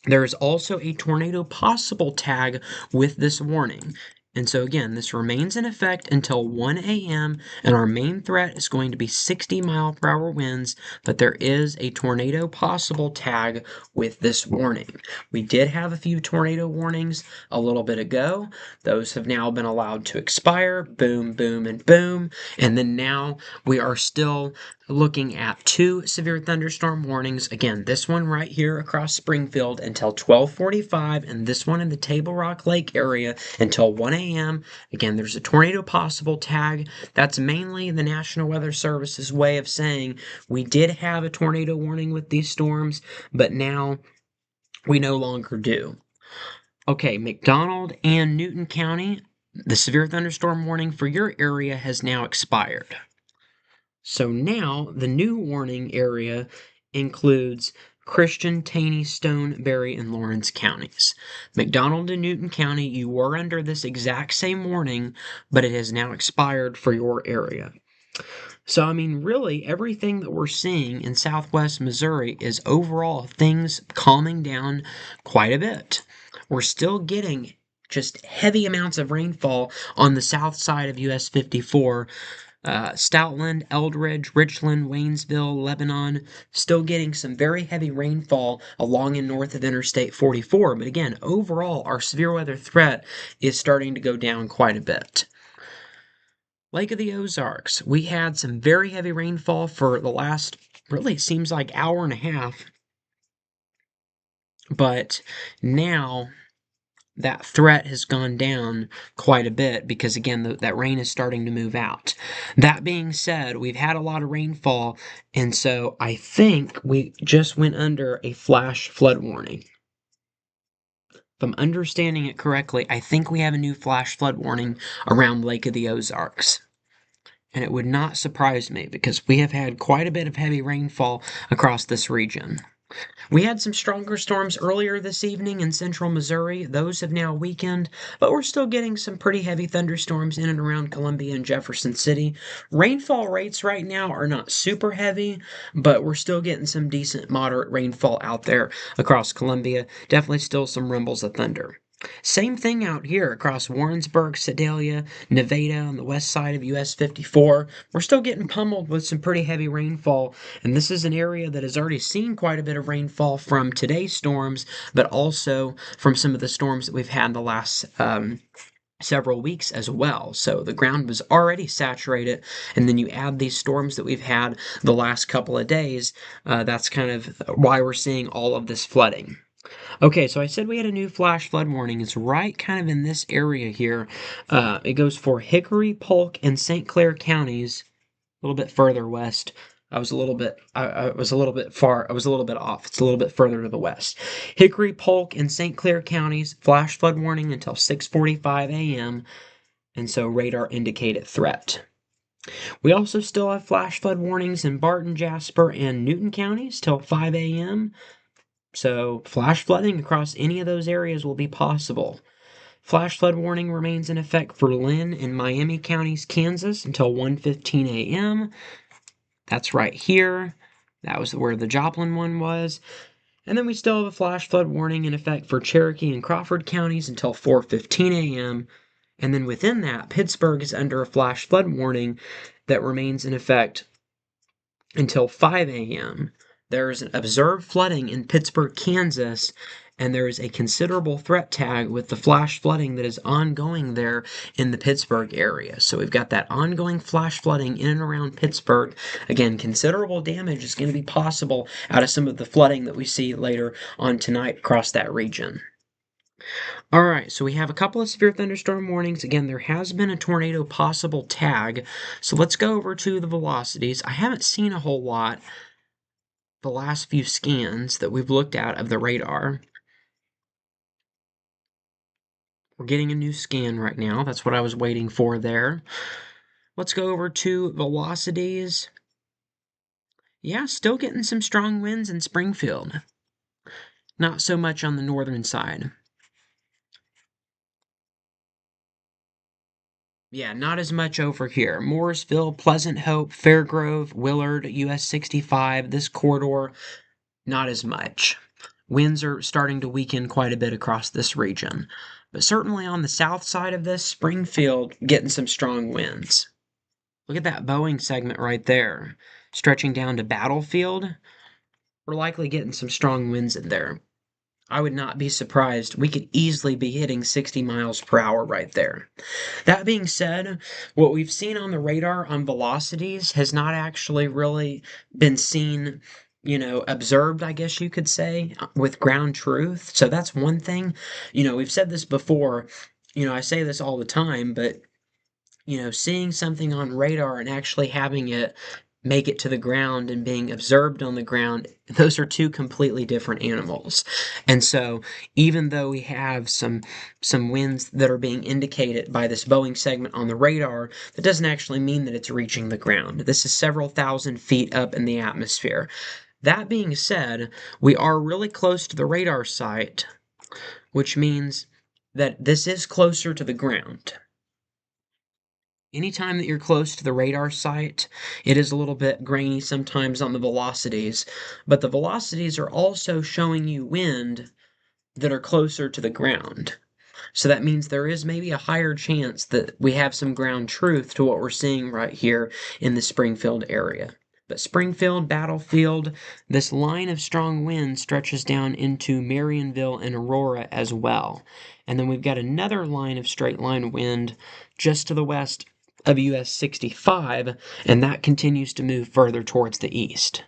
there is also a tornado possible tag with this warning. And so again, this remains in effect until 1 a.m. and our main threat is going to be 60-mile-per-hour winds, but there is a tornado possible tag with this warning. We did have a few tornado warnings a little bit ago. Those have now been allowed to expire. Boom, boom, and boom. And then now we are still looking at two severe thunderstorm warnings. Again, this one right here across Springfield until 12:45, and this one in the Table Rock Lake area until 1 a.m. Again, there's a tornado possible tag. That's mainly the National Weather Service's way of saying we did have a tornado warning with these storms, but now we no longer do. Okay, McDonald and Newton County, the severe thunderstorm warning for your area has now expired. So now the new warning area includes Christian, Taney, Stone, Berry, and Lawrence counties. McDonald and Newton County, you were under this exact same warning, but it has now expired for your area. So, I mean, really, everything that we're seeing in southwest Missouri is overall things calming down quite a bit. We're still getting just heavy amounts of rainfall on the south side of US 54. Stoutland, Eldridge, Richland, Waynesville, Lebanon, still getting some very heavy rainfall along and north of Interstate 44. But again, overall, our severe weather threat is starting to go down quite a bit. Lake of the Ozarks, we had some very heavy rainfall for the last, really, it seems like hour and a half. But now that threat has gone down quite a bit because, again, that rain is starting to move out. That being said, we've had a lot of rainfall, and so I think we just went under a flash flood warning. If I'm understanding it correctly, I think we have a new flash flood warning around Lake of the Ozarks. And it would not surprise me because we have had quite a bit of heavy rainfall across this region. We had some stronger storms earlier this evening in central Missouri. Those have now weakened, but we're still getting some pretty heavy thunderstorms in and around Columbia and Jefferson City. Rainfall rates right now are not super heavy, but we're still getting some decent moderate rainfall out there across Columbia. Definitely still some rumbles of thunder. Same thing out here across Warrensburg, Sedalia, Nevada on the west side of US 54. We're still getting pummeled with some pretty heavy rainfall, and this is an area that has already seen quite a bit of rainfall from today's storms, but also from some of the storms that we've had the last several weeks as well. So the ground was already saturated, and then you add these storms that we've had the last couple of days. That's kind of why we're seeing all of this flooding. Okay, so I said we had a new flash flood warning. It's right kind of in this area here. It goes for Hickory, Polk, and St. Clair counties, a little bit further west. I was a little bit off. It's a little bit further to the west. Hickory, Polk, and St. Clair counties, flash flood warning until 6:45 a.m., and so radar indicated threat. We also still have flash flood warnings in Barton, Jasper, and Newton counties till 5 a.m., so flash flooding across any of those areas will be possible. Flash flood warning remains in effect for Lynn and Miami counties, Kansas until 1:15 a.m. That's right here. That was where the Joplin one was. And then we still have a flash flood warning in effect for Cherokee and Crawford counties until 4:15 a.m. And then within that, Pittsburgh is under a flash flood warning that remains in effect until 5 a.m. There is an observed flooding in Pittsburgh, Kansas, and there is a considerable threat tag with the flash flooding that is ongoing there in the Pittsburgh area. So we've got that ongoing flash flooding in and around Pittsburgh. Again, considerable damage is going to be possible out of some of the flooding that we see later on tonight across that region. All right, so we have a couple of severe thunderstorm warnings. Again, there has been a tornado possible tag. So let's go over to the velocities. I haven't seen a whole lot the last few scans that we've looked at of the radar. We're getting a new scan right now. That's what I was waiting for there. Let's go over to velocities. Yeah, still getting some strong winds in Springfield. Not so much on the northern side. Yeah, not as much over here. Morrisville, Pleasant Hope, Fairgrove, Willard, US 65, this corridor, not as much. Winds are starting to weaken quite a bit across this region. But certainly on the south side of this, Springfield getting some strong winds. Look at that Boeing segment right there, stretching down to Battlefield. We're likely getting some strong winds in there. I would not be surprised. We could easily be hitting 60 miles per hour right there. That being said, what we've seen on the radar on velocities has not actually really been seen, observed, I guess you could say, with ground truth. So that's one thing. We've said this before. I say this all the time, but seeing something on radar and actually having it make it to the ground and being observed on the ground, those are two completely different animals. And so even though we have some winds that are being indicated by this Boeing segment on the radar, that doesn't actually mean that it's reaching the ground. This is several thousand feet up in the atmosphere. That being said, we are really close to the radar site, which means that this is closer to the ground. Anytime that you're close to the radar site, it is a little bit grainy sometimes on the velocities, but the velocities are also showing you wind that are closer to the ground. So that means there is maybe a higher chance that we have some ground truth to what we're seeing right here in the Springfield area. But Springfield, Battlefield, this line of strong wind stretches down into Marionville and Aurora as well. And then we've got another line of straight line wind just to the west of US 65, and that continues to move further towards the east.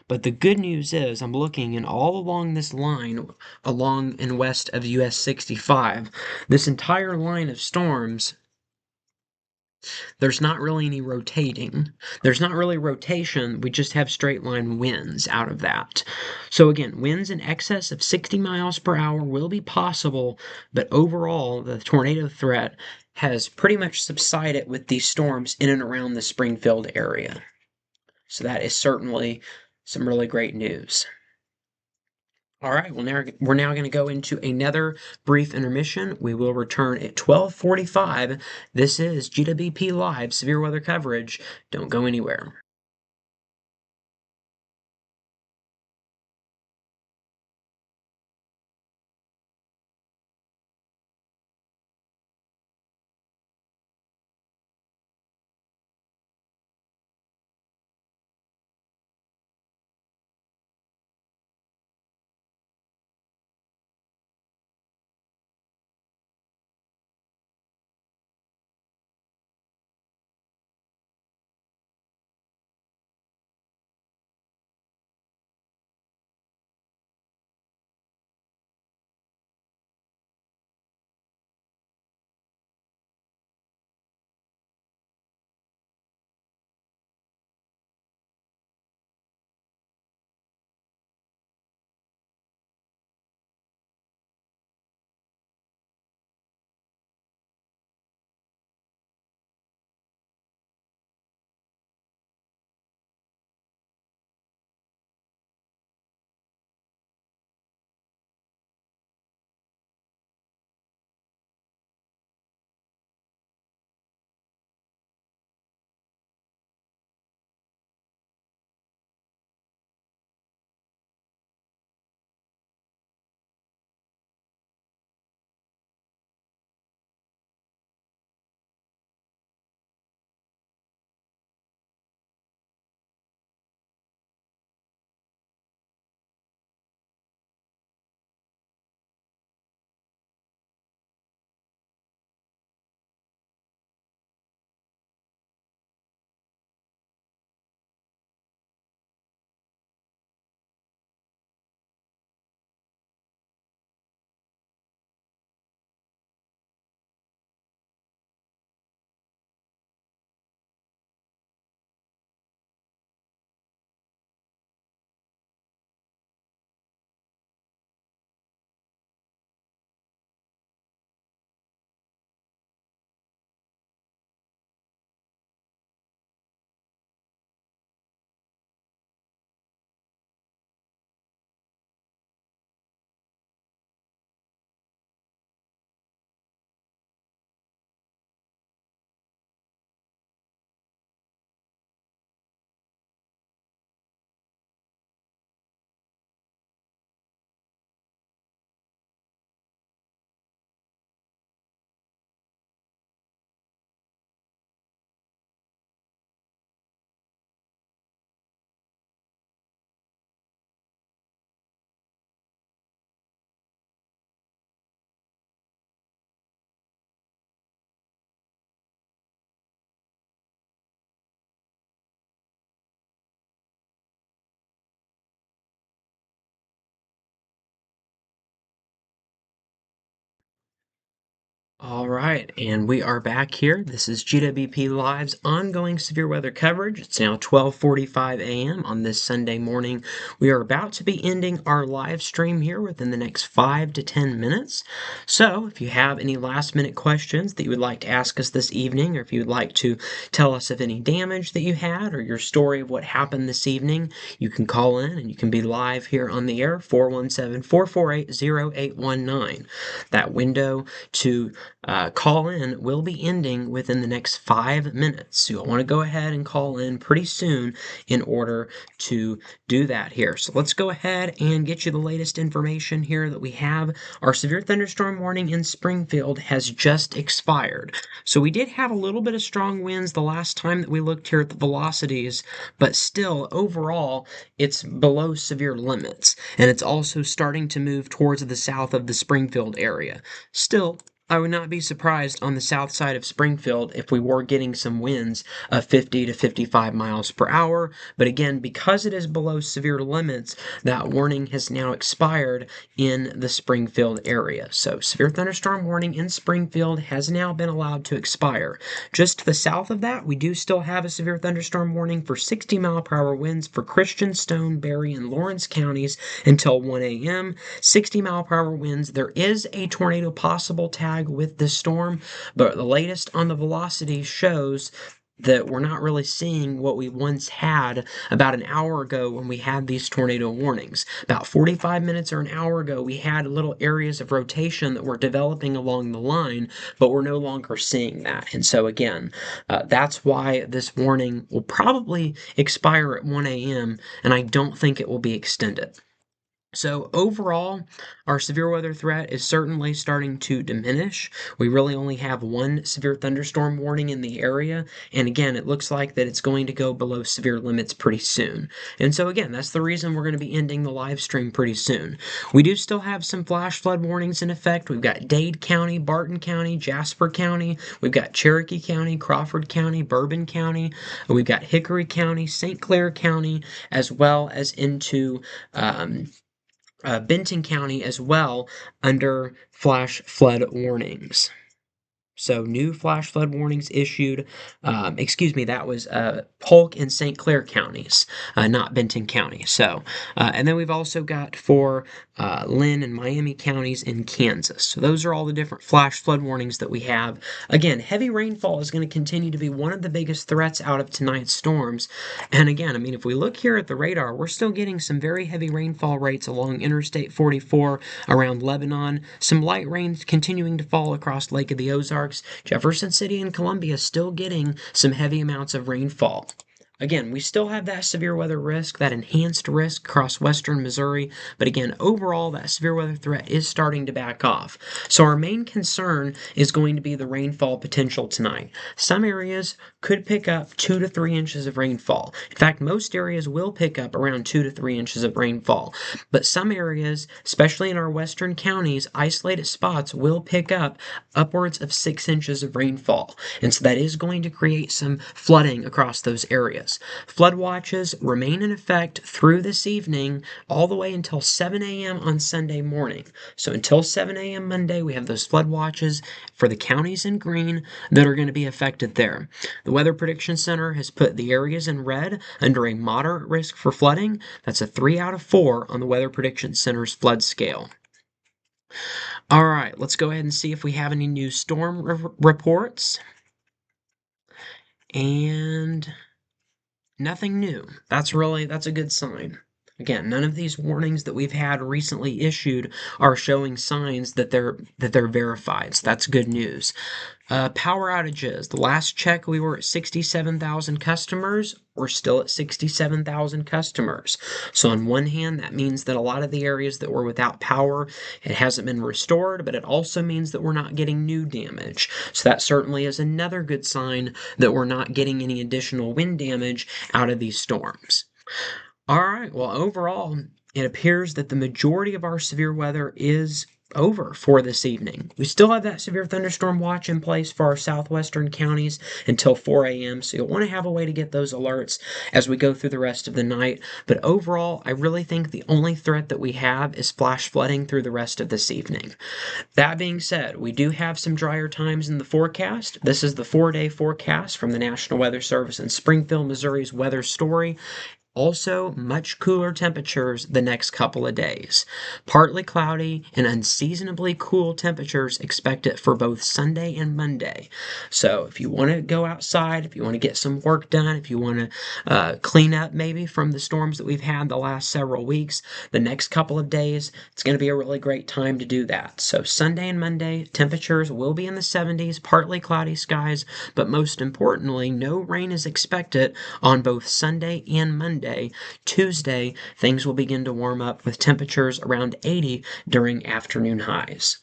But the good news is I'm looking, and all along this line, along and west of US 65, this entire line of storms, there's not really any rotating. There's not really rotation, we just have straight line winds out of that. So again, winds in excess of 60 miles per hour will be possible, but overall, the tornado threat has pretty much subsided with these storms in and around the Springfield area. So that is certainly some really great news. All right, well, we're now going to go into another brief intermission. We will return at 12:45. This is GWP Live Severe Weather Coverage. Don't go anywhere. All right, and we are back here. This is GWP Live's ongoing severe weather coverage. It's now 12:45 a.m. on this Sunday morning. We are about to be ending our live stream here within the next 5 to 10 minutes. So, if you have any last-minute questions that you would like to ask us this evening, or if you would like to tell us of any damage that you had or your story of what happened this evening, you can call in and you can be live here on the air, 417-448-0819. That window to call in will be ending within the next 5 minutes. So you'll want to go ahead and call in pretty soon in order to do that here. So let's go ahead and get you the latest information here that we have. Our severe thunderstorm warning in Springfield has just expired. So we did have a little bit of strong winds the last time that we looked here at the velocities, but still overall it's below severe limits. And it's also starting to move towards the south of the Springfield area. Still, I would not be surprised on the south side of Springfield if we were getting some winds of 50 to 55 miles per hour. But again, because it is below severe limits, that warning has now expired in the Springfield area. So severe thunderstorm warning in Springfield has now been allowed to expire. Just to the south of that, we do still have a severe thunderstorm warning for 60 mile per hour winds for Christian, Stone, Berry, and Lawrence counties until 1 a.m. 60 mile per hour winds. There is a tornado possible tag with this storm, but the latest on the velocity shows that we're not really seeing what we once had about an hour ago when we had these tornado warnings. About 45 minutes or an hour ago, we had little areas of rotation that were developing along the line, but we're no longer seeing that. And so again, that's why this warning will probably expire at 1 a.m., and I don't think it will be extended. So overall, our severe weather threat is certainly starting to diminish. We really only have one severe thunderstorm warning in the area, and again, it looks like that it's going to go below severe limits pretty soon. And so again, that's the reason we're going to be ending the live stream pretty soon. We do still have some flash flood warnings in effect. We've got Dade County, Barton County, Jasper County, we've got Cherokee County, Crawford County, Bourbon County, we've got Hickory County, St. Clair County, as well as into Benton County as well under flash flood warnings. So new flash flood warnings issued. That was Polk and St. Clair counties, not Benton County. So, and then we've also got for Lynn and Miami counties in Kansas. So those are all the different flash flood warnings that we have. Again, heavy rainfall is going to continue to be one of the biggest threats out of tonight's storms. And again, I mean, if we look here at the radar, we're still getting some very heavy rainfall rates along Interstate 44 around Lebanon. Some light rains continuing to fall across Lake of the Ozarks. Jefferson City and Columbia still getting some heavy amounts of rainfall. Again, we still have that severe weather risk, that enhanced risk across western Missouri, but again, overall, that severe weather threat is starting to back off. So our main concern is going to be the rainfall potential tonight. Some areas could pick up 2 to 3 inches of rainfall. In fact, most areas will pick up around 2 to 3 inches of rainfall, but some areas, especially in our western counties, isolated spots will pick up upwards of 6 inches of rainfall, and so that is going to create some flooding across those areas. Flood watches remain in effect through this evening all the way until 7 a.m. on Sunday morning. So until 7 a.m. Monday, we have those flood watches for the counties in green that are going to be affected there. The Weather Prediction Center has put the areas in red under a moderate risk for flooding. That's a 3 out of 4 on the Weather Prediction Center's flood scale. All right, let's go ahead and see if we have any new storm reports. And nothing new. That's a good sign. Again, none of these warnings that we've had recently issued are showing signs that they're verified. So that's good news. Power outages. The last check we were at 67,000 customers. We're still at 67,000 customers. So on one hand, that means that a lot of the areas that were without power, it hasn't been restored, but it also means that we're not getting new damage. So that certainly is another good sign that we're not getting any additional wind damage out of these storms. All right, well, overall, it appears that the majority of our severe weather is over for this evening. We still have that severe thunderstorm watch in place for our southwestern counties until 4 a.m., so you'll want to have a way to get those alerts as we go through the rest of the night. But overall, I really think the only threat that we have is flash flooding through the rest of this evening. That being said, we do have some drier times in the forecast. This is the 4-day forecast from the National Weather Service in Springfield, Missouri's Weather Story. Also, much cooler temperatures the next couple of days. Partly cloudy and unseasonably cool temperatures expected for both Sunday and Monday. So, if you want to go outside, if you want to get some work done, if you want to clean up maybe from the storms that we've had the last several weeks, the next couple of days, it's going to be a really great time to do that. So, Sunday and Monday, temperatures will be in the 70s, partly cloudy skies, but most importantly, no rain is expected on both Sunday and Monday. Tuesday, things will begin to warm up with temperatures around 80 during afternoon highs.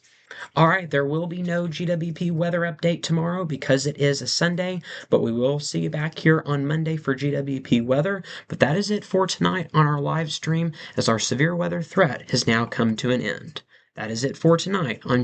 All right, there will be no GWP weather update tomorrow because it is a Sunday, but we will see you back here on Monday for GWP weather. But that is it for tonight on our live stream as our severe weather threat has now come to an end. That is it for tonight on